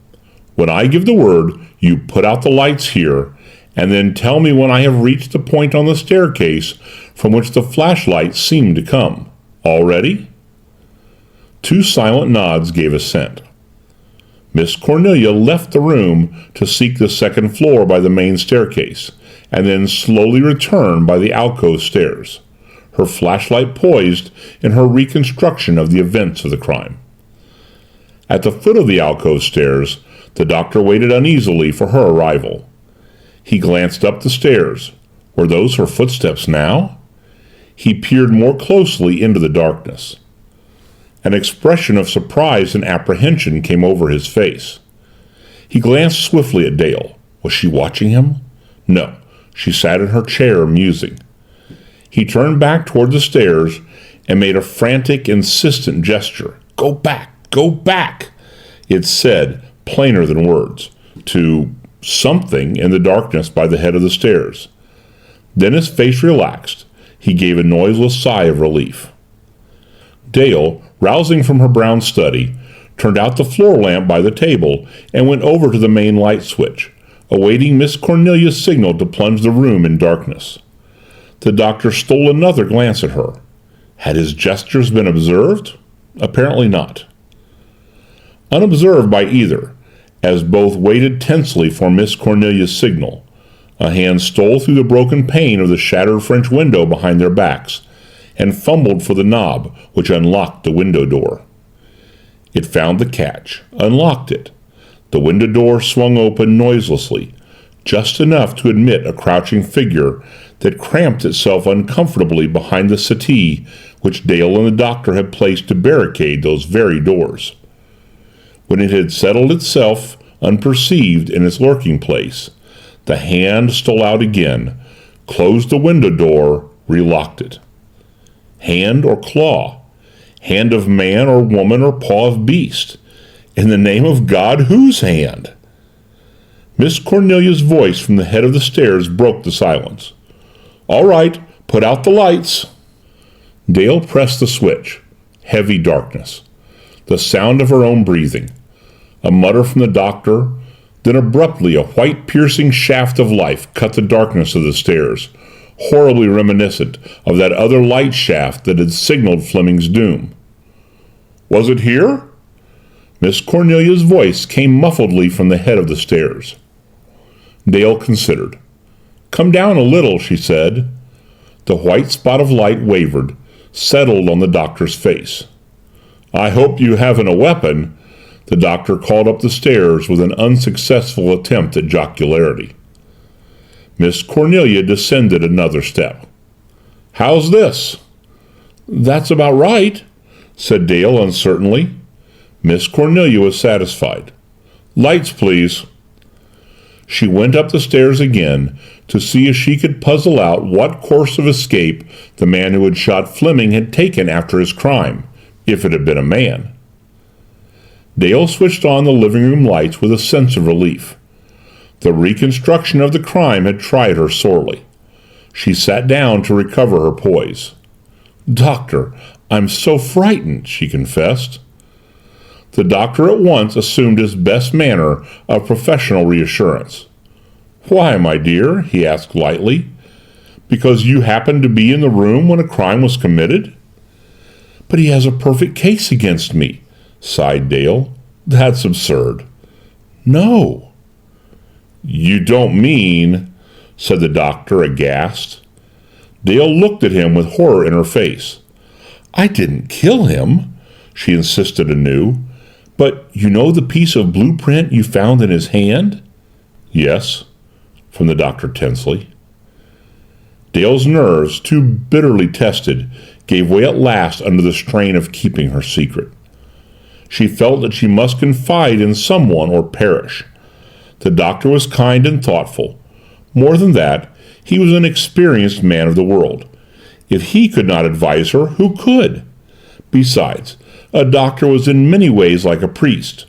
when I give the word, you put out the lights here, and then tell me when I have reached the point on the staircase from which the flashlight seemed to come. All ready? 2 silent nods gave assent. Miss Cornelia left the room to seek the 2nd floor by the main staircase, and then slowly returned by the alcove stairs, her flashlight poised in her reconstruction of the events of the crime. At the foot of the alcove stairs, the doctor waited uneasily for her arrival. He glanced up the stairs. Were those her footsteps now? He peered more closely into the darkness. An expression of surprise and apprehension came over his face. He glanced swiftly at Dale. Was she watching him? No, she sat in her chair musing. He turned back toward the stairs and made a frantic, insistent gesture. Go back! Go back! It said, plainer than words, to something in the darkness by the head of the stairs. Then his face relaxed. He gave a noiseless sigh of relief. Dale, rousing from her brown study, turned out the floor lamp by the table and went over to the main light switch, awaiting Miss Cornelia's signal to plunge the room in darkness. The doctor stole another glance at her. Had his gestures been observed? Apparently not. Unobserved by either, as both waited tensely for Miss Cornelia's signal, a hand stole through the broken pane of the shattered French window behind their backs and fumbled for the knob which unlocked the window door. It found the catch, unlocked it. The window door swung open noiselessly, just enough to admit a crouching figure that cramped itself uncomfortably behind the settee which Dale and the doctor had placed to barricade those very doors. When it had settled itself unperceived in its lurking place, the hand stole out again, closed the window door, relocked it. Hand or claw? Hand of man or woman or paw of beast? In the name of God, whose hand? Miss Cornelia's voice from the head of the stairs broke the silence. All right, put out the lights. Dale pressed the switch. Heavy darkness. The sound of her own breathing. A mutter from the doctor. Then abruptly a white piercing shaft of light cut the darkness of the stairs, horribly reminiscent of that other light shaft that had signaled Fleming's doom. Was it here? Miss Cornelia's voice came muffledly from the head of the stairs. Dale considered. Come down a little, she said. The white spot of light wavered, settled on the doctor's face. I hope you haven't a weapon. The doctor called up the stairs with an unsuccessful attempt at jocularity. Miss Cornelia descended another step. How's this? That's about right, said Dale uncertainly. Miss Cornelia was satisfied. Lights, please. She went up the stairs again to see if she could puzzle out what course of escape the man who had shot Fleming had taken after his crime, if it had been a man. Dale switched on the living room lights with a sense of relief. The reconstruction of the crime had tried her sorely. She sat down to recover her poise. Doctor, I'm so frightened, she confessed. The doctor at once assumed his best manner of professional reassurance. Why, my dear? He asked lightly. Because you happened to be in the room when a crime was committed? But he has a perfect case against me, sighed Dale. That's absurd. No. You don't mean, said the doctor, aghast. Dale looked at him with horror in her face. I didn't kill him, she insisted anew. But you know the piece of blueprint you found in his hand? Yes, from the doctor tensely. Dale's nerves, too bitterly tested, gave way at last under the strain of keeping her secret. She felt that she must confide in someone or perish. The doctor was kind and thoughtful. More than that, he was an experienced man of the world. If he could not advise her, who could? Besides, a doctor was in many ways like a priest,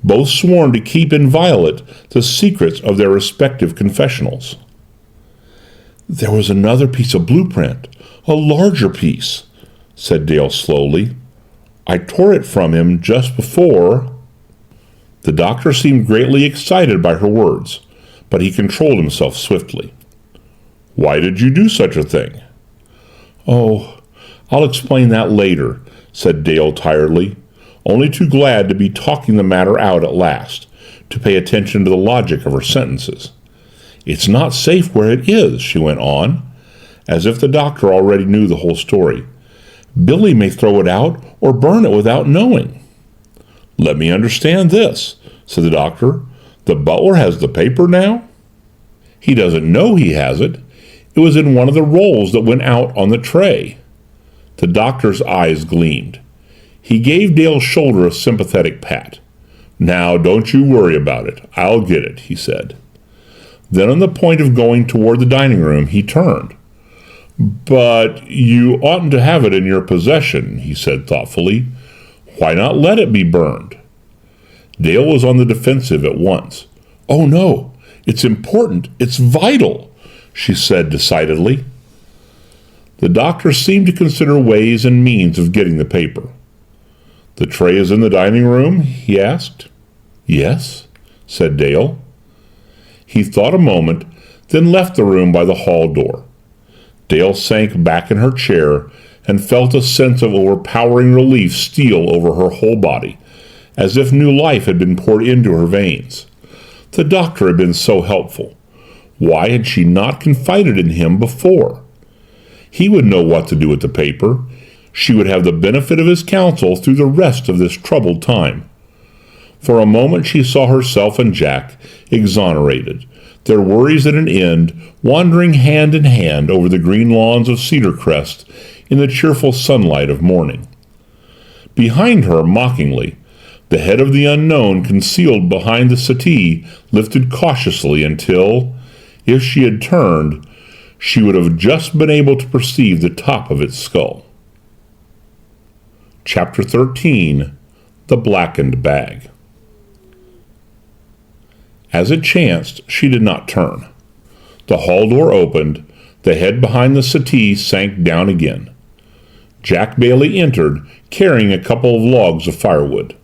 both sworn to keep inviolate the secrets of their respective confessionals. "There was another piece of blueprint, a larger piece," said Dale slowly. "I tore it from him just before—" The doctor seemed greatly excited by her words, but he controlled himself swiftly. "Why did you do such a thing?" "Oh, I'll explain that later," said Dale tiredly, only too glad to be talking the matter out at last, to pay attention to the logic of her sentences. "It's not safe where it is," she went on, as if the doctor already knew the whole story. "Billy may throw it out or burn it without knowing." "Let me understand this," said the doctor. "The butler has the paper now?" "He doesn't know he has it. It was in one of the rolls that went out on the tray." The doctor's eyes gleamed. He gave Dale's shoulder a sympathetic pat. "Now, don't you worry about it. I'll get it," he said. Then on the point of going toward the dining room, he turned. "But you oughtn't to have it in your possession," he said thoughtfully. "Why not let it be burned?" Dale was on the defensive at once. "Oh no, it's important, it's vital," she said decidedly. The doctor seemed to consider ways and means of getting the paper. "The tray is in the dining room?" he asked. "Yes," said Dale. He thought a moment, then left the room by the hall door. Dale sank back in her chair and felt a sense of overpowering relief steal over her whole body, as if new life had been poured into her veins. The doctor had been so helpful. Why had she not confided in him before? He would know what to do with the paper. She would have the benefit of his counsel through the rest of this troubled time. For a moment she saw herself and Jack exonerated, their worries at an end, wandering hand in hand over the green lawns of Cedar Crest in the cheerful sunlight of morning. Behind her, mockingly, the head of the unknown concealed behind the settee lifted cautiously until, if she had turned, she would have just been able to perceive the top of its skull. Chapter 13. The Blackened Bag. As it chanced, she did not turn. The hall door opened, the head behind the settee sank down again. Jack Bailey entered, carrying a couple of logs of firewood.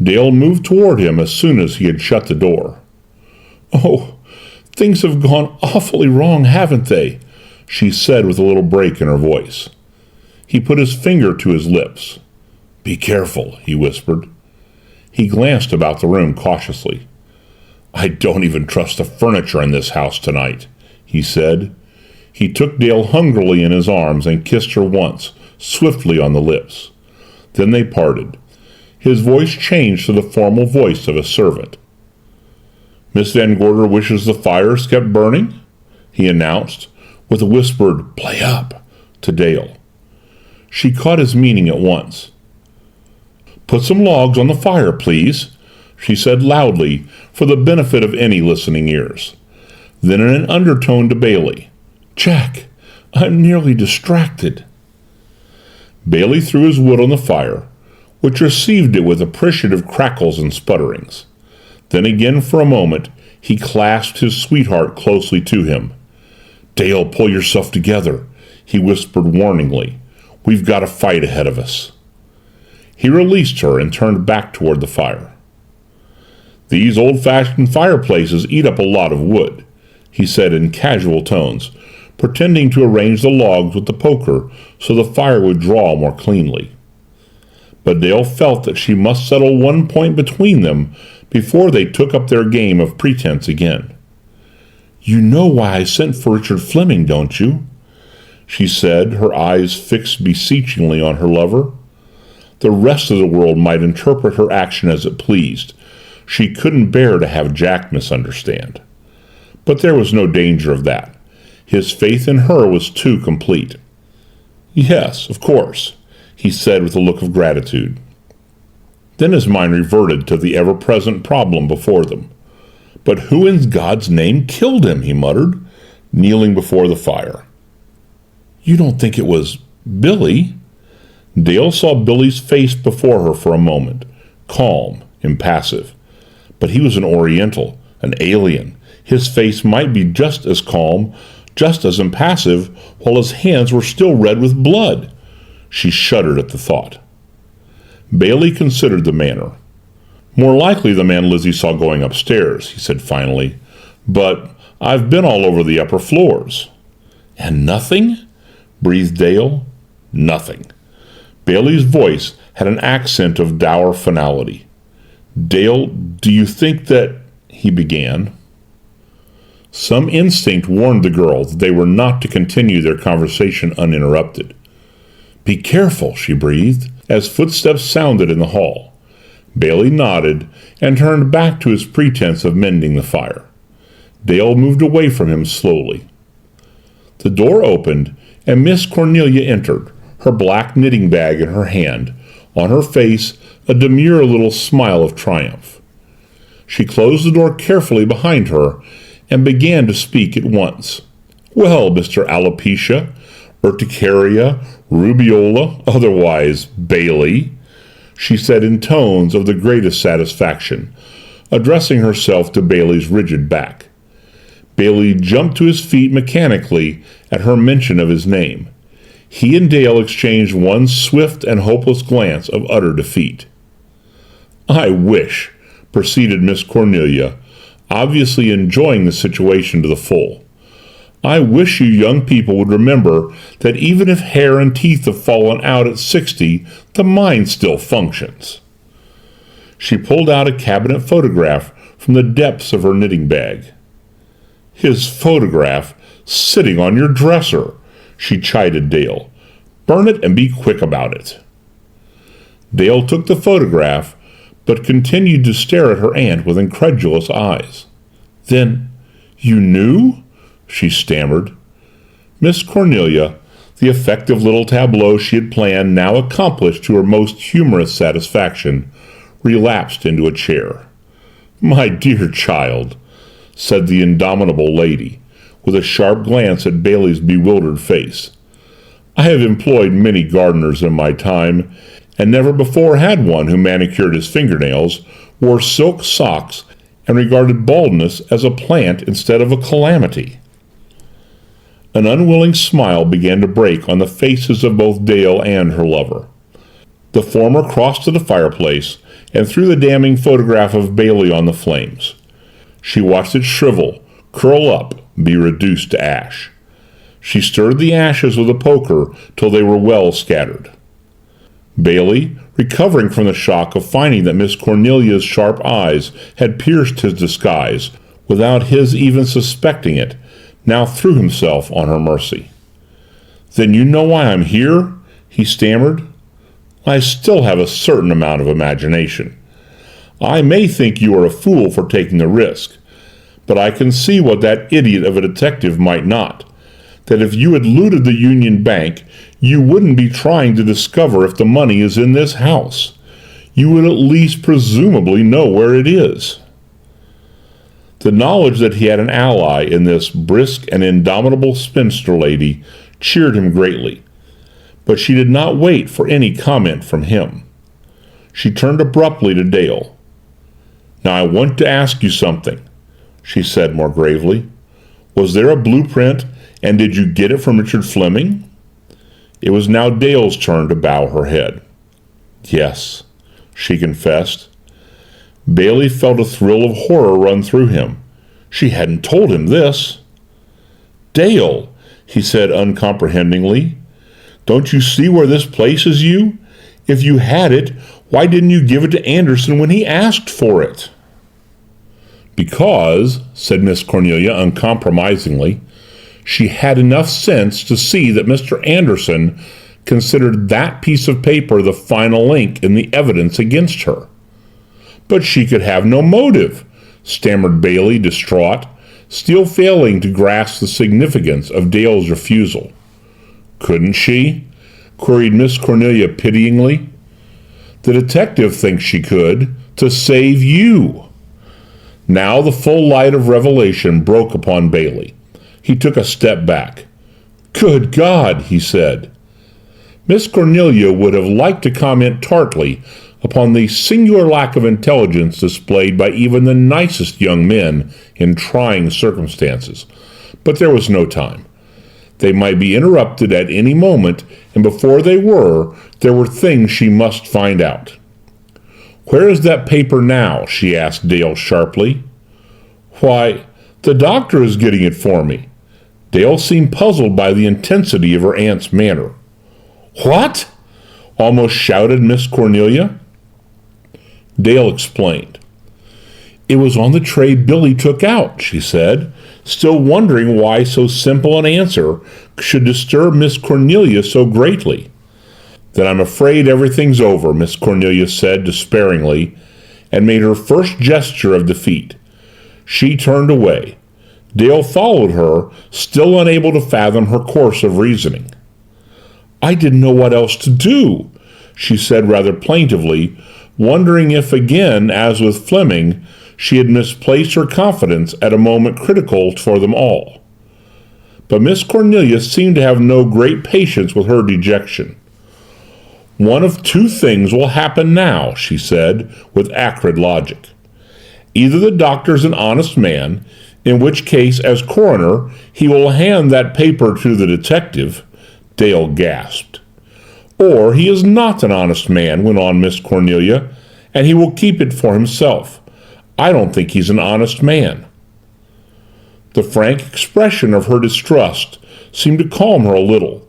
Dale moved toward him as soon as he had shut the door. "Oh, things have gone awfully wrong, haven't they?" she said with a little break in her voice. He put his finger to his lips. "Be careful," he whispered. He glanced about the room cautiously. "I don't even trust the furniture in this house tonight," he said. He took Dale hungrily in his arms and kissed her once, swiftly on the lips. Then they parted. His voice changed to the formal voice of a servant. "Miss Van Gorder wishes the fires kept burning?" he announced, with a whispered "play up" to Dale. She caught his meaning at once. "Put some logs on the fire, please," she said loudly for the benefit of any listening ears. Then in an undertone to Bailey, "Jack, I'm nearly distracted." Bailey threw his wood on the fire, which received it with appreciative crackles and sputterings. Then again for a moment he clasped his sweetheart closely to him. "Dale, pull yourself together," he whispered warningly. "We've got a fight ahead of us." He released her and turned back toward the fire. "These old-fashioned fireplaces eat up a lot of wood," he said in casual tones, pretending to arrange the logs with the poker so the fire would draw more cleanly. But Dale felt that she must settle one point between them before they took up their game of pretense again. "You know why I sent for Richard Fleming, don't you?" she said, her eyes fixed beseechingly on her lover. The rest of the world might interpret her action as it pleased. She couldn't bear to have Jack misunderstand. But there was no danger of that. His faith in her was too complete. "Yes, of course," he said with a look of gratitude. Then his mind reverted to the ever-present problem before them. "But who in God's name killed him?" he muttered, kneeling before the fire. "You don't think it was Billy?" Dale saw Billy's face before her for a moment, calm, impassive. But he was an Oriental, an alien. His face might be just as calm, just as impassive, while his hands were still red with blood. She shuddered at the thought. Bailey considered the manner. "More likely the man Lizzie saw going upstairs," he said finally. "But I've been all over the upper floors." "And nothing?" breathed Dale. "Nothing." Bailey's voice had an accent of dour finality. "Dale, do you think that—" he began. Some instinct warned the girl that they were not to continue their conversation uninterrupted. "Be careful," she breathed, as footsteps sounded in the hall. Bailey nodded and turned back to his pretense of mending the fire. Dale moved away from him slowly. The door opened, and Miss Cornelia entered, her black knitting bag in her hand, on her face a demure little smile of triumph. She closed the door carefully behind her and began to speak at once. "Well, Mr. Alopecia, Urticaria, Rubiola, otherwise Bailey," she said in tones of the greatest satisfaction, addressing herself to Bailey's rigid back. Bailey jumped to his feet mechanically at her mention of his name. He and Dale exchanged one swift and hopeless glance of utter defeat. "I wish," proceeded Miss Cornelia, obviously enjoying the situation to the full, "I wish you young people would remember that even if hair and teeth have fallen out at 60, the mind still functions." She pulled out a cabinet photograph from the depths of her knitting bag. "His photograph sitting on your dresser," she chided Dale. "Burn it and be quick about it." Dale took the photograph, but continued to stare at her aunt with incredulous eyes. "Then you knew?" she stammered. Miss Cornelia, the effective little tableau she had planned now accomplished to her most humorous satisfaction, relapsed into a chair. "My dear child," said the indomitable lady, with a sharp glance at Bailey's bewildered face, "I have employed many gardeners in my time, and never before had one who manicured his fingernails, wore silk socks, and regarded baldness as a plant instead of a calamity." An unwilling smile began to break on the faces of both Dale and her lover. The former crossed to the fireplace and threw the damning photograph of Bailey on the flames. She watched it shrivel, curl up, be reduced to ash. She stirred the ashes with a poker till they were well scattered. Bailey, recovering from the shock of finding that Miss Cornelia's sharp eyes had pierced his disguise without his even suspecting it, now threw himself on her mercy. "Then you know why I'm here?" he stammered. "I still have a certain amount of imagination. I may think you are a fool for taking the risk, but I can see what that idiot of a detective might not. That if you had looted the Union Bank, you wouldn't be trying to discover if the money is in this house. You would at least presumably know where it is." The knowledge that he had an ally in this brisk and indomitable spinster lady cheered him greatly, but she did not wait for any comment from him. She turned abruptly to Dale. "Now I want to ask you something," she said more gravely. "Was there a blueprint, and did you get it from Richard Fleming?" It was now Dale's turn to bow her head. "Yes," she confessed. Bailey felt a thrill of horror run through him. She hadn't told him this. "Dale," he said uncomprehendingly, "don't you see where this places you? If you had it, why didn't you give it to Anderson when he asked for it?" "Because," said Miss Cornelia uncompromisingly, "she had enough sense to see that Mr. Anderson considered that piece of paper the final link in the evidence against her." "But she could have no motive," stammered Bailey, distraught, still failing to grasp the significance of Dale's refusal. "Couldn't she?" queried Miss Cornelia pityingly. "The detective thinks she could, to save you." Now the full light of revelation broke upon Bailey. He took a step back. "Good God," he said. Miss Cornelia would have liked to comment tartly upon the singular lack of intelligence displayed by even the nicest young men in trying circumstances, but there was no time. They might be interrupted at any moment, and before they were, there were things she must find out. "Where is that paper now?" she asked Dale sharply. "Why, the doctor is getting it for me." Dale seemed puzzled by the intensity of her aunt's manner. "What?" almost shouted Miss Cornelia. Dale explained. "It was on the tray Billy took out," she said, still wondering why so simple an answer should disturb Miss Cornelia so greatly. "Then I'm afraid everything's over," Miss Cornelia said despairingly, and made her first gesture of defeat. She turned away. Dale followed her, still unable to fathom her course of reasoning. "I didn't know what else to do," she said rather plaintively, wondering if again, as with Fleming, she had misplaced her confidence at a moment critical for them all. But Miss Cornelia seemed to have no great patience with her dejection. "One of two things will happen now," she said, with acrid logic. "Either the doctor's an honest man, in which case, as coroner, he will hand that paper to the detective." Dale gasped. "Or he is not an honest man," went on Miss Cornelia, "and he will keep it for himself. I don't think he's an honest man." The frank expression of her distrust seemed to calm her a little.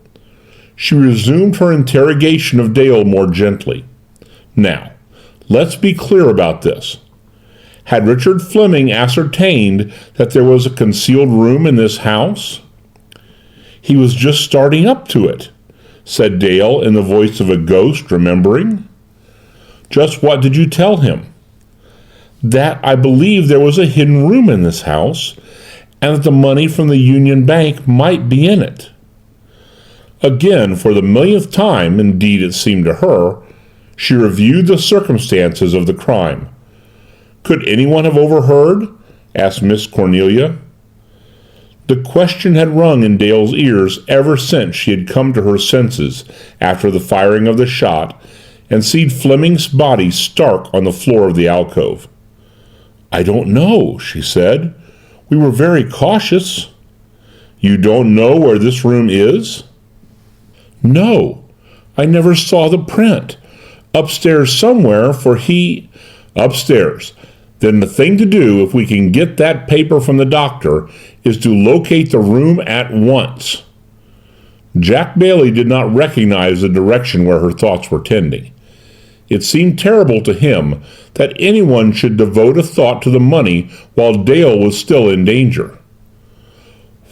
She resumed her interrogation of Dale more gently. "Now, let's be clear about this. Had Richard Fleming ascertained that there was a concealed room in this house?" "He was just starting up to it," said Dale in the voice of a ghost, remembering. "Just what did you tell him?" "That I believed there was a hidden room in this house, and that the money from the Union Bank might be in it." Again, for the millionth time, indeed it seemed to her, she reviewed the circumstances of the crime. "Could anyone have overheard?" asked Miss Cornelia. The question had rung in Dale's ears ever since she had come to her senses after the firing of the shot and seen Fleming's body stark on the floor of the alcove. "I don't know," she said. "We were very cautious." "You don't know where this room is?" "No, I never saw the print. Upstairs somewhere, for he—" "Upstairs. Then the thing to do, if we can get that paper from the doctor, is to locate the room at once." Jack Bailey did not recognize the direction where her thoughts were tending. It seemed terrible to him that anyone should devote a thought to the money while Dale was still in danger.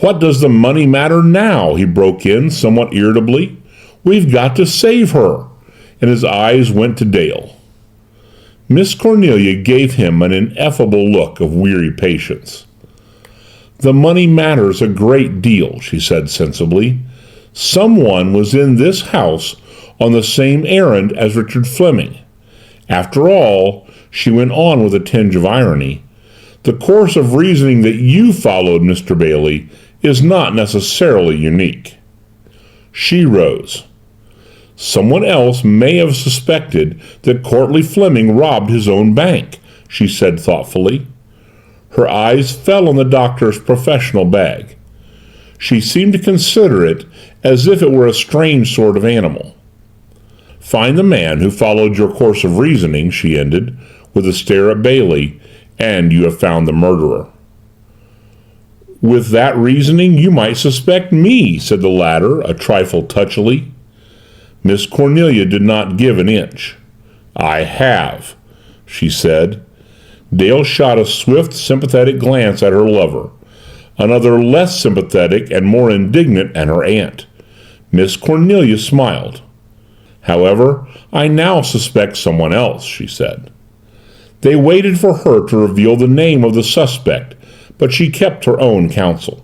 "What does the money matter now?" he broke in somewhat irritably. "We've got to save her," and his eyes went to Dale. Miss Cornelia gave him an ineffable look of weary patience. "The money matters a great deal," she said sensibly. "Someone was in this house on the same errand as Richard Fleming. After all," she went on with a tinge of irony, "the course of reasoning that you followed, Mr. Bailey, is not necessarily unique." She rose. "Someone else may have suspected that Courtleigh Fleming robbed his own bank," she said thoughtfully. Her eyes fell on the doctor's professional bag. She seemed to consider it as if it were a strange sort of animal. "Find the man who followed your course of reasoning," she ended, with a stare at Bailey, "and you have found the murderer." "With that reasoning, you might suspect me," said the latter, a trifle touchily. Miss Cornelia did not give an inch. "I have," she said. Dale shot a swift, sympathetic glance at her lover, another less sympathetic and more indignant at her aunt. Miss Cornelia smiled. "However, I now suspect someone else," she said. They waited for her to reveal the name of the suspect, but she kept her own counsel.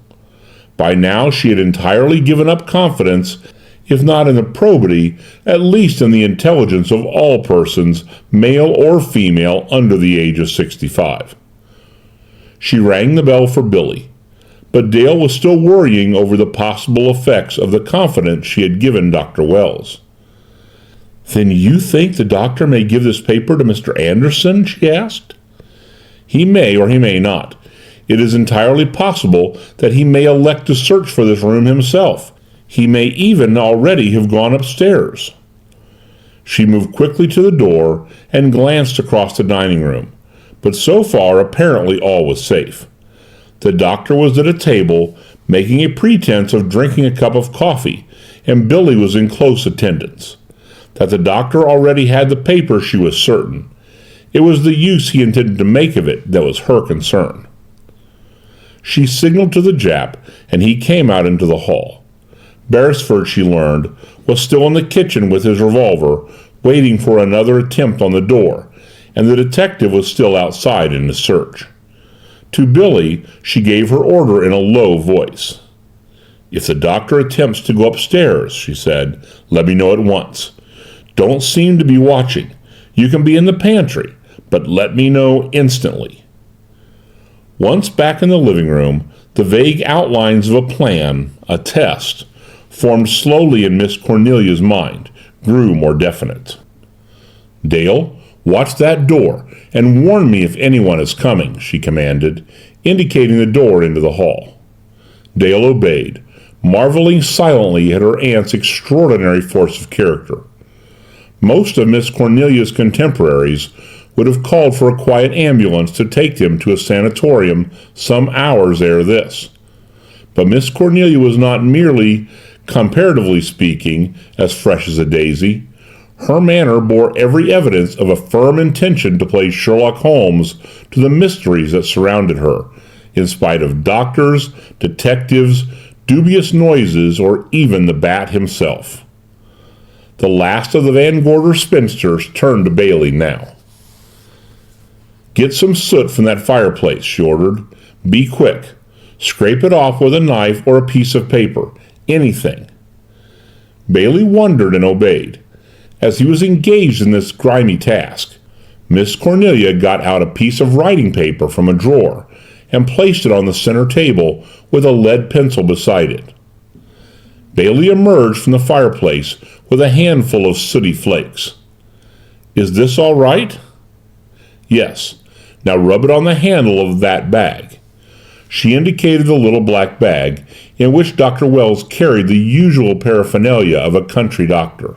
By now she had entirely given up confidence, if not in the probity, at least in the intelligence of all persons, male or female, under the age of 65. She rang the bell for Billy, but Dale was still worrying over the possible effects of the confidence she had given Dr. Wells. "Then you think the doctor may give this paper to Mr. Anderson?" she asked. "He may or he may not. It is entirely possible that he may elect to search for this room himself. He may even already have gone upstairs." She moved quickly to the door and glanced across the dining room, but so far apparently all was safe. The doctor was at a table, making a pretense of drinking a cup of coffee, and Billy was in close attendance. That the doctor already had the paper she was certain. It was the use he intended to make of it that was her concern. She signaled to the Jap, and he came out into the hall. Beresford, she learned, was still in the kitchen with his revolver, waiting for another attempt on the door, and the detective was still outside in his search. To Billy, she gave her order in a low voice. "If the doctor attempts to go upstairs," she said, "let me know at once. Don't seem to be watching. You can be in the pantry, but let me know instantly." Once back in the living room, the vague outlines of a plan, a test, formed slowly in Miss Cornelia's mind, grew more definite. "Dale, watch that door, and warn me if anyone is coming," she commanded, indicating the door into the hall. Dale obeyed, marveling silently at her aunt's extraordinary force of character. Most of Miss Cornelia's contemporaries would have called for a quiet ambulance to take them to a sanatorium some hours ere this. But Miss Cornelia was not merely, comparatively speaking, as fresh as a daisy. Her manner bore every evidence of a firm intention to play Sherlock Holmes to the mysteries that surrounded her, in spite of doctors, detectives, dubious noises, or even the Bat himself. The last of the Van Gorder spinsters turned to Bailey now. "Get some soot from that fireplace," she ordered. "Be quick. Scrape it off with a knife or a piece of paper. Anything." Bailey wondered and obeyed. As he was engaged in this grimy task, Miss Cornelia got out a piece of writing paper from a drawer and placed it on the center table with a lead pencil beside it. Bailey emerged from the fireplace with a handful of sooty flakes. "Is this all right?" "Yes. Now rub it on the handle of that bag." She indicated the little black bag in which Dr. Wells carried the usual paraphernalia of a country doctor.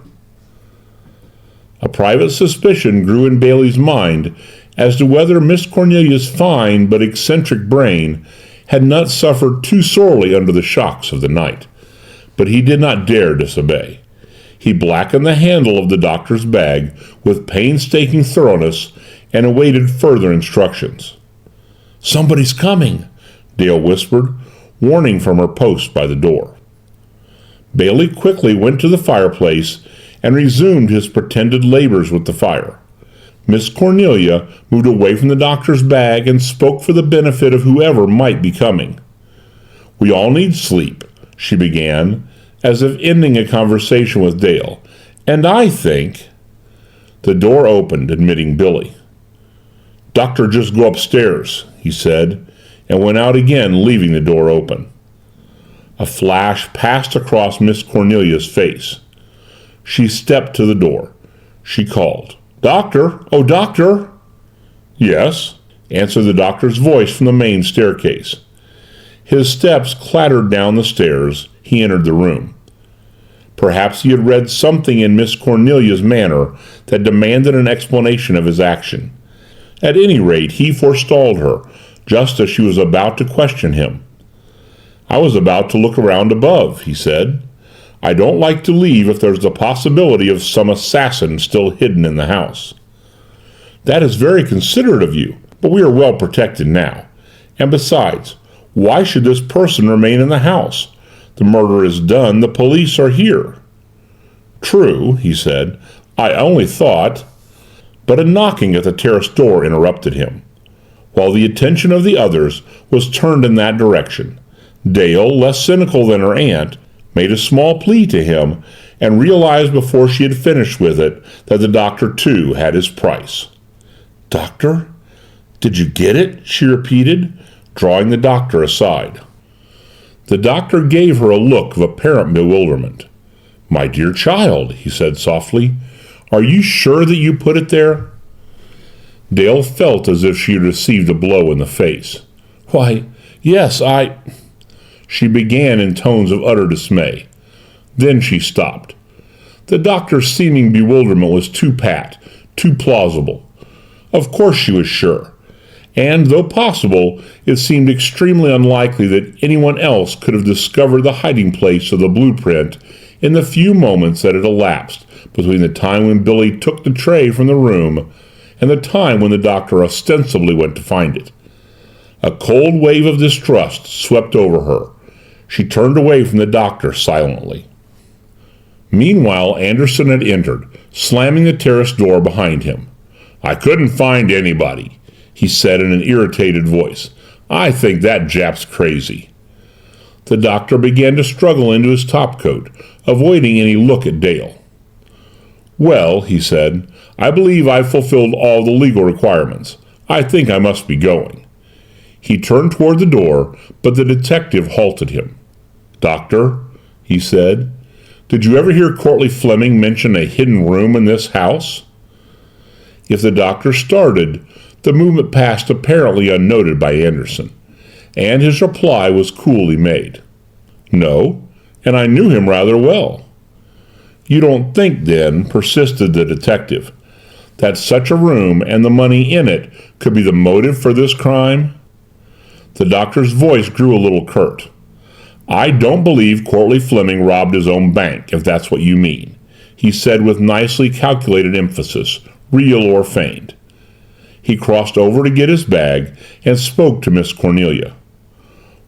A private suspicion grew in Bailey's mind as to whether Miss Cornelia's fine but eccentric brain had not suffered too sorely under the shocks of the night. But he did not dare disobey. He blackened the handle of the doctor's bag with painstaking thoroughness and awaited further instructions. "Somebody's coming," Dale whispered, warning from her post by the door. Bailey quickly went to the fireplace and resumed his pretended labors with the fire. Miss Cornelia moved away from the doctor's bag and spoke for the benefit of whoever might be coming. "We all need sleep," she began, as if ending a conversation with Dale. "And I think—" The door opened, admitting Billy. "Doctor, just go upstairs," he said, and went out again, leaving the door open. A flash passed across Miss Cornelia's face. She stepped to the door. She called, "Doctor! Oh, doctor!" "Yes," answered the doctor's voice from the main staircase. His steps clattered down the stairs. He entered the room. Perhaps he had read something in Miss Cornelia's manner that demanded an explanation of his action. At any rate, he forestalled her, just as she was about to question him. "I was about to look around above," he said. "I don't like to leave if there's the possibility of some assassin still hidden in the house." "That is very considerate of you, but we are well protected now. And besides, why should this person remain in the house? The murder is done, the police are here." "True," he said. "I only thought—" But a knocking at the terrace door interrupted him. while the attention of the others was turned in that direction. Dale, less cynical than her aunt, made a small plea to him and realized before she had finished with it that the doctor, too, had his price. "Doctor? Did you get it?" she repeated, drawing the doctor aside. The doctor gave her a look of apparent bewilderment. "My dear child," he said softly, "are you sure that you put it there?" Dale felt as if she had received a blow in the face. "Why, yes, she began in tones of utter dismay. Then she stopped. The doctor's seeming bewilderment was too pat, too plausible. Of course she was sure. And, though possible, it seemed extremely unlikely that anyone else could have discovered the hiding place of the blueprint in the few moments that had elapsed between the time when Billy took the tray from the room and the time when the doctor ostensibly went to find it. A cold wave of distrust swept over her. She turned away from the doctor silently. Meanwhile, Anderson had entered, slamming the terrace door behind him. "I couldn't find anybody," he said in an irritated voice. "I think that Jap's crazy." The doctor began to struggle into his topcoat, avoiding any look at Dale. "Well," he said, "I believe I've fulfilled all the legal requirements. I think I must be going." He turned toward the door, but the detective halted him. "Doctor," he said, "did you ever hear Courtleigh Fleming mention a hidden room in this house?" If the doctor started, the movement passed apparently unnoted by Anderson, and his reply was coolly made. "No, and I knew him rather well." "You don't think, then," persisted the detective, "that such a room and the money in it could be the motive for this crime?" The doctor's voice grew a little curt. "I don't believe Courtleigh Fleming robbed his own bank, if that's what you mean," he said with nicely calculated emphasis, real or feigned. He crossed over to get his bag and spoke to Miss Cornelia.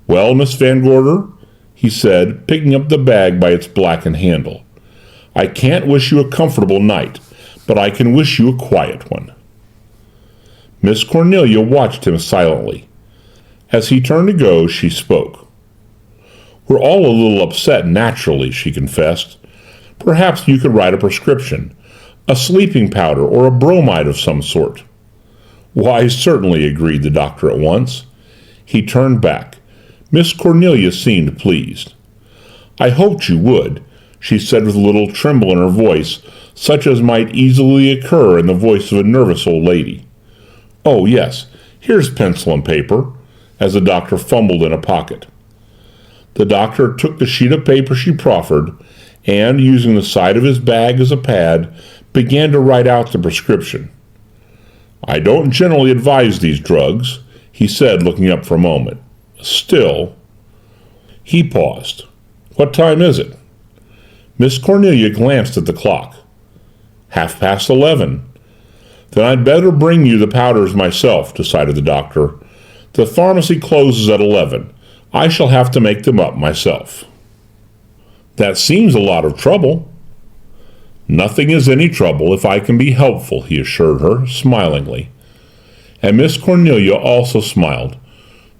"Well, Miss Van Gorder," he said, picking up the bag by its blackened handle, "I can't wish you a comfortable night, but I can wish you a quiet one." Miss Cornelia watched him silently. As he turned to go, she spoke. "We're all a little upset naturally," she confessed. "Perhaps you could write a prescription, a sleeping powder or a bromide of some sort." "Why, certainly," agreed the doctor at once. He turned back. Miss Cornelia seemed pleased. "I hoped you would," she said with a little tremble in her voice, such as might easily occur in the voice of a nervous old lady. "Oh, yes, here's pencil and paper," as the doctor fumbled in a pocket. The doctor took the sheet of paper she proffered, and, using the side of his bag as a pad, began to write out the prescription. "I don't generally advise these drugs," he said, looking up for a moment. "Still—" He paused. "What time is it?" Miss Cornelia glanced at the clock. 11:30. "Then I'd better bring you the powders myself," decided the doctor. "The pharmacy closes at 11. I shall have to make them up myself." "That seems a lot of trouble." "Nothing is any trouble if I can be helpful," he assured her, smilingly. And Miss Cornelia also smiled,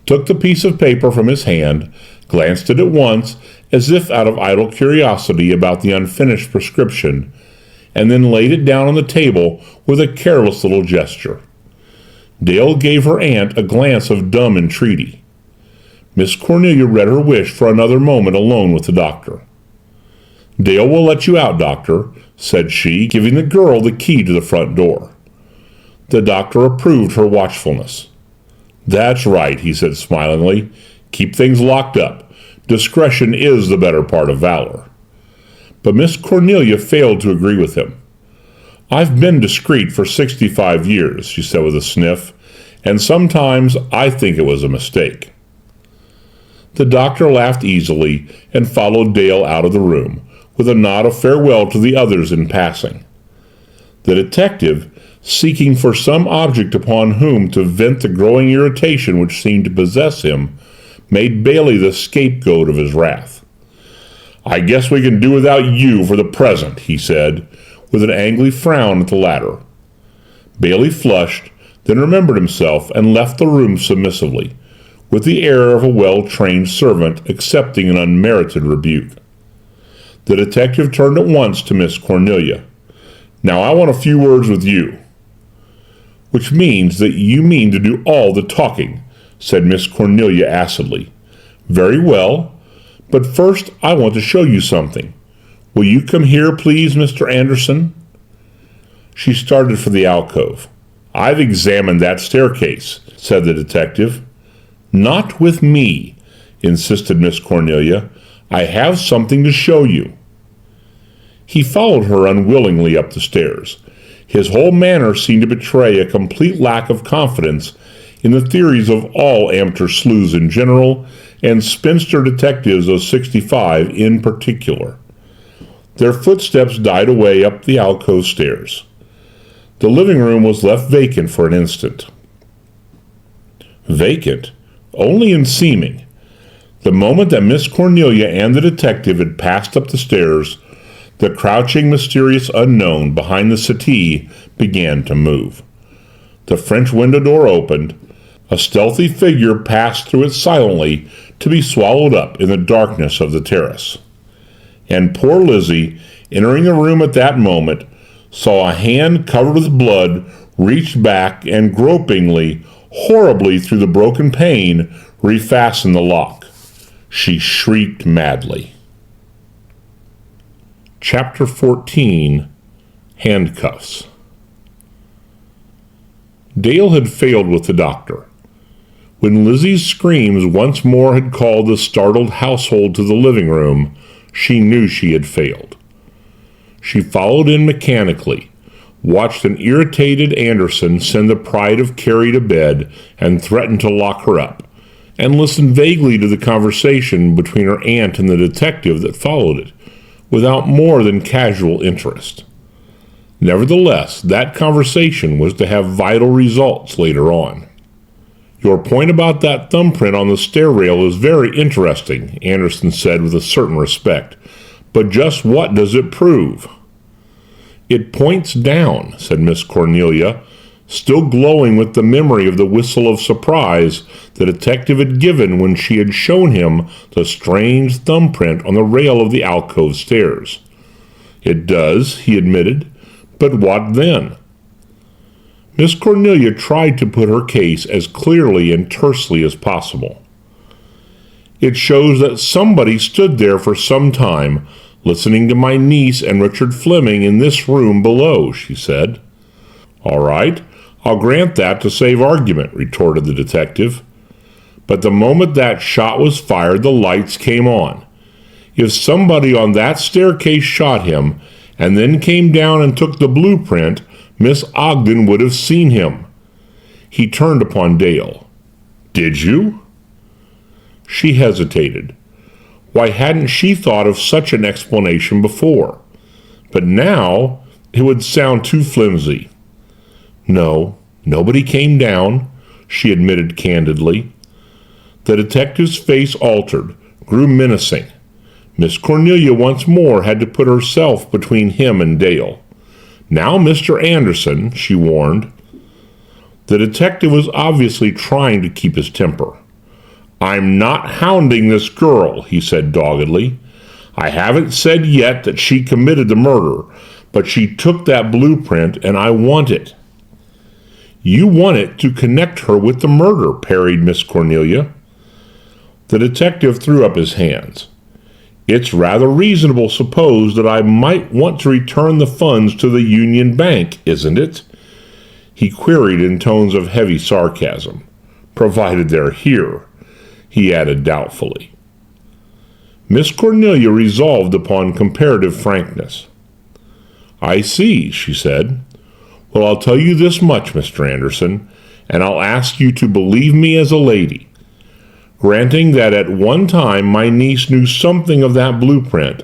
took the piece of paper from his hand, glanced at it once, as if out of idle curiosity about the unfinished prescription, and then laid it down on the table with a careless little gesture. Dale gave her aunt a glance of dumb entreaty. Miss Cornelia read her wish for another moment alone with the doctor. "Dale will let you out, doctor," said she, giving the girl the key to the front door. The doctor approved her watchfulness. "That's right," he said smilingly. "Keep things locked up. Discretion is the better part of valor." But Miss Cornelia failed to agree with him. "I've been discreet for 65 years, she said with a sniff, "and sometimes I think it was a mistake." The doctor laughed easily and followed Dale out of the room, with a nod of farewell to the others in passing. The detective, seeking for some object upon whom to vent the growing irritation which seemed to possess him, made Bailey the scapegoat of his wrath. "I guess we can do without you for the present," he said, with an angry frown at the latter. Bailey flushed, then remembered himself and left the room submissively, with the air of a well-trained servant accepting an unmerited rebuke. The detective turned at once to Miss Cornelia. "Now I want a few words with you." "Which means that you mean to do all the talking," said Miss Cornelia acidly. "Very well, but first I want to show you something. Will you come here, please, Mr. Anderson?" She started for the alcove. "I've examined that staircase," said the detective. "Not with me," insisted Miss Cornelia. "I have something to show you." He followed her unwillingly up the stairs. His whole manner seemed to betray a complete lack of confidence in the theories of all amateur sleuths in general, and spinster detectives of 65 in particular. Their footsteps died away up the alcove stairs. The living room was left vacant for an instant. Vacant? Only in seeming. The moment that Miss Cornelia and the detective had passed up the stairs, the crouching, mysterious unknown behind the settee began to move. The French window door opened. A stealthy figure passed through it silently to be swallowed up in the darkness of the terrace. And poor Lizzie, entering the room at that moment, saw a hand covered with blood reach back and gropingly, horribly through the broken pane, refasten the lock. She shrieked madly. Chapter 14. Handcuffs. Dale had failed with the doctor. When Lizzie's screams once more had called the startled household to the living room, she knew she had failed. She followed in mechanically, watched an irritated Anderson send the pride of Carrie to bed and threaten to lock her up, and listened vaguely to the conversation between her aunt and the detective that followed it, without more than casual interest. Nevertheless, that conversation was to have vital results later on. "Your point about that thumbprint on the stair rail is very interesting," Anderson said with a certain respect. "But just what does it prove?" "It points down," said Miss Cornelia, still glowing with the memory of the whistle of surprise the detective had given when she had shown him the strange thumbprint on the rail of the alcove stairs. "It does," he admitted. "But what then?" Miss Cornelia tried to put her case as clearly and tersely as possible. "It shows that somebody stood there for some time, listening to my niece and Richard Fleming in this room below," she said. "All right, I'll grant that to save argument," retorted the detective. "But the moment that shot was fired, the lights came on. If somebody on that staircase shot him, and then came down and took the blueprint, Miss Ogden would have seen him." He turned upon Dale. "Did you?" She hesitated. Why hadn't she thought of such an explanation before? But now it would sound too flimsy. "No, nobody came down," she admitted candidly. The detective's face altered, grew menacing. Miss Cornelia once more had to put herself between him and Dale. "Now, Mr. Anderson," she warned. The detective was obviously trying to keep his temper. "I'm not hounding this girl," he said doggedly. "I haven't said yet that she committed the murder, but she took that blueprint and I want it." "You want it to connect her with the murder," parried Miss Cornelia. The detective threw up his hands. "It's rather reasonable to suppose that I might want to return the funds to the Union Bank, isn't it?" he queried in tones of heavy sarcasm. "Provided they're here," he added doubtfully. Miss Cornelia resolved upon comparative frankness. "I see," she said. "Well, I'll tell you this much, Mr. Anderson, and I'll ask you to believe me as a lady. Granting that at one time my niece knew something of that blueprint,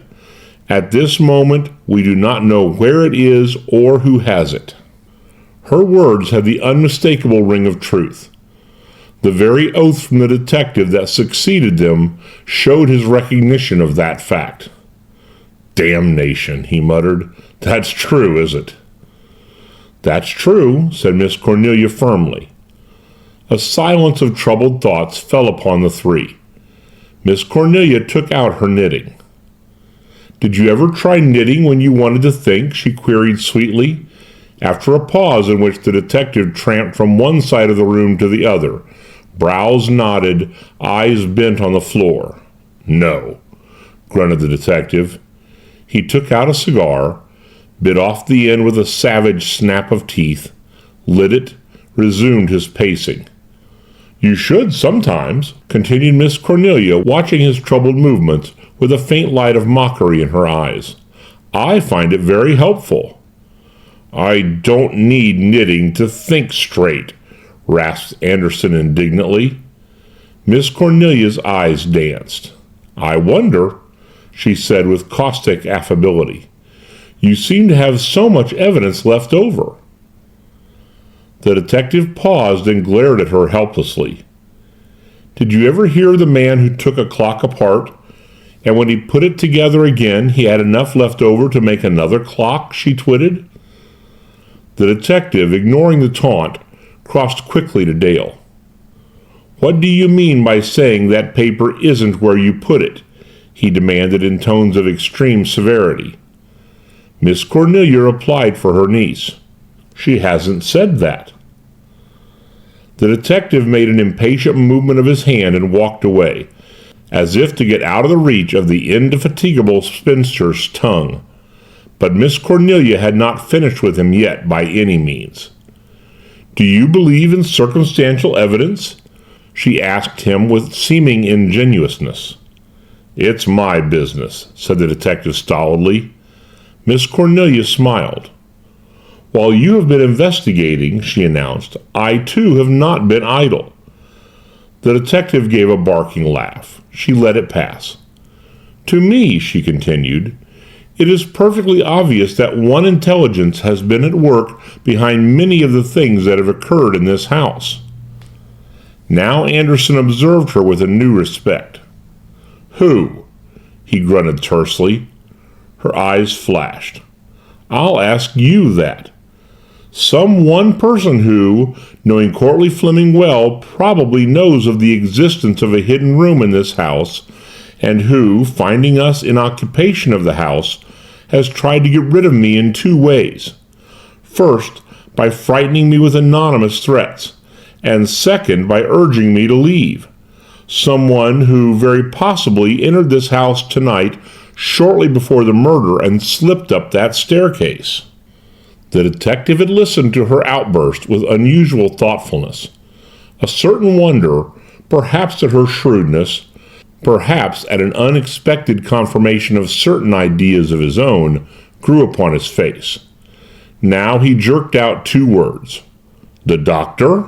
at this moment we do not know where it is or who has it." Her words had the unmistakable ring of truth. The very oath from the detective that succeeded them showed his recognition of that fact. "Damnation," he muttered. "That's true, is it?" "That's true," said Miss Cornelia firmly. A silence of troubled thoughts fell upon the three. Miss Cornelia took out her knitting. "Did you ever try knitting when you wanted to think?" she queried sweetly, after a pause in which the detective tramped from one side of the room to the other, brows knotted, eyes bent on the floor. "No," grunted the detective. He took out a cigar, bit off the end with a savage snap of teeth, lit it, resumed his pacing. "You should sometimes," continued Miss Cornelia, watching his troubled movements with a faint light of mockery in her eyes. "I find it very helpful." "I don't need knitting to think straight," rasped Anderson indignantly. Miss Cornelia's eyes danced. "I wonder," she said with caustic affability. "You seem to have so much evidence left over." The detective paused and glared at her helplessly. "Did you ever hear of the man who took a clock apart, and when he put it together again, he had enough left over to make another clock?" she twitted. The detective, ignoring the taunt, crossed quickly to Dale. "What do you mean by saying that paper isn't where you put it?" he demanded in tones of extreme severity. Miss Cornelia replied for her niece. "She hasn't said that." The detective made an impatient movement of his hand and walked away, as if to get out of the reach of the indefatigable spinster's tongue. But Miss Cornelia had not finished with him yet by any means. "Do you believe in circumstantial evidence?" she asked him with seeming ingenuousness. "It's my business," said the detective stolidly. Miss Cornelia smiled. "While you have been investigating," she announced, "I too have not been idle." The detective gave a barking laugh. She let it pass. "To me," she continued, "it is perfectly obvious that one intelligence has been at work behind many of the things that have occurred in this house." Now Anderson observed her with a new respect. "Who?" he grunted tersely. Her eyes flashed. "I'll ask you that. Some one person who, knowing Courtleigh Fleming well, probably knows of the existence of a hidden room in this house, and who, finding us in occupation of the house, has tried to get rid of me in two ways. First, by frightening me with anonymous threats, and second, by urging me to leave. Someone who very possibly entered this house tonight shortly before the murder and slipped up that staircase." The detective had listened to her outburst with unusual thoughtfulness. A certain wonder, perhaps at her shrewdness, perhaps at an unexpected confirmation of certain ideas of his own, grew upon his face. Now he jerked out two words. "The doctor?"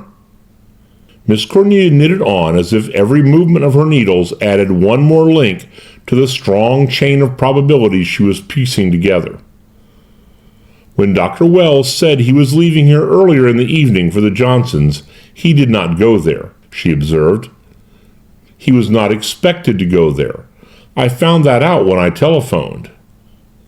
Miss Cornelia knitted on as if every movement of her needles added one more link to the strong chain of probabilities she was piecing together. "When Dr. Wells said he was leaving here earlier in the evening for the Johnsons, he did not go there," she observed. "He was not expected to go there. I found that out when I telephoned."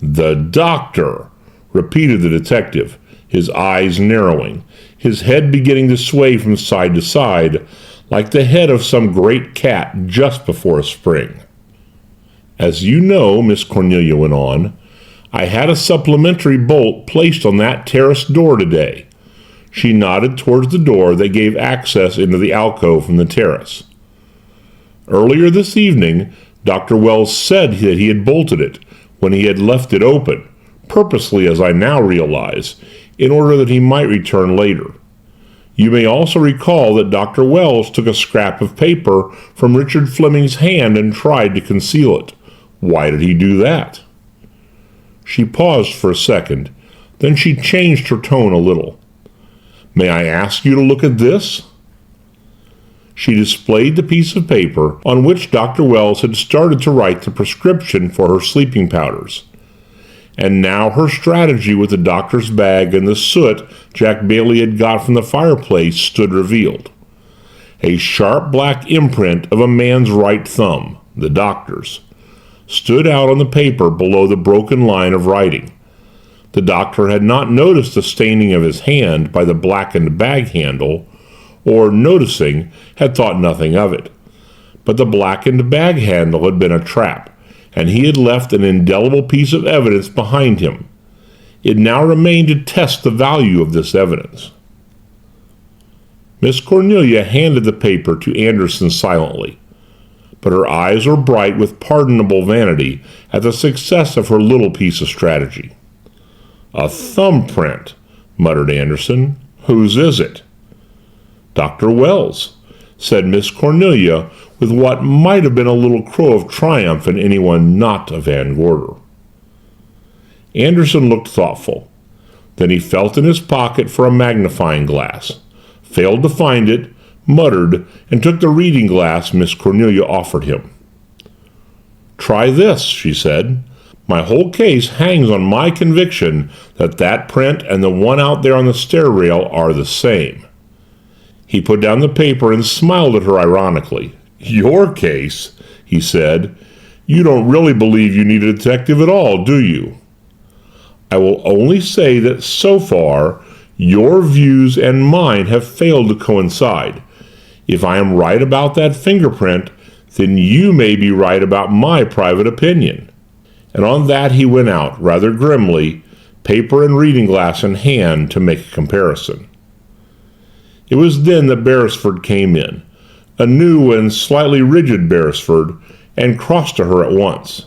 "The doctor," repeated the detective, his eyes narrowing, his head beginning to sway from side to side, like the head of some great cat just before a spring. "As you know," Miss Cornelia went on, "I had a supplementary bolt placed on that terrace door today." She nodded towards the door that gave access into the alcove from the terrace. "Earlier this evening, Dr. Wells said that he had bolted it when he had left it open, purposely as I now realize, in order that he might return later. You may also recall that Dr. Wells took a scrap of paper from Richard Fleming's hand and tried to conceal it. Why did he do that?" She paused for a second, then she changed her tone a little. "May I ask you to look at this?" She displayed the piece of paper on which Dr. Wells had started to write the prescription for her sleeping powders. And now her strategy with the doctor's bag and the soot Jack Bailey had got from the fireplace stood revealed. A sharp black imprint of a man's right thumb, the doctor's, stood out on the paper below the broken line of writing. The doctor had not noticed the staining of his hand by the blackened bag handle, or noticing, had thought nothing of it. But the blackened bag handle had been a trap, and he had left an indelible piece of evidence behind him. It now remained to test the value of this evidence. Miss Cornelia handed the paper to Anderson silently, but her eyes were bright with pardonable vanity at the success of her little piece of strategy. "A thumbprint," muttered Anderson. "Whose is it?" "Dr. Wells," said Miss Cornelia, with what might have been a little crow of triumph in anyone not a Van Gorder. Anderson looked thoughtful. Then he felt in his pocket for a magnifying glass, failed to find it, muttered, and took the reading glass Miss Cornelia offered him. "Try this," she said. "My whole case hangs on my conviction that that print and the one out there on the stair rail are the same." He put down the paper and smiled at her ironically. "Your case?" he said. "You don't really believe you need a detective at all, do you?" "I will only say that so far, your views and mine have failed to coincide. If I am right about that fingerprint, then you may be right about my private opinion." And on that he went out, rather grimly, paper and reading glass in hand, to make a comparison. It was then that Beresford came in, a new and slightly rigid Beresford, and crossed to her at once.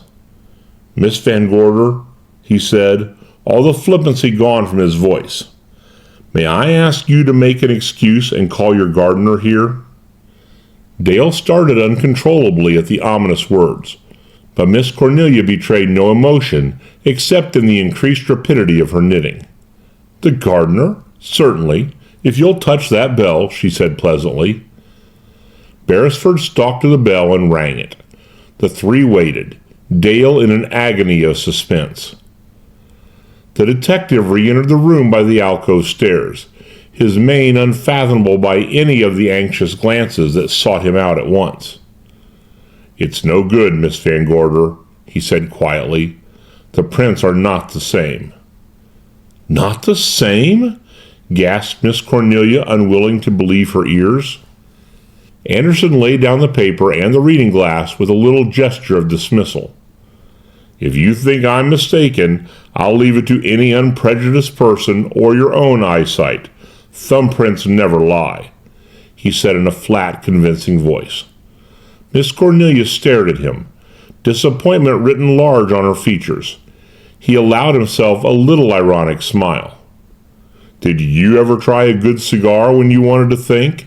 "Miss Van Gorder," he said, all the flippancy gone from his voice, "may I ask you to make an excuse and call your gardener here?" Dale started uncontrollably at the ominous words, but Miss Cornelia betrayed no emotion except in the increased rapidity of her knitting. "The gardener? Certainly, if you'll touch that bell," she said pleasantly. Beresford stalked to the bell and rang it. The three waited, Dale in an agony of suspense. The detective re-entered the room by the alcove stairs, his mien unfathomable by any of the anxious glances that sought him out at once. "It's no good, Miss Van Gorder," he said quietly. "The prints are not the same." "Not the same?" gasped Miss Cornelia, unwilling to believe her ears. Anderson laid down the paper and the reading glass with a little gesture of dismissal. "If you think I'm mistaken, I'll leave it to any unprejudiced person or your own eyesight. Thumbprints never lie," he said in a flat, convincing voice. Miss Cornelia stared at him, disappointment written large on her features. He allowed himself a little ironic smile. "Did you ever try a good cigar when you wanted to think?"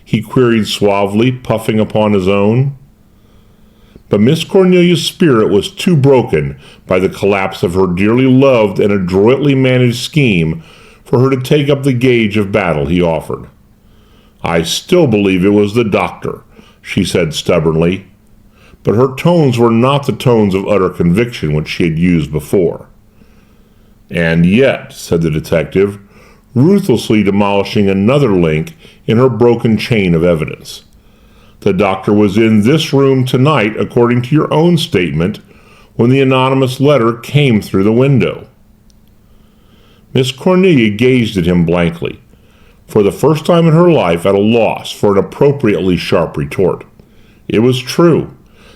he queried suavely, puffing upon his own. But Miss Cornelia's spirit was too broken by the collapse of her dearly loved and adroitly managed scheme for her to take up the gauge of battle he offered. "I still believe it was the doctor," she said stubbornly, but her tones were not the tones of utter conviction which she had used before. "And yet," said the detective, ruthlessly demolishing another link in her broken chain of evidence, "the doctor was in this room tonight, according to your own statement, when the anonymous letter came through the window." Miss Cornelia gazed at him blankly, for the first time in her life at a loss for an appropriately sharp retort. It was true.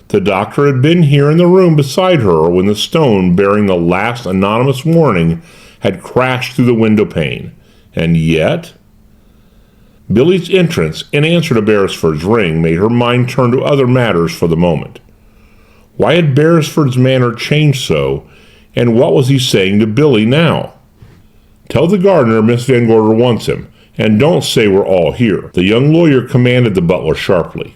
The doctor had been here in the room beside her when the stone bearing the last anonymous warning had crashed through the window pane. And yet... Billy's entrance in answer to Beresford's ring made her mind turn to other matters for the moment. Why had Beresford's manner changed so, and what was he saying to Billy now? "Tell the gardener Miss Van Gorder wants him, and don't say we're all here," the young lawyer commanded the butler sharply.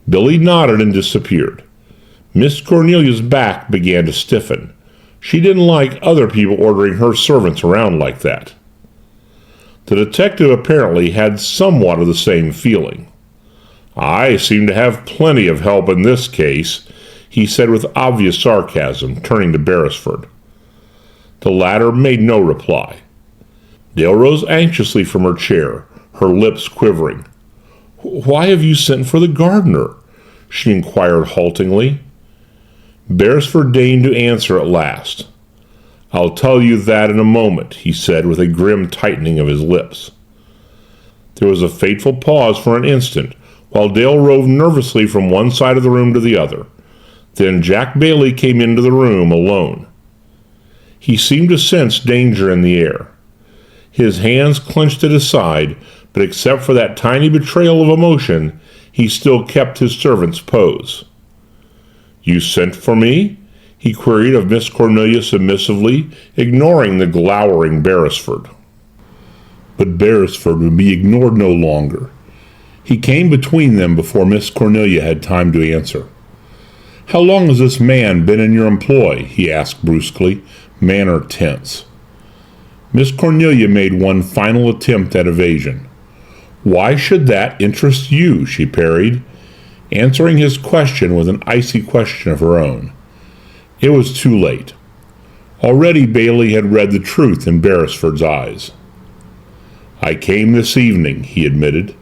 Billy nodded and disappeared. Miss Cornelia's back began to stiffen. She didn't like other people ordering her servants around like that. The detective apparently had somewhat of the same feeling. "I seem to have plenty of help in this case," he said with obvious sarcasm, turning to Beresford. The latter made no reply. Dale rose anxiously from her chair, her lips quivering. "Why have you sent for the gardener?" she inquired haltingly. Beresford deigned to answer at last. "I'll tell you that in a moment," he said with a grim tightening of his lips. There was a fateful pause for an instant, while Dale roved nervously from one side of the room to the other. Then Jack Bailey came into the room alone. He seemed to sense danger in the air. His hands clenched at his side, but except for that tiny betrayal of emotion, he still kept his servant's pose. "You sent for me?" he queried of Miss Cornelia submissively, ignoring the glowering Beresford. But Beresford would be ignored no longer. He came between them before Miss Cornelia had time to answer. "How long has this man been in your employ?" he asked brusquely, manner tense. Miss Cornelia made one final attempt at evasion. "Why should that interest you?" she parried, answering his question with an icy question of her own. It was too late. Already Bailey had read the truth in Beresford's eyes. "I came this evening," he admitted,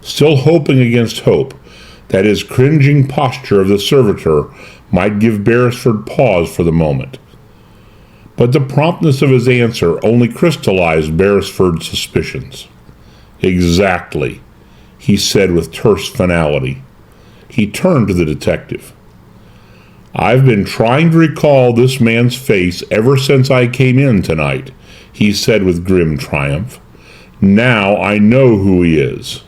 still hoping against hope that his cringing posture of the servitor might give Beresford pause for the moment. But the promptness of his answer only crystallized Beresford's suspicions. "Exactly," he said with terse finality. He turned to the detective. "I've been trying to recall this man's face ever since I came in tonight," he said with grim triumph. "Now I know who he is."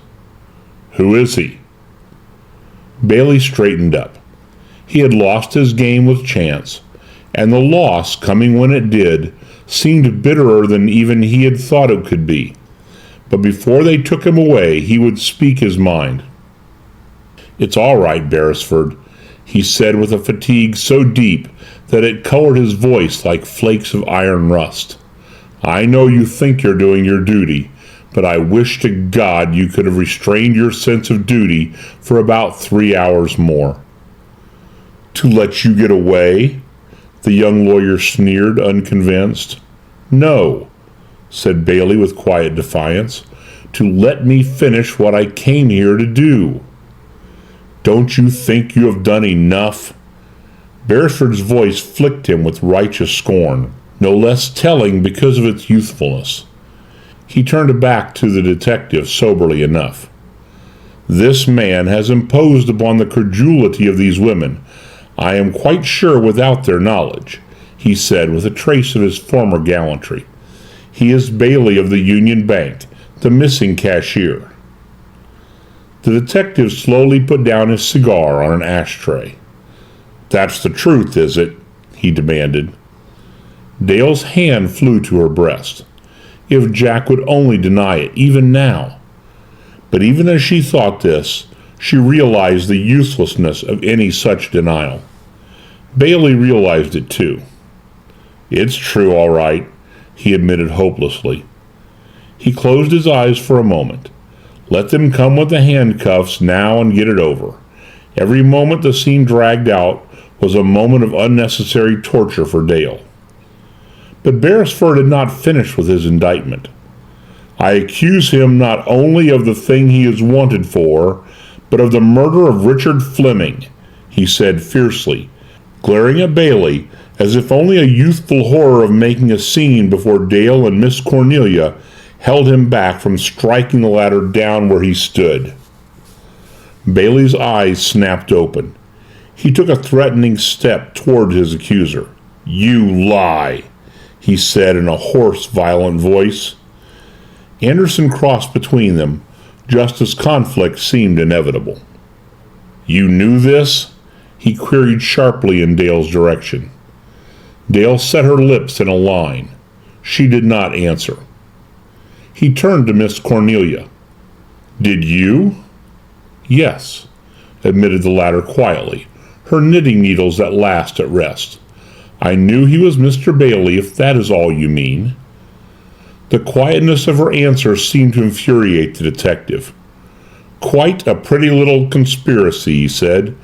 "Who is he?" Bailey straightened up. He had lost his game with chance, and the loss, coming when it did, seemed bitterer than even he had thought it could be. But before they took him away, he would speak his mind. "It's all right, Beresford," he said with a fatigue so deep that it colored his voice like flakes of iron rust. "I know you think you're doing your duty, but I wish to God you could have restrained your sense of duty for about 3 hours more." "To let you get away?" the young lawyer sneered, unconvinced. "No," said Bailey with quiet defiance. "To let me finish what I came here to do." "Don't you think you have done enough?" Beresford's voice flicked him with righteous scorn, no less telling because of its youthfulness. He turned back to the detective soberly enough. "This man has imposed upon the credulity of these women, I am quite sure without their knowledge," he said with a trace of his former gallantry. "He is Bailey of the Union Bank, the missing cashier." The detective slowly put down his cigar on an ashtray. "That's the truth, is it?" he demanded. Dale's hand flew to her breast. If Jack would only deny it, even now. But even as she thought this, she realized the uselessness of any such denial. Bailey realized it too. "It's true, all right," he admitted hopelessly. He closed his eyes for a moment. Let them come with the handcuffs now and get it over. Every moment the scene dragged out was a moment of unnecessary torture for Dale. But Beresford had not finished with his indictment. "I accuse him not only of the thing he is wanted for, but of the murder of Richard Fleming," he said fiercely, glaring at Bailey as if only a youthful horror of making a scene before Dale and Miss Cornelia held him back from striking the ladder down where he stood. Bailey's eyes snapped open. He took a threatening step toward his accuser. "You lie," he said in a hoarse, violent voice. Anderson crossed between them, just as conflict seemed inevitable. "You knew this?" he queried sharply in Dale's direction. Dale set her lips in a line. She did not answer. He turned to Miss Cornelia. "Did you?" "Yes," admitted the latter quietly, her knitting needles at last at rest. "I knew he was Mr. Bailey, if that is all you mean." The quietness of her answer seemed to infuriate the detective. "Quite a pretty little conspiracy," he said.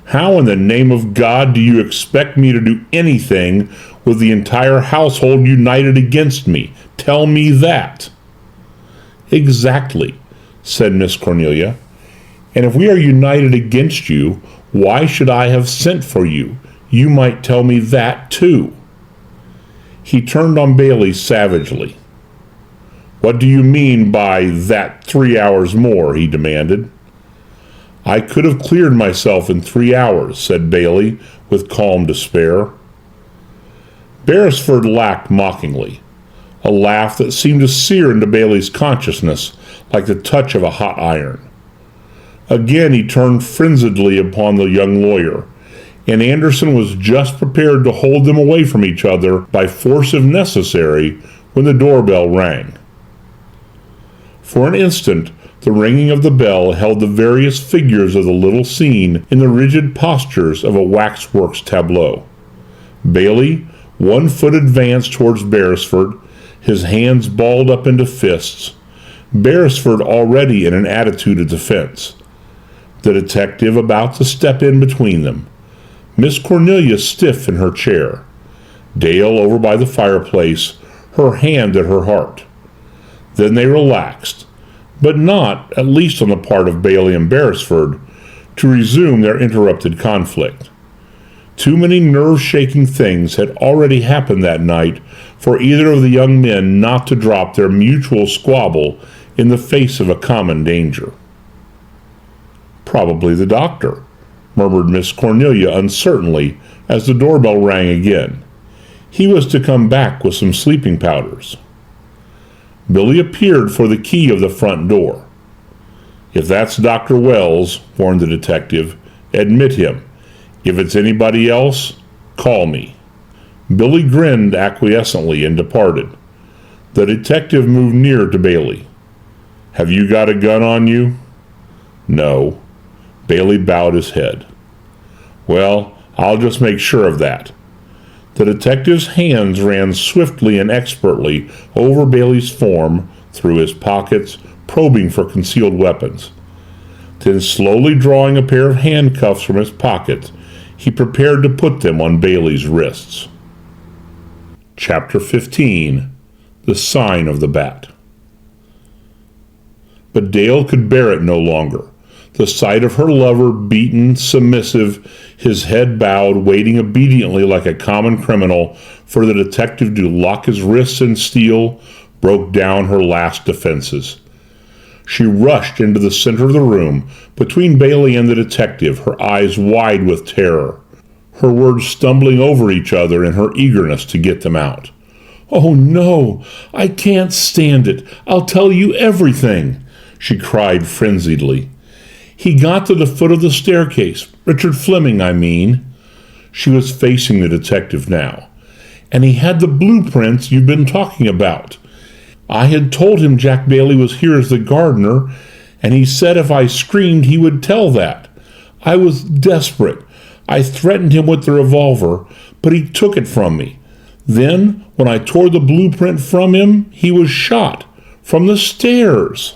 "How in the name of God do you expect me to do anything with the entire household united against me? Tell me that." "Exactly," said Miss Cornelia. "And if we are united against you, why should I have sent for you? You might tell me that, too." He turned on Bailey savagely. "What do you mean by that 3 hours more?" he demanded. "I could have cleared myself in 3 hours," said Bailey with calm despair. Beresford laughed mockingly, a laugh that seemed to sear into Bailey's consciousness like the touch of a hot iron. Again he turned frenziedly upon the young lawyer, and Anderson was just prepared to hold them away from each other by force if necessary when the doorbell rang. For an instant, the ringing of the bell held the various figures of the little scene in the rigid postures of a waxworks tableau. Bailey, 1 foot advanced towards Beresford, his hands balled up into fists, Beresford already in an attitude of defense. The detective about to step in between them. Miss Cornelia stiff in her chair. Dale over by the fireplace, her hand at her heart. Then they relaxed, but not, at least on the part of Bailey and Beresford, to resume their interrupted conflict. Too many nerve-shaking things had already happened that night for either of the young men not to drop their mutual squabble in the face of a common danger. "Probably the doctor," murmured Miss Cornelia uncertainly as the doorbell rang again. "He was to come back with some sleeping powders." Billy appeared for the key of the front door. "If that's Dr. Wells," warned the detective, "admit him. If it's anybody else, call me." Billy grinned acquiescently and departed. The detective moved near to Bailey. "Have you got a gun on you?" "No." Bailey bowed his head. "Well, I'll just make sure of that." The detective's hands ran swiftly and expertly over Bailey's form, through his pockets, probing for concealed weapons. Then, slowly drawing a pair of handcuffs from his pocket, he prepared to put them on Bailey's wrists. Chapter 15. The Sign of the Bat. But Dale could bear it no longer. The sight of her lover, beaten, submissive, his head bowed, waiting obediently like a common criminal for the detective to lock his wrists in steel, broke down her last defenses. She rushed into the center of the room, between Bailey and the detective, her eyes wide with terror, her words stumbling over each other in her eagerness to get them out. "Oh, no, I can't stand it. I'll tell you everything," she cried frenziedly. "He got to the foot of the staircase. Richard Fleming, I mean." She was facing the detective now. "And he had the blueprints you've been talking about. I had told him Jack Bailey was here as the gardener, and he said if I screamed he would tell that. I was desperate. I threatened him with the revolver, but he took it from me. Then, when I tore the blueprint from him, he was shot. From the stairs."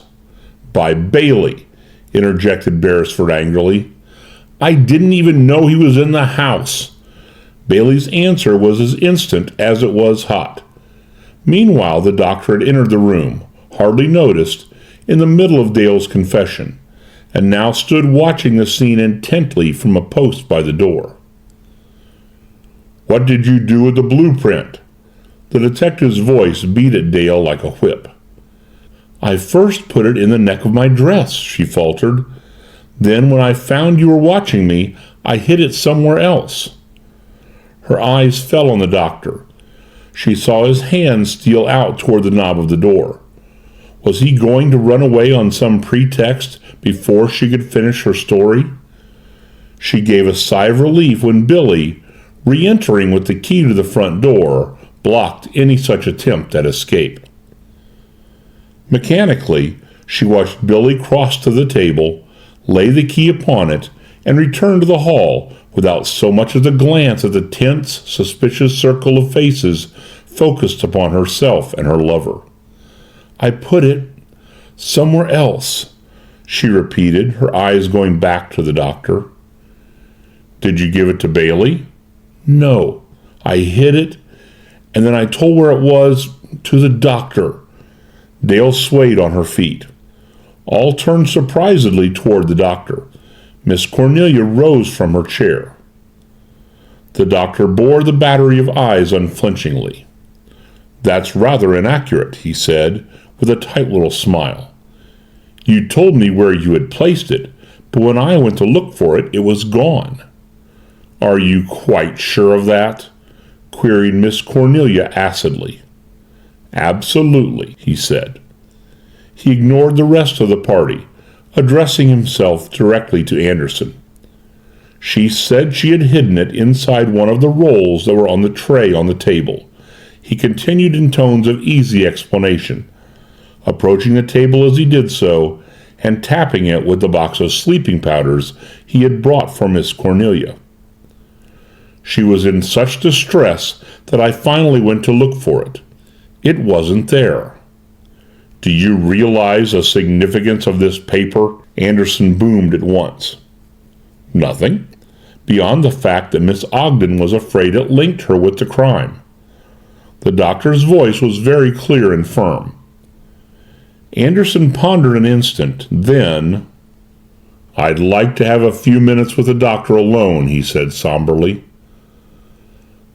"By Bailey," interjected Beresford angrily. "I didn't even know he was in the house." Bailey's answer was as instant as it was hot. Meanwhile, the doctor had entered the room, hardly noticed, in the middle of Dale's confession, and now stood watching the scene intently from a post by the door. "What did you do with the blueprint?" The detective's voice beat at Dale like a whip. "I first put it in the neck of my dress," she faltered. "Then, when I found you were watching me, I hid it somewhere else." Her eyes fell on the doctor. She saw his hand steal out toward the knob of the door. Was he going to run away on some pretext before she could finish her story? She gave a sigh of relief when Billy, re-entering with the key to the front door, blocked any such attempt at escape. Mechanically, she watched Billy cross to the table, lay the key upon it, and return to the hall without so much as a glance at the tense, suspicious circle of faces focused upon herself and her lover. "I put it somewhere else," she repeated, her eyes going back to the doctor. "Did you give it to Bailey?" "No. I hid it, and then I told where it was to the doctor." Dale swayed on her feet. All turned surprisedly toward the doctor. Miss Cornelia rose from her chair. The doctor bore the battery of eyes unflinchingly. "That's rather inaccurate," he said, with a tight little smile. "You told me where you had placed it, but when I went to look for it, it was gone." "Are you quite sure of that?" queried Miss Cornelia acidly. "Absolutely," he said. He ignored the rest of the party, addressing himself directly to Anderson. "She said she had hidden it inside one of the rolls that were on the tray on the table," he continued in tones of easy explanation, approaching the table as he did so, and tapping it with the box of sleeping powders he had brought for Miss Cornelia. "She was in such distress that I finally went to look for it. It wasn't there." "Do you realize the significance of this paper?" Anderson boomed at once. "Nothing, beyond the fact that Miss Ogden was afraid it linked her with the crime." The doctor's voice was very clear and firm. Anderson pondered an instant, then, "I'd like to have a few minutes with the doctor alone," he said somberly.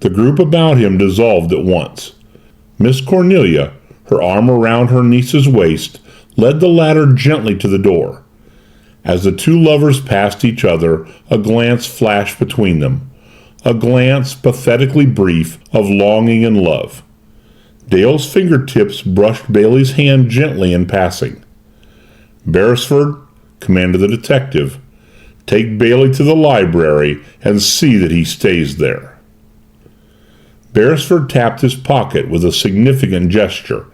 The group about him dissolved at once. Miss Cornelia, her arm around her niece's waist, led the latter gently to the door. As the two lovers passed each other, a glance flashed between them, a glance pathetically brief of longing and love. Dale's fingertips brushed Bailey's hand gently in passing. "Beresford," commanded the detective, "take Bailey to the library and see that he stays there." Beresford tapped his pocket with a significant gesture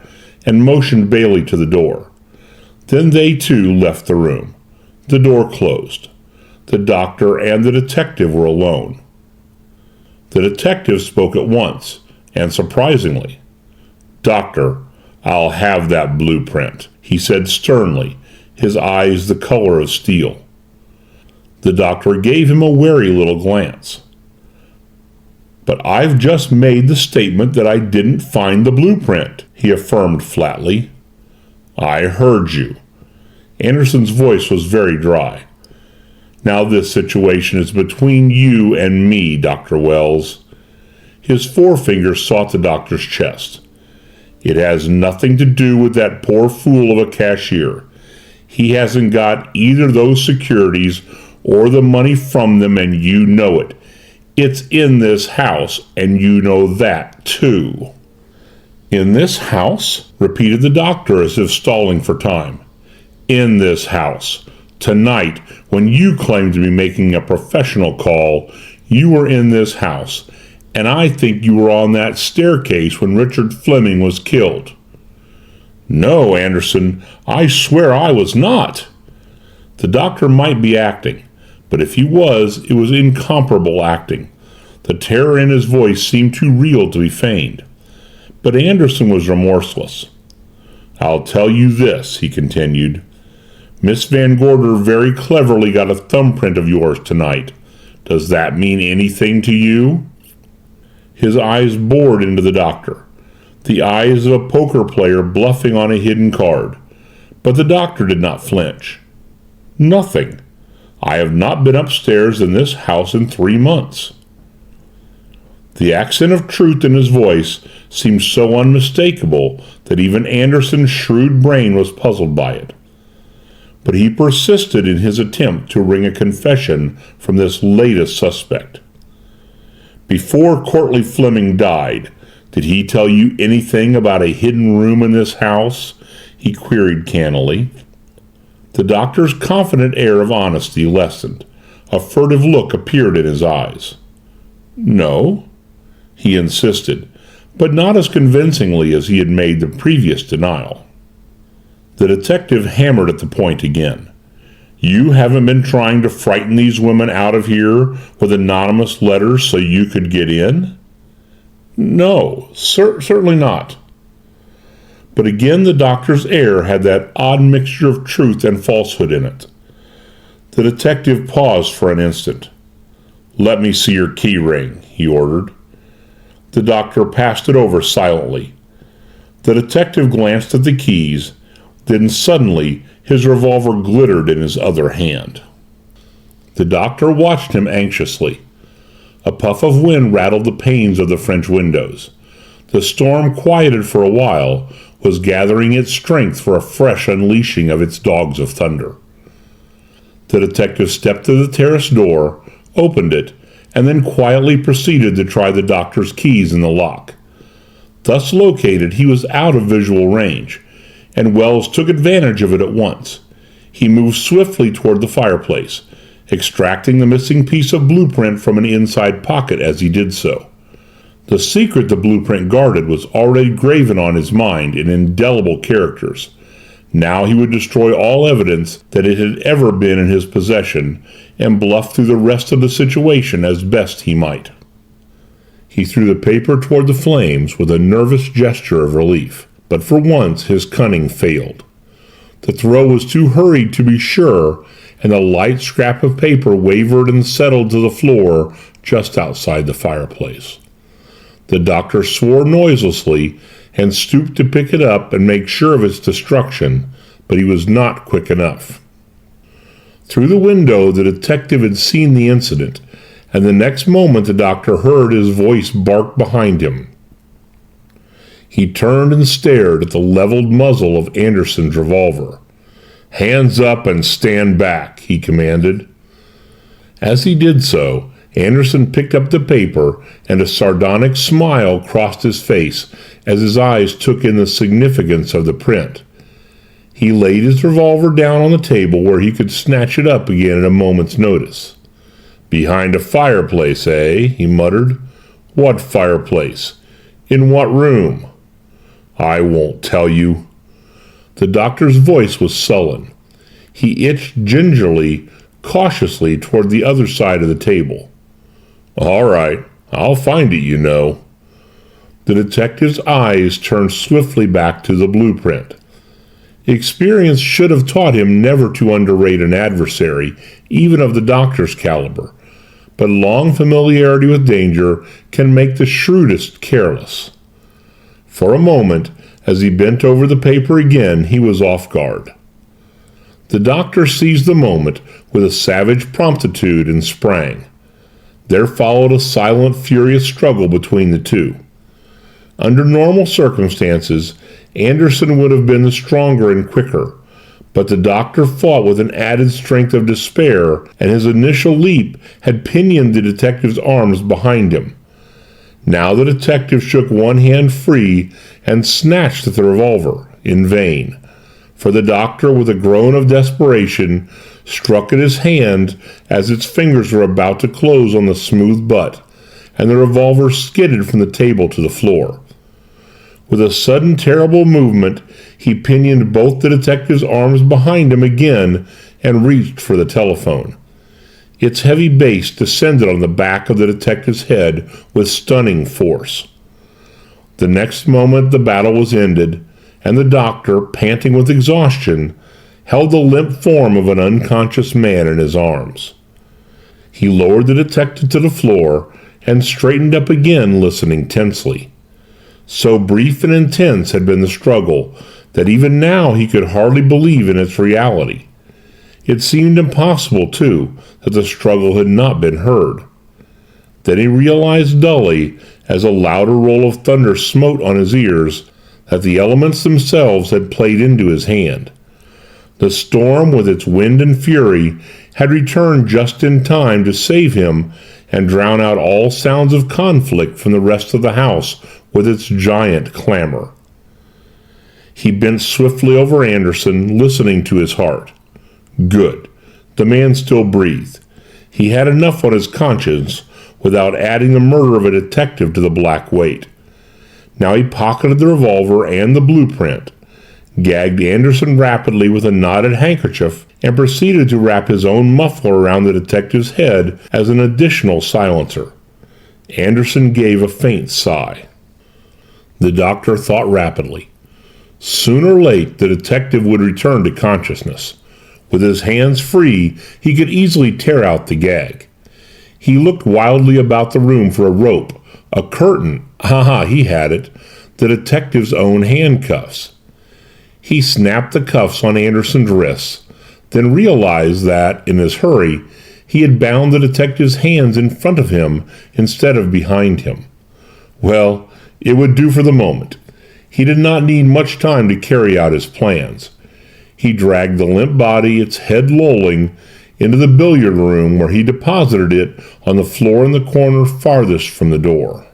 and motioned Bailey to the door. Then they too left the room. The door closed. The doctor and the detective were alone. The detective spoke at once, and surprisingly. "Doctor, I'll have that blueprint," he said sternly, his eyes the color of steel. The doctor gave him a wary little glance. "But I've just made the statement that I didn't find the blueprint," he affirmed flatly. "I heard you." Anderson's voice was very dry. "Now this situation is between you and me, Dr. Wells." His forefinger sought the doctor's chest. "It has nothing to do with that poor fool of a cashier. He hasn't got either those securities or the money from them, and you know it. It's in this house, and you know that, too." "In this house?" repeated the doctor as if stalling for time. "In this house. Tonight, when you claimed to be making a professional call, you were in this house, and I think you were on that staircase when Richard Fleming was killed." "No, Anderson, I swear I was not." The doctor might be acting, but if he was, it was incomparable acting. The terror in his voice seemed too real to be feigned. But Anderson was remorseless. "I'll tell you this," he continued. "Miss Van Gorder very cleverly got a thumbprint of yours tonight. Does that mean anything to you?" His eyes bored into the doctor, the eyes of a poker player bluffing on a hidden card. But the doctor did not flinch. "Nothing. I have not been upstairs in this house in 3 months." The accent of truth in his voice seemed so unmistakable that even Anderson's shrewd brain was puzzled by it. But he persisted in his attempt to wring a confession from this latest suspect. "Before Courtleigh Fleming died, did he tell you anything about a hidden room in this house?" he queried cannily. The doctor's confident air of honesty lessened. A furtive look appeared in his eyes. "No," he insisted, but not as convincingly as he had made the previous denial. The detective hammered at the point again. "You haven't been trying to frighten these women out of here with anonymous letters so you could get in?" "No, certainly not." But again the doctor's air had that odd mixture of truth and falsehood in it. The detective paused for an instant. "Let me see your key ring," he ordered. The doctor passed it over silently. The detective glanced at the keys, then suddenly his revolver glittered in his other hand. The doctor watched him anxiously. A puff of wind rattled the panes of the French windows. The storm, quieted for a while, was gathering its strength for a fresh unleashing of its dogs of thunder. The detective stepped to the terrace door, opened it, and then quietly proceeded to try the doctor's keys in the lock. Thus located, he was out of visual range, and Wells took advantage of it at once. He moved swiftly toward the fireplace, extracting the missing piece of blueprint from an inside pocket as he did so. The secret the blueprint guarded was already graven on his mind in indelible characters. Now he would destroy all evidence that it had ever been in his possession and bluff through the rest of the situation as best he might. He threw the paper toward the flames with a nervous gesture of relief, but for once his cunning failed. The throw was too hurried to be sure, and the light scrap of paper wavered and settled to the floor just outside the fireplace. The doctor swore noiselessly and stooped to pick it up and make sure of its destruction, but he was not quick enough. Through the window, the detective had seen the incident, and the next moment the doctor heard his voice bark behind him. He turned and stared at the leveled muzzle of Anderson's revolver. "Hands up and stand back," he commanded. As he did so, Anderson picked up the paper, and a sardonic smile crossed his face as his eyes took in the significance of the print. He laid his revolver down on the table where he could snatch it up again at a moment's notice. "Behind a fireplace, eh?" he muttered. "What fireplace? In what room?" "I won't tell you." The doctor's voice was sullen. He itched gingerly, cautiously toward the other side of the table. "All right, I'll find it, you know." The detective's eyes turned swiftly back to the blueprint. Experience should have taught him never to underrate an adversary, even of the doctor's caliber, but long familiarity with danger can make the shrewdest careless. For a moment, as he bent over the paper again, he was off guard. The doctor seized the moment with a savage promptitude and sprang. There followed a silent, furious struggle between the two. Under normal circumstances, Anderson would have been the stronger and quicker, but the doctor fought with an added strength of despair, and his initial leap had pinioned the detective's arms behind him. Now the detective shook one hand free and snatched at the revolver, in vain, for the doctor, with a groan of desperation, struck at his hand as its fingers were about to close on the smooth butt, and the revolver skidded from the table to the floor. With a sudden terrible movement, he pinioned both the detective's arms behind him again and reached for the telephone. Its heavy base descended on the back of the detective's head with stunning force. The next moment the battle was ended, and the doctor, panting with exhaustion, held the limp form of an unconscious man in his arms. He lowered the detective to the floor and straightened up again, listening tensely. So brief and intense had been the struggle that even now he could hardly believe in its reality. It seemed impossible, too, that the struggle had not been heard. Then he realized dully, as a louder roll of thunder smote on his ears, that the elements themselves had played into his hand. The storm, with its wind and fury, had returned just in time to save him and drown out all sounds of conflict from the rest of the house with its giant clamor. He bent swiftly over Anderson, listening to his heart. Good. The man still breathed. He had enough on his conscience without adding the murder of a detective to the black weight. Now he pocketed the revolver and the blueprint, gagged Anderson rapidly with a knotted handkerchief, and proceeded to wrap his own muffler around the detective's head as an additional silencer. Anderson gave a faint sigh. The doctor thought rapidly. Soon or late, the detective would return to consciousness. With his hands free, he could easily tear out the gag. He looked wildly about the room for a rope, a curtain. He had it. The detective's own handcuffs. He snapped the cuffs on Anderson's wrists, then realized that, in his hurry, he had bound the detective's hands in front of him instead of behind him. Well, It would do for the moment. He did not need much time to carry out his plans. He dragged the limp body, its head lolling, into the billiard room where he deposited it on the floor in the corner farthest from the door.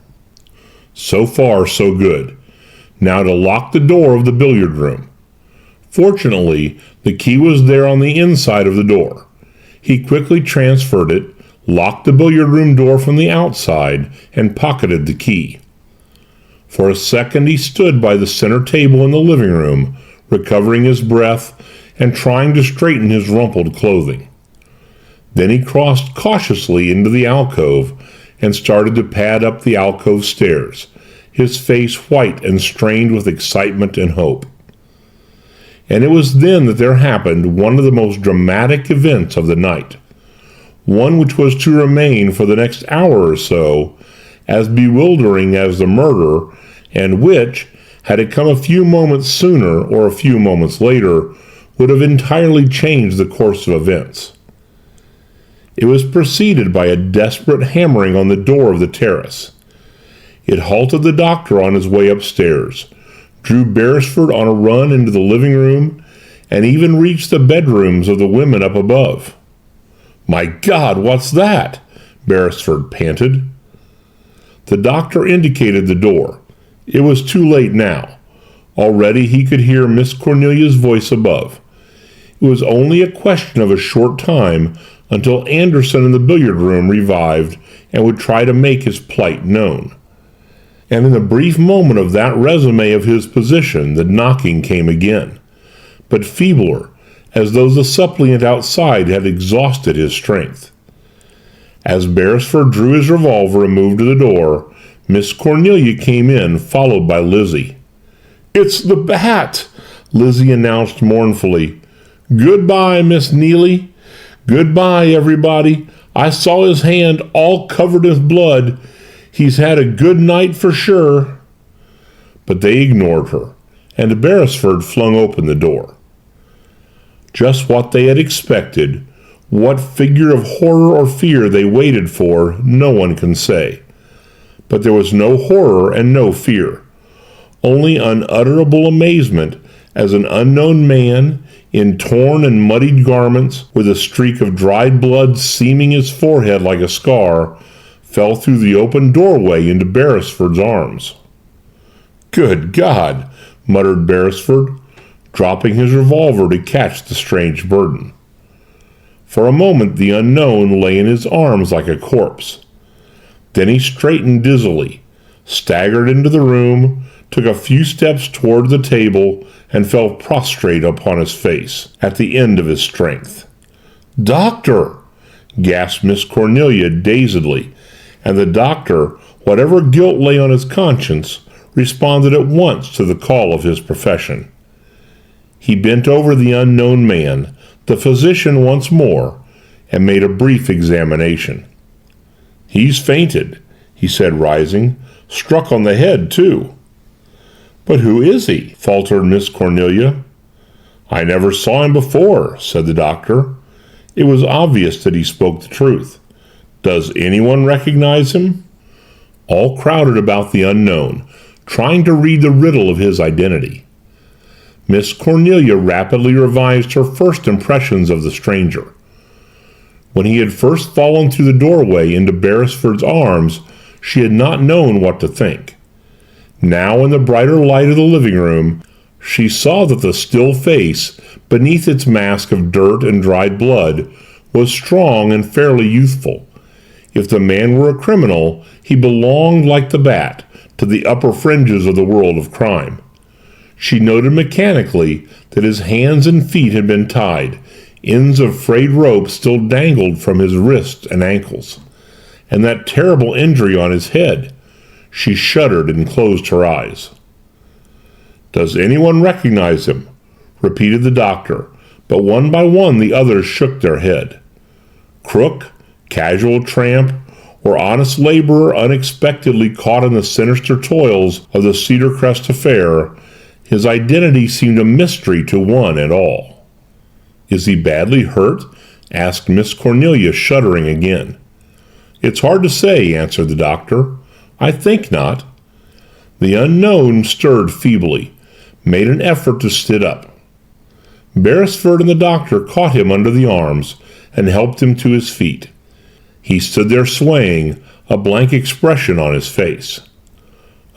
So far, so good. Now to lock the door of the billiard room. Fortunately, the key was there on the inside of the door. He quickly transferred it, locked the billiard room door from the outside, and pocketed the key. For a second he stood by the center table in the living room, recovering his breath and trying to straighten his rumpled clothing. Then he crossed cautiously into the alcove and started to pad up the alcove stairs, his face white and strained with excitement and hope. And it was then that there happened one of the most dramatic events of the night, one which was to remain for the next hour or so as bewildering as the murder, and which, had it come a few moments sooner or a few moments later, would have entirely changed the course of events. It was preceded by a desperate hammering on the door of the terrace. It halted the doctor on his way upstairs, drew Beresford on a run into the living room, and even reached the bedrooms of the women up above. "My God, what's that?" Beresford panted. The doctor indicated the door. It was too late now. Already he could hear Miss Cornelia's voice above. It was only a question of a short time until Anderson in the billiard room revived and would try to make his plight known. And in the brief moment of that resume of his position, the knocking came again, but feebler, as though the suppliant outside had exhausted his strength. As Beresford drew his revolver and moved to the door, Miss Cornelia came in, followed by Lizzie. "It's the bat," Lizzie announced mournfully. "Goodbye, Miss Neely. Goodbye, everybody. I saw his hand all covered with blood. He's had a good night for sure." But they ignored her, and Beresford flung open the door. Just what they had expected, what figure of horror or fear they waited for, no one can say. But there was no horror and no fear, only unutterable amazement as an unknown man, in torn and muddied garments, with a streak of dried blood seaming his forehead like a scar, fell through the open doorway into Beresford's arms. "Good God!" muttered Beresford, dropping his revolver to catch the strange burden. For a moment the unknown lay in his arms like a corpse. Then he straightened dizzily, staggered into the room, took a few steps toward the table, and fell prostrate upon his face, at the end of his strength. "Doctor!" gasped Miss Cornelia dazedly, and the doctor, whatever guilt lay on his conscience, responded at once to the call of his profession. He bent over the unknown man, the physician once more, and made a brief examination. "He's fainted," he said, rising. "Struck on the head, too." "But who is he?" faltered Miss Cornelia. "I never saw him before," said the doctor. It was obvious that he spoke the truth. "Does anyone recognize him?" All crowded about the unknown, trying to read the riddle of his identity. Miss Cornelia rapidly revised her first impressions of the stranger. When he had first fallen through the doorway into Beresford's arms, she had not known what to think. Now, in the brighter light of the living room, she saw that the still face, beneath its mask of dirt and dried blood, was strong and fairly youthful. If the man were a criminal, he belonged, like the bat, to the upper fringes of the world of crime. She noted mechanically that his hands and feet had been tied. Ends of frayed rope still dangled from his wrists and ankles. And that terrible injury on his head. She shuddered and closed her eyes. "Does anyone recognize him?" repeated the doctor, but one by one the others shook their head. Crook, casual tramp, or honest laborer unexpectedly caught in the sinister toils of the Cedar Crest affair, his identity seemed a mystery to one and all. "Is he badly hurt?" asked Miss Cornelia, shuddering again. "It's hard to say," answered the doctor. "I think not." The unknown stirred feebly, made an effort to sit up. Beresford and the doctor caught him under the arms and helped him to his feet. He stood there swaying, a blank expression on his face.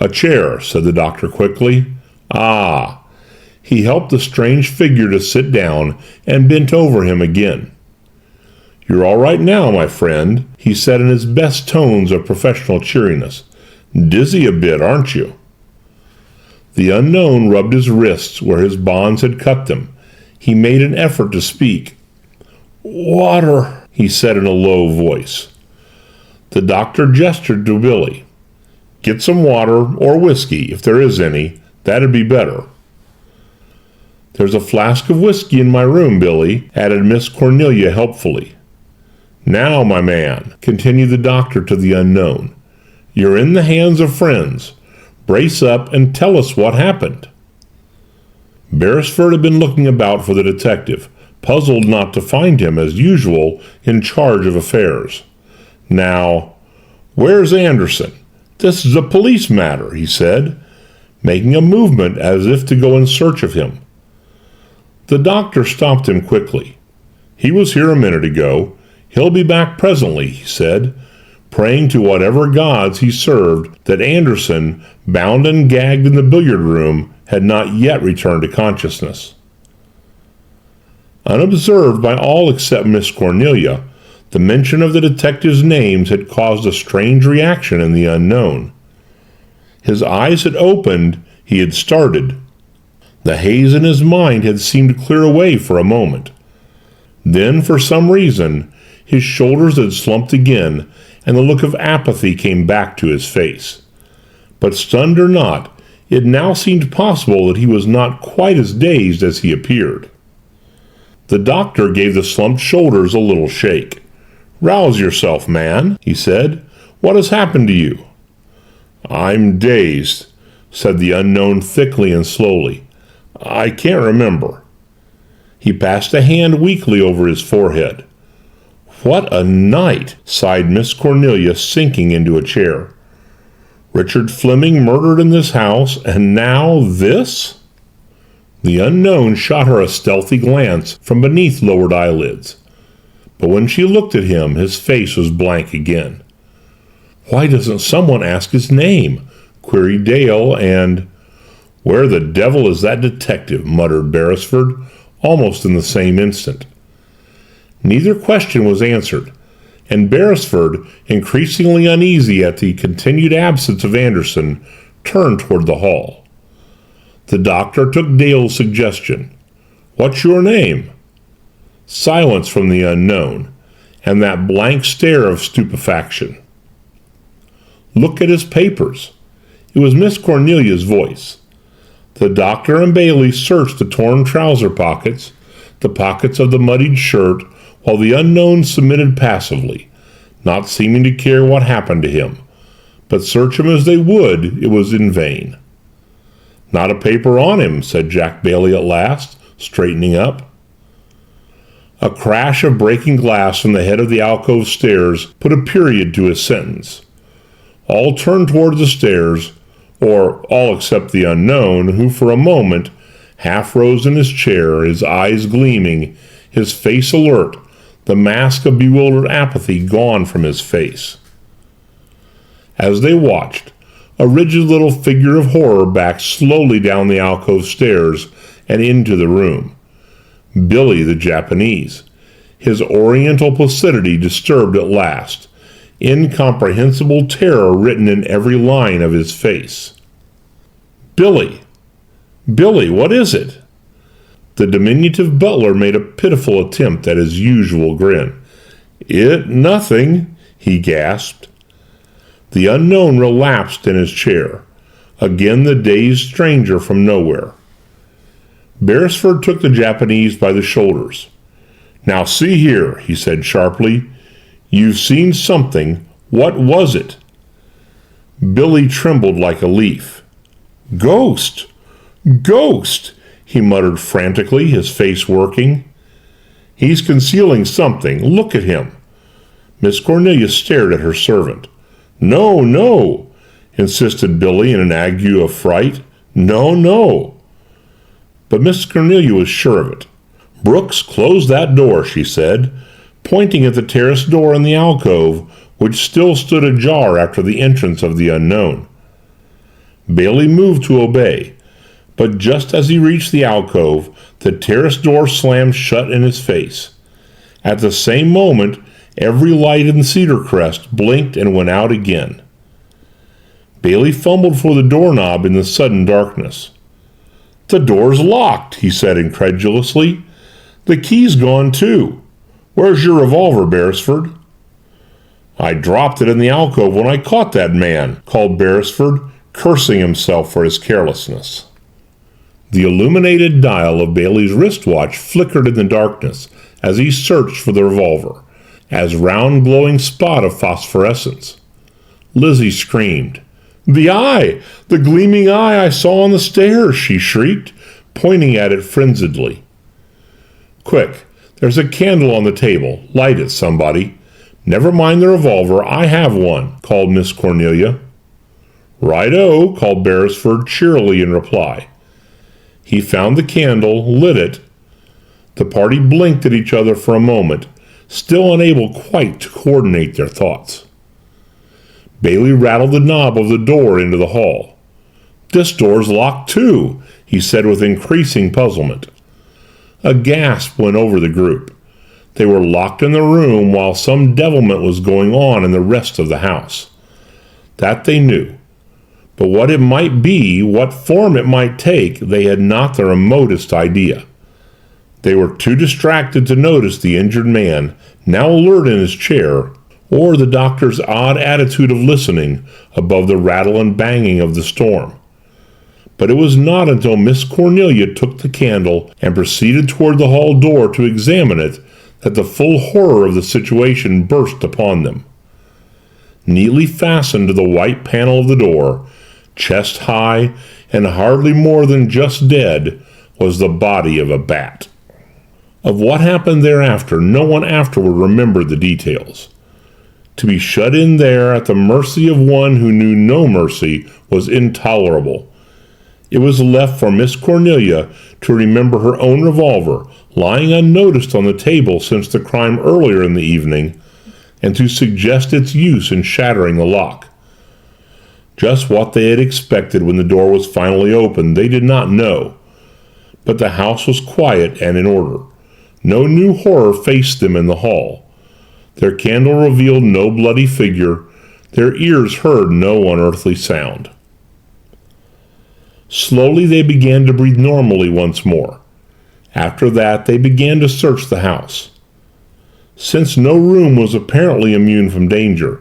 "A chair," said the doctor quickly. "Ah." He helped the strange figure to sit down and bent over him again. "You're all right now, my friend," he said in his best tones of professional cheeriness. "Dizzy a bit, aren't you?" The unknown rubbed his wrists where his bonds had cut them. He made an effort to speak. "Water," he said in a low voice. The doctor gestured to Billy. "Get some water, or whiskey, if there is any. That'd be better." "There's a flask of whiskey in my room, Billy," added Miss Cornelia helpfully. "Now, my man," continued the doctor to the unknown, "you're in the hands of friends. Brace up and tell us what happened." Beresford had been looking about for the detective, puzzled not to find him, as usual, in charge of affairs. "Now, where's Anderson? This is a police matter," he said, making a movement as if to go in search of him. The doctor stopped him quickly. "He was here a minute ago. He'll be back presently," he said, praying to whatever gods he served that Anderson, bound and gagged in the billiard room, had not yet returned to consciousness. Unobserved by all except Miss Cornelia, the mention of the detective's names had caused a strange reaction in the unknown. His eyes had opened, he had started. The haze in his mind had seemed to clear away for a moment. Then, for some reason, his shoulders had slumped again, and the look of apathy came back to his face. But stunned or not, it now seemed possible that he was not quite as dazed as he appeared. The doctor gave the slumped shoulders a little shake. "Rouse yourself, man," he said. "What has happened to you?" "I'm dazed," said the unknown thickly and slowly. "I can't remember." He passed a hand weakly over his forehead. "What a night!" sighed Miss Cornelia, sinking into a chair. "Richard Fleming murdered in this house, and now this?" The unknown shot her a stealthy glance from beneath lowered eyelids. But when she looked at him, his face was blank again. "Why doesn't someone ask his name?" queried Dale, and "Where the devil is that detective?" muttered Beresford, almost in the same instant. Neither question was answered, and Beresford, increasingly uneasy at the continued absence of Anderson, turned toward the hall. The doctor took Dale's suggestion. "What's your name?" Silence from the unknown, and that blank stare of stupefaction. "Look at his papers." It was Miss Cornelia's voice. The doctor and Bailey searched the torn trouser pockets, the pockets of the muddied shirt, while the unknown submitted passively, not seeming to care what happened to him. But search him as they would, it was in vain. "Not a paper on him," said Jack Bailey at last, straightening up. A crash of breaking glass from the head of the alcove stairs put a period to his sentence. All turned toward the stairs, or all except the unknown, who for a moment half rose in his chair, his eyes gleaming, his face alert, the mask of bewildered apathy gone from his face. As they watched, a rigid little figure of horror backed slowly down the alcove stairs and into the room. Billy the Japanese, his oriental placidity disturbed at last, incomprehensible terror written in every line of his face. "Billy! Billy, what is it?" The diminutive butler made a pitiful attempt at his usual grin. Nothing," he gasped. The unknown relapsed in his chair, again the dazed stranger from nowhere. Beresford took the Japanese by the shoulders. "Now see here," he said sharply. "You've seen something. What was it?" Billy trembled like a leaf. "Ghost! Ghost!" he muttered frantically, his face working. "He's concealing something. Look at him." Miss Cornelia stared at her servant. "No, no!" insisted Billy in an ague of fright. "No, no." But Miss Cornelia was sure of it. "Brooks, close that door," she said, pointing at the terrace door in the alcove, which still stood ajar after the entrance of the unknown. Bailey moved to obey, but just as he reached the alcove, the terrace door slammed shut in his face. At the same moment, every light in Cedar Crest blinked and went out again. Bailey fumbled for the doorknob in the sudden darkness. "The door's locked," he said incredulously. "The key's gone too. Where's your revolver, Beresford?" "I dropped it in the alcove when I caught that man," called Beresford, cursing himself for his carelessness. The illuminated dial of Bailey's wristwatch flickered in the darkness as he searched for the revolver, as round glowing spot of phosphorescence. Lizzie screamed. "The eye! The gleaming eye I saw on the stairs!" she shrieked, pointing at it frenziedly. "Quick, there's a candle on the table. Light it, somebody. Never mind the revolver, I have one," called Miss Cornelia. "Right-o," called Beresford cheerily in reply. He found the candle, lit it. The party blinked at each other for a moment, still unable quite to coordinate their thoughts. Bailey rattled the knob of the door into the hall. "This door's locked too," he said with increasing puzzlement. A gasp went over the group. They were locked in the room while some devilment was going on in the rest of the house. That they knew. But what it might be, what form it might take, they had not the remotest idea. They were too distracted to notice the injured man, now alert in his chair, or the doctor's odd attitude of listening above the rattle and banging of the storm. But it was not until Miss Cornelia took the candle and proceeded toward the hall door to examine it that the full horror of the situation burst upon them. Neatly fastened to the white panel of the door, chest high and hardly more than just dead, was the body of a bat. Of what happened thereafter, no one afterward remembered the details. To be shut in there at the mercy of one who knew no mercy was intolerable. It was left for Miss Cornelia to remember her own revolver, lying unnoticed on the table since the crime earlier in the evening, and to suggest its use in shattering the lock. Just what they had expected when the door was finally opened, they did not know. But the house was quiet and in order. No new horror faced them in the hall. Their candle revealed no bloody figure. Their ears heard no unearthly sound. Slowly they began to breathe normally once more. After that, they began to search the house. Since no room was apparently immune from danger,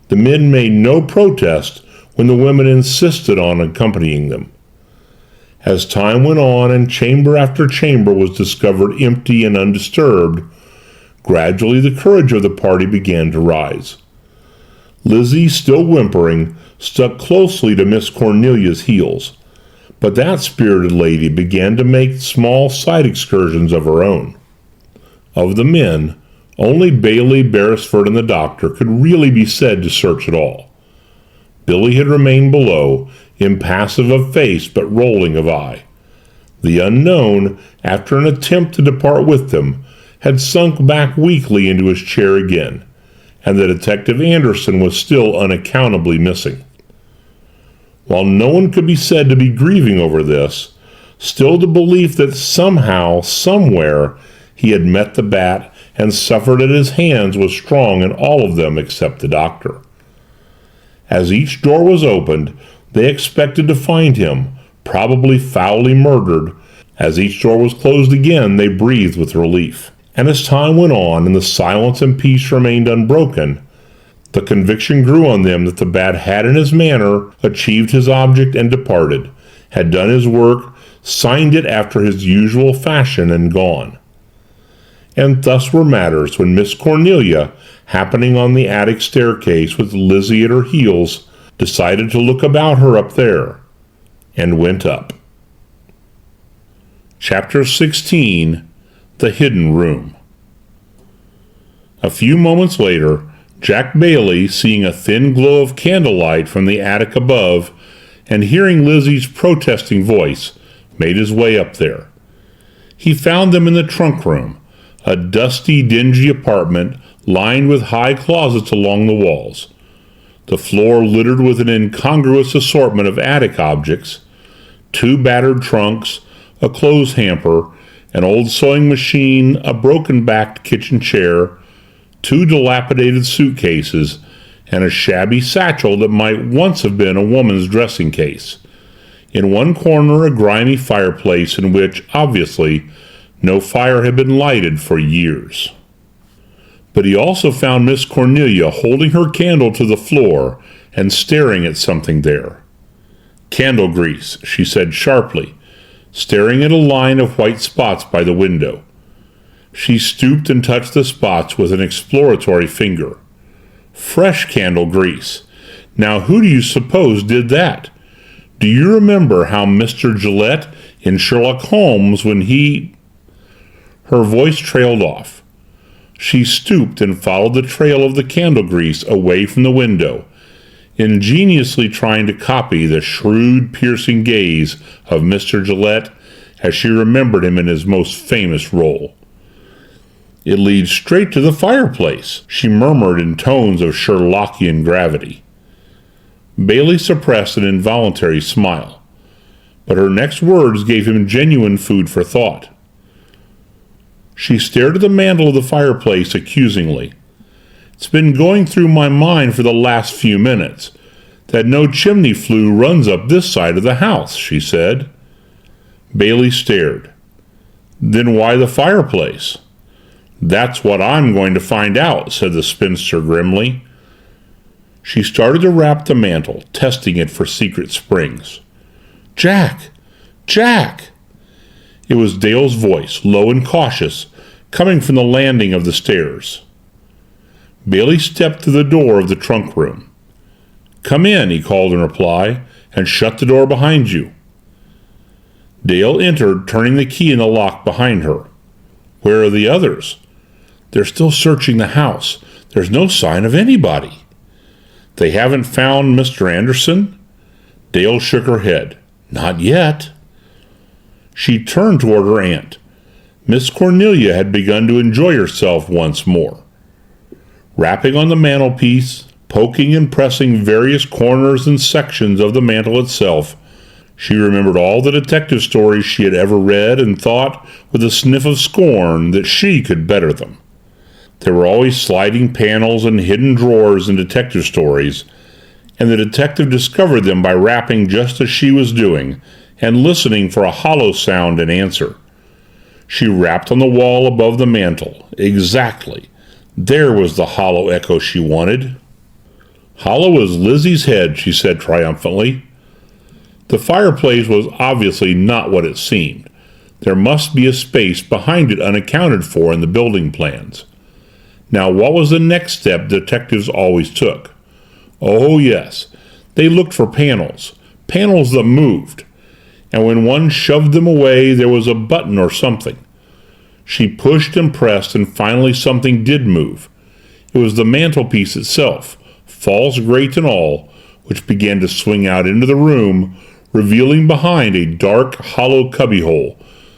the men made no protest when the women insisted on accompanying them. As time went on and chamber after chamber was discovered empty and undisturbed, gradually the courage of the party began to rise. Lizzie, still whimpering, stuck closely to Miss Cornelia's heels, but that spirited lady began to make small side excursions of her own. Of the men, only Bailey, Beresford, and the doctor could really be said to search at all. Billy had remained below, impassive of face but rolling of eye. The unknown, after an attempt to depart with them, had sunk back weakly into his chair again, and the detective Anderson was still unaccountably missing. While no one could be said to be grieving over this, still the belief that somehow, somewhere, he had met the bat and suffered at his hands was strong in all of them except the doctor. As each door was opened, they expected to find him, probably foully murdered. As each door was closed again, they breathed with relief. And as time went on and the silence and peace remained unbroken, the conviction grew on them that the bat had in his manner achieved his object and departed, had done his work, signed it after his usual fashion, and gone. And thus were matters when Miss Cornelia, happening on the attic staircase with Lizzie at her heels, decided to look about her up there, and went up. Chapter 16. The Hidden Room. A few moments later, Jack Bailey, seeing a thin glow of candlelight from the attic above and hearing Lizzie's protesting voice, made his way up there. He found them in the trunk room, a dusty, dingy apartment lined with high closets along the walls, the floor littered with an incongruous assortment of attic objects, 2 battered trunks, a clothes hamper, an old sewing machine, a broken-backed kitchen chair, 2 dilapidated suitcases, and a shabby satchel that might once have been a woman's dressing case. In one corner, a grimy fireplace in which, obviously, no fire had been lighted for years. But he also found Miss Cornelia holding her candle to the floor and staring at something there. "Candle grease," she said sharply, staring at a line of white spots by the window. She stooped and touched the spots with an exploratory finger. "Fresh candle grease. Now who do you suppose did that? Do you remember how Mr. Gillette in Sherlock Holmes when he—" Her voice trailed off. She stooped and followed the trail of the candle grease away from the window, ingeniously trying to copy the shrewd, piercing gaze of Mr. Gillette as she remembered him in his most famous role. "It leads straight to the fireplace," she murmured in tones of Sherlockian gravity. Bailey suppressed an involuntary smile, but her next words gave him genuine food for thought. She stared at the mantel of the fireplace accusingly. "It's been going through my mind for the last few minutes that no chimney flue runs up this side of the house," she said. Bailey stared. "Then why the fireplace?" "That's what I'm going to find out," said the spinster grimly. She started to rap the mantel, testing it for secret springs. "Jack! Jack!" It was Dale's voice, low and cautious, coming from the landing of the stairs. Bailey stepped to the door of the trunk room. "Come in," he called in reply, "and shut the door behind you." Dale entered, turning the key in the lock behind her. "Where are the others?" "They're still searching the house. There's no sign of anybody." "They haven't found Mr. Anderson?" Dale shook her head. "Not yet." She turned toward her aunt. Miss Cornelia had begun to enjoy herself once more. Rapping on the mantelpiece, poking and pressing various corners and sections of the mantel itself, she remembered all the detective stories she had ever read and thought, with a sniff of scorn, that she could better them. There were always sliding panels and hidden drawers in detective stories, and the detective discovered them by rapping just as she was doing and listening for a hollow sound in answer. She rapped on the wall above the mantel. Exactly. There was the hollow echo she wanted. "Hollow as Lizzie's head," she said triumphantly. The fireplace was obviously not what it seemed. There must be a space behind it unaccounted for in the building plans. Now, what was the next step detectives always took? Oh, yes. They looked for panels that moved. And when one shoved them away, there was a button or something. She pushed and pressed, and finally something did move. It was the mantelpiece itself, false grate and all, which began to swing out into the room, revealing behind a dark, hollow cubbyhole,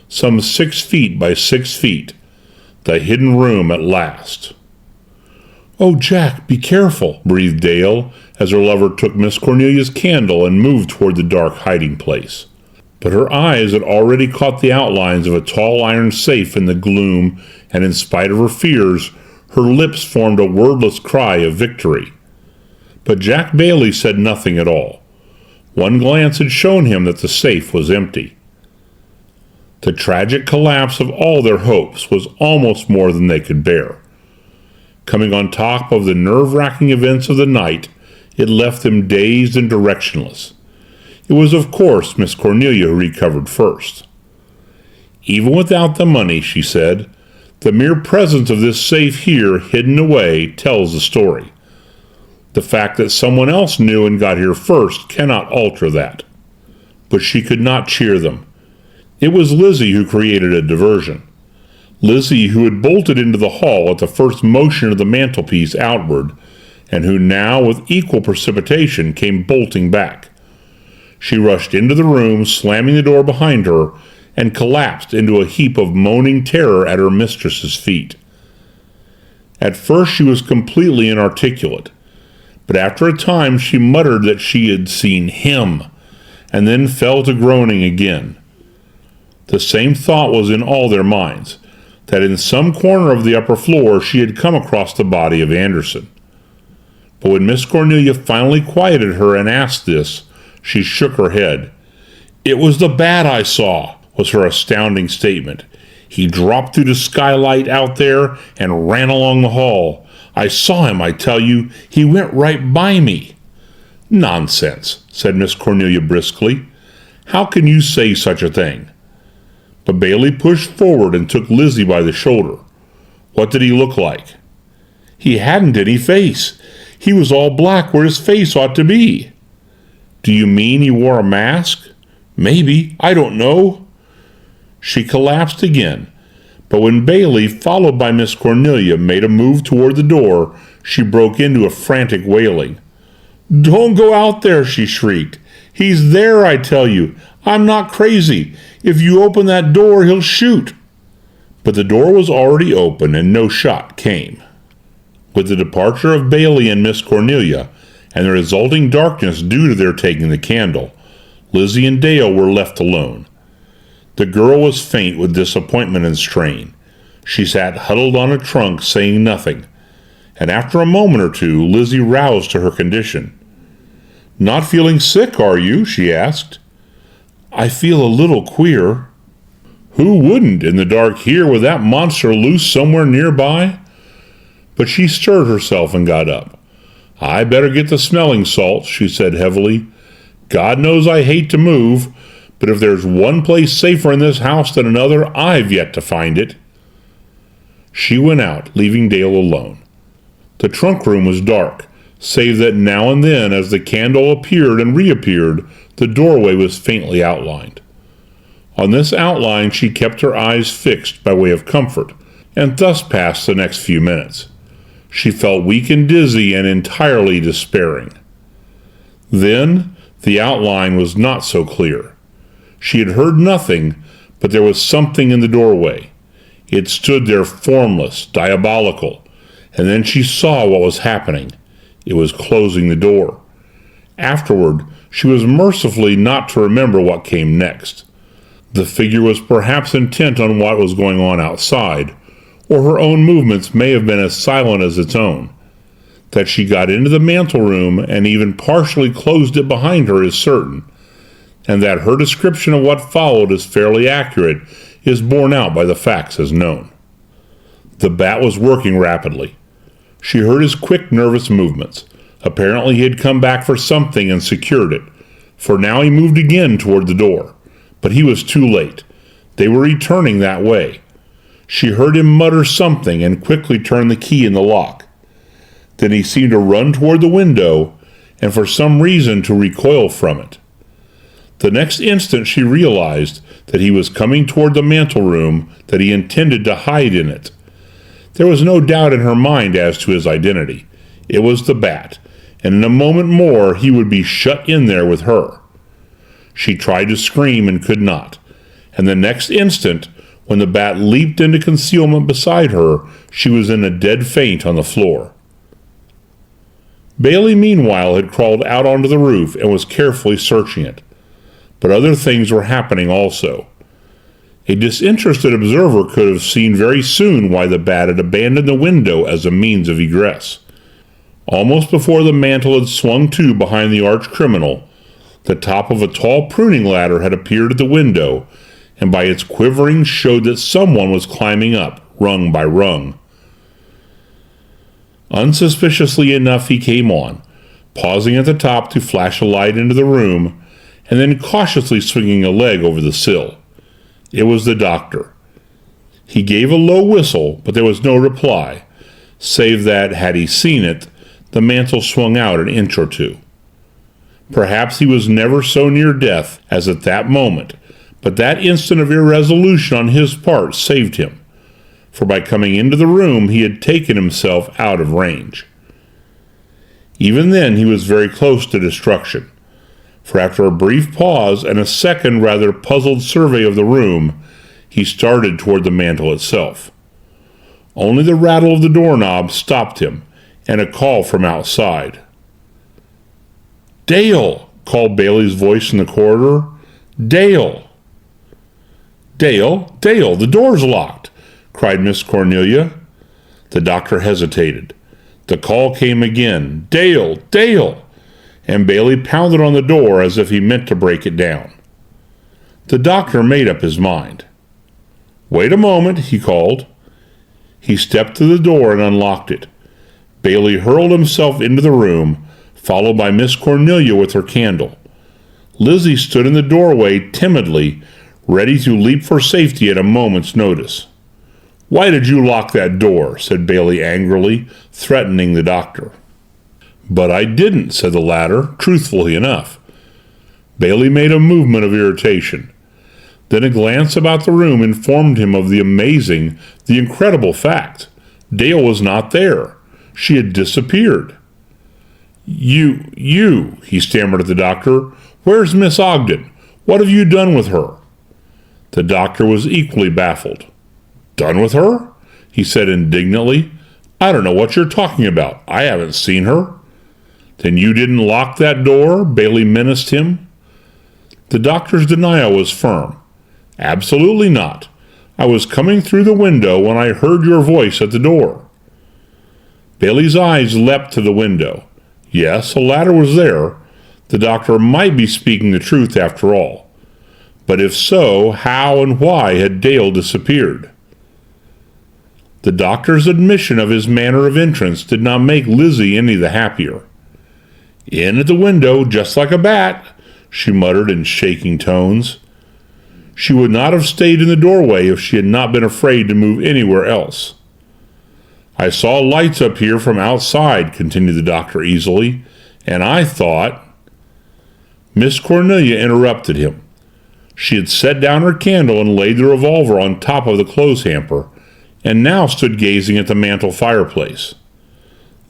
some 6 feet by 6 feet. The hidden room at last. "Oh, Jack, be careful," breathed Dale, as her lover took Miss Cornelia's candle and moved toward the dark hiding place. But her eyes had already caught the outlines of a tall iron safe in the gloom, and in spite of her fears, her lips formed a wordless cry of victory. But Jack Bailey said nothing at all. One glance had shown him that the safe was empty. The tragic collapse of all their hopes was almost more than they could bear. Coming on top of the nerve-wracking events of the night, it left them dazed and directionless. It was, of course, Miss Cornelia who recovered first. "Even without the money," she said, "the mere presence of this safe here, hidden away, tells the story. The fact that someone else knew and got here first cannot alter that." But she could not cheer them. It was Lizzie who created a diversion. Lizzie, who had bolted into the hall at the first motion of the mantelpiece outward, and who now, with equal precipitation, came bolting back. She rushed into the room, slamming the door behind her, and collapsed into a heap of moaning terror at her mistress's feet. At first she was completely inarticulate, but after a time she muttered that she had seen him, and then fell to groaning again. The same thought was in all their minds, that in some corner of the upper floor she had come across the body of Anderson. But when Miss Cornelia finally quieted her and asked this, she shook her head. "It was the bat I saw," was her astounding statement. "He dropped through the skylight out there and ran along the hall. I saw him, I tell you. He went right by me." "Nonsense," said Miss Cornelia briskly. "How can you say such a thing?" But Bailey pushed forward and took Lizzie by the shoulder. "What did he look like?" "He hadn't any face. He was all black where his face ought to be." "Do you mean he wore a mask?" "Maybe. I don't know." She collapsed again, but when Bailey, followed by Miss Cornelia, made a move toward the door, she broke into a frantic wailing. "Don't go out there," she shrieked. "He's there, I tell you. I'm not crazy. If you open that door, he'll shoot." But the door was already open and no shot came. With the departure of Bailey and Miss Cornelia, and the resulting darkness due to their taking the candle, Lizzie and Dale were left alone. The girl was faint with disappointment and strain. She sat huddled on a trunk, saying nothing, and after a moment or two, Lizzie roused to her condition. "Not feeling sick, are you?" she asked. "I feel a little queer." "Who wouldn't, in the dark here with that monster loose somewhere nearby?" But she stirred herself and got up. "I better get the smelling salts," she said heavily. "God knows I hate to move, but if there's one place safer in this house than another, I've yet to find it." She went out, leaving Dale alone. The trunk room was dark, save that now and then, as the candle appeared and reappeared, the doorway was faintly outlined. On this outline she kept her eyes fixed by way of comfort, and thus passed the next few minutes. She felt weak and dizzy and entirely despairing. Then the outline was not so clear. She had heard nothing, but there was something in the doorway. It stood there formless, diabolical, and then she saw what was happening. It was closing the door. Afterward, she was mercifully not to remember what came next. The figure was perhaps intent on what was going on outside, or her own movements may have been as silent as its own. That she got into the mantel room and even partially closed it behind her is certain, and that her description of what followed is fairly accurate is borne out by the facts as known. The bat was working rapidly. She heard his quick, nervous movements. Apparently he had come back for something and secured it, for now he moved again toward the door. But he was too late. They were returning that way. She heard him mutter something and quickly turn the key in the lock. Then he seemed to run toward the window, and for some reason to recoil from it. The next instant she realized that he was coming toward the mantel room, that he intended to hide in it. There was no doubt in her mind as to his identity. It was the bat, and in a moment more he would be shut in there with her. She tried to scream and could not, and the next instant, when the bat leaped into concealment beside her, she was in a dead faint on the floor. Bailey, meanwhile, had crawled out onto the roof and was carefully searching it. But other things were happening also. A disinterested observer could have seen very soon why the bat had abandoned the window as a means of egress. Almost before the mantel had swung to behind the arch-criminal, the top of a tall pruning ladder had appeared at the window, and by its quivering showed that someone was climbing up, rung by rung. Unsuspiciously enough he came on, pausing at the top to flash a light into the room, and then cautiously swinging a leg over the sill. It was the doctor. He gave a low whistle, but there was no reply, save that, had he seen it, the mantel swung out an inch or two. Perhaps he was never so near death as at that moment, but that instant of irresolution on his part saved him, for by coming into the room he had taken himself out of range. Even then he was very close to destruction, for after a brief pause and a second rather puzzled survey of the room, he started toward the mantel itself. Only the rattle of the doorknob stopped him, and a call from outside. "Dale!" called Bailey's voice in the corridor. "Dale!" "Dale! Dale! The door's locked!" cried Miss Cornelia. The doctor hesitated. The call came again. "Dale! Dale!" And Bailey pounded on the door as if he meant to break it down. The doctor made up his mind. "Wait a moment," he called. He stepped to the door and unlocked it. Bailey hurled himself into the room, followed by Miss Cornelia with her candle. Lizzie stood in the doorway timidly, ready to leap for safety at a moment's notice. "Why did you lock that door?" said Bailey angrily, threatening the doctor. "But I didn't," said the latter, truthfully enough. Bailey made a movement of irritation. Then a glance about the room informed him of the amazing, the incredible fact. Dale was not there. She had disappeared. You, he stammered at the doctor. "Where's Miss Ogden? What have you done with her?" The doctor was equally baffled. "Done with her?" he said indignantly. "I don't know what you're talking about. I haven't seen her." "Then you didn't lock that door?" Bailey menaced him. The doctor's denial was firm. "Absolutely not. I was coming through the window when I heard your voice at the door." Bailey's eyes leapt to the window. Yes, a ladder was there. The doctor might be speaking the truth after all. But if so, how and why had Dale disappeared? The doctor's admission of his manner of entrance did not make Lizzie any the happier. "In at the window, just like a bat," she muttered in shaking tones. She would not have stayed in the doorway if she had not been afraid to move anywhere else. "I saw lights up here from outside," continued the doctor easily, "and I thought—" Miss Cornelia interrupted him. She had set down her candle and laid the revolver on top of the clothes hamper, and now stood gazing at the mantel fireplace.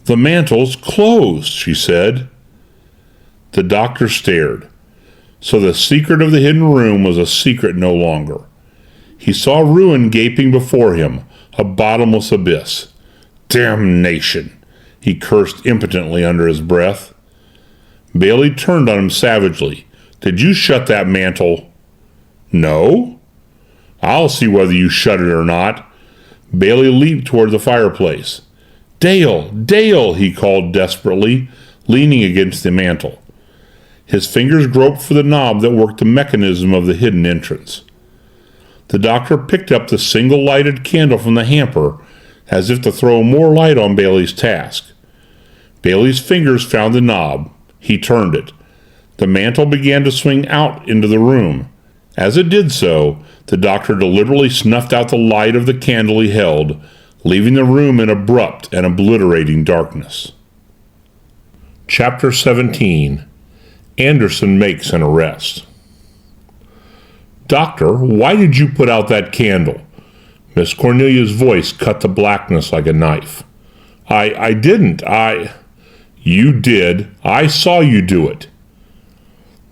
"The mantel's closed," she said. The doctor stared. So the secret of the hidden room was a secret no longer. He saw ruin gaping before him, a bottomless abyss. "Damnation!" he cursed impotently under his breath. Bailey turned on him savagely. "Did you shut that mantel?" "No." "I'll see whether you shut it or not." Bailey leaped toward the fireplace. "Dale! Dale!" he called desperately, leaning against the mantel. His fingers groped for the knob that worked the mechanism of the hidden entrance. The doctor picked up the single lighted candle from the hamper, as if to throw more light on Bailey's task. Bailey's fingers found the knob. He turned it. The mantel began to swing out into the room. As it did so, the doctor deliberately snuffed out the light of the candle he held, leaving the room in abrupt and obliterating darkness. Chapter 17. Anderson makes an arrest. "Doctor, why did you put out that candle?" Miss Cornelia's voice cut the blackness like a knife. I didn't. You did. I saw you do it."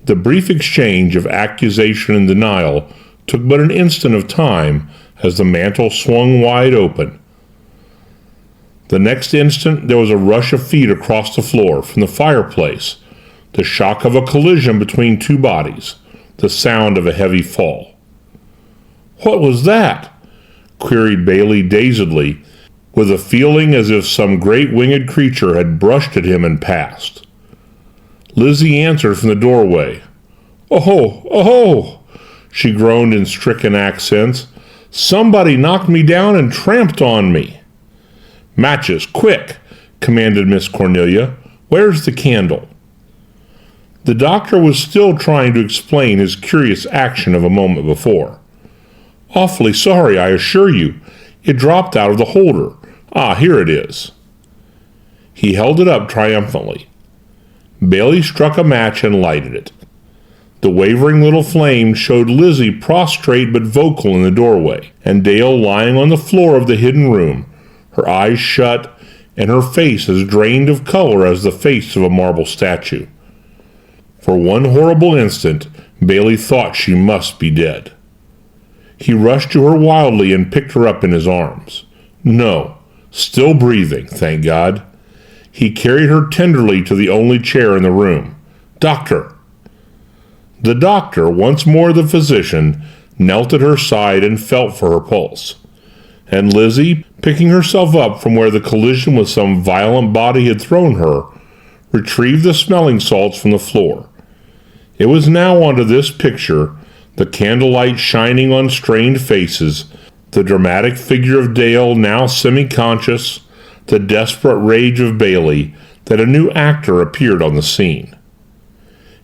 The brief exchange of accusation and denial took but an instant of time as the mantel swung wide open. The next instant there was a rush of feet across the floor from the fireplace, the shock of a collision between two bodies, the sound of a heavy fall. "What was that?" queried Bailey dazedly, with a feeling as if some great winged creature had brushed at him and passed. Lizzie answered from the doorway. "Oh, oh!" she groaned in stricken accents. "Somebody knocked me down and tramped on me." "Matches, quick!" commanded Miss Cornelia. "Where's the candle?" The doctor was still trying to explain his curious action of a moment before. "Awfully sorry, I assure you. It dropped out of the holder. Ah, here it is." He held it up triumphantly. Bailey struck a match and lighted it. The wavering little flame showed Lizzie prostrate but vocal in the doorway, and Dale lying on the floor of the hidden room, her eyes shut, and her face as drained of color as the face of a marble statue. For one horrible instant, Bailey thought she must be dead. He rushed to her wildly and picked her up in his arms. No, still breathing, thank God. He carried her tenderly to the only chair in the room. "Doctor!" The doctor, once more the physician, knelt at her side and felt for her pulse. And Lizzie, picking herself up from where the collision with some violent body had thrown her, retrieved the smelling salts from the floor. It was now onto this picture, the candlelight shining on strained faces, the dramatic figure of Dale now semi-conscious, the desperate rage of Bailey, that a new actor appeared on the scene.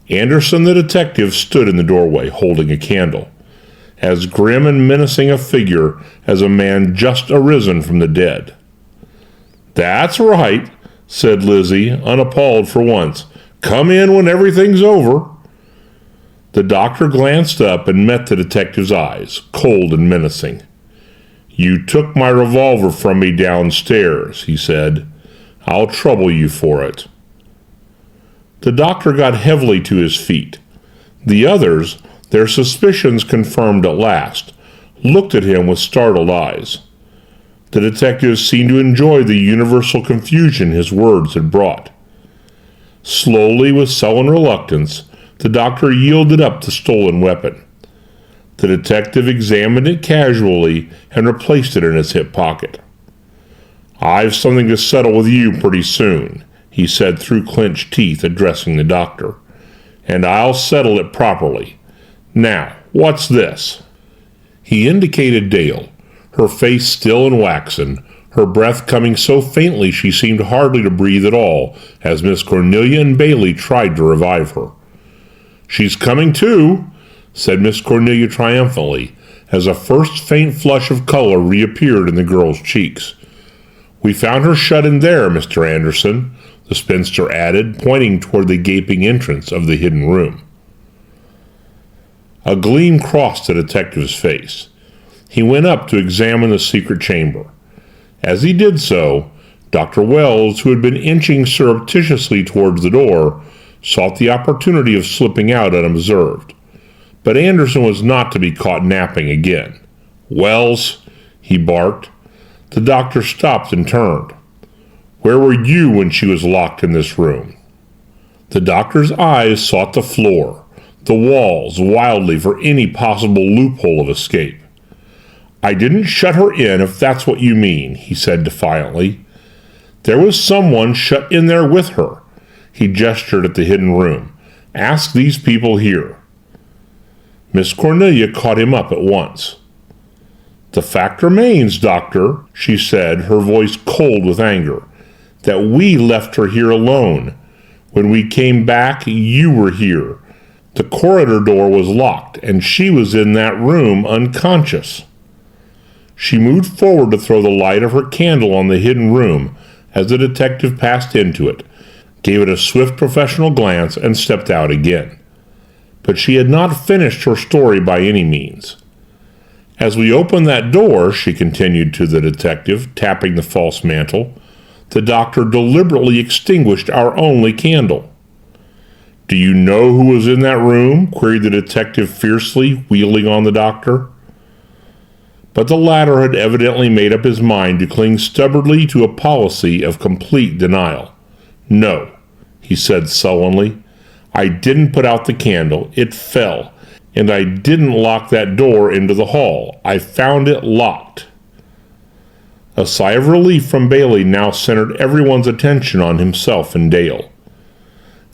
Anderson the detective stood in the doorway, holding a candle, as grim and menacing a figure as a man just arisen from the dead. "That's right," said Lizzie, unappalled for once. "Come in when everything's over." The doctor glanced up and met the detective's eyes, cold and menacing. "You took my revolver from me downstairs," he said. "I'll trouble you for it." The doctor got heavily to his feet. The others, their suspicions confirmed at last, looked at him with startled eyes. The detective seemed to enjoy the universal confusion his words had brought. Slowly, with sullen reluctance, the doctor yielded up the stolen weapon. The detective examined it casually and replaced it in his hip pocket. "I've something to settle with you pretty soon," he said through clenched teeth, addressing the doctor. "And I'll settle it properly. Now, what's this?" He indicated Dale, her face still and waxen, her breath coming so faintly she seemed hardly to breathe at all as Miss Cornelia and Bailey tried to revive her. "She's coming to," said Miss Cornelia triumphantly, as a first faint flush of color reappeared in the girl's cheeks. "We found her shut in there, Mr. Anderson," the spinster added, pointing toward the gaping entrance of the hidden room. A gleam crossed the detective's face. He went up to examine the secret chamber. As he did so, Dr. Wells, who had been inching surreptitiously towards the door, sought the opportunity of slipping out unobserved. But Anderson was not to be caught napping again. "Wells," he barked. The doctor stopped and turned. "Where were you when she was locked in this room?" The doctor's eyes sought the floor, the walls, wildly for any possible loophole of escape. "I didn't shut her in, if that's what you mean," he said defiantly. "There was someone shut in there with her." He gestured at the hidden room. "Ask these people here." Miss Cornelia caught him up at once. "The fact remains, Doctor," she said, her voice cold with anger, "that we left her here alone. When we came back, you were here. The corridor door was locked, and she was in that room unconscious." She moved forward to throw the light of her candle on the hidden room as the detective passed into it, gave it a swift professional glance, and stepped out again. But she had not finished her story by any means. "As we opened that door," she continued to the detective, tapping the false mantel, "the doctor deliberately extinguished our only candle." "Do you know who was in that room?" queried the detective fiercely, wheeling on the doctor. But the latter had evidently made up his mind to cling stubbornly to a policy of complete denial. "No," he said sullenly. "I didn't put out the candle. It fell. And I didn't lock that door into the hall. I found it locked." A sigh of relief from Bailey now centered everyone's attention on himself and Dale.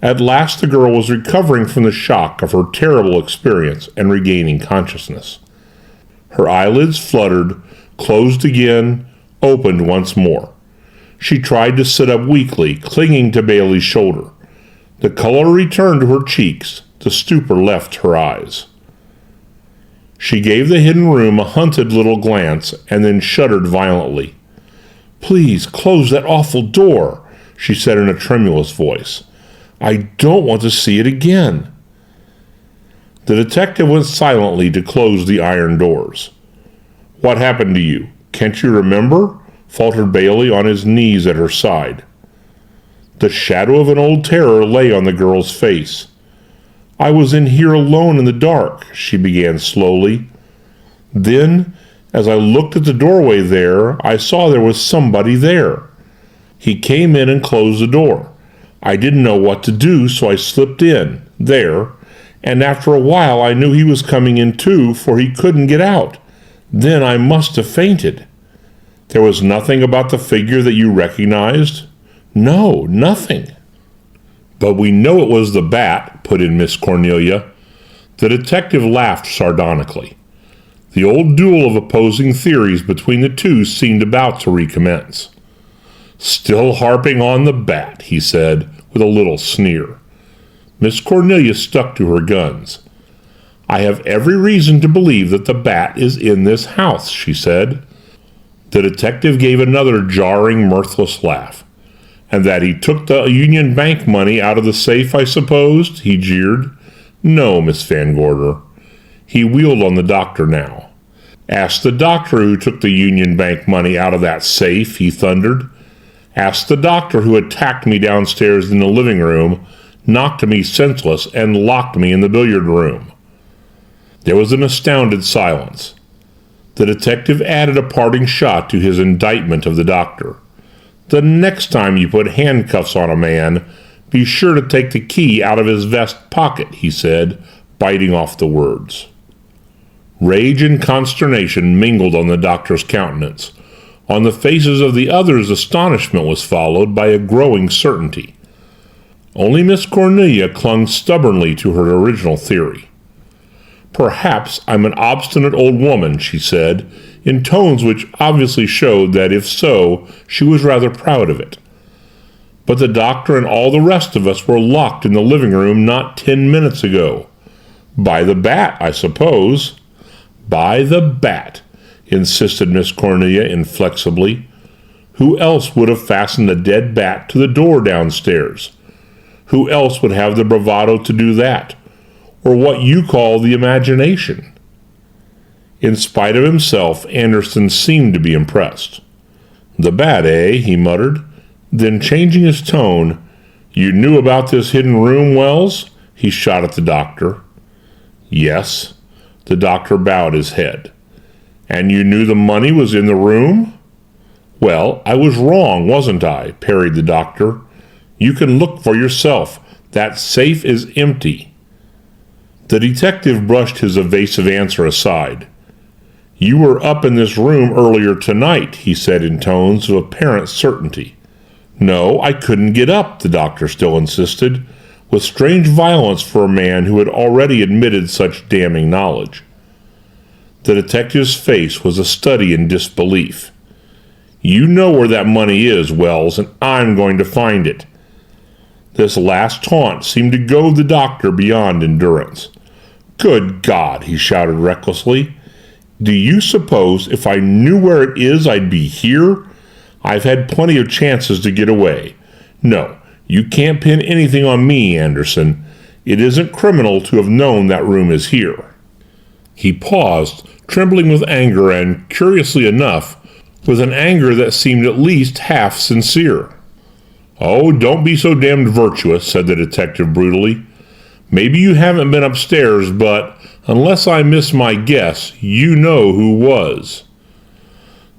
At last the girl was recovering from the shock of her terrible experience and regaining consciousness. Her eyelids fluttered, closed again, opened once more. She tried to sit up weakly, clinging to Bailey's shoulder. The color returned to her cheeks. The stupor left her eyes. She gave the hidden room a hunted little glance and then shuddered violently. "Please close that awful door," she said in a tremulous voice. "I don't want to see it again." The detective went silently to close the iron doors. "What happened to you? Can't you remember?" faltered Bailey on his knees at her side. The shadow of an old terror lay on the girl's face. "I was in here alone in the dark," she began slowly. "Then, as I looked at the doorway there, I saw there was somebody there. He came in and closed the door. I didn't know what to do, so I slipped in, there, and after a while I knew he was coming in too, for he couldn't get out. Then I must have fainted." "There was nothing about the figure that you recognized?" "No, nothing." "But we know it was the bat," put in Miss Cornelia. The detective laughed sardonically. The old duel of opposing theories between the two seemed about to recommence. "Still harping on the bat," he said, with a little sneer. Miss Cornelia stuck to her guns. "I have every reason to believe that the bat is in this house," she said. The detective gave another jarring, mirthless laugh. "And that he took the Union Bank money out of the safe, I supposed?" he jeered. "No, Miss Van Gorder." He wheeled on the doctor now. "Ask the doctor who took the Union Bank money out of that safe," he thundered. "Ask the doctor who attacked me downstairs in the living room, knocked me senseless, and locked me in the billiard room." There was an astounded silence. The detective added a parting shot to his indictment of the doctor. "The next time you put handcuffs on a man, be sure to take the key out of his vest pocket," he said, biting off the words. Rage and consternation mingled on the doctor's countenance. On the faces of the others, astonishment was followed by a growing certainty. Only Miss Cornelia clung stubbornly to her original theory. "Perhaps I'm an obstinate old woman," she said, in tones which obviously showed that if so, she was rather proud of it. "But the doctor and all the rest of us were locked in the living room not 10 minutes ago. By the bat, I suppose." "By the bat," insisted Miss Cornelia inflexibly. "Who else would have fastened a dead bat to the door downstairs? Who else would have the bravado to do that? Or what you call the imagination?" In spite of himself, Anderson seemed to be impressed. "The bat, eh?" he muttered. Then, changing his tone, "You knew about this hidden room, Wells?" he shot at the doctor. "Yes." The doctor bowed his head. "And you knew the money was in the room?" "Well, I was wrong, wasn't I?" parried the doctor. "You can look for yourself. That safe is empty." The detective brushed his evasive answer aside. "You were up in this room earlier tonight," he said in tones of apparent certainty. "No, I couldn't get up," the doctor still insisted, with strange violence for a man who had already admitted such damning knowledge. The detective's face was a study in disbelief. "You know where that money is, Wells, and I'm going to find it." This last taunt seemed to goad the doctor beyond endurance. "Good God!" he shouted recklessly. "Do you suppose if I knew where it is I'd be here? I've had plenty of chances to get away. No, you can't pin anything on me, Anderson. It isn't criminal to have known that room is here." He paused, trembling with anger and, curiously enough, with an anger that seemed at least half sincere. "Oh, don't be so damned virtuous," said the detective brutally. "Maybe you haven't been upstairs, but, unless I miss my guess, you know who was."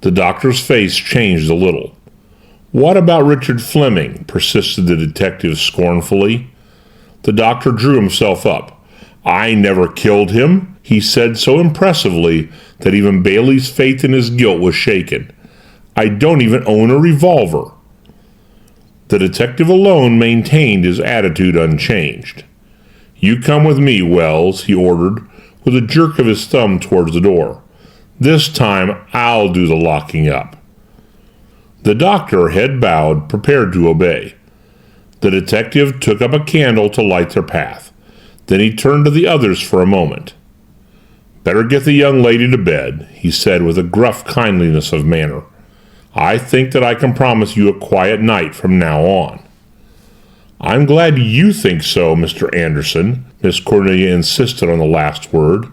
The doctor's face changed a little. "What about Richard Fleming?" persisted the detective scornfully. The doctor drew himself up. "I never killed him," he said so impressively that even Bailey's faith in his guilt was shaken. "I don't even own a revolver." The detective alone maintained his attitude unchanged. "You come with me, Wells," he ordered, with a jerk of his thumb towards the door. "This time I'll do the locking up." The doctor, head bowed, prepared to obey. The detective took up a candle to light their path. Then he turned to the others for a moment. "Better get the young lady to bed," he said with a gruff kindliness of manner. "I think that I can promise you a quiet night from now on." "I'm glad you think so, Mr. Anderson," Miss Cornelia insisted on the last word.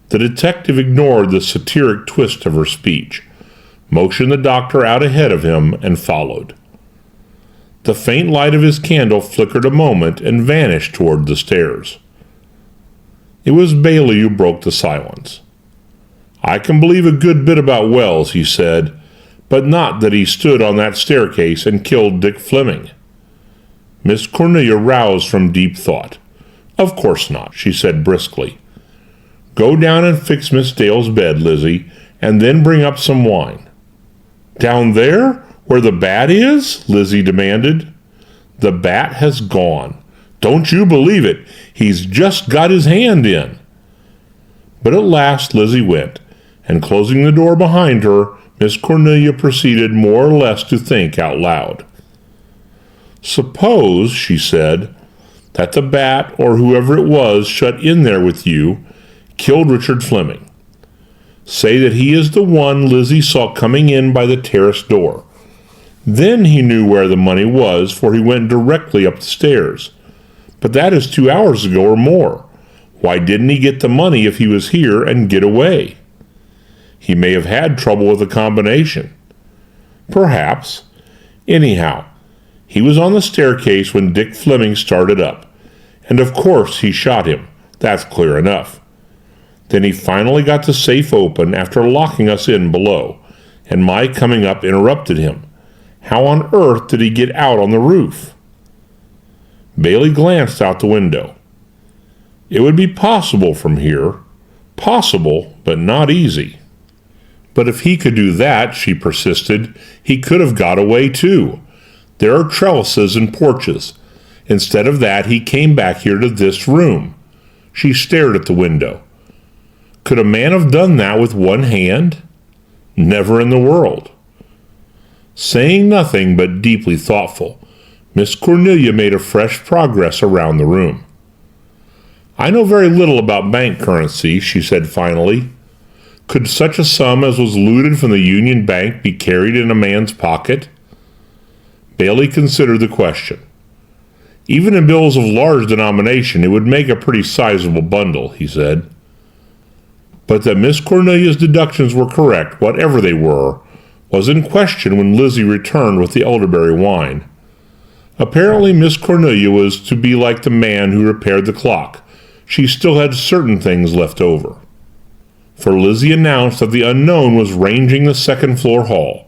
The detective ignored the satiric twist of her speech. motioned the doctor out ahead of him, and followed. The faint light of his candle flickered a moment and vanished toward the stairs. It was Bailey who broke the silence. "I can believe a good bit about Wells," he said, "but not that he stood on that staircase and killed Dick Fleming." Miss Cornelia roused from deep thought. "Of course not," she said briskly. "Go down and fix Miss Dale's bed, Lizzie, and then bring up some wine." "Down there, where the bat is?" Lizzie demanded. "The bat has gone. Don't you believe it. He's just got his hand in." But at last Lizzie went, and closing the door behind her, Miss Cornelia proceeded more or less to think out loud. "Suppose," she said, "that the bat, or whoever it was shut in there with you, killed Richard Fleming. Say that he is the one Lizzie saw coming in by the terrace door. Then he knew where the money was, for he went directly up the stairs. But that is 2 hours ago or more. Why didn't he get the money if he was here and get away? He may have had trouble with the combination. Perhaps. Anyhow, he was on the staircase when Dick Fleming started up, and of course he shot him. That's clear enough. Then he finally got the safe open after locking us in below, and my coming up interrupted him. How on earth did he get out on the roof?" Bailey glanced out the window. "It would be possible from here. Possible, but not easy." "But if he could do that," she persisted, "he could have got away too. There are trellises and porches. Instead of that, he came back here to this room." She stared at the window. "Could a man have done that with one hand? Never in the world." Saying nothing but deeply thoughtful, Miss Cornelia made a fresh progress around the room. "I know very little about bank currency," she said finally. "Could such a sum as was looted from the Union Bank be carried in a man's pocket?" Bailey considered the question. "Even in bills of large denomination, it would make a pretty sizable bundle," he said. But that Miss Cornelia's deductions were correct, whatever they were, was in question when Lizzie returned with the elderberry wine. Apparently Miss Cornelia was to be like the man who repaired the clock. She still had certain things left over. For Lizzie announced that the unknown was ranging the second-floor hall.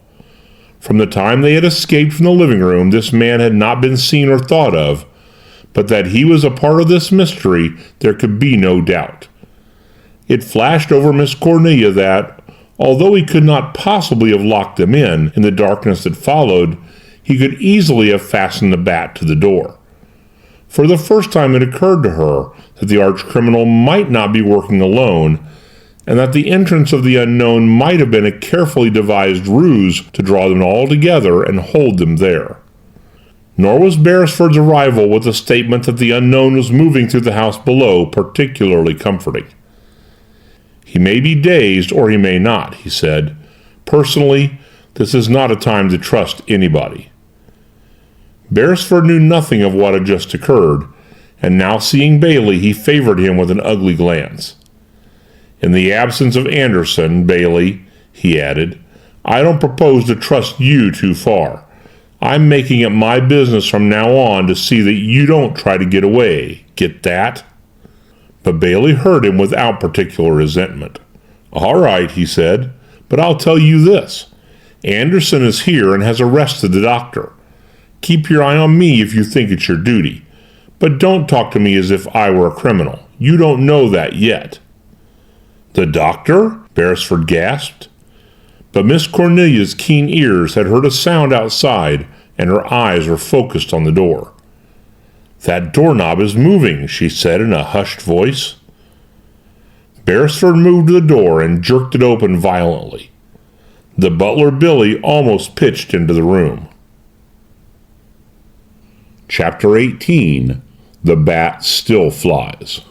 From the time they had escaped from the living room, this man had not been seen or thought of, but that he was a part of this mystery there could be no doubt. It flashed over Miss Cornelia that, although he could not possibly have locked them in the darkness that followed, he could easily have fastened the bat to the door. For the first time it occurred to her that the arch-criminal might not be working alone, and that the entrance of the unknown might have been a carefully devised ruse to draw them all together and hold them there. Nor was Beresford's arrival with the statement that the unknown was moving through the house below particularly comforting. "He may be dazed, or he may not," he said. "Personally, this is not a time to trust anybody." Beresford knew nothing of what had just occurred, and now seeing Bailey, he favored him with an ugly glance. "In the absence of Anderson, Bailey," he added, "I don't propose to trust you too far. I'm making it my business from now on to see that you don't try to get away. Get that?" But Bailey heard him without particular resentment. "All right," he said, "but I'll tell you this. Anderson is here and has arrested the doctor. Keep your eye on me if you think it's your duty. But don't talk to me as if I were a criminal. You don't know that yet." "The doctor?" Beresford gasped. But Miss Cornelia's keen ears had heard a sound outside, and her eyes were focused on the door. "That doorknob is moving," she said in a hushed voice. Beresford moved to the door and jerked it open violently. The butler Billy almost pitched into the room. Chapter 18. The Bat Still Flies.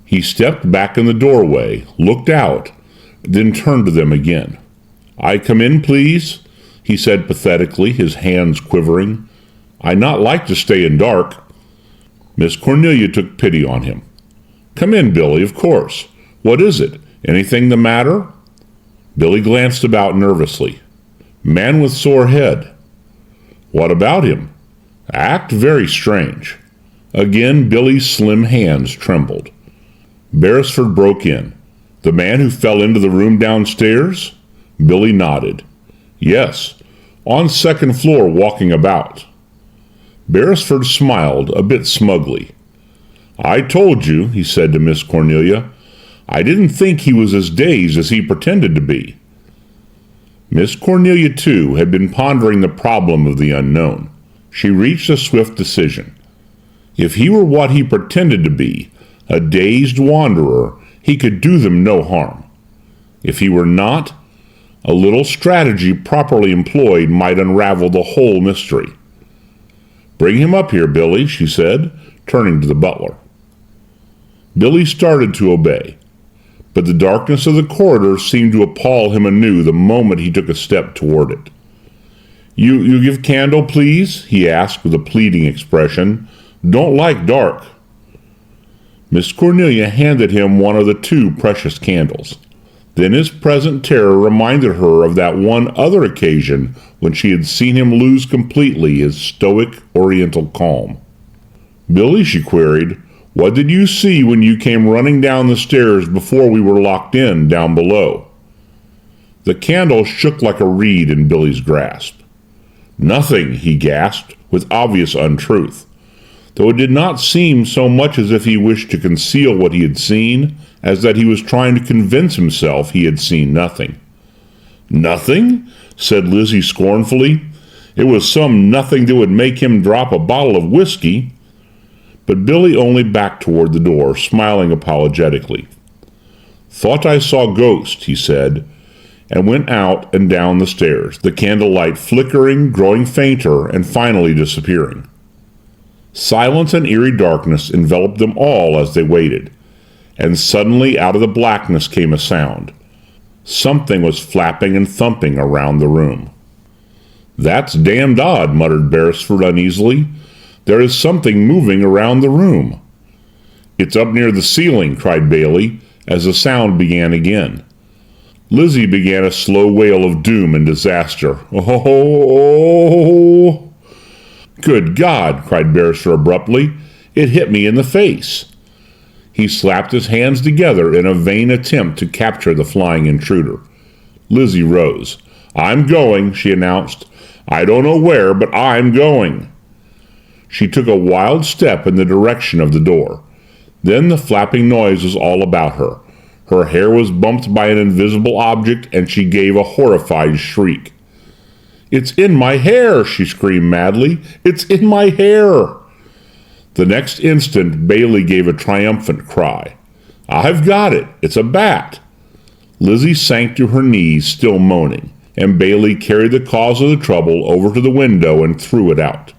He stepped back in the doorway, looked out, then turned to them again. "I come in, please?" he said pathetically, his hands quivering. "I'd not like to stay in dark." Miss Cornelia took pity on him. "Come in, Billy, of course. What is it? Anything the matter?" Billy glanced about nervously. Man with sore head. What about him? Act very strange. Again, Billy's slim hands trembled. Beresford broke in. The man who fell into the room downstairs? Billy nodded. Yes, on second floor walking about. Beresford smiled a bit smugly. I told you, he said to Miss Cornelia. I didn't think he was as dazed as he pretended to be. Miss Cornelia, too, had been pondering the problem of the unknown. She reached a swift decision. If he were what he pretended to be, a dazed wanderer, he could do them no harm. If he were not, a little strategy properly employed might unravel the whole mystery. Bring him up here, Billy, she said, turning to the butler. Billy started to obey, but the darkness of the corridor seemed to appall him anew the moment he took a step toward it. You give candle, please? He asked with a pleading expression. Don't like dark. Miss Cornelia handed him one of the two precious candles. Then his present terror reminded her of that one other occasion when she had seen him lose completely his stoic oriental calm. Billy, she queried, what did you see when you came running down the stairs before we were locked in down below? The candle shook like a reed in Billy's grasp. Nothing, he gasped, with obvious untruth, though it did not seem so much as if he wished to conceal what he had seen as that he was trying to convince himself he had seen nothing. Nothing? Said Lizzie scornfully. It was some nothing that would make him drop a bottle of whiskey. But Billy only backed toward the door, smiling apologetically. Thought I saw ghosts, he said, and went out and down the stairs, the candlelight flickering, growing fainter, and finally disappearing. Silence and eerie darkness enveloped them all as they waited, and suddenly out of the blackness came a sound. Something was flapping and thumping around the room. That's damned odd, muttered Beresford uneasily. There is something moving around the room. It's up near the ceiling, cried Bailey, as the sound began again. Lizzie began a slow wail of doom and disaster. Oh! Good God, cried Beresford abruptly. It hit me in the face. He slapped his hands together in a vain attempt to capture the flying intruder. Lizzie rose. I'm going, she announced. I don't know where, but I'm going. She took a wild step in the direction of the door. Then the flapping noise was all about her. Her hair was bumped by an invisible object, and she gave a horrified shriek. It's in my hair, she screamed madly. It's in my hair. The next instant, Bailey gave a triumphant cry. I've got it. It's a bat. Lizzie sank to her knees, still moaning, and Bailey carried the cause of the trouble over to the window and threw it out.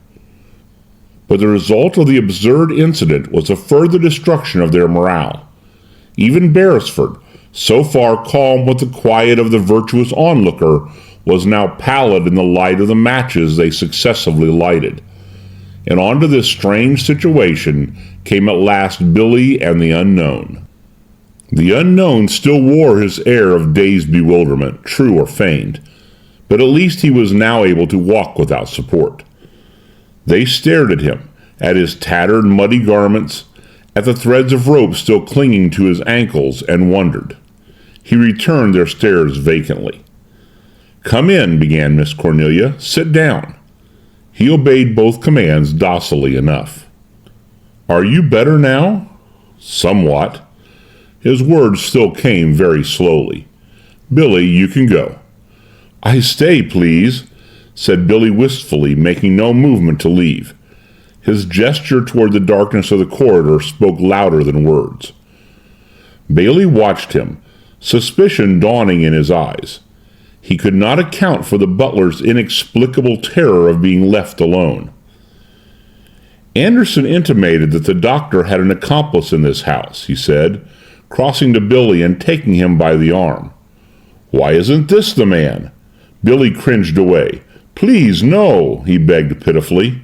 But the result of the absurd incident was a further destruction of their morale. Even Beresford, so far calm with the quiet of the virtuous onlooker, was now pallid in the light of the matches they successively lighted. And onto this strange situation came at last Billy and the unknown. The unknown still wore his air of dazed bewilderment, true or feigned, but at least he was now able to walk without support. They stared at him, at his tattered, muddy garments, at the threads of rope still clinging to his ankles, and wondered. He returned their stares vacantly. Come in, began Miss Cornelia. Sit down. He obeyed both commands docilely enough. Are you better now? Somewhat. His words still came very slowly. Billy, you can go. I stay, please, said Billy wistfully, making no movement to leave. His gesture toward the darkness of the corridor spoke louder than words. Bailey watched him, suspicion dawning in his eyes. He could not account for the butler's inexplicable terror of being left alone. Anderson intimated that the doctor had an accomplice in this house, he said, crossing to Billy and taking him by the arm. Why isn't this the man? Billy cringed away. Please, no, he begged pitifully.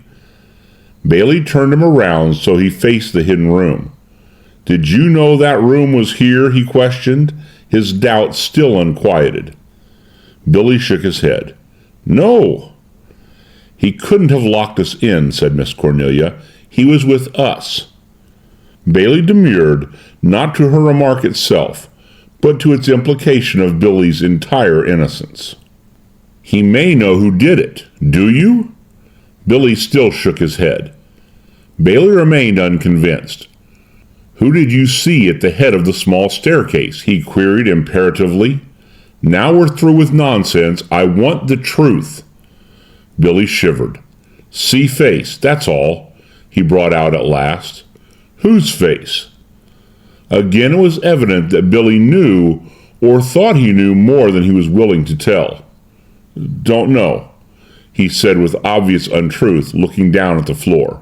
Bailey turned him around so he faced the hidden room. Did you know that room was here? He questioned, his doubts still unquieted. Billy shook his head. "No." "He couldn't have locked us in," said Miss Cornelia. "He was with us." Bailey demurred, not to her remark itself, but to its implication of Billy's entire innocence. "He may know who did it. Do you?" Billy still shook his head. Bailey remained unconvinced. "Who did you see at the head of the small staircase?" he queried imperatively. "Now we're through with nonsense. I want the truth." Billy shivered. "See face, that's all," he brought out at last. "Whose face?" Again it was evident that Billy knew, or thought he knew, more than he was willing to tell. "Don't know," he said with obvious untruth, looking down at the floor.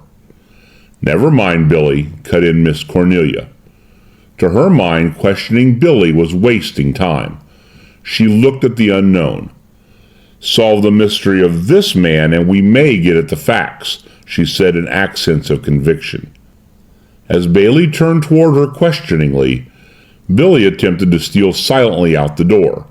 "Never mind, Billy," cut in Miss Cornelia. To her mind, questioning Billy was wasting time. She looked at the unknown. "Solve the mystery of this man, and we may get at the facts," she said in accents of conviction. As Bailey turned toward her questioningly, Billy attempted to steal silently out the door,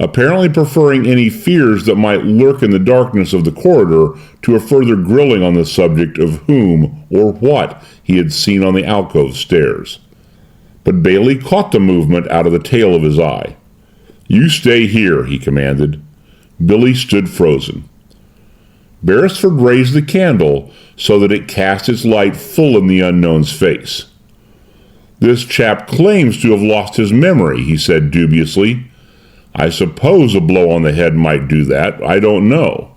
apparently preferring any fears that might lurk in the darkness of the corridor to a further grilling on the subject of whom or what he had seen on the alcove stairs. But Bailey caught the movement out of the tail of his eye. "You stay here," he commanded. Billy stood frozen. Beresford raised the candle so that it cast its light full in the unknown's face. "This chap claims to have lost his memory," he said dubiously. "I suppose a blow on the head might do that. I don't know."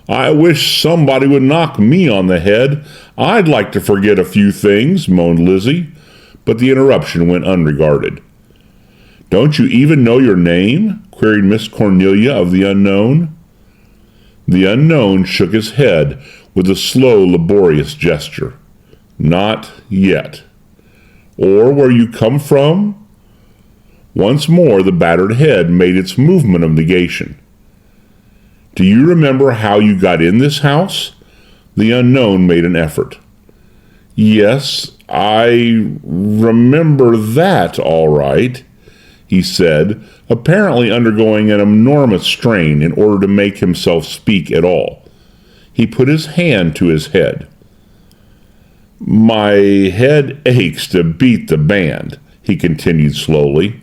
"I wish somebody would knock me on the head. I'd like to forget a few things," moaned Lizzie, but the interruption went unregarded. "Don't you even know your name?" queried Miss Cornelia of the unknown. The unknown shook his head with a slow, laborious gesture. "Not yet." "Or where you come from?" Once more the battered head made its movement of negation. "Do you remember how you got in this house?" The unknown made an effort. "Yes, I remember that all right," he said, apparently undergoing an enormous strain in order to make himself speak at all. He put his hand to his head. "My head aches to beat the band," he continued slowly.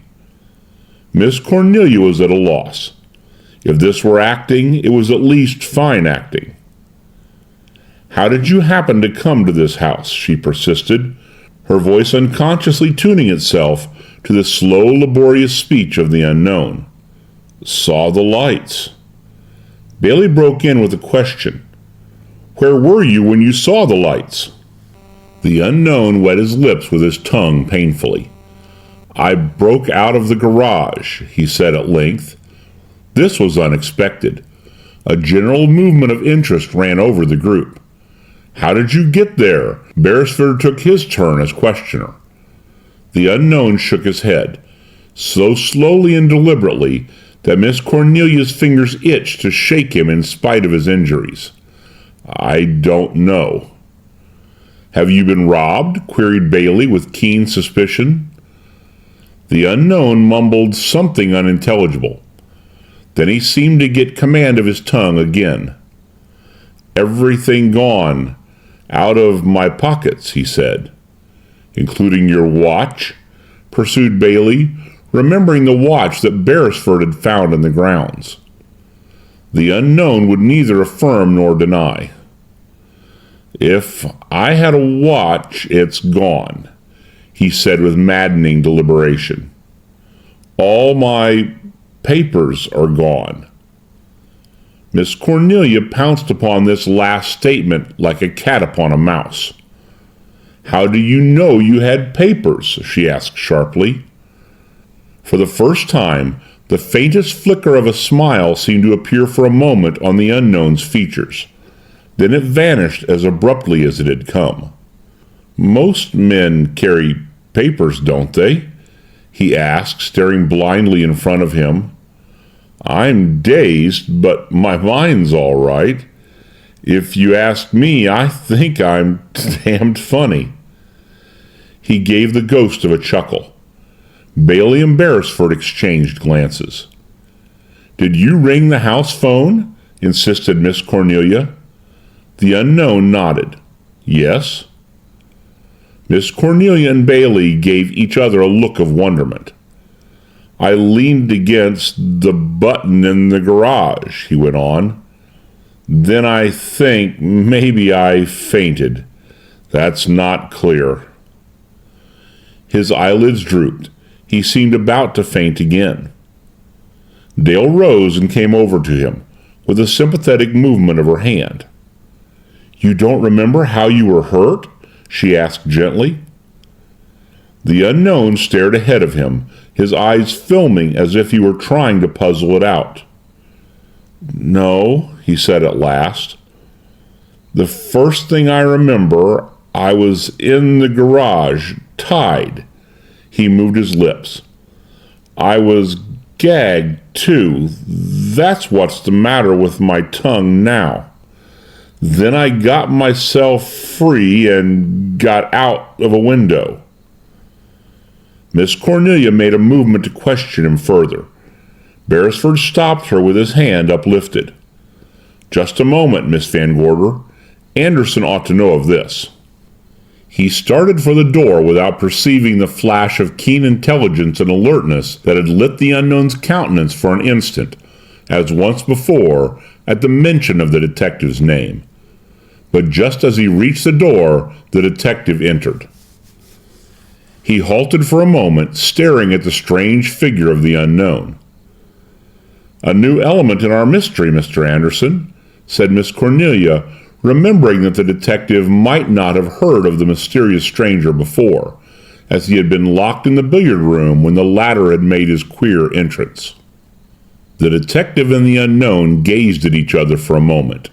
Miss Cornelia was at a loss. If this were acting, it was at least fine acting. "How did you happen to come to this house?" she persisted, her voice unconsciously tuning itself to the slow, laborious speech of the unknown. "Saw the lights." Bailey broke in with a question. "Where were you when you saw the lights?" The unknown wet his lips with his tongue painfully. "I broke out of the garage," he said at length. This was unexpected. A general movement of interest ran over the group. "How did you get there?" Beresford took his turn as questioner. The unknown shook his head, so slowly and deliberately that Miss Cornelia's fingers itched to shake him in spite of his injuries. "I don't know." "Have you been robbed?" queried Bailey with keen suspicion. The unknown mumbled something unintelligible. Then he seemed to get command of his tongue again. "Everything gone. Out of my pockets," he said. "Including your watch?" pursued Bailey, remembering the watch that Beresford had found in the grounds. The unknown would neither affirm nor deny. "If I had a watch, it's gone," he said with maddening deliberation. "All my papers are gone." Miss Cornelia pounced upon this last statement like a cat upon a mouse. "How do you know you had papers?" she asked sharply. For the first time, the faintest flicker of a smile seemed to appear for a moment on the unknown's features. Then it vanished as abruptly as it had come. "Most men carry papers, don't they?" he asked, staring blindly in front of him. "I'm dazed, but my mind's all right. If you ask me, I think I'm damned funny." He gave the ghost of a chuckle. Bailey and Beresford exchanged glances. "Did you ring the house phone?" insisted Miss Cornelia. The unknown nodded. "Yes." Miss Cornelia and Bailey gave each other a look of wonderment. "I leaned against the button in the garage," he went on. "Then I think maybe I fainted. That's not clear." His eyelids drooped. He seemed about to faint again. Dale rose and came over to him, with a sympathetic movement of her hand. "You don't remember how you were hurt?" she asked gently. The unknown stared ahead of him, his eyes filming as if he were trying to puzzle it out. "No," he said at last. "The first thing I remember, I was in the garage, tied." He moved his lips. "I was gagged, too. That's what's the matter with my tongue now. Then I got myself free and got out of a window." Miss Cornelia made a movement to question him further. Beresford stopped her with his hand uplifted. "Just a moment, Miss Van Gorder. Anderson ought to know of this." He started for the door without perceiving the flash of keen intelligence and alertness that had lit the unknown's countenance for an instant, as once before, at the mention of the detective's name. But just as he reached the door, the detective entered. He halted for a moment, staring at the strange figure of the unknown. "A new element in our mystery, Mr. Anderson," said Miss Cornelia, remembering that the detective might not have heard of the mysterious stranger before, as he had been locked in the billiard room when the latter had made his queer entrance. The detective and the unknown gazed at each other for a moment,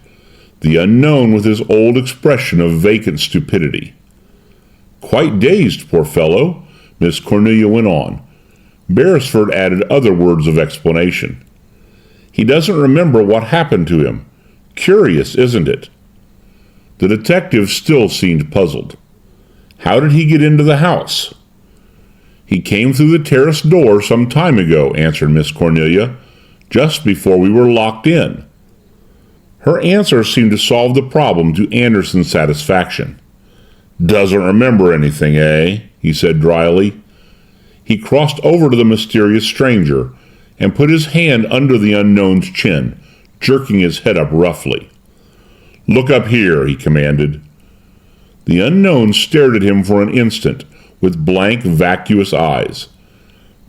the unknown with his old expression of vacant stupidity. "Quite dazed, poor fellow," Miss Cornelia went on. Beresford added other words of explanation. "He doesn't remember what happened to him. Curious, isn't it?" The detective still seemed puzzled. "How did he get into the house?" "He came through the terrace door some time ago," answered Miss Cornelia, "just before we were locked in." Her answer seemed to solve the problem to Anderson's satisfaction. "Doesn't remember anything, eh?" he said dryly. He crossed over to the mysterious stranger and put his hand under the unknown's chin, jerking his head up roughly. "Look up here," he commanded. The unknown stared at him for an instant with blank, vacuous eyes.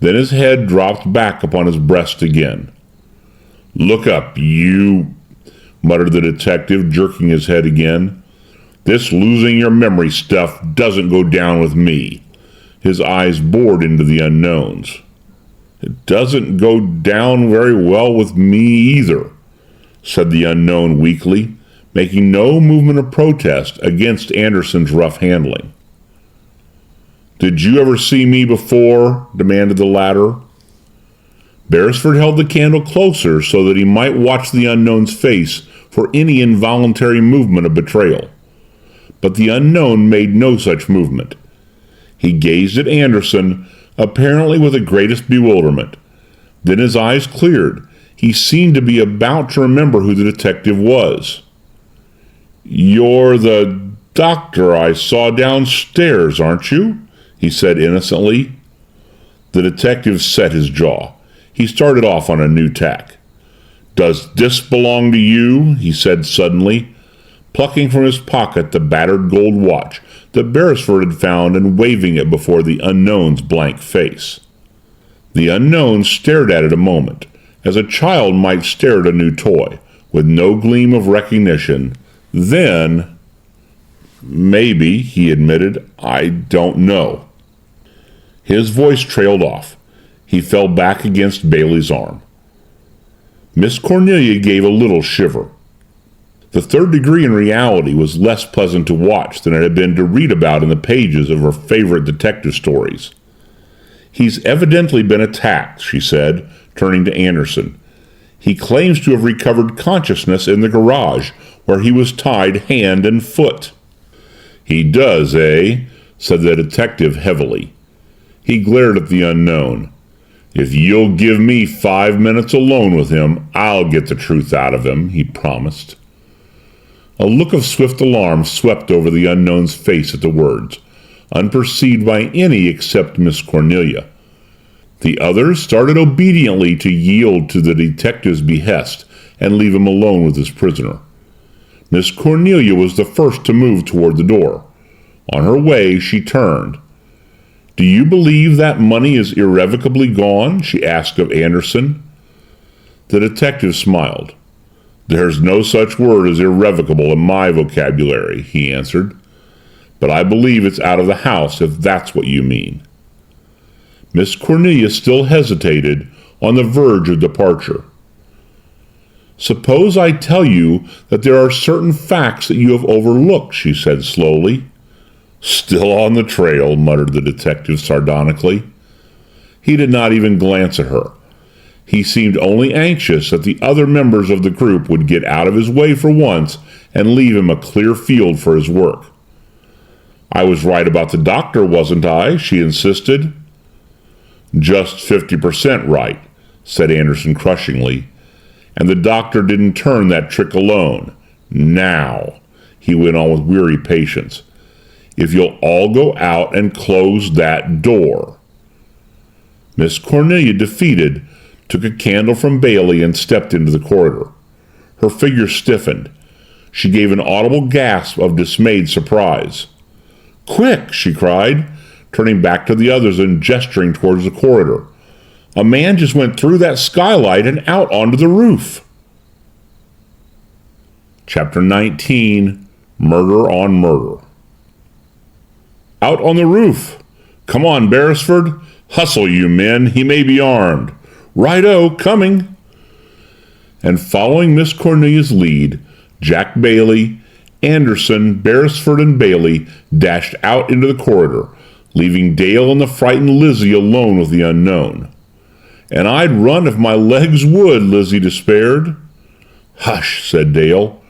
Then his head dropped back upon his breast again. "Look up, you," muttered the detective, jerking his head again. "This losing your memory stuff doesn't go down with me." His eyes bored into the unknown's. "It doesn't go down very well with me either," said the unknown weakly, making no movement of protest against Anderson's rough handling. "Did you ever see me before?" demanded the latter. Beresford held the candle closer so that he might watch the unknown's face for any involuntary movement of betrayal. But the unknown made no such movement. He gazed at Anderson, apparently with the greatest bewilderment. Then his eyes cleared. He seemed to be about to remember who the detective was. "You're the doctor I saw downstairs, aren't you?" he said innocently. The detective set his jaw. He started off on a new tack. "Does this belong to you?" he said suddenly, plucking from his pocket the battered gold watch that Beresford had found and waving it before the unknown's blank face. The unknown stared at it a moment, as a child might stare at a new toy, with no gleam of recognition. Then, "Maybe," he admitted, "I don't know." His voice trailed off. He fell back against Bailey's arm. Miss Cornelia gave a little shiver. The third degree in reality was less pleasant to watch than it had been to read about in the pages of her favorite detective stories. "He's evidently been attacked," she said, turning to Anderson. "He claims to have recovered consciousness in the garage, where he was tied hand and foot." "He does, eh?" said the detective heavily. He glared at the unknown. "If you'll give me 5 minutes alone with him, I'll get the truth out of him," he promised. A look of swift alarm swept over the unknown's face at the words, unperceived by any except Miss Cornelia. The others started obediently to yield to the detective's behest and leave him alone with his prisoner. Miss Cornelia was the first to move toward the door. On her way, she turned. "Do you believe that money is irrevocably gone?" she asked of Anderson. The detective smiled. "There's no such word as irrevocable in my vocabulary," he answered. "But I believe it's out of the house, if that's what you mean." Miss Cornelia still hesitated, on the verge of departure. "Suppose I tell you that there are certain facts that you have overlooked," she said slowly. "Still on the trail," muttered the detective sardonically. He did not even glance at her. He seemed only anxious that the other members of the group would get out of his way for once and leave him a clear field for his work. "I was right about the doctor, wasn't I?" she insisted. "Just 50% right," said Anderson crushingly. "And the doctor didn't turn that trick alone. Now," he went on with weary patience, "if you'll all go out and close that door." Miss Cornelia, defeated, took a candle from Bailey and stepped into the corridor. Her figure stiffened. She gave an audible gasp of dismayed surprise. "Quick!" she cried, turning back to the others and gesturing towards the corridor. "A man just went through that skylight and out onto the roof." Chapter 19, Murder on Murder. "Out on the roof! Come on, Beresford! Hustle, you men! He may be armed! Right-o, coming!" And following Miss Cornelia's lead, Jack Bailey, Anderson, Beresford, and Bailey dashed out into the corridor, leaving Dale and the frightened Lizzie alone with the unknown. "And I'd run if my legs would," Lizzie despaired. "Hush," said Dale,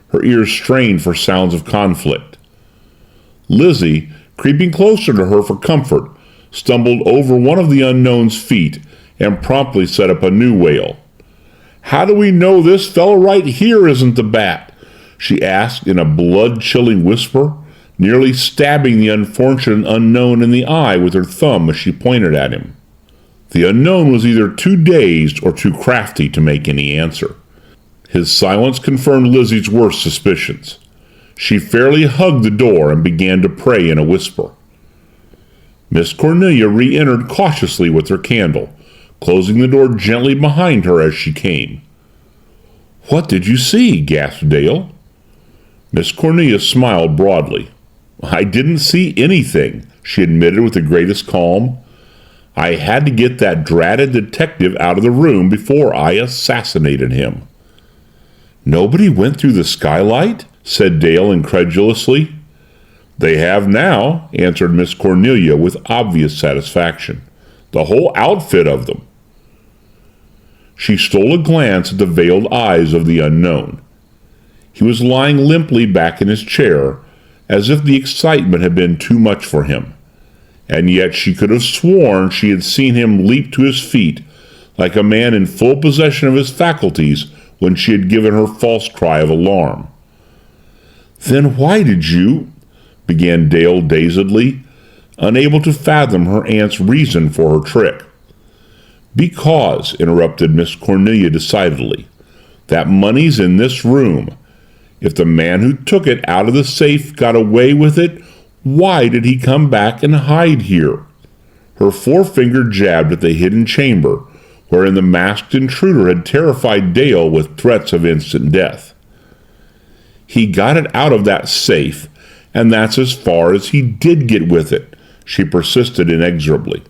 her ears strained for sounds of conflict. Lizzie, creeping closer to her for comfort, stumbled over one of the unknown's feet and promptly set up a new wail. "How do we know this fellow right here isn't the bat?" she asked in a blood-chilling whisper, nearly stabbing the unfortunate unknown in the eye with her thumb as she pointed at him. The unknown was either too dazed or too crafty to make any answer. His silence confirmed Lizzie's worst suspicions. She fairly hugged the door and began to pray in a whisper. Miss Cornelia re-entered cautiously with her candle, closing the door gently behind her as she came. "What did you see?" gasped Dale. Miss Cornelia smiled broadly. "I didn't see anything," she admitted with the greatest calm. "I had to get that dratted detective out of the room before I assassinated him." "Nobody went through the skylight?" said Dale incredulously. "They have now," answered Miss Cornelia with obvious satisfaction. "The whole outfit of them." She stole a glance at the veiled eyes of the unknown. He was lying limply back in his chair, as if the excitement had been too much for him. And yet she could have sworn she had seen him leap to his feet, like a man in full possession of his faculties when she had given her false cry of alarm. "Then why did you—" began Dale dazedly, unable to fathom her aunt's reason for her trick. "Because," interrupted Miss Cornelia decidedly, "that money's in this room. If the man who took it out of the safe got away with it, why did he come back and hide here?" Her forefinger jabbed at the hidden chamber, wherein the masked intruder had terrified Dale with threats of instant death. "He got it out of that safe, and that's as far as he did get with it," she persisted inexorably.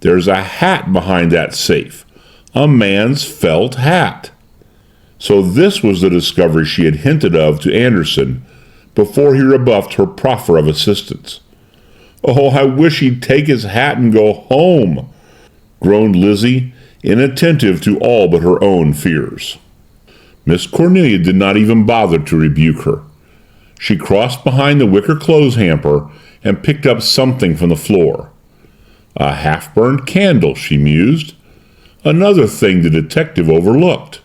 "There's a hat behind that safe, a man's felt hat." So this was the discovery she had hinted of to Anderson before he rebuffed her proffer of assistance. "Oh, I wish he'd take his hat and go home," groaned Lizzie, inattentive to all but her own fears. Miss Cornelia did not even bother to rebuke her. She crossed behind the wicker clothes hamper and picked up something from the floor. "A half-burned candle," she mused. another thing the detective overlooked.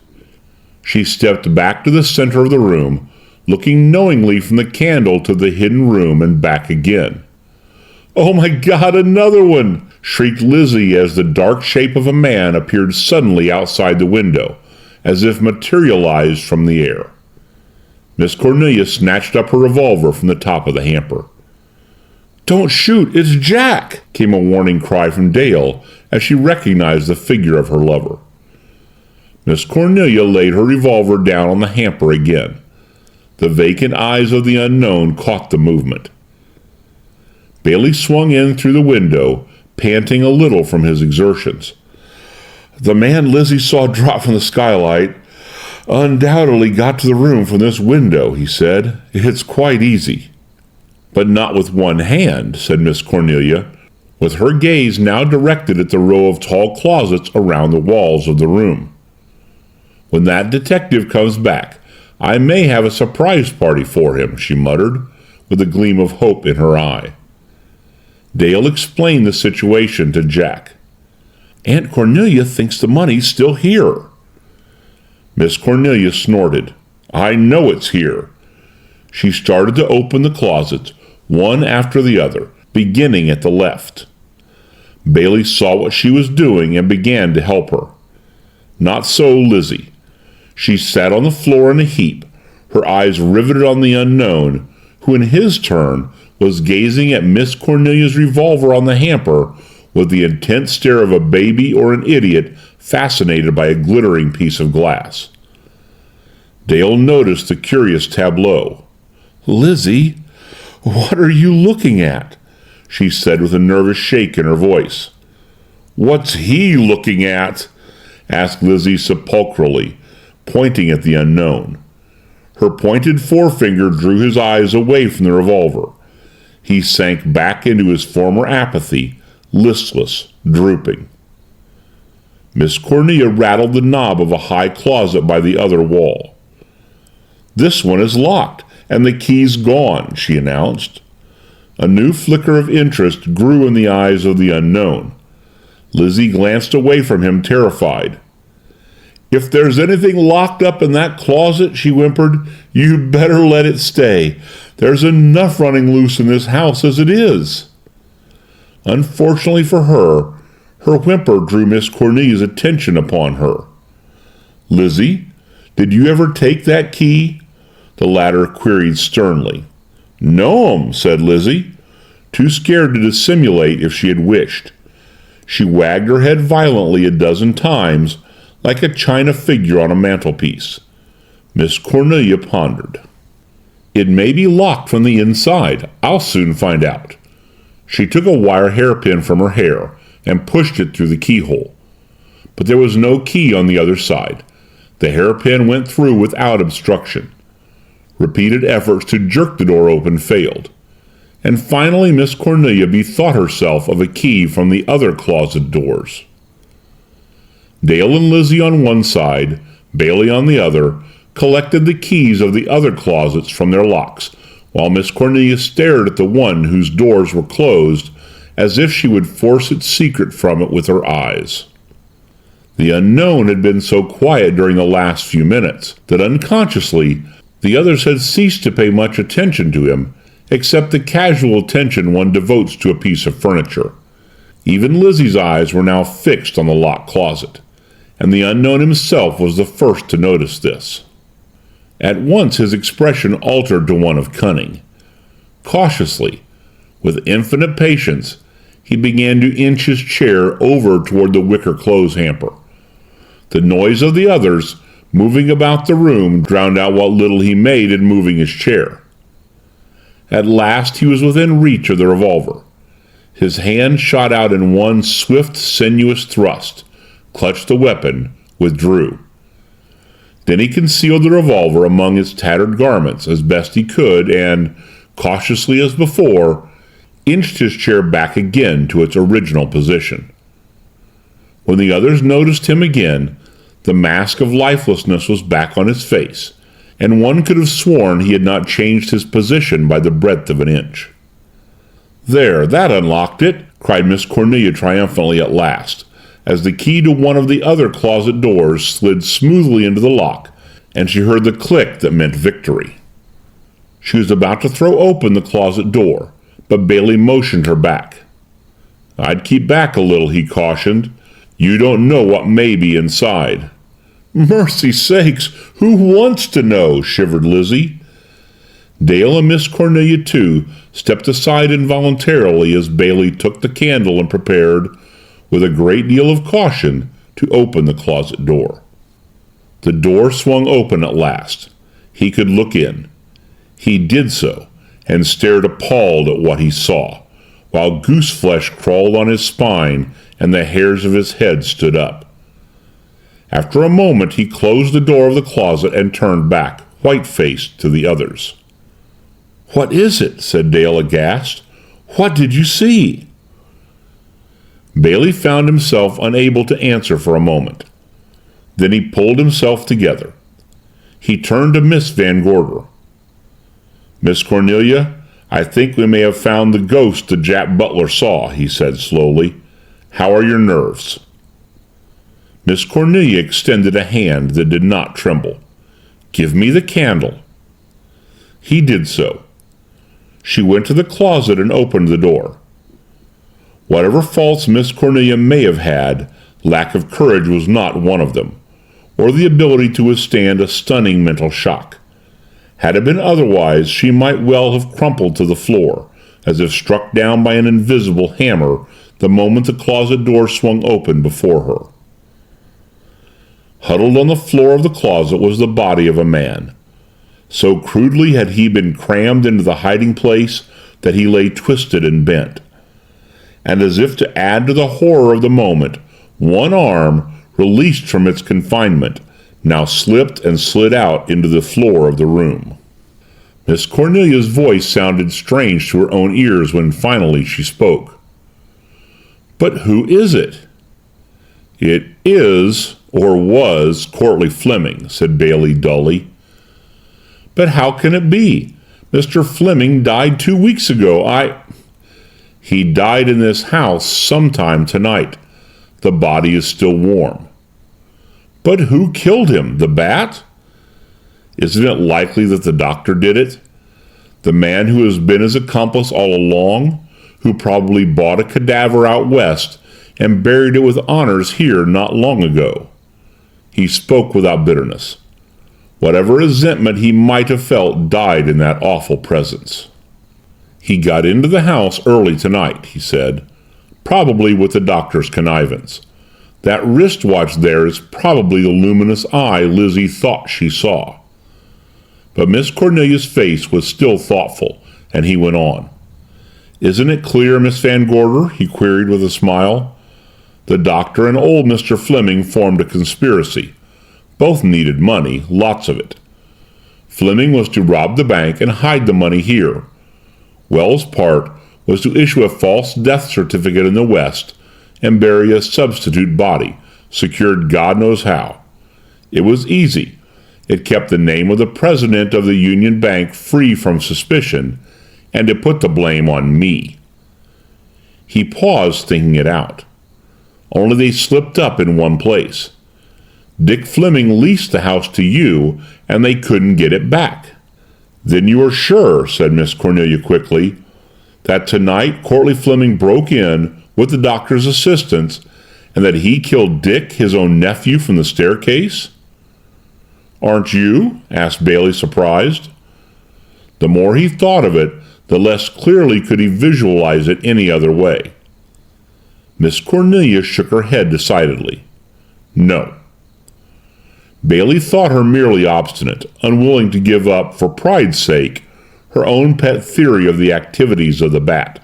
She stepped back to the center of the room, looking knowingly from the candle to the hidden room and back again. "Oh my God, another one!" shrieked Lizzie as the dark shape of a man appeared suddenly outside the window, as if materialized from the air. Miss Cornelia snatched up her revolver from the top of the hamper. "Don't shoot, it's Jack!" came a warning cry from Dale as she recognized the figure of her lover. Miss Cornelia laid her revolver down on the hamper again. The vacant eyes of the unknown caught the movement. Bailey swung in through the window, panting a little from his exertions. "The man Lizzie saw drop from the skylight undoubtedly got to the room from this window," he said. "It's quite easy." "But not with one hand," said Miss Cornelia, with her gaze now directed at the row of tall closets around the walls of the room. "When that detective comes back, I may have a surprise party for him," she muttered, with a gleam of hope in her eye. Dale explained the situation to Jack. "Aunt Cornelia thinks the money's still here." Miss Cornelia snorted. "I know it's here." She started to open the closets, one after the other, beginning at the left. Bailey saw what she was doing and began to help her. Not so Lizzie. She sat on the floor in a heap, her eyes riveted on the unknown, who in his turn was gazing at Miss Cornelia's revolver on the hamper with the intent stare of a baby or an idiot fascinated by a glittering piece of glass. Dale noticed the curious tableau. "Lizzie, what are you looking at?" she said with a nervous shake in her voice. "What's he looking at?" asked Lizzie sepulchrally, pointing at the unknown. Her pointed forefinger drew his eyes away from the revolver. He sank back into his former apathy, listless, drooping. Miss Cornelia rattled the knob of a high closet by the other wall. "This one is locked, and the key's gone," she announced. A new flicker of interest grew in the eyes of the unknown. Lizzie glanced away from him, terrified. "If there's anything locked up in that closet," she whimpered, "you'd better let it stay. There's enough running loose in this house as it is." Unfortunately for her, her whimper drew Miss Cornelia's attention upon her. "Lizzie, did you ever take that key?" the latter queried sternly. "No'm," said Lizzie, too scared to dissimulate if she had wished. She wagged her head violently a dozen times, like a china figure on a mantelpiece. Miss Cornelia pondered. "It may be locked from the inside. I'll soon find out." She took a wire hairpin from her hair and pushed it through the keyhole. But there was no key on the other side. The hairpin went through without obstruction. Repeated efforts to jerk the door open failed. And finally Miss Cornelia bethought herself of a key from the other closet doors. Dale and Lizzie on one side, Bailey on the other, collected the keys of the other closets from their locks, while Miss Cornelia stared at the one whose doors were closed, as if she would force its secret from it with her eyes. The unknown had been so quiet during the last few minutes that unconsciously the others had ceased to pay much attention to him, except the casual attention one devotes to a piece of furniture. Even Lizzie's eyes were now fixed on the locked closet, and the unknown himself was the first to notice this. At once his expression altered to one of cunning. Cautiously, with infinite patience, he began to inch his chair over toward the wicker clothes hamper. The noise of the others moving about the room drowned out what little he made in moving his chair. At last he was within reach of the revolver. His hand shot out in one swift, sinuous thrust, clutched the weapon, withdrew. Then he concealed the revolver among his tattered garments as best he could and, cautiously as before, inched his chair back again to its original position. When the others noticed him again, the mask of lifelessness was back on his face, and one could have sworn he had not changed his position by the breadth of an inch. "There, that unlocked it," cried Miss Cornelia triumphantly at last, as the key to one of the other closet doors slid smoothly into the lock, and she heard the click that meant victory. She was about to throw open the closet door, but Bailey motioned her back. "I'd keep back a little," he cautioned. "You don't know what may be inside." "Mercy sakes, who wants to know?" shivered Lizzie. Dale and Miss Cornelia, too, stepped aside involuntarily as Bailey took the candle and prepared, with a great deal of caution, to open the closet door. The door swung open at last. He could look in. He did so, and stared appalled at what he saw, while gooseflesh crawled on his spine and the hairs of his head stood up. After a moment he closed the door of the closet and turned back, white-faced, to the others. "What is it?" said Dale, aghast. "What did you see?" Bailey found himself unable to answer for a moment. Then he pulled himself together. He turned to Miss Van Gorder. "Miss Cornelia, I think we may have found the ghost the Jap butler saw," he said slowly. "How are your nerves?" Miss Cornelia extended a hand that did not tremble. "Give me the candle." He did so. She went to the closet and opened the door. Whatever faults Miss Cornelia may have had, lack of courage was not one of them, or the ability to withstand a stunning mental shock. Had it been otherwise, she might well have crumpled to the floor, as if struck down by an invisible hammer, the moment the closet door swung open before her. Huddled on the floor of the closet was the body of a man. So crudely had he been crammed into the hiding place that he lay twisted and bent. And as if to add to the horror of the moment, one arm, released from its confinement, now slipped and slid out into the floor of the room. Miss Cornelia's voice sounded strange to her own ears when finally she spoke. "But who is it?" "It is, or was, Courtleigh Fleming," said Bailey dully. "But how can it be? Mr. Fleming died 2 weeks ago. He died in this house sometime tonight. The body is still warm." "But who killed him? The bat?" "Isn't it likely that the doctor did it? The man who has been his accomplice all along, who probably bought a cadaver out west and buried it with honors here not long ago." He spoke without bitterness. Whatever resentment he might have felt died in that awful presence. "He got into the house early tonight," he said, "probably with the doctor's connivance. That wristwatch there is probably the luminous eye Lizzie thought she saw." But Miss Cornelia's face was still thoughtful, and he went on. "Isn't it clear, Miss Van Gorder?" he queried with a smile. "The doctor and old Mr. Fleming formed a conspiracy. Both needed money, lots of it. Fleming was to rob the bank and hide the money here. Wells' part was to issue a false death certificate in the West and bury a substitute body, secured God knows how. It was easy. It kept the name of the president of the Union Bank free from suspicion, and it put the blame on me." He paused, thinking it out. "Only they slipped up in one place. Dick Fleming leased the house to you, and they couldn't get it back." "Then you are sure," said Miss Cornelia quickly, "that tonight Courtleigh Fleming broke in, with the doctor's assistance, and that he killed Dick, his own nephew, from the staircase?" "Aren't you?" asked Bailey, surprised. The more he thought of it, the less clearly could he visualize it any other way. Miss Cornelia shook her head decidedly. "No." Bailey thought her merely obstinate, unwilling to give up, for pride's sake, her own pet theory of the activities of the bat.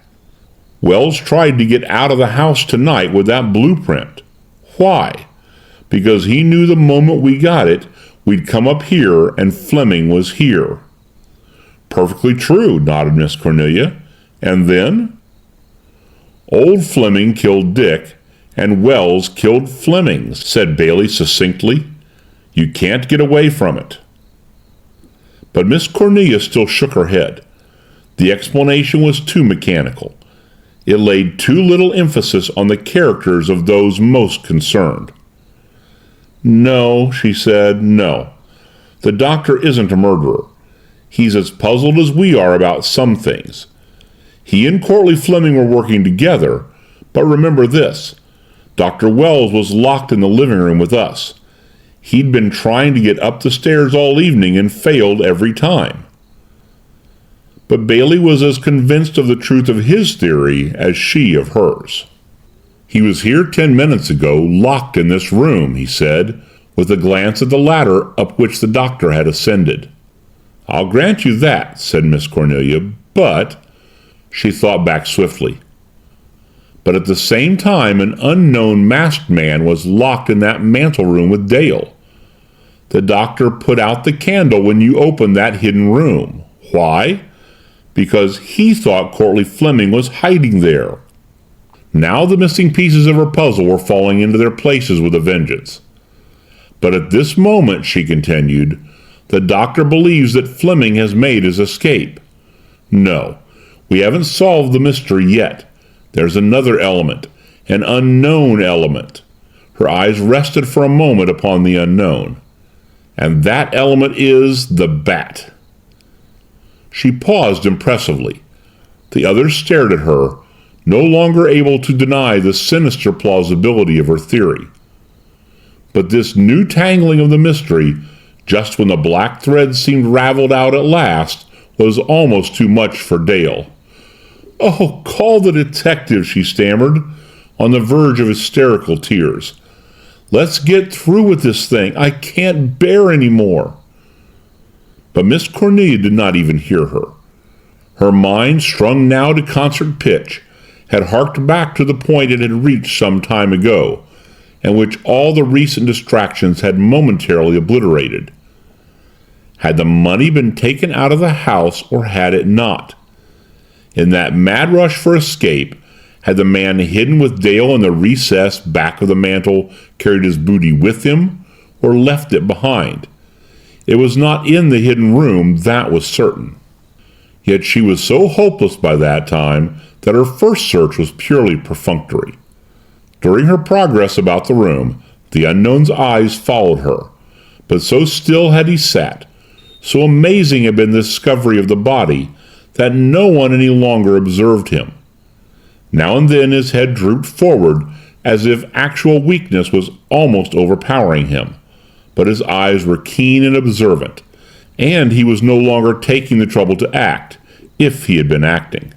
"Wells tried to get out of the house tonight with that blueprint. Why? Because he knew the moment we got it, we'd come up here and Fleming was here." "Perfectly true," nodded Miss Cornelia. "And then?" "Old Fleming killed Dick, and Wells killed Fleming," said Bailey succinctly. "You can't get away from it." But Miss Cornelia still shook her head. The explanation was too mechanical. It laid too little emphasis on the characters of those most concerned. "No," she said, "no. The doctor isn't a murderer. He's as puzzled as we are about some things. He and Courtleigh Fleming were working together, but remember this. Dr. Wells was locked in the living room with us. He'd been trying to get up the stairs all evening and failed every time." But Bailey was as convinced of the truth of his theory as she of hers. "He was here 10 minutes ago, locked in this room," he said, with a glance at the ladder up which the doctor had ascended. "I'll grant you that," said Miss Cornelia, "but—" She thought back swiftly. "But at the same time, an unknown masked man was locked in that mantel room with Dale. The doctor put out the candle when you opened that hidden room. Why? Because he thought Courtleigh Fleming was hiding there." Now the missing pieces of her puzzle were falling into their places with a vengeance. "But at this moment," she continued, "the doctor believes that Fleming has made his escape. No, we haven't solved the mystery yet. There's another element, an unknown element." Her eyes rested for a moment upon the unknown. "And that element is the bat." She paused impressively. The others stared at her, no longer able to deny the sinister plausibility of her theory. But this new tangling of the mystery, just when the black thread seemed raveled out at last, was almost too much for Dale. "Oh, call the detective," she stammered, on the verge of hysterical tears. "Let's get through with this thing. I can't bear any more." But Miss Cornelia did not even hear her. Her mind, strung now to concert pitch, had harked back to the point it had reached some time ago, and which all the recent distractions had momentarily obliterated. Had the money been taken out of the house, or had it not? In that mad rush for escape, had the man hidden with Dale in the recess back of the mantel carried his booty with him, or left it behind? It was not in the hidden room, that was certain. Yet she was so hopeless by that time that her first search was purely perfunctory. During her progress about the room, the unknown's eyes followed her, but so still had he sat, so amazing had been the discovery of the body, that no one any longer observed him. Now and then his head drooped forward, as if actual weakness was almost overpowering him, but his eyes were keen and observant, and he was no longer taking the trouble to act, if he had been acting.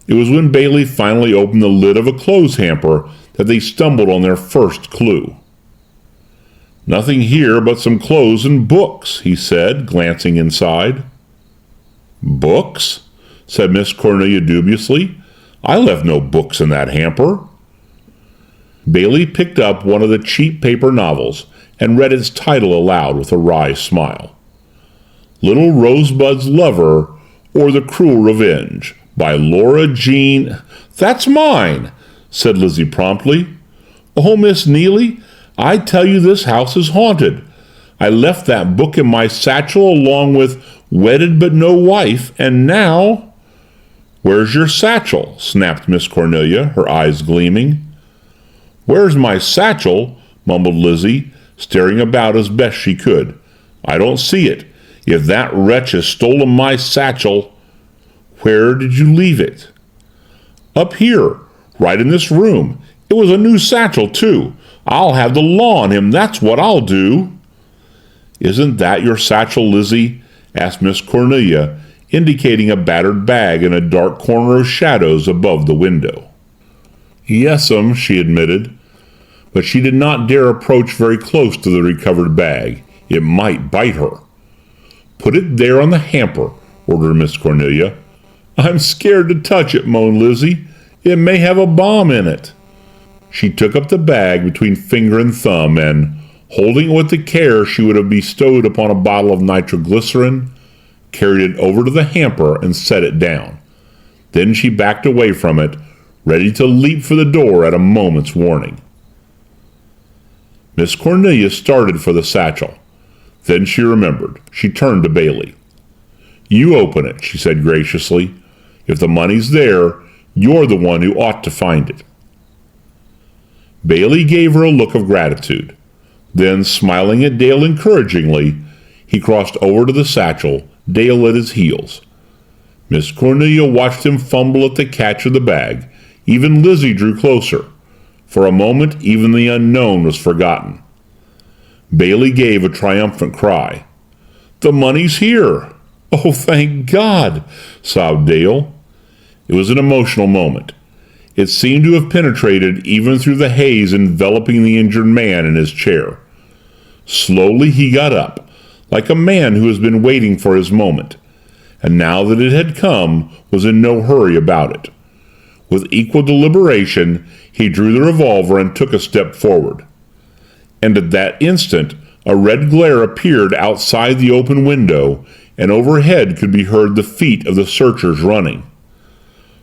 It was when Bailey finally opened the lid of a clothes hamper that they stumbled on their first clue. "Nothing here but some clothes and books," he said, glancing inside. "Books?" said Miss Cornelia dubiously. "I left no books in that hamper." Bailey picked up one of the cheap paper novels and read its title aloud with a wry smile. "Little Rosebud's Lover, or The Cruel Revenge, by Laura Jean—" "That's mine," said Lizzie promptly. "Oh, Miss Neely, I tell you this house is haunted. I left that book in my satchel along with Wedded But No Wife, and now—" "Where's your satchel?" snapped Miss Cornelia, her eyes gleaming. "Where's my satchel?" mumbled Lizzie, staring about as best she could. "I don't see it. If that wretch has stolen my satchel—" "Where did you leave it?" "Up here, right in this room. It was a new satchel, too. I'll have the law on him, that's what I'll do." "Isn't that your satchel, Lizzie?" asked Miss Cornelia, indicating a battered bag in a dark corner of shadows above the window. "Yes'm," she admitted, but she did not dare approach very close to the recovered bag. It might bite her. "Put it there on the hamper," ordered Miss Cornelia. "I'm scared to touch it," moaned Lizzie. "It may have a bomb in it." She took up the bag between finger and thumb and, holding it with the care she would have bestowed upon a bottle of nitroglycerin, carried it over to the hamper and set it down. Then she backed away from it, ready to leap for the door at a moment's warning. Miss Cornelia started for the satchel. Then she remembered. She turned to Bailey. "You open it," she said graciously. "If the money's there, You're the one who ought to find it." Bailey gave her a look of gratitude. Then, smiling at Dale encouragingly, he crossed over to the satchel, Dale at his heels. Miss Cornelia watched him fumble at the catch of the bag. Even Lizzie drew closer. For a moment, even the unknown was forgotten. Bailey gave a triumphant cry. "The money's here!" "Oh, thank God!" sobbed Dale. It was an emotional moment. It seemed to have penetrated even through the haze enveloping the injured man in his chair. Slowly he got up, like a man who has been waiting for his moment, and now that it had come, was in no hurry about it. With equal deliberation, he drew the revolver and took a step forward. And at that instant, a red glare appeared outside the open window, and overhead could be heard the feet of the searchers running.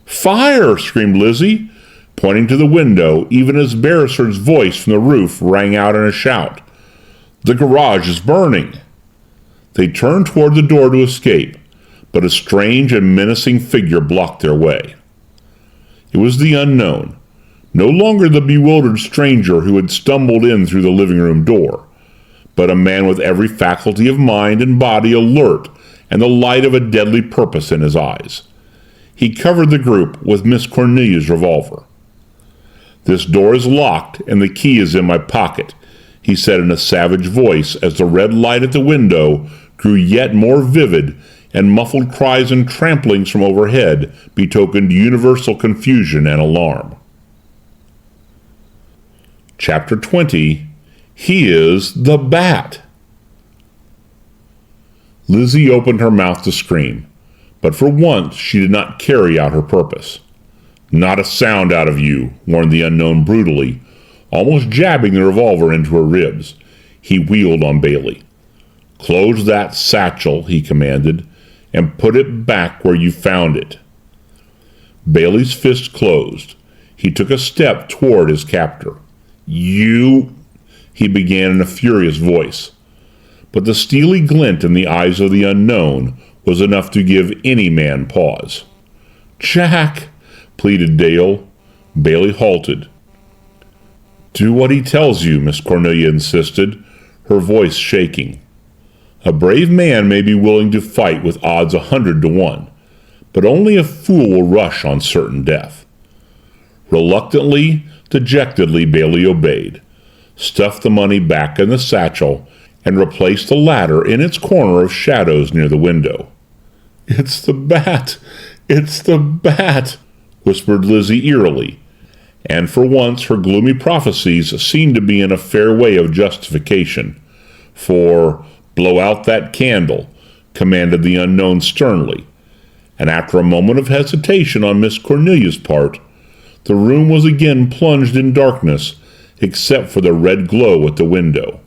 "Fire!" screamed Lizzie, pointing to the window, even as Beresford's voice from the roof rang out in a shout. "The garage is burning!" They turned toward the door to escape, but a strange and menacing figure blocked their way. It was the unknown, no longer the bewildered stranger who had stumbled in through the living room door, but a man with every faculty of mind and body alert and the light of a deadly purpose in his eyes. He covered the group with Miss Cornelia's revolver. "This door is locked and the key is in my pocket," he said in a savage voice as the red light at the window grew yet more vivid and muffled cries and tramplings from overhead betokened universal confusion and alarm. Chapter 20. He is the Bat. Lizzie opened her mouth to scream, but for once she did not carry out her purpose. "Not a sound out of you," warned the unknown brutally, almost jabbing the revolver into her ribs. He wheeled on Bailey. "Close that satchel," he commanded, "and put it back where you found it." Bailey's fist closed. He took a step toward his captor. "You—" he began in a furious voice. But the steely glint in the eyes of the unknown was enough to give any man pause. "Jack!" pleaded Dale. Bailey halted. "Do what he tells you," Miss Cornelia insisted, her voice shaking. A brave man may be willing to fight with odds 100 to 1, but only a fool will rush on certain death. Reluctantly, dejectedly, Bailey obeyed, stuffed the money back in the satchel, and replaced the latter in its corner of shadows near the window. "It's the Bat! It's the Bat!" whispered Lizzie eerily, and for once her gloomy prophecies seemed to be in a fair way of justification, for "Blow out that candle," commanded the unknown sternly, and after a moment of hesitation on Miss Cornelia's part, the room was again plunged in darkness except for the red glow at the window.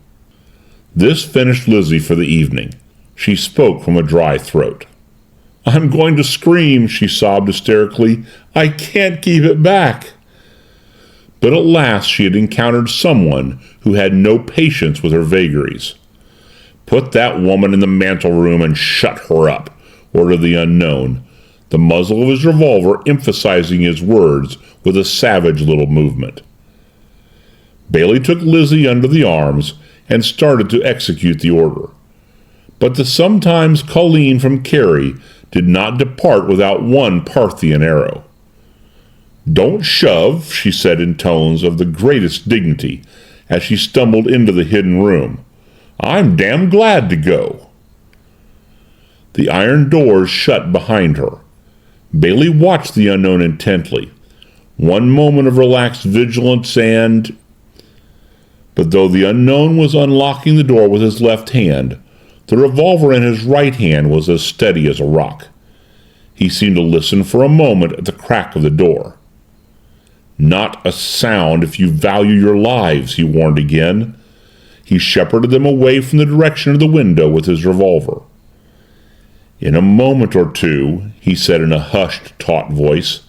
This finished Lizzie for the evening. She spoke from a dry throat. "I'm going to scream," she sobbed hysterically. "I can't keep it back." But at last she had encountered someone who had no patience with her vagaries. "Put that woman in the mantel room and shut her up," ordered the unknown, the muzzle of his revolver emphasizing his words with a savage little movement. Bailey took Lizzie under the arms and started to execute the order. But the sometimes Colleen from Kerry did not depart without one Parthian arrow. "Don't shove," she said in tones of the greatest dignity as she stumbled into the hidden room. "I'm damn glad to go." The iron doors shut behind her. Bailey watched the unknown intently. One moment of relaxed vigilance and... But though the unknown was unlocking the door with his left hand, the revolver in his right hand was as steady as a rock. He seemed to listen for a moment at the crack of the door. "Not a sound if you value your lives," he warned again. He shepherded them away from the direction of the window with his revolver. "In a moment or two," he said in a hushed, taut voice,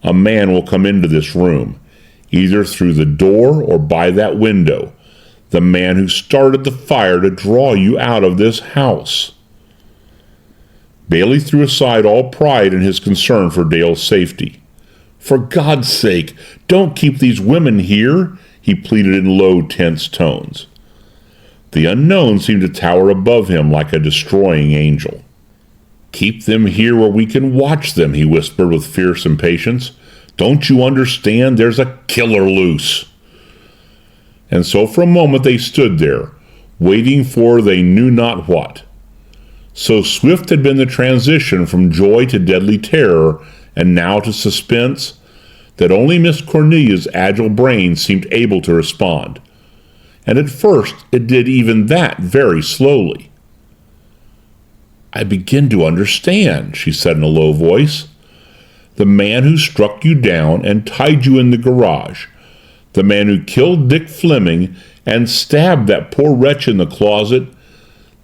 "a man will come into this room, either through the door or by that window, the man who started the fire to draw you out of this house." Bailey threw aside all pride in his concern for Dale's safety. For God's sake, don't keep these women here, he pleaded in low, tense tones. The unknown seemed to tower above him like a destroying angel. Keep them here where we can watch them, he whispered with fierce impatience. Don't you understand? There's a killer loose. And so for a moment they stood there, waiting for they knew not what. So swift had been the transition from joy to deadly terror, and now to suspense, that only Miss Cornelia's agile brain seemed able to respond. And at first it did even that very slowly. I begin to understand, she said in a low voice. The man who struck you down and tied you in the garage, the man who killed Dick Fleming and stabbed that poor wretch in the closet,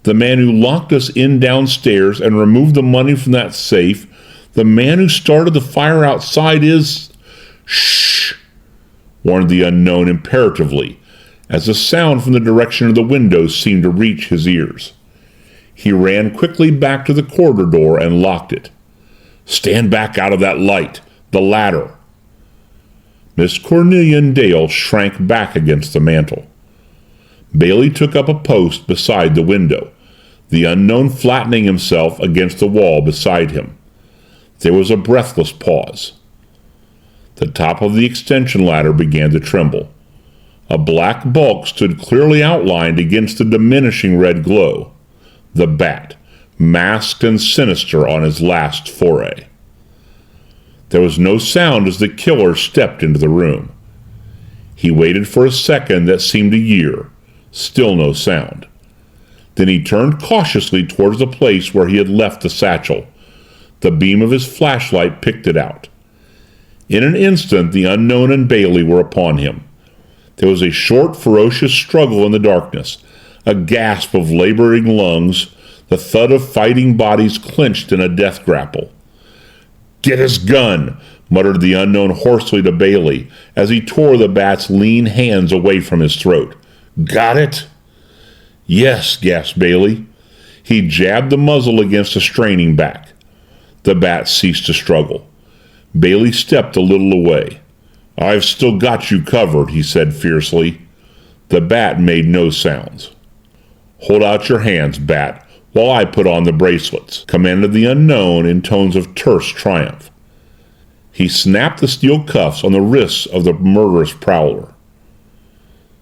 the man who locked us in downstairs and removed the money from that safe, the man who started the fire outside is... Shh! Warned the unknown imperatively, as a sound from the direction of the window seemed to reach his ears. He ran quickly back to the corridor door and locked it. Stand back out of that light! The ladder! Miss Cornelia and Dale shrank back against the mantel. Bailey took up a post beside the window, the unknown flattening himself against the wall beside him. There was a breathless pause. The top of the extension ladder began to tremble. A black bulk stood clearly outlined against the diminishing red glow. The bat, masked and sinister on his last foray. There was no sound as the killer stepped into the room. He waited for a second that seemed a year. Still no sound. Then he turned cautiously towards the place where he had left the satchel. The beam of his flashlight picked it out. In an instant, the unknown and Bailey were upon him. There was a short, ferocious struggle in the darkness, a gasp of laboring lungs, the thud of fighting bodies clenched in a death grapple. Get his gun, muttered the unknown hoarsely to Bailey as he tore the bat's lean hands away from his throat. Got it? Yes, gasped Bailey. He jabbed the muzzle against a straining back. The bat ceased to struggle. Bailey stepped a little away. I've still got you covered, he said fiercely. The bat made no sounds. Hold out your hands, Bat, while I put on the bracelets, commanded the unknown in tones of terse triumph. He snapped the steel cuffs on the wrists of the murderous prowler.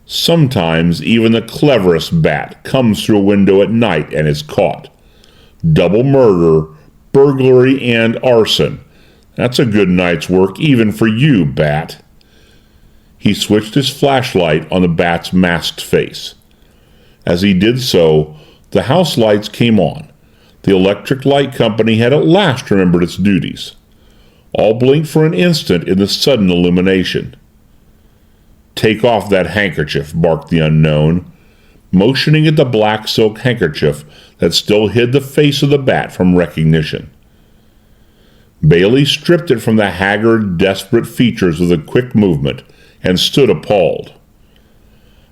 Sometimes even the cleverest bat comes through a window at night and is caught. Double murder, burglary, and arson. That's a good night's work even for you, Bat. He switched his flashlight on the bat's masked face. As he did so, the house lights came on. The electric light company had at last remembered its duties. All blinked for an instant in the sudden illumination. Take off that handkerchief, barked the unknown, motioning at the black silk handkerchief that still hid the face of the bat from recognition. Bailey stripped it from the haggard, desperate features with a quick movement and stood appalled.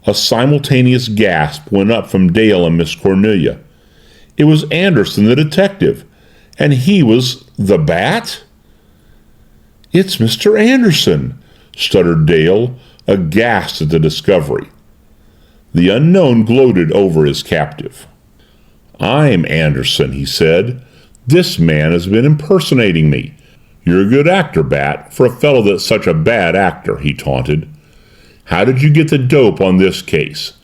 A simultaneous gasp went up from Dale and Miss Cornelia. It was Anderson, the detective, and he was the bat? It's Mr. Anderson, stuttered Dale, aghast at the discovery. The unknown gloated over his captive. I'm Anderson, he said. This man has been impersonating me. You're a good actor, Bat, for a fellow that's such a bad actor, he taunted. How did you get the dope on this case?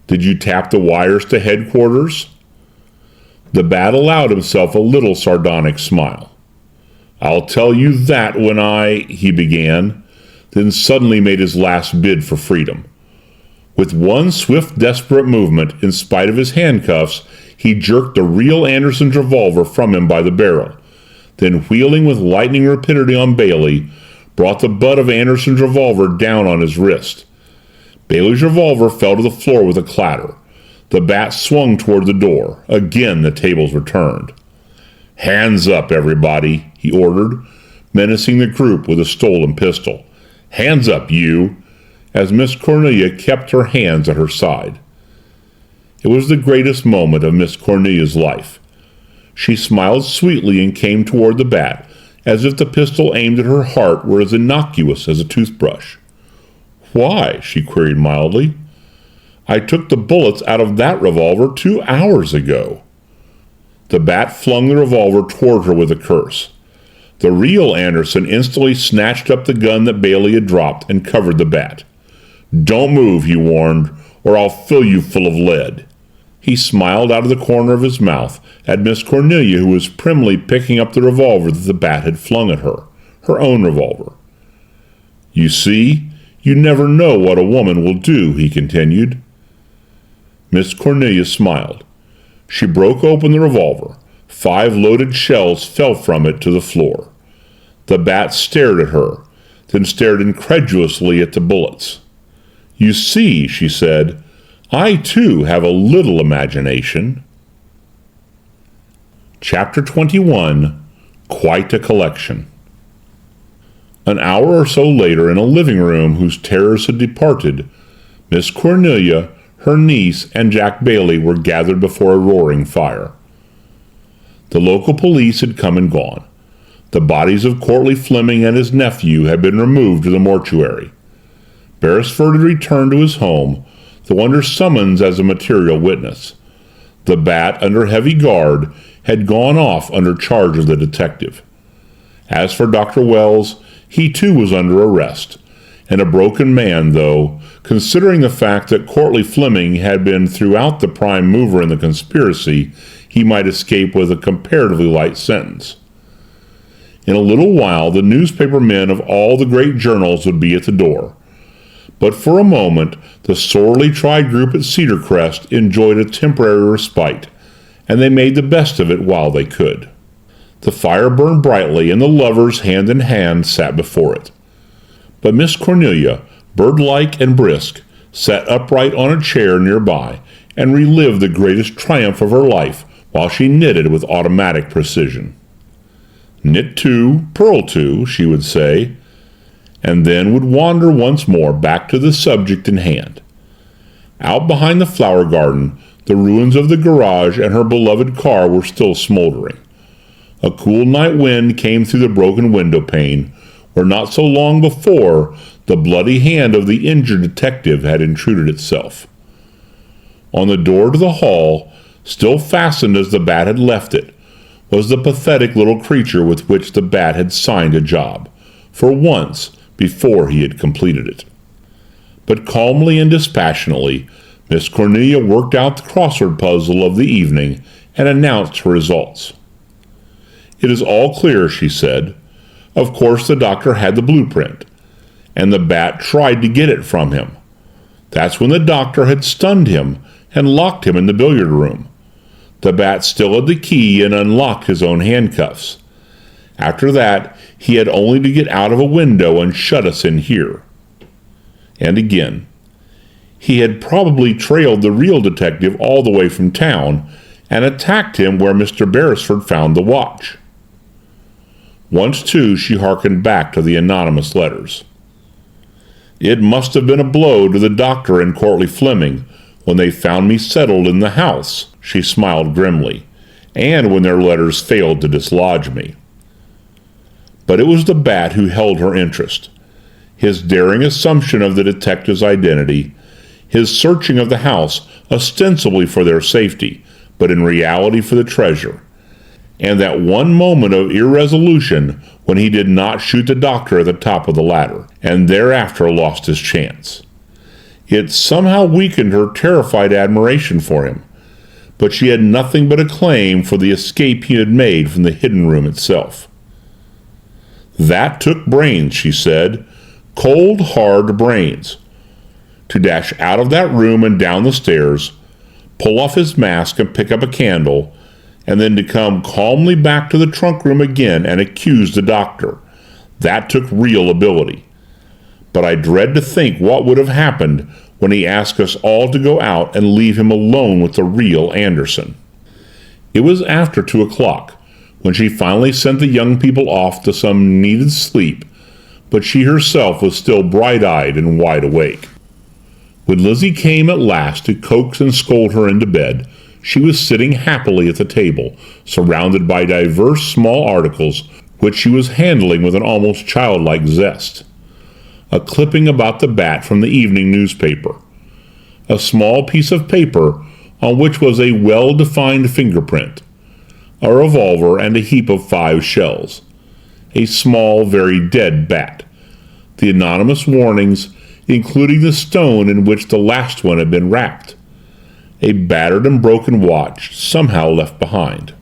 Did you tap the wires to headquarters? The Bat allowed himself a little sardonic smile. I'll tell you that when he began, then suddenly made his last bid for freedom. With one swift, desperate movement, in spite of his handcuffs, he jerked the real Anderson's revolver from him by the barrel, then wheeling with lightning rapidity on Bailey, brought the butt of Anderson's revolver down on his wrist. Bailey's revolver fell to the floor with a clatter. The bat swung toward the door. Again the tables were turned. Hands up, everybody, he ordered, menacing the group with a stolen pistol. Hands up, you, as Miss Cornelia kept her hands at her side. It was the greatest moment of Miss Cornelia's life. She smiled sweetly and came toward the bat, as if the pistol aimed at her heart were as innocuous as a toothbrush. "Why?" she queried mildly. "I took the bullets out of that revolver 2 hours ago." The Bat flung the revolver toward her with a curse. The real Anderson instantly snatched up the gun that Bailey had dropped and covered the Bat. "Don't move," he warned, "or I'll fill you full of lead." He smiled out of the corner of his mouth at Miss Cornelia, who was primly picking up the revolver that the Bat had flung at her, her own revolver. "You see, you never know what a woman will do," he continued. Miss Cornelia smiled. She broke open the revolver. 5 loaded shells fell from it to the floor. The Bat stared at her, then stared incredulously at the bullets. "You see," she said, "I too have a little imagination." Chapter 21. Quite a Collection. An hour or so later, in a living room whose terrors had departed, Miss Cornelia, her niece, and Jack Bailey were gathered before a roaring fire. The local police had come and gone. The bodies of Courtleigh Fleming and his nephew had been removed to the mortuary. Beresford had returned to his home, though under summons as a material witness. The Bat, under heavy guard, had gone off under charge of the detective. As for Dr. Wells, he too was under arrest, and a broken man, though, considering the fact that Courtleigh Fleming had been throughout the prime mover in the conspiracy, he might escape with a comparatively light sentence. In a little while, the newspaper men of all the great journals would be at the door. But for a moment, the sorely tried group at Cedar Crest enjoyed a temporary respite, and they made the best of it while they could. The fire burned brightly, and the lovers, hand in hand, sat before it. But Miss Cornelia, bird-like and brisk, sat upright on a chair nearby and relived the greatest triumph of her life while she knitted with automatic precision. "Knit 2, purl 2, she would say, and then would wander once more back to the subject in hand. Out behind the flower garden, the ruins of the garage and her beloved car were still smoldering. A cool night wind came through the broken window pane, where not so long before the bloody hand of the injured detective had intruded itself. On the door to the hall, still fastened as the Bat had left it, was the pathetic little creature with which the Bat had signed a job, for once, before he had completed it. But calmly and dispassionately, Miss Cornelia worked out the crossword puzzle of the evening and announced her results. "It is all clear," she said. "Of course the doctor had the blueprint, and the Bat tried to get it from him. That's when the doctor had stunned him and locked him in the billiard room. The Bat still had the key and unlocked his own handcuffs. After that, he had only to get out of a window and shut us in here." And again, "He had probably trailed the real detective all the way from town and attacked him where Mr. Beresford found the watch." Once, too, she hearkened back to the anonymous letters. "It must have been a blow to the doctor and Courtleigh Fleming when they found me settled in the house," she smiled grimly, "and when their letters failed to dislodge me." But it was the Bat who held her interest. His daring assumption of the detective's identity, his searching of the house ostensibly for their safety, but in reality for the treasure, and that one moment of irresolution when he did not shoot the doctor at the top of the ladder, and thereafter lost his chance. It somehow weakened her terrified admiration for him, but she had nothing but acclaim for the escape he had made from the hidden room itself. "That took brains," she said, "cold, hard brains. To dash out of that room and down the stairs, pull off his mask and pick up a candle, and then to come calmly back to the trunk room again and accuse the doctor. That took real ability. But I dread to think what would have happened when he asked us all to go out and leave him alone with the real Anderson." It was after 2 o'clock when she finally sent the young people off to some needed sleep, but she herself was still bright-eyed and wide awake. When Lizzie came at last to coax and scold her into bed, she was sitting happily at the table, surrounded by diverse small articles which she was handling with an almost childlike zest. A clipping about the bat from the evening newspaper. A small piece of paper on which was a well-defined fingerprint. A revolver and a heap of 5 shells. A small, very dead bat. The anonymous warnings, including the stone in which the last one had been wrapped. A battered and broken watch, somehow left behind.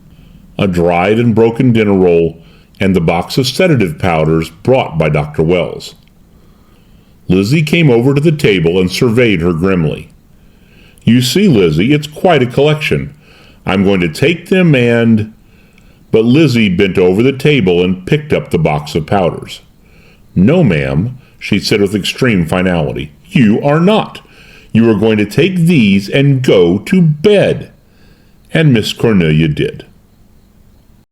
A dried and broken dinner roll, and the box of sedative powders brought by Dr. Wells. Lizzie came over to the table and surveyed her grimly. "You see, Lizzie, it's quite a collection. I'm going to take them and—" But Lizzie bent over the table and picked up the box of powders. "No, ma'am," she said with extreme finality. "You are not. You are going to take these and go to bed." And Miss Cornelia did.